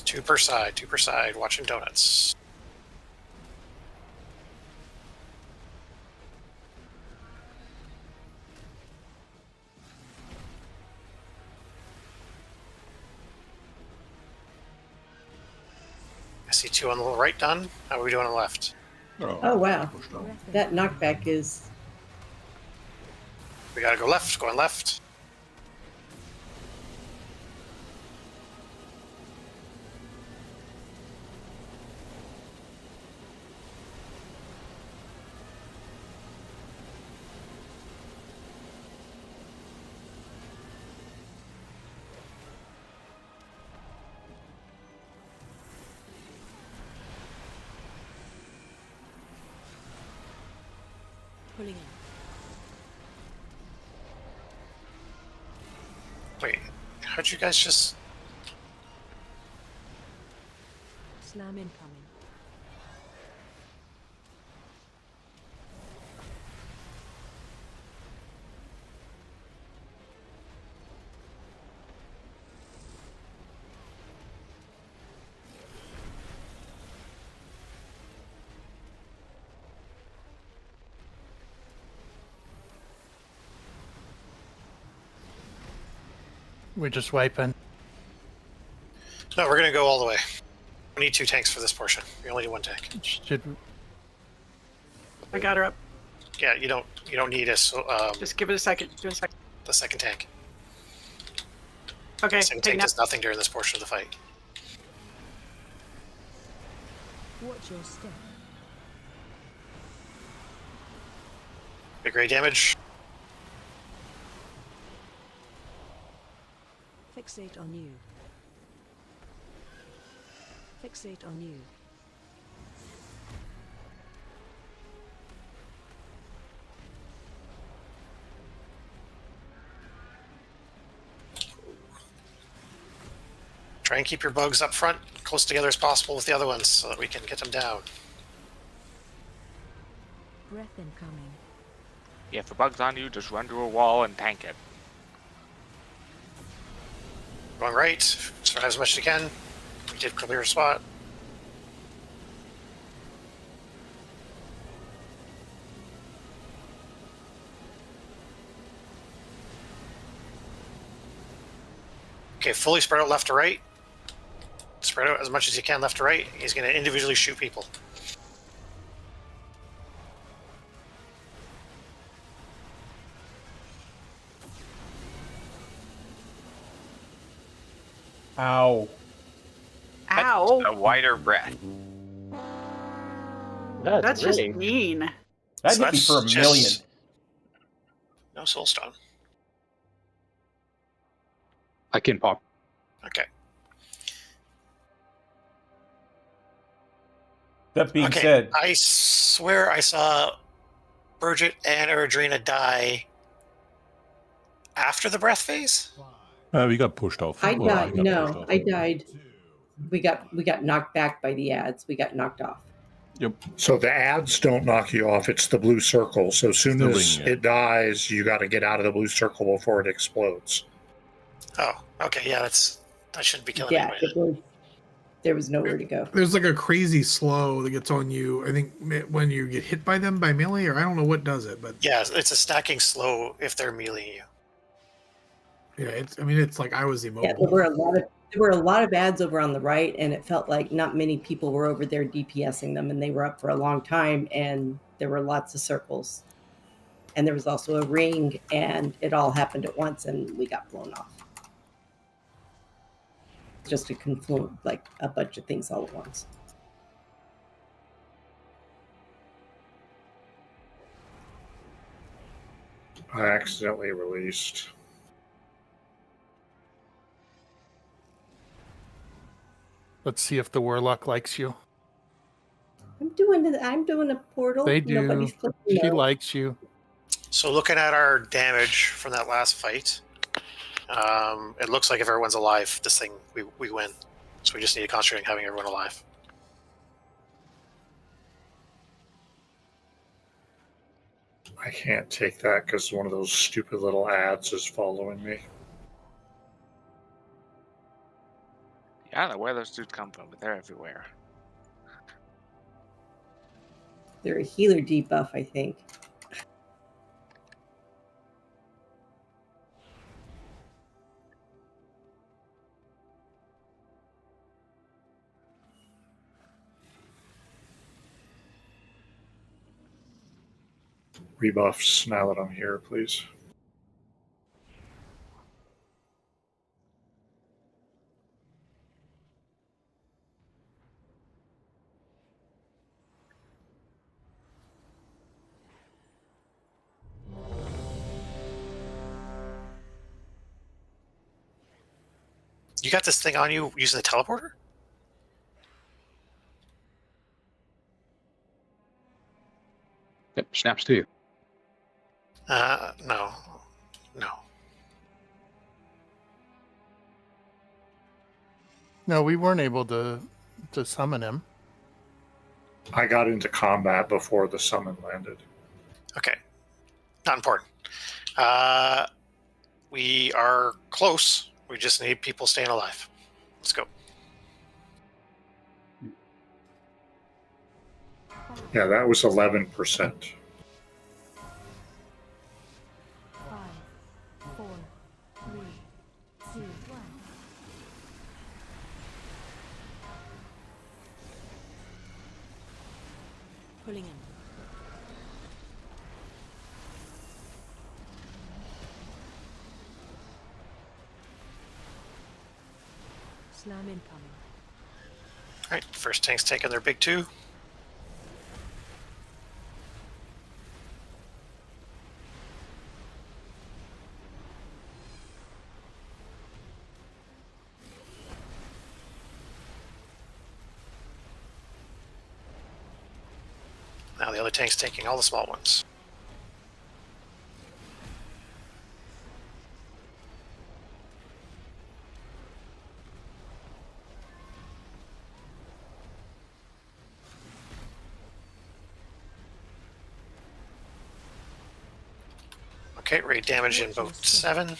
Speaker 4: Two per side, watching donuts. I see two on the right done. How are we doing on the left?
Speaker 21: Oh, wow. That knockback is.
Speaker 4: We gotta go left, going left.
Speaker 5: Pulling in.
Speaker 4: Wait, how'd you guys just...
Speaker 2: Slam incoming.
Speaker 22: We're just wiping.
Speaker 4: No, we're gonna go all the way. We need two tanks for this portion. We only need one tank.
Speaker 22: Should
Speaker 18: I got her up.
Speaker 4: Yeah, you don't need us.
Speaker 18: Just give it a second. Give it a second.
Speaker 4: The second tank.
Speaker 18: Okay.
Speaker 4: The second tank does nothing during this portion of the fight.
Speaker 2: Watch your step.
Speaker 4: Big raid damage.
Speaker 2: Fixate on you. Fixate on you.
Speaker 4: Try and keep your bugs up front, close together as possible with the other ones, so that we can get them down.
Speaker 2: Breath incoming.
Speaker 16: If the bug's on you, just run to a wall and tank it.
Speaker 4: Going right, survive as much as you can. We did clear a spot. Okay, fully spread out left to right. Spread out as much as you can left to right. He's going to individually shoot people.
Speaker 8: Ow.
Speaker 18: Ow.
Speaker 1: A wider breath.
Speaker 18: That's just mean.
Speaker 8: That
Speaker 4: So
Speaker 8: hit me
Speaker 4: that's
Speaker 8: for a million.
Speaker 4: just- No soulstone.
Speaker 11: I can pop.
Speaker 4: Okay.
Speaker 8: That being
Speaker 4: Okay.
Speaker 8: said,
Speaker 4: I swear I saw Bridget and Erdrina die after the breath phase.
Speaker 20: We got pushed off.
Speaker 21: I
Speaker 20: Well,
Speaker 21: died.
Speaker 20: got
Speaker 21: No,
Speaker 20: pushed off.
Speaker 21: I died. We got knocked back by the ads. We got knocked off.
Speaker 20: Yep.
Speaker 19: So the ads don't knock you off. It's the blue circle. So as soon
Speaker 20: The
Speaker 19: as
Speaker 20: ring, yeah.
Speaker 19: it dies, you got to get out of the blue circle before it explodes.
Speaker 4: Oh, okay. Yeah, that shouldn't be killing
Speaker 21: Yeah,
Speaker 4: anybody.
Speaker 21: there was nowhere to go.
Speaker 17: There's like a crazy slow that gets on you. I think when you get hit by them by melee, or I don't know what does it, but
Speaker 4: Yeah, it's a stacking slow if they're meleeing you.
Speaker 17: yeah, it's like I was immobile.
Speaker 21: Yeah, there were a lot of ads over on the right, and it felt like not many people were over there DPSing them, and they were up for a long time, and there were lots of circles. And there was also a ring, and it all happened at once, and we got blown off. Just a confluence, like a bunch of things all at once.
Speaker 19: I accidentally released.
Speaker 22: Let's see if the warlock likes you.
Speaker 21: I'm doing a portal.
Speaker 22: They do.
Speaker 21: Nobody's clicking
Speaker 22: She
Speaker 21: no.
Speaker 22: likes you.
Speaker 4: So looking at our damage from that last fight, it looks like if everyone's alive, this thing we win. So we just need to concentrate on having everyone alive.
Speaker 19: I can't take that because one of those stupid little ads is following me.
Speaker 16: Yeah, I don't know where those dudes come from, but they're everywhere.
Speaker 21: They're a healer debuff, I think.
Speaker 19: Rebuffs now that I'm here, please.
Speaker 4: You got this thing on you using the teleporter?
Speaker 11: Yep, snaps to you.
Speaker 4: No.
Speaker 22: No, we weren't able to summon him.
Speaker 19: I got into combat before the summon landed.
Speaker 4: Okay. Not important. We are close. We just need people staying alive. Let's go.
Speaker 19: Yeah, that was 11%.
Speaker 5: 5, 4, 3, 2, 1. Pulling in.
Speaker 2: Slam incoming.
Speaker 4: All right, first tank's taking their big 2. Now the other tank's taking all the small ones. Okay, rate damage in boat 7.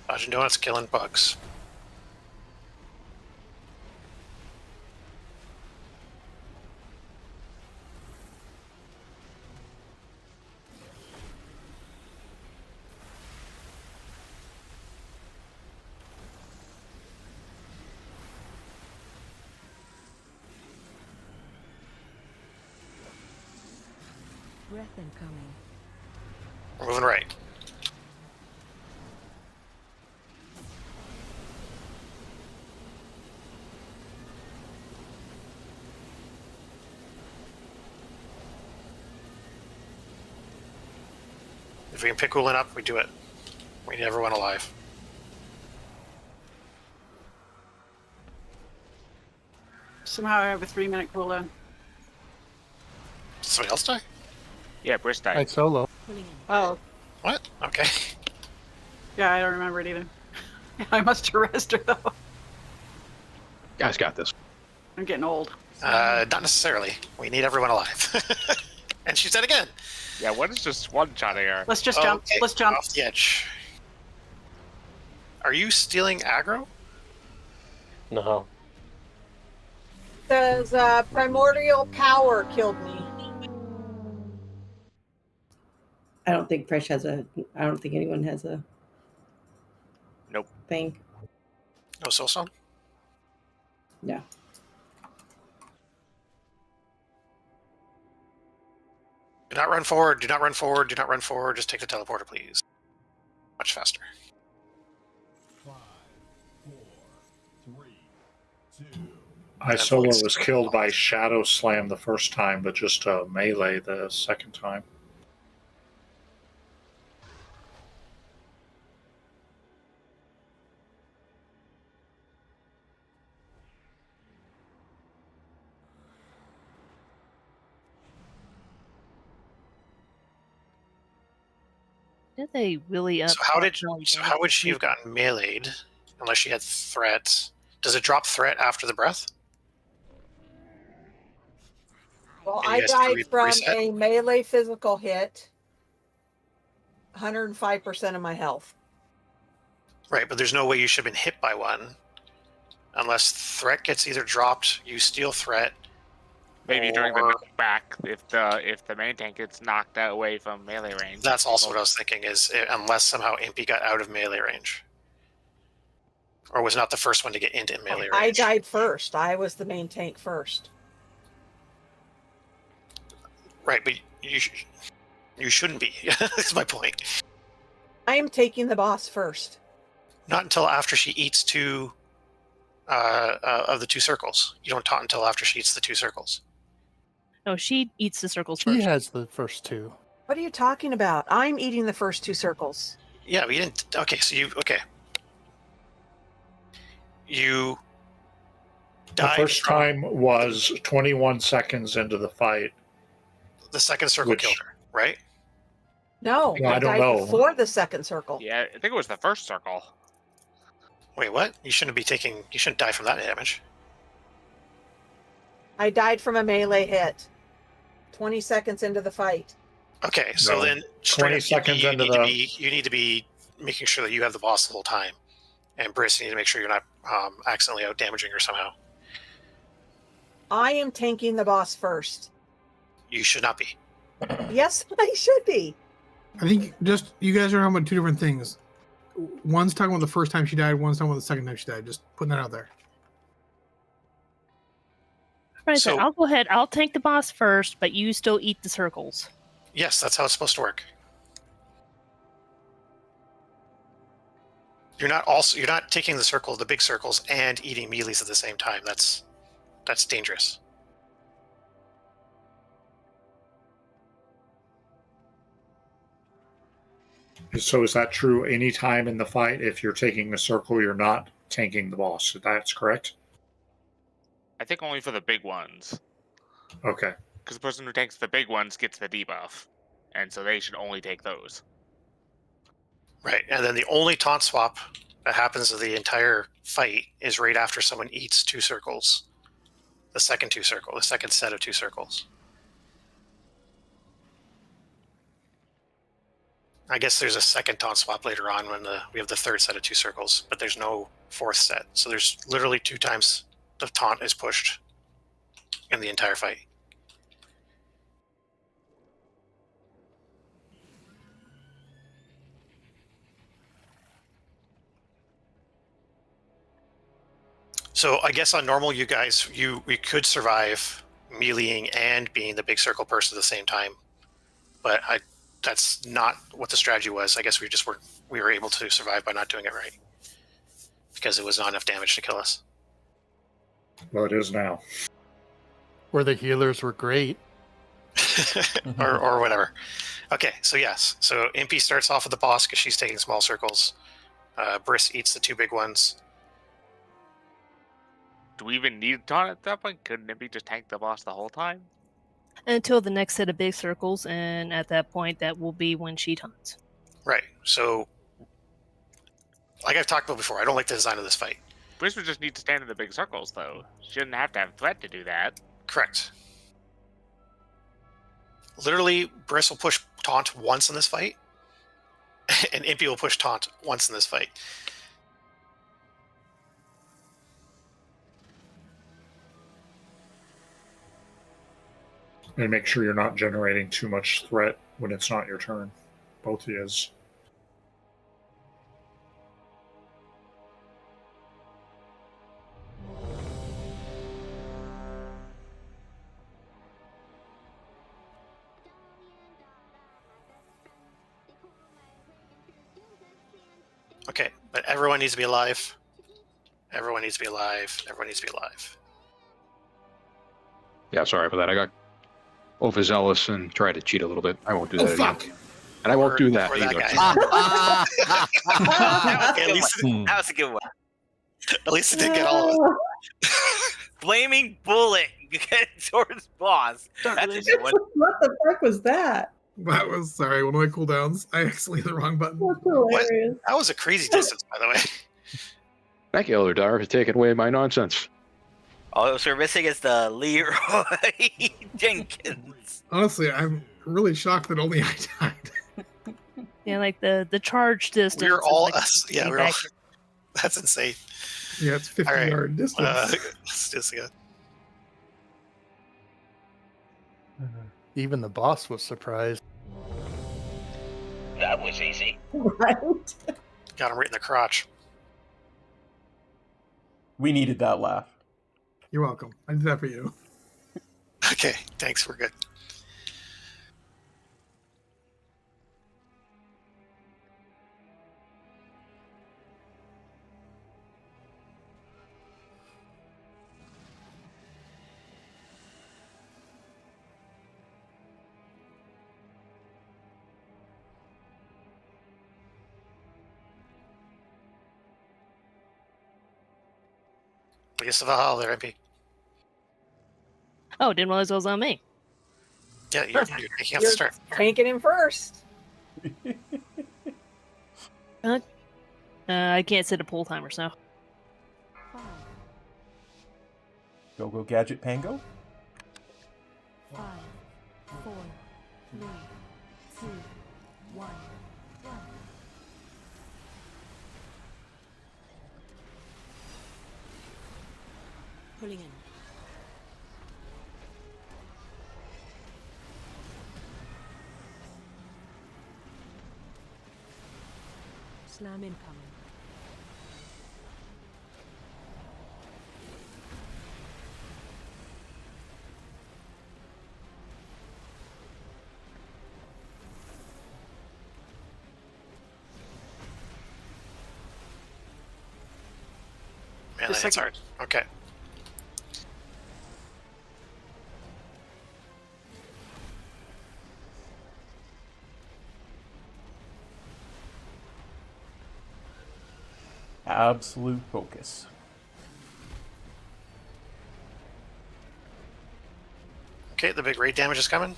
Speaker 4: Dodging donuts, killing bugs.
Speaker 2: Breath incoming.
Speaker 4: We're moving right. If we can pick Ulan up, we do it. We need everyone alive.
Speaker 18: Somehow I have a 3-minute cooldown.
Speaker 4: Did somebody else die?
Speaker 16: Yeah, Briss died.
Speaker 22: I solo.
Speaker 18: Oh.
Speaker 4: What? Okay.
Speaker 18: Yeah, I don't remember it either. I must have rest her though.
Speaker 11: Guys got this.
Speaker 18: I'm getting old.
Speaker 4: Not necessarily. We need everyone alive. And she's dead again.
Speaker 16: Yeah, what is just one shot here?
Speaker 18: Let's just jump.
Speaker 4: Okay,
Speaker 18: Let's jump.
Speaker 4: off the edge. Are you stealing aggro?
Speaker 13: No.
Speaker 6: Says primordial power killed me.
Speaker 21: I don't think Fresh has a. I don't think anyone has a.
Speaker 16: Nope.
Speaker 21: Thing.
Speaker 4: No soul stone?
Speaker 21: No.
Speaker 4: Do not run forward. Do not run forward. Do not run forward. Just take the teleporter, please. Much faster.
Speaker 7: 5, 4, 3, 2.
Speaker 19: I solo was killed by Shadow Slam the first time, but just melee the second time.
Speaker 15: Did they really up?
Speaker 4: So how would she have gotten meleeed unless she had threat? Does it drop threat after the breath?
Speaker 6: Well,
Speaker 4: And you
Speaker 6: I
Speaker 4: guys have to
Speaker 6: died from
Speaker 4: reset?
Speaker 6: a melee physical hit. 105% of my health.
Speaker 4: Right, but there's no way you should have been hit by one unless threat gets either dropped, you steal threat.
Speaker 16: Maybe during the
Speaker 4: or-
Speaker 16: knockback, if the main tank gets knocked away from melee range.
Speaker 4: That's also what I was thinking, is unless somehow Impy got out of melee range. Or was not the first one to get into melee
Speaker 6: I
Speaker 4: range.
Speaker 6: died first. I was the main tank first.
Speaker 4: Right, but you shouldn't be. That's my point.
Speaker 6: I am taking the boss first.
Speaker 4: Not until after she eats two of the two circles. You don't taunt until after she eats the two circles.
Speaker 15: No, she eats the circles
Speaker 22: She
Speaker 15: first.
Speaker 22: has the first two.
Speaker 6: What are you talking about? I'm eating the first two circles.
Speaker 4: Yeah, but you didn't. Okay, so you. Okay. You
Speaker 19: The
Speaker 4: died
Speaker 19: first
Speaker 4: from-
Speaker 19: time was 21 seconds into the fight.
Speaker 4: The second circle
Speaker 19: Which-
Speaker 4: killed her, right?
Speaker 6: No,
Speaker 19: Well, I
Speaker 6: I
Speaker 19: don't
Speaker 6: died
Speaker 19: know.
Speaker 6: before the second circle.
Speaker 16: Yeah, I think it was the first circle.
Speaker 4: Wait, what? You shouldn't die from that damage.
Speaker 6: I died from a melee hit. 20 seconds into the fight.
Speaker 4: Okay, so
Speaker 19: No.
Speaker 4: then
Speaker 19: 20 seconds into the-
Speaker 4: you need to be making sure that you have the boss the whole time, and Briss, you need to make sure you're not accidentally out damaging her somehow.
Speaker 6: I am tanking the boss first.
Speaker 4: You should not be.
Speaker 6: Yes, I should be.
Speaker 17: I think just you guys are talking about two different things. One's talking about the first time she died. One's talking about the second time she died. Just putting that out there.
Speaker 15: Right,
Speaker 4: So-
Speaker 15: so I'll go ahead. I'll tank the boss first, but you still eat the circles.
Speaker 4: Yes, that's how it's supposed to work. You're not taking the big circles and eating melees at the same time. That's dangerous.
Speaker 19: So is that true any time in the fight? If you're taking the circle, you're not tanking the boss. That's correct?
Speaker 16: I think only for the big ones.
Speaker 19: Okay.
Speaker 16: Because the person who takes the big ones gets the debuff. And so they should only take those.
Speaker 4: Right, and then the only taunt swap that happens of the entire fight is right after someone eats two circles. The second set of two circles. I guess there's a second taunt swap later on when we have the third set of two circles, but there's no fourth set. So there's literally 2 times the taunt is pushed in the entire fight. So I guess on normal, you guys, we could survive meleeing and being the big circle person at the same time. but that's not what the strategy was. I guess we were able to survive by not doing it right because it was not enough damage to kill us.
Speaker 19: Well, it is now.
Speaker 22: Or the healers were great.
Speaker 4: or whatever. Okay, so yes. So Impy starts off with the boss because she's taking small circles. Briss eats the 2 big ones.
Speaker 16: Do we even need taunt at that point? Couldn't it be just tank the boss the whole time?
Speaker 15: Until the next set of big circles, and at that point, that will be when she taunts.
Speaker 4: Right. So, like I've talked about before, I don't like the design of this fight.
Speaker 16: Briss would just need to stand in the big circles, though. She shouldn't have to have threat to do that.
Speaker 4: Correct. Literally, Briss will push taunt once in this fight, and Impy will push taunt once in this fight.
Speaker 19: And make sure you're not generating too much threat when it's not your turn. Both is.
Speaker 4: Okay, but everyone needs to be alive. Everyone needs to be alive. Everyone needs to be alive.
Speaker 11: Yeah, sorry for that. I got overzealous and tried to cheat a little bit. I won't do that again. And I won't do that either.
Speaker 1: That was a good one.
Speaker 4: At least it didn't get all of us.
Speaker 1: Flaming bullet towards boss. That's a good one.
Speaker 21: What the fuck was that?
Speaker 17: That was, sorry, one of my cooldowns. I accidentally hit the wrong button.
Speaker 21: That's hilarious.
Speaker 4: That was a crazy distance, by the way.
Speaker 11: Thank you, Elder Dar, for taking away my nonsense.
Speaker 1: All we're missing is the Leroy Jenkins.
Speaker 17: Honestly, I'm really shocked that only I died.
Speaker 15: Yeah, like the charge distance.
Speaker 4: We're all
Speaker 15: like
Speaker 4: us. Yeah, we're all. That's insane.
Speaker 17: Yeah, it's 50-yard distance.
Speaker 4: Let's do this again.
Speaker 22: Even the boss was surprised.
Speaker 1: That was easy.
Speaker 21: Right?
Speaker 4: Got him right in the crotch.
Speaker 8: We needed that laugh.
Speaker 17: You're welcome. I did that for you.
Speaker 4: Okay, thanks. We're good. Lead us to the hall there, MP.
Speaker 15: Oh, didn't realize it was on me.
Speaker 4: Yeah, you're taking off the start.
Speaker 6: Tanking him first.
Speaker 15: I can't set a pull timer, so.
Speaker 8: Go Gadget Pango.
Speaker 5: 5, 4, 3, 2, 1. Pulling in. Slam incoming.
Speaker 4: Man, that's hard. Okay.
Speaker 8: Absolute focus.
Speaker 4: Okay, the big raid damage is coming.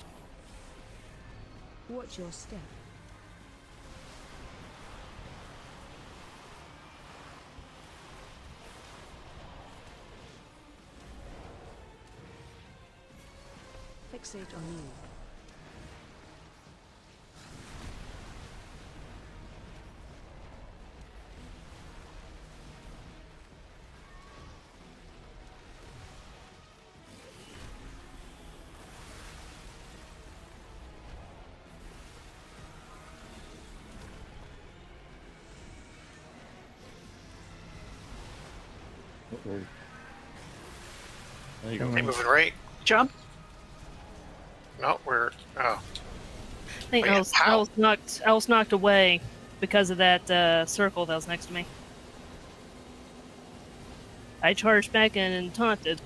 Speaker 5: Watch your step. Fixate on you.
Speaker 4: There you go. Okay, moving right.
Speaker 18: Jump.
Speaker 4: No, we're. Oh.
Speaker 15: think
Speaker 4: Wait,
Speaker 15: I was knocked away because of that circle that was next to me. I charged back and taunted.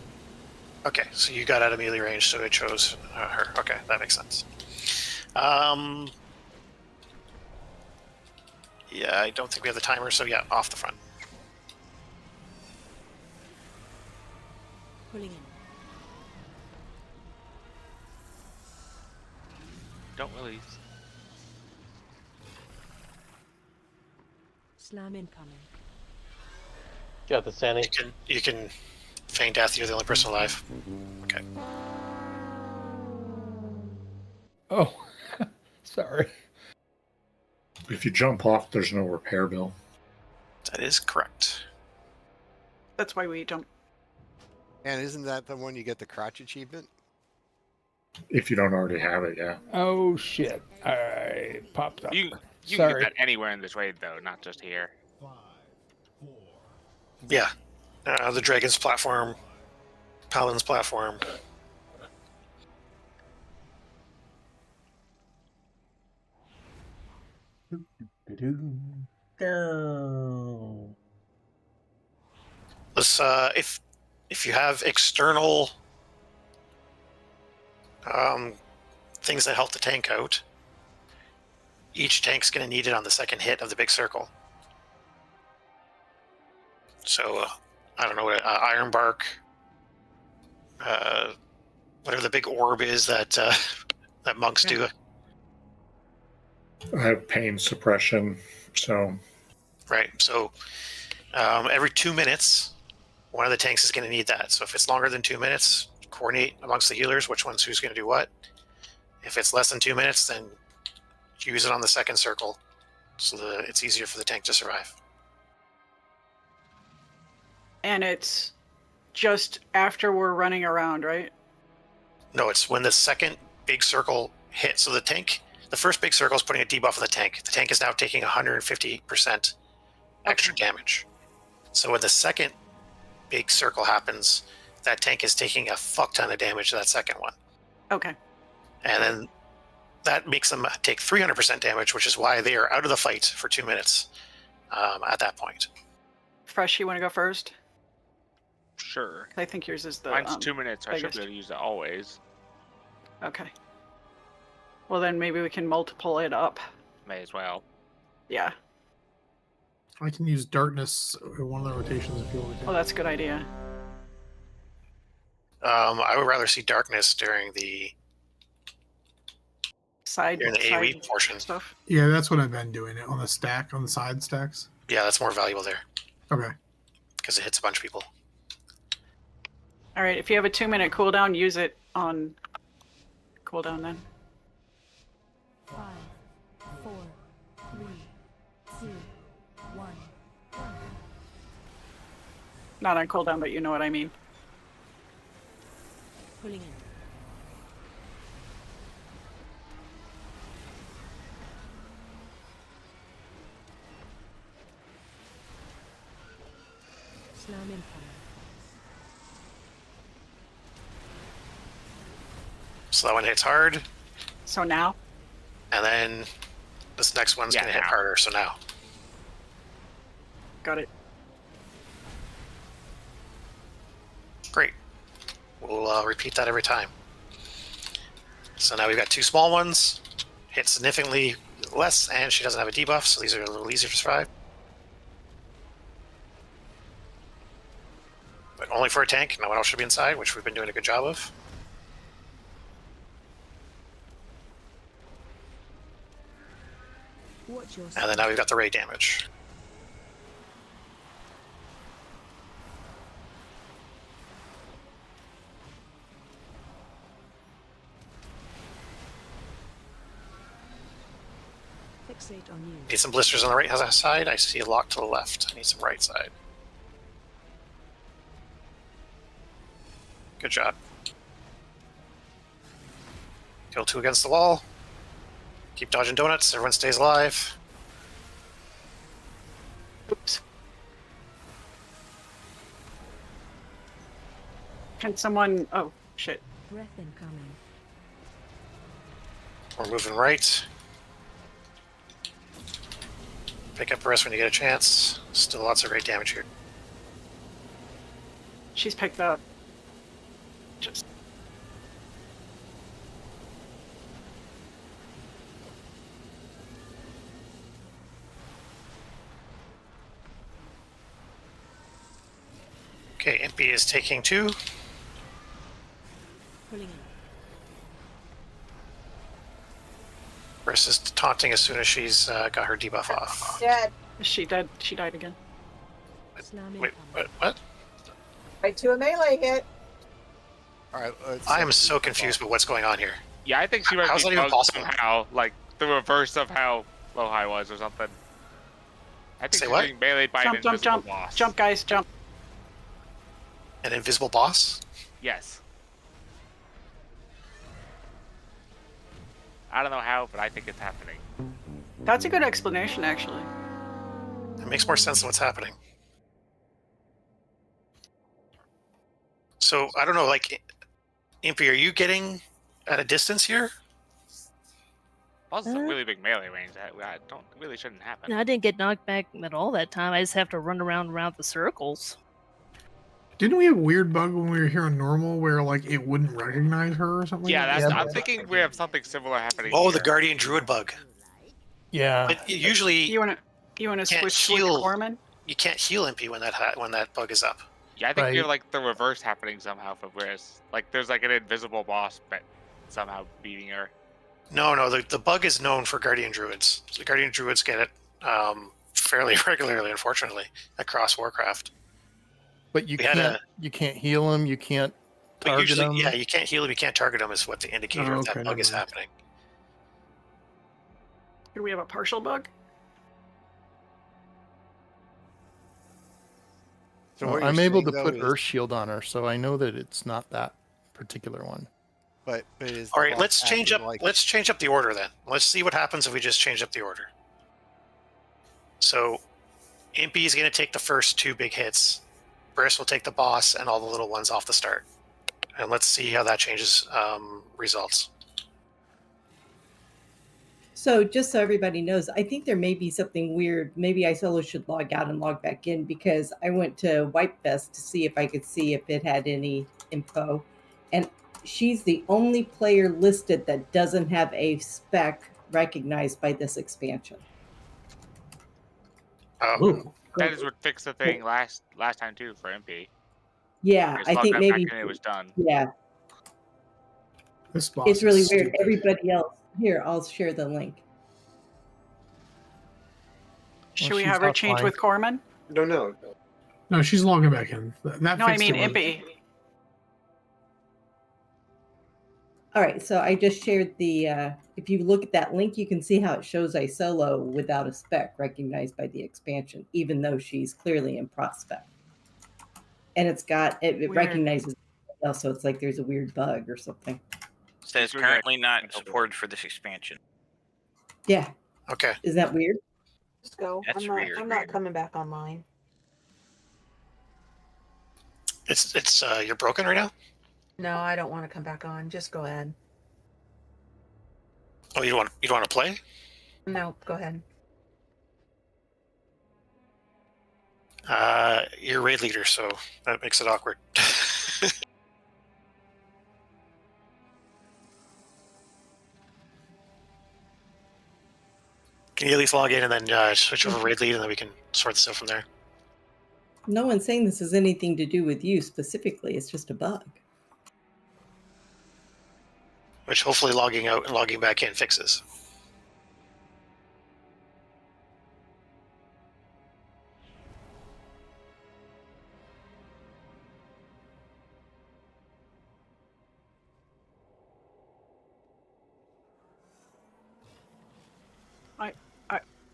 Speaker 4: Okay, so you got out of melee range, so it chose her. Okay, that makes sense. Yeah, I don't think we have the timer, so yeah, off the front.
Speaker 5: Pulling in.
Speaker 16: Don't release.
Speaker 5: Slam incoming.
Speaker 13: Got the Sandy.
Speaker 4: You can feign death. You're the only person alive. Okay.
Speaker 22: Oh, sorry.
Speaker 19: If you jump off, there's no repair bill.
Speaker 4: That is correct.
Speaker 18: That's why we don't.
Speaker 14: And isn't that the one you get the crotch achievement?
Speaker 19: If you don't already have it, yeah.
Speaker 22: Oh shit! I popped up.
Speaker 16: You can
Speaker 22: Sorry.
Speaker 16: get that anywhere in this raid though, not just here.
Speaker 4: Yeah. The Dragon's platform, Paladin's platform.
Speaker 8: Go.
Speaker 4: Let's, if you have external things that help the tank out, each tank's going to need it on the second hit of the big circle. So, I don't know what Iron Bark, whatever the big orb is that that monks do.
Speaker 19: I have pain suppression, so
Speaker 4: Right. So every 2 minutes, one of the tanks is going to need that. So if it's longer than 2 minutes, coordinate amongst the healers which one's who's going to do what. If it's less than 2 minutes, then use it on the second circle so that it's easier for the tank to survive.
Speaker 18: And it's just after we're running around, right?
Speaker 4: No, it's when the second big circle hits. So the first big circle is putting a debuff on the tank. The tank is now taking 150% extra damage. So when the second big circle happens, that tank is taking a fuck ton of damage to that second one.
Speaker 18: Okay.
Speaker 4: And then that makes them take 300% damage, which is why they are out of the fight for 2 minutes at that point.
Speaker 18: Fresh, you want to go first?
Speaker 16: Sure.
Speaker 18: I think yours is the.
Speaker 16: Mine's 2 minutes. I should
Speaker 18: biggest.
Speaker 16: be able to use it always.
Speaker 18: Okay. Well, then maybe we can multiple it up.
Speaker 16: May as well.
Speaker 18: Yeah.
Speaker 17: I can use darkness in one of the rotations if you want to.
Speaker 18: Oh, that's a good idea.
Speaker 4: I would rather see darkness during the AoE portion.
Speaker 18: Stuff.
Speaker 17: Yeah, that's what I've been doing. It on the stack, on the side stacks.
Speaker 4: Yeah, that's more valuable there
Speaker 17: Okay.
Speaker 4: because it hits a bunch of people.
Speaker 18: All right. If you have a 2-minute cooldown, use it on cooldown then.
Speaker 5: 5, 4, 3, 2, 1.
Speaker 18: Not on cooldown, but you know what I mean.
Speaker 5: Pulling in. Slam incoming.
Speaker 4: So that one hits hard,
Speaker 18: So now?
Speaker 4: and then this next one's going to hit harder. So now,
Speaker 18: Got it.
Speaker 4: great. We'll repeat that every time. So now we've got 2 small ones, hit significantly less, and she doesn't have a debuff, so these are a little easier to survive. But only for a tank, no one else should be inside, which we've been doing a good job of.
Speaker 5: Watch your
Speaker 4: And then now we've got the ray damage.
Speaker 5: fixate on you.
Speaker 4: Need some blisters on the right side. I see a lock to the left. I need some right side. Good job. Kill 2 against the wall. Keep dodging donuts. Everyone stays alive.
Speaker 18: Oops. Can someone... Oh, shit.
Speaker 5: Breath incoming.
Speaker 4: We're moving right. Pick up rest when you get a chance. Still lots of raid damage here.
Speaker 18: She's picked up. Just.
Speaker 4: Okay, MP is taking 2.
Speaker 5: Pulling in.
Speaker 4: Briss is taunting as soon as she's got her debuff off.
Speaker 6: Dead.
Speaker 18: She died. She died again.
Speaker 5: Slam
Speaker 4: Wait,
Speaker 5: incoming.
Speaker 4: what?
Speaker 6: Right to a melee hit.
Speaker 14: All right.
Speaker 4: I am so confused with what's going on here.
Speaker 16: Yeah, I think she might
Speaker 4: How's
Speaker 16: be
Speaker 4: that even
Speaker 16: bugged
Speaker 4: possible?
Speaker 16: somehow, like the reverse of how Lohi was or something. I think
Speaker 4: Say
Speaker 16: she's
Speaker 4: what?
Speaker 16: being meleeed by
Speaker 18: Jump,
Speaker 16: an
Speaker 18: jump,
Speaker 16: invisible
Speaker 18: jump.
Speaker 16: boss.
Speaker 18: Jump, guys, jump.
Speaker 4: An invisible boss?
Speaker 16: Yes. I don't know how, but I think it's happening.
Speaker 18: That's a good explanation, actually.
Speaker 4: It makes more sense than what's happening. So, I don't know, like, Impy, are you getting at a distance here?
Speaker 16: Boss is a really big melee range. I don't really shouldn't happen.
Speaker 15: I didn't get knocked back at all that time. I just have to run around the circles.
Speaker 17: Didn't we have a weird bug when we were here on normal where like it wouldn't recognize her or something?
Speaker 16: Yeah, that's.
Speaker 17: Like that?
Speaker 16: I'm thinking we have something similar happening.
Speaker 4: Oh,
Speaker 16: here.
Speaker 4: the Guardian Druid bug.
Speaker 22: Yeah.
Speaker 4: But usually
Speaker 18: You wanna
Speaker 4: can't
Speaker 18: switch with
Speaker 4: heal.
Speaker 18: Corman?
Speaker 4: You can't heal Impy when that bug is up.
Speaker 16: Yeah, I think
Speaker 22: Right.
Speaker 16: you're like the reverse happening somehow for Briss. Like there's like an invisible boss, but somehow beating her.
Speaker 4: No, the bug is known for Guardian Druids. The Guardian Druids get it fairly regularly, unfortunately, across Warcraft.
Speaker 22: But you
Speaker 4: We had
Speaker 22: can't heal him. You can't
Speaker 4: But
Speaker 22: target
Speaker 4: usually,
Speaker 22: him.
Speaker 4: yeah, you can't heal him, you can't target him is what the indicator
Speaker 22: Oh,
Speaker 4: of that
Speaker 22: okay,
Speaker 4: bug is
Speaker 22: never mind.
Speaker 4: happening.
Speaker 18: Here we have a partial bug.
Speaker 14: So
Speaker 22: Well,
Speaker 14: what you're
Speaker 22: I'm able
Speaker 14: saying,
Speaker 22: to
Speaker 14: though,
Speaker 22: put
Speaker 14: is-
Speaker 22: Earth Shield on her, so I know that it's not that particular one.
Speaker 14: But is
Speaker 4: All
Speaker 14: the
Speaker 4: right,
Speaker 14: boss
Speaker 4: let's change
Speaker 14: acting
Speaker 4: up.
Speaker 14: like-
Speaker 4: Let's change up the order then. Let's see what happens if we just change up the order. So, Impy is going to take the first 2 big hits. Briss will take the boss and all the little ones off the start. And let's see how that changes results.
Speaker 21: So just so everybody knows, I think there may be something weird. Maybe I solo should log out and log back in because I went to Wipefest to see if I could see if it had any info. And she's the only player listed that doesn't have a spec recognized by this expansion.
Speaker 16: That is what fixed the thing last time too for MP.
Speaker 21: Yeah,
Speaker 16: Just
Speaker 21: I
Speaker 16: log
Speaker 21: think
Speaker 16: that
Speaker 21: maybe
Speaker 16: back in, it was done.
Speaker 21: Yeah,
Speaker 17: This boss
Speaker 21: it's really
Speaker 17: is
Speaker 21: weird.
Speaker 17: stupid.
Speaker 21: Everybody else here, I'll share the link.
Speaker 18: Should we
Speaker 17: she's
Speaker 18: have her change
Speaker 17: offline.
Speaker 18: with Corman?
Speaker 3: No.
Speaker 17: No, she's logging back in. That
Speaker 18: No, I
Speaker 17: fixed
Speaker 18: mean
Speaker 17: it.
Speaker 18: Impy.
Speaker 21: All right, so I just shared the, if you look at that link, you can see how it shows a solo without a spec recognized by the expansion, even though she's clearly in prospect. And it
Speaker 18: Weird.
Speaker 21: recognizes else, so it's like there's a weird bug or something.
Speaker 1: Says currently not supported for this expansion.
Speaker 21: Yeah.
Speaker 4: Okay.
Speaker 21: Isn't that weird?
Speaker 6: Just go.
Speaker 1: That's weird.
Speaker 6: I'm not coming back online.
Speaker 4: It's you're broken right now?
Speaker 6: No, I don't want to come back on. Just go ahead.
Speaker 4: Oh, you don't want to play?
Speaker 6: No, go ahead.
Speaker 4: You're raid leader, so that makes it awkward. Can you at least log in and then switch over raid lead, and then we can sort this out from there?
Speaker 21: No one's saying this has anything to do with you specifically. It's just a bug.
Speaker 4: Which hopefully logging out and logging back in fixes.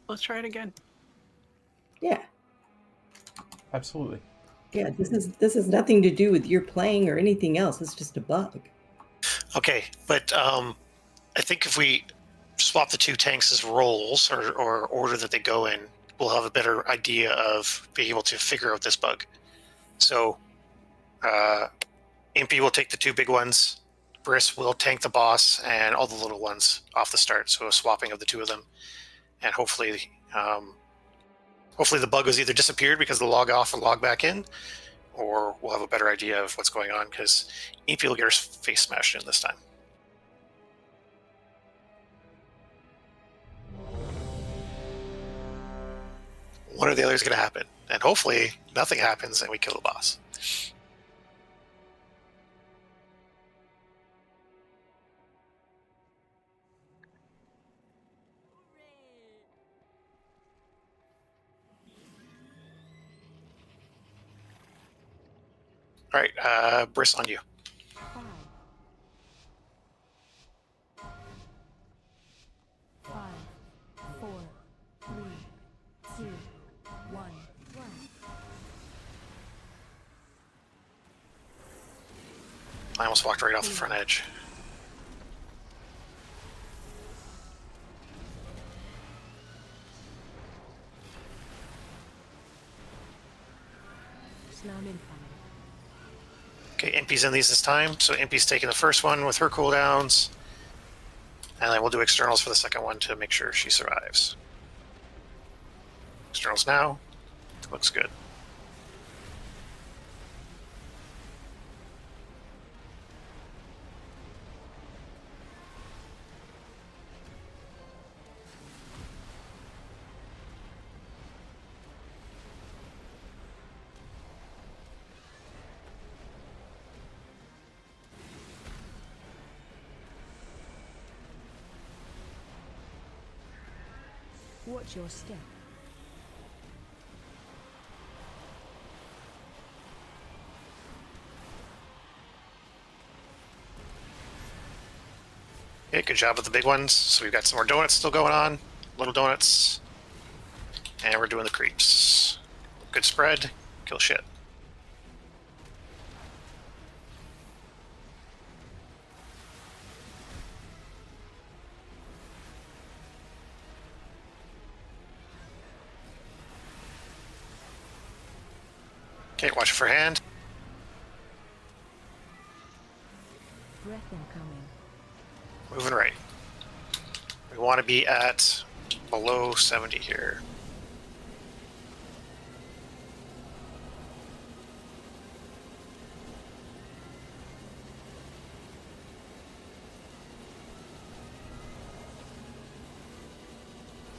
Speaker 18: Let's try it again.
Speaker 21: Yeah.
Speaker 8: Absolutely.
Speaker 21: Yeah, this is nothing to do with your playing or anything else. It's just a bug.
Speaker 4: Okay, but I think if we swap the 2 tanks as roles or order that they go in, we'll have a better idea of being able to figure out this bug. So, Impy will take the 2 big ones. Briss will tank the boss and all the little ones off the start, so a swapping of the two of them, and hopefully the bug has either disappeared because of the log off or log back in, or we'll have a better idea of what's going on because EP will get her face smashed in this time. One or the other is going to happen, and hopefully nothing happens and we kill the boss. All right, Briss, on you.
Speaker 5: 5, 5, 4, 3, 2, 1, run.
Speaker 4: I almost walked right off the front edge.
Speaker 5: Slam incoming.
Speaker 4: Okay, Impy's in these this time, so Impy's taking the first one with her cooldowns, and then we'll do externals for the second one to make sure she survives. Externals now. Looks good.
Speaker 5: Watch your step.
Speaker 4: Okay, good job with the big ones. So we've got some more donuts still going on. Little donuts. And we're doing the creeps. Good spread. Kill shit. Okay, watch for hand.
Speaker 5: Breath incoming.
Speaker 4: Moving right. We want to be at below 70 here.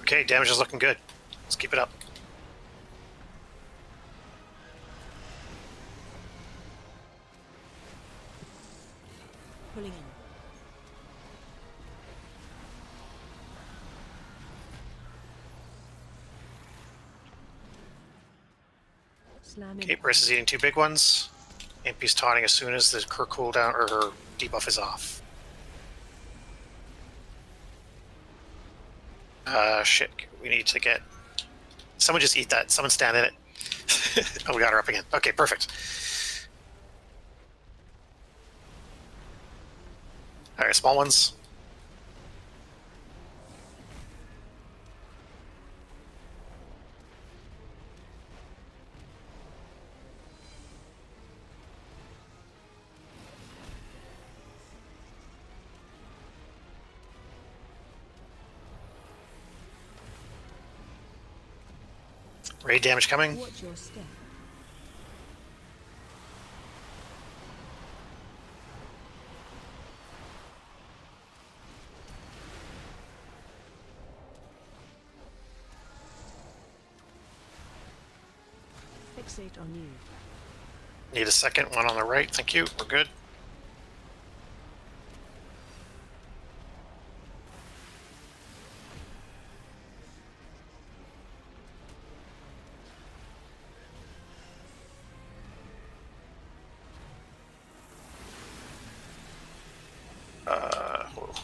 Speaker 4: Okay, damage is looking good. Let's keep it up.
Speaker 5: Pulling in. Slam
Speaker 4: Okay,
Speaker 5: in.
Speaker 4: Briss is eating two big ones. Impy's taunting as soon as her cooldown or her debuff is off. Shit. We need to get... Someone just eat that. Someone stand in it. Oh, we got her up again. Okay, perfect. Alright, small ones. Raid damage coming.
Speaker 5: Watch your step. Fixate on you.
Speaker 4: Need a second one on the right. Thank you. We're good. Whoa.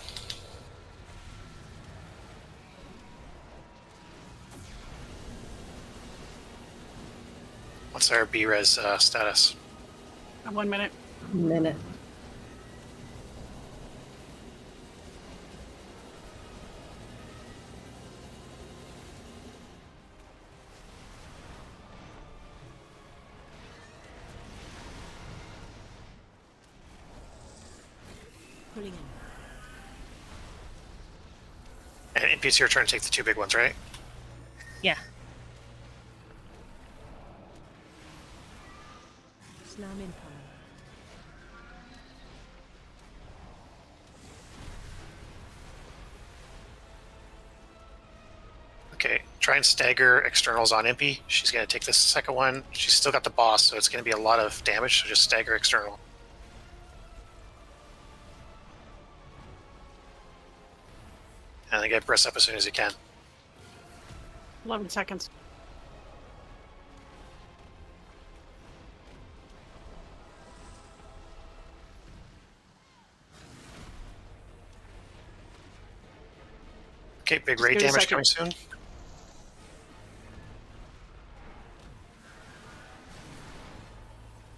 Speaker 4: What's our B-res status?
Speaker 18: 1 minute.
Speaker 21: Minute.
Speaker 5: Pulling in.
Speaker 4: And Impy, it's your turn to take the 2 big ones, right?
Speaker 15: Yeah.
Speaker 5: Slam incoming.
Speaker 4: Okay, try and stagger externals on Impy. She's going to take this second one. She's still got the boss, so it's going to be a lot of damage, so just stagger external. And then get Briss up as soon as you can.
Speaker 18: 11 seconds.
Speaker 4: Okay, big
Speaker 18: Just
Speaker 4: raid
Speaker 18: give it a
Speaker 4: damage
Speaker 18: second.
Speaker 4: coming soon.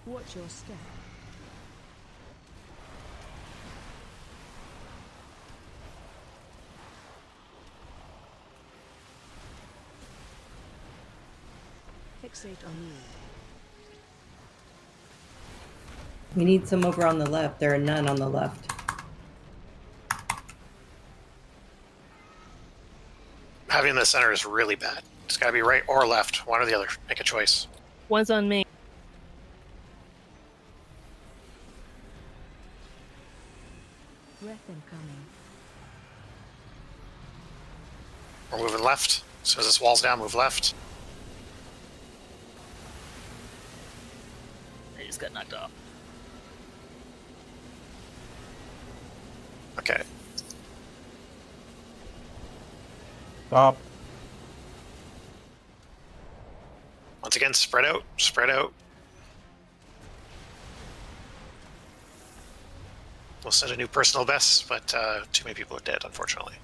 Speaker 5: Watch your step. Fixate on you.
Speaker 21: We need some over on the left. There are none on the left.
Speaker 4: Having the center is really bad. It's got to be right or left, one or the other. Make a choice.
Speaker 15: One's on me.
Speaker 5: Breath incoming.
Speaker 4: We're moving left. As soon as this wall's down, move left.
Speaker 15: I just got knocked off.
Speaker 4: Okay.
Speaker 8: Stop.
Speaker 4: Once again, spread out, spread out. We'll set a new personal best, but too many people are dead, unfortunately.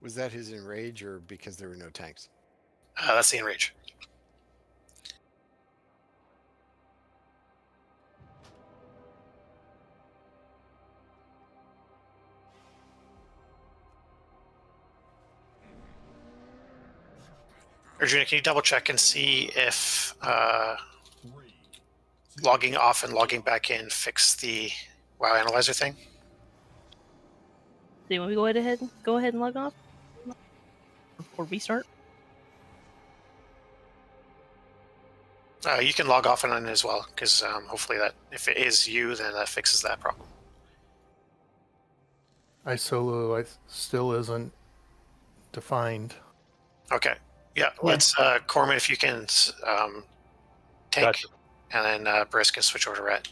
Speaker 14: Was that his enrage or because there were no tanks?
Speaker 4: That's the enrage. Arjuna, can you double check and see if logging off and logging back in fix the WoW Analyzer thing?
Speaker 15: Do you want me to go ahead and log off? Or restart?
Speaker 4: You can log off and on as well, because hopefully that, if it is you, then that fixes that problem.
Speaker 22: Isolo still isn't defined.
Speaker 4: Okay. Yeah, let's, Corman, if you can take,
Speaker 13: Gotcha.
Speaker 4: and then Briss can switch over to Red.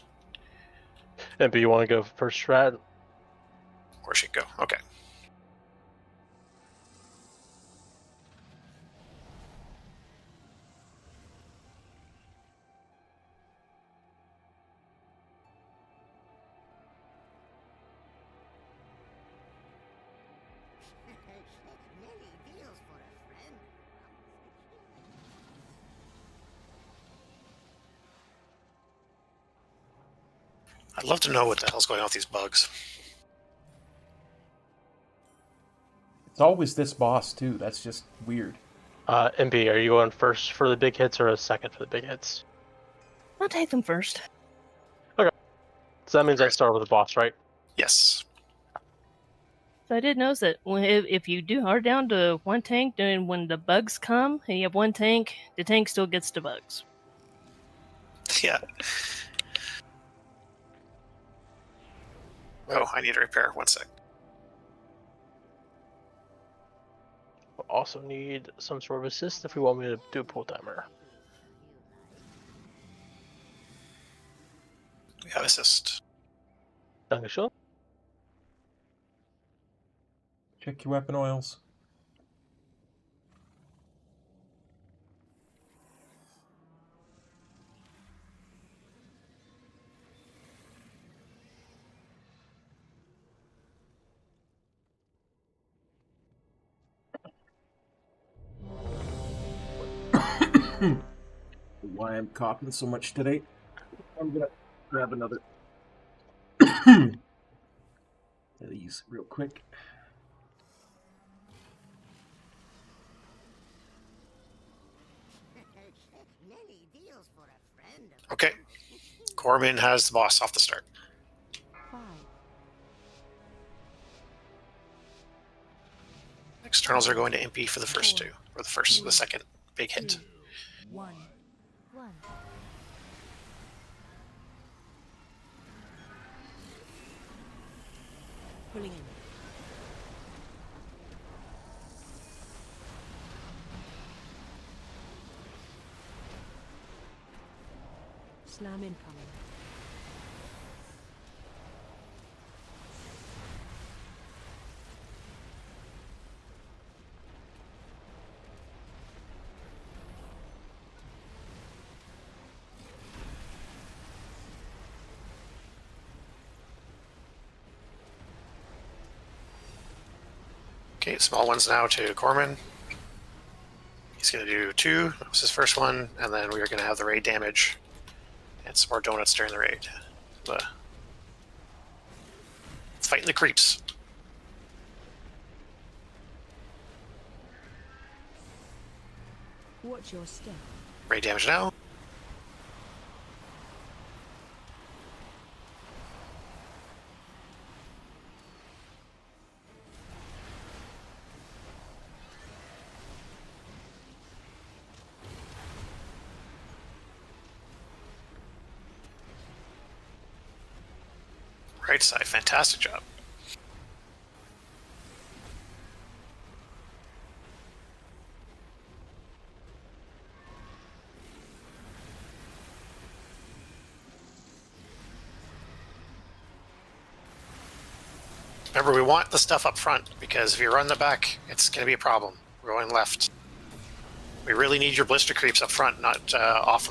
Speaker 13: And but you want to go first, Rat?
Speaker 4: Where should go? Okay. I'd love to know what the hell's going on with these bugs.
Speaker 8: It's always this boss, too. That's just weird.
Speaker 13: MB, are you going first for the big hits or a second for the big hits?
Speaker 15: I'll take them first.
Speaker 13: Okay. So that means I start with the boss, right?
Speaker 4: Yes.
Speaker 15: So I did notice that if you are down to one tank, then when the bugs come and you have one tank, the tank still gets the bugs.
Speaker 4: Yeah. Oh, I need to repair. 1 sec.
Speaker 13: We'll also need some sort of assist if we want me to do a pull timer.
Speaker 4: We have assist.
Speaker 13: Dankeschön.
Speaker 8: Check your weapon oils. Why I'm coughing so much today. I'm gonna grab another of these real quick.
Speaker 4: Okay. Corman has the boss off the start.
Speaker 5: 5,
Speaker 4: Externals are going to MP for the first two, or the second big hit.
Speaker 5: 1. 1. Pulling in. Slam incoming.
Speaker 4: Okay, small ones now to Corman. He's going to do 2. That was his first one, and then we are going to have the raid damage and some more donuts during the raid. But it's fighting the creeps.
Speaker 5: Watch your step.
Speaker 4: Raid damage now. Right side, fantastic job. Remember, we want the stuff up front, because if you run the back, it's going to be a problem. We're going left. We really need your blister creeps up front, not off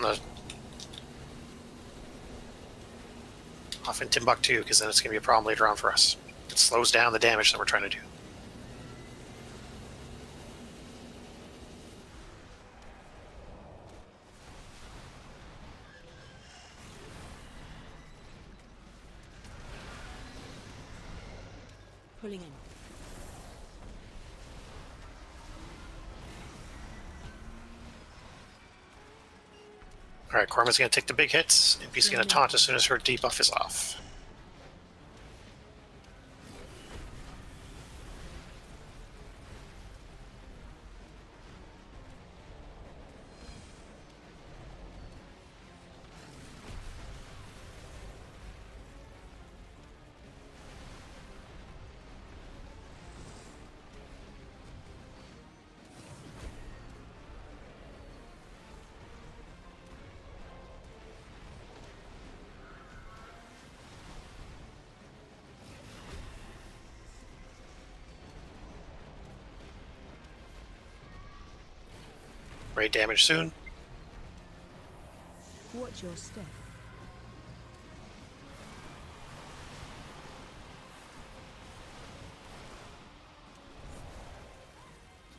Speaker 4: in Timbuktu, because then it's going to be a problem later on for us. It slows down the damage that we're trying to do.
Speaker 5: Pulling in.
Speaker 4: Alright, Corman's going to take the big hits, and he's going to taunt as soon as her debuff is off. Raid damage soon.
Speaker 5: Watch your step.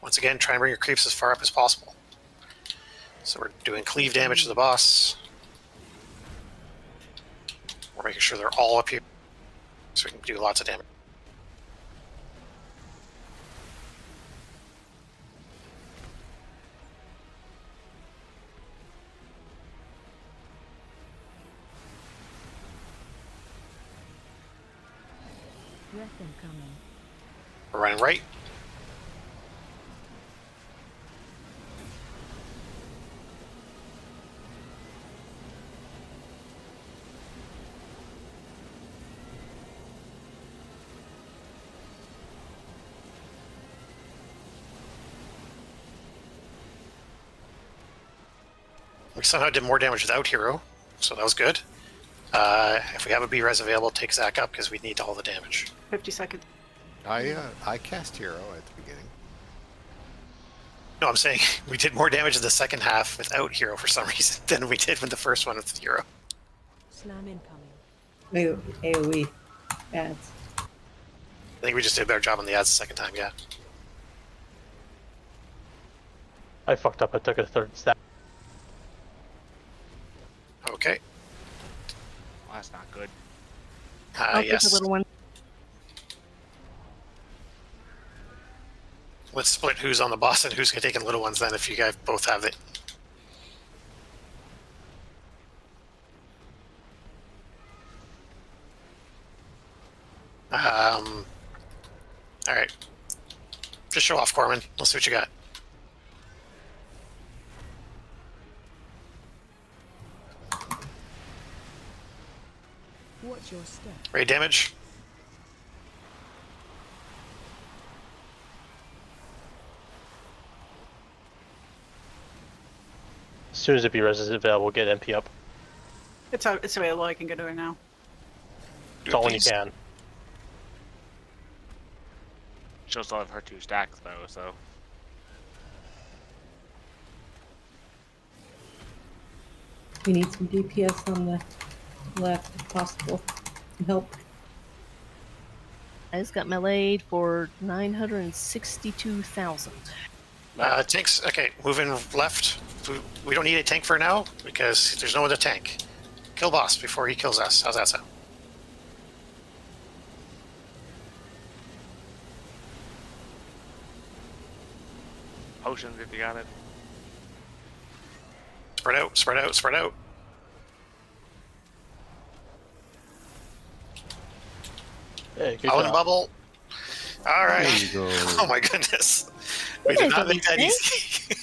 Speaker 4: Once again, try and bring your creeps as far up as possible. So we're doing cleave damage to the boss. We're making sure they're all up here, so we can do lots of damage.
Speaker 5: Breath incoming.
Speaker 4: We're running right. We somehow did more damage without hero, so that was good. If we have a B-res available, take Zach up because we need all the damage.
Speaker 18: 50 seconds.
Speaker 14: I cast hero at the beginning.
Speaker 4: No, I'm saying we did more damage in the second half without hero for some reason than we did with the first one with hero.
Speaker 5: Slam incoming.
Speaker 21: AoE ads.
Speaker 4: I think we just did a better job on the ads the second time, yeah.
Speaker 13: I fucked up. I took a third step.
Speaker 4: Okay.
Speaker 16: Well, that's not good.
Speaker 15: I'll take
Speaker 4: Yes.
Speaker 15: the little one.
Speaker 4: Let's split who's on the boss and who's going to take in little ones then if you guys both have it. Show off, Corman. Let's see what you got.
Speaker 5: Watch your step.
Speaker 4: Raid damage.
Speaker 13: As soon as it be res is available, get MP up.
Speaker 18: It's available. I can go to it now.
Speaker 13: It's all when you can.
Speaker 16: She'll still have her 2 stacks though, so.
Speaker 21: We need some DPS on the left if possible. Some help.
Speaker 15: I just got meleeed for 962,000.
Speaker 4: Tanks. Okay, moving left. We don't need a tank for now because there's no other tank. Kill boss before he kills us. How's that sound?
Speaker 16: Potions if you got it.
Speaker 4: Spread out, spread out, spread out.
Speaker 13: Hey, good
Speaker 4: Out in
Speaker 13: job.
Speaker 4: bubble. All right.
Speaker 20: There you go.
Speaker 4: Oh my goodness. We did not make that easy.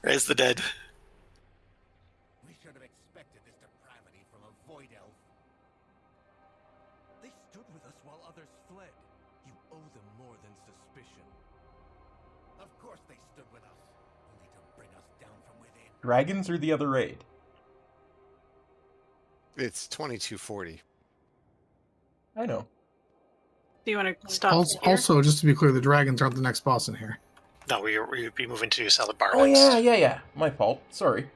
Speaker 4: Raise the dead.
Speaker 9: We should have expected this depravity from a void elf. They stood with us while others fled. You owe them more than suspicion. Of course they stood with us, only to bring us down from within.
Speaker 8: Dragons or the other raid?
Speaker 14: It's 2240.
Speaker 8: I know.
Speaker 18: Do you want to stop?
Speaker 17: Also, just to be clear, the dragons aren't the next boss in here.
Speaker 4: No, we'd be moving to Salad Bar
Speaker 8: Oh
Speaker 4: next.
Speaker 8: yeah. My fault. Sorry.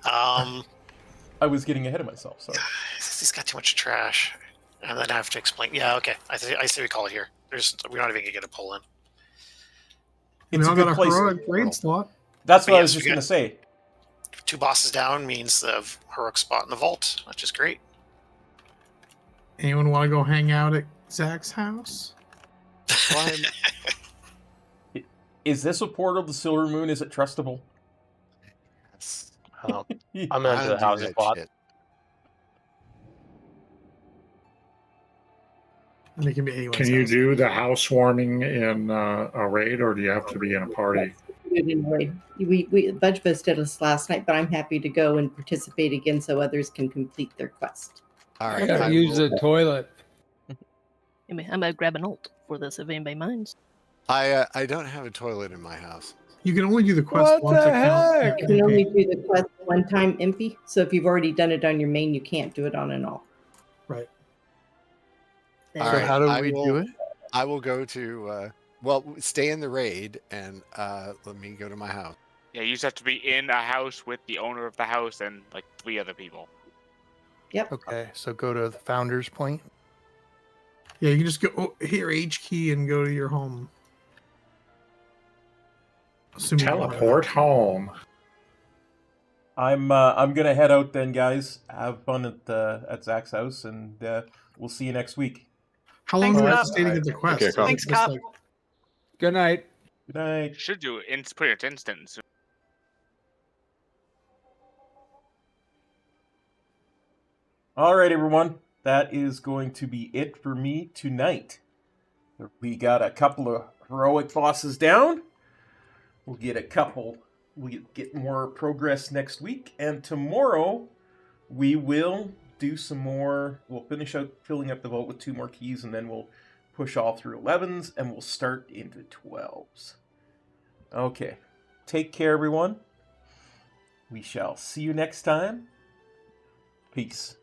Speaker 4: I
Speaker 8: was getting ahead of myself. Sorry.
Speaker 4: He's got too much trash, and then I have to explain. Yeah, okay. I say we call it here. We're not even gonna get a pull in.
Speaker 17: We
Speaker 8: It's a
Speaker 17: all
Speaker 8: good
Speaker 17: got a
Speaker 8: place.
Speaker 17: heroic raid slot.
Speaker 8: That's
Speaker 4: But
Speaker 8: what I
Speaker 4: yes,
Speaker 8: was
Speaker 4: we
Speaker 8: just
Speaker 4: got-
Speaker 8: gonna say.
Speaker 4: 2 bosses down means the heroic spot in the vault, which is great.
Speaker 17: Anyone want to go hang out at Zach's house?
Speaker 8: Is this a portal to Silver Moon? Is it trustable?
Speaker 13: I'm into the housing plot.
Speaker 17: And it can be anyone's
Speaker 19: Can you
Speaker 17: house.
Speaker 19: do the housewarming in a raid, or do you have to be in a party?
Speaker 21: Anyway, a bunch of us did this last night, but I'm happy to go and participate again so others can complete their quest.
Speaker 14: All
Speaker 3: I gotta use the toilet.
Speaker 15: I mean, I'm gonna grab an ult for this if anybody minds.
Speaker 14: I don't have a toilet in my house.
Speaker 17: You can only do the quest
Speaker 3: What
Speaker 17: once
Speaker 3: the
Speaker 17: account.
Speaker 3: heck?
Speaker 21: You can only do the quest one time, Impy. So if you've already done it on your main, you can't do it on an alt.
Speaker 17: Right.
Speaker 21: There.
Speaker 14: All
Speaker 22: So
Speaker 14: right,
Speaker 22: how do
Speaker 14: I
Speaker 22: we
Speaker 14: will,
Speaker 22: do it?
Speaker 14: I will go to stay in the raid and let me go to my house.
Speaker 16: Yeah, you just have to be in a house with the owner of the house and like 3 other people.
Speaker 21: Yep.
Speaker 22: Okay, so go to the founder's point.
Speaker 17: Yeah, you can just go here, H key, and go to your home. Assuming you don't have
Speaker 19: Teleport home.
Speaker 8: I'm gonna head out then, guys. Have fun at Zach's house, and we'll see you next week.
Speaker 17: How long
Speaker 18: Thanks,
Speaker 17: do we have
Speaker 18: Cop.
Speaker 17: to stay to get the quest?
Speaker 11: Okay, Cop.
Speaker 18: Thanks,
Speaker 17: Just
Speaker 18: Cop.
Speaker 17: like-
Speaker 3: Good night.
Speaker 8: Good night.
Speaker 16: Should do it. Put it instant.
Speaker 8: All right, everyone. That is going to be it for me tonight. We got a couple of heroic bosses down. We'll get more progress next week, and tomorrow we will do some more. We'll finish out filling up the vault with 2 more keys, and then we'll push all through 11s, and we'll start into 12s. Okay. Take care, everyone. We shall see you next time. Peace.